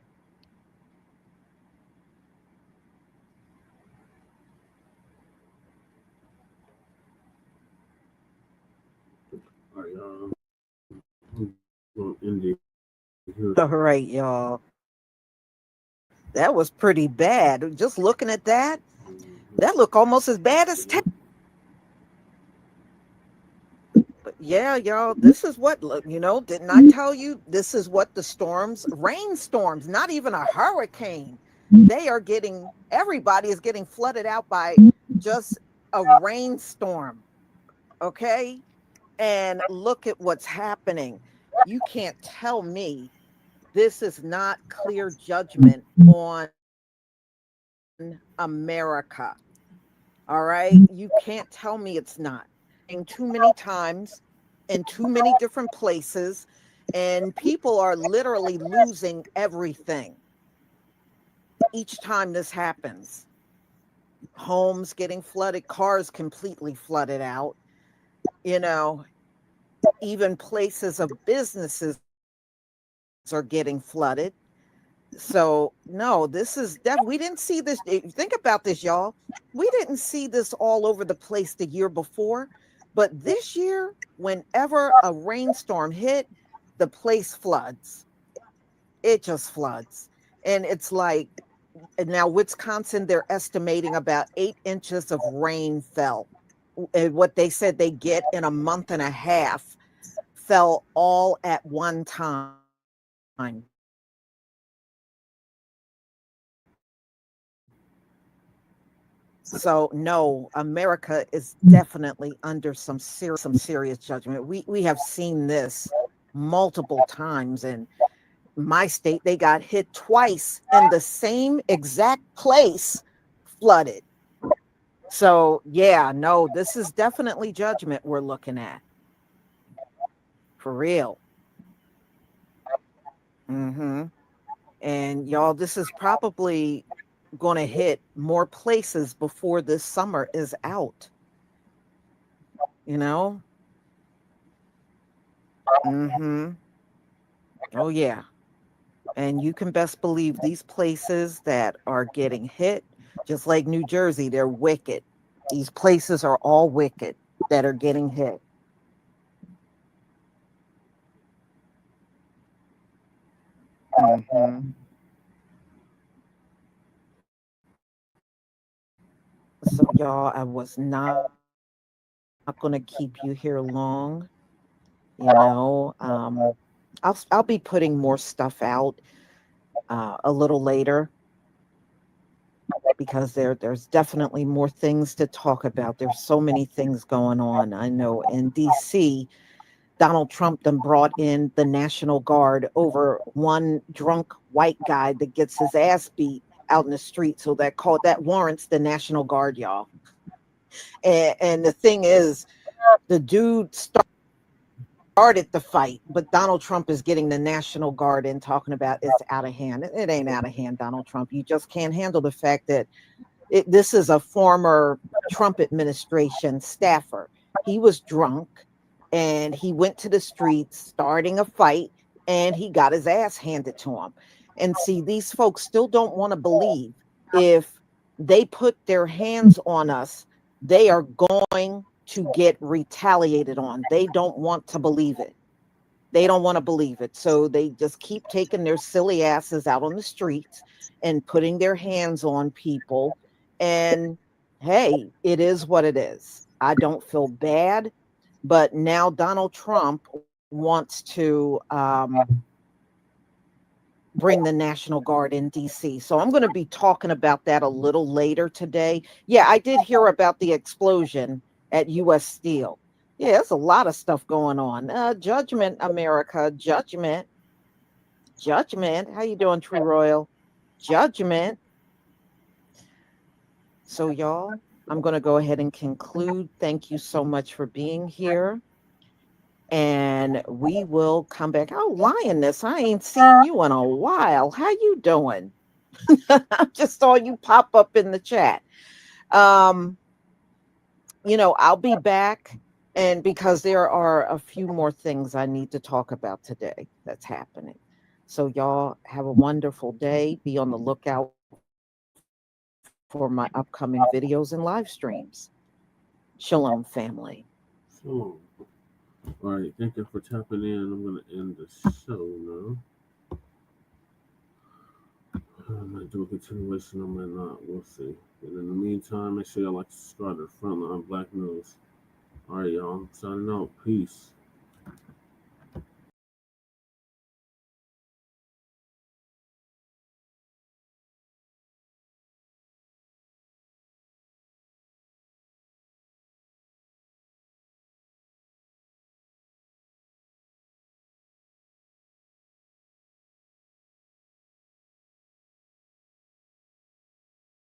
All right, y'all. That was pretty bad. Just looking at that, that looked almost as bad as But yeah, y'all, this is what, didn't I tell you? This is what the storms, rainstorms, not even a hurricane. Everybody is getting flooded out by just a rainstorm. Okay? And look at what's happening. You can't tell me this is not clear judgment on America. All right? You can't tell me it's not. Too many times in too many different places, and people are literally losing everything each time this happens. Homes getting flooded, cars completely flooded out, even places of businesses are getting flooded. So no, this is we didn't see this. Think about this, y'all. We didn't see this all over the place the year before, but this year, whenever a rainstorm hit, the place floods. It just floods. And it's like, now Wisconsin, they're estimating about 8 inches of rain fell. And what they said they get in a month and a half fell all at one time. So no, America is definitely under some serious judgment. We have seen this multiple times. In my state, they got hit twice in the same exact place, flooded. So yeah, no, this is definitely judgment we're looking at. For real. And y'all, this is probably going to hit more places before this summer is out. Oh yeah. And you can best believe these places that are getting hit, just like New Jersey, they're wicked. These places are all wicked that are getting hit. So y'all, I was not going to keep you here long. I'll be putting more stuff out a little later, because there's definitely more things to talk about. There's so many things going on. I know in DC, Donald Trump then brought in the National Guard over one drunk white guy that gets his ass beat out in the street. So that warrants the National Guard, y'all. And the thing is, the dude started the fight, but Donald Trump is getting the National Guard in, talking about it's out of hand. It ain't out of hand, Donald Trump. You just can't handle the fact that this is a former Trump administration staffer. He was drunk and he went to the streets starting a fight and he got his ass handed to him. And see, these folks still don't want to believe if they put their hands on us, they are going to get retaliated on. They don't want to believe it. They don't want to believe it. So they just keep taking their silly asses out on the streets and putting their hands on people. And hey, it is what it is. I don't feel bad, but now Donald Trump wants to bring the National Guard in DC. So I'm going to be talking about that a little later today. Yeah, I did hear about the explosion at US Steel. Yeah, there's a lot of stuff going on. Judgment, America, judgment. Judgment. How you doing, True Royal? Judgment. So y'all, I'm going to go ahead and conclude. Thank you so much for being here. And we will come back. Oh, Lioness, I ain't seen you in a while. How you doing? I just saw you pop up in the chat. I'll be back. And because there are a few more things I need to talk about today that's happening. So y'all have a wonderful day. Be on the lookout for my upcoming videos and live streams. Shalom, family. So, all right, thank you for tapping in. I'm going to end the show now. I might do a continuation, I might not. We'll see. And in the meantime, make sure y'all like to subscribe to Frontline Black News. All right, y'all. I'm signing out. Peace.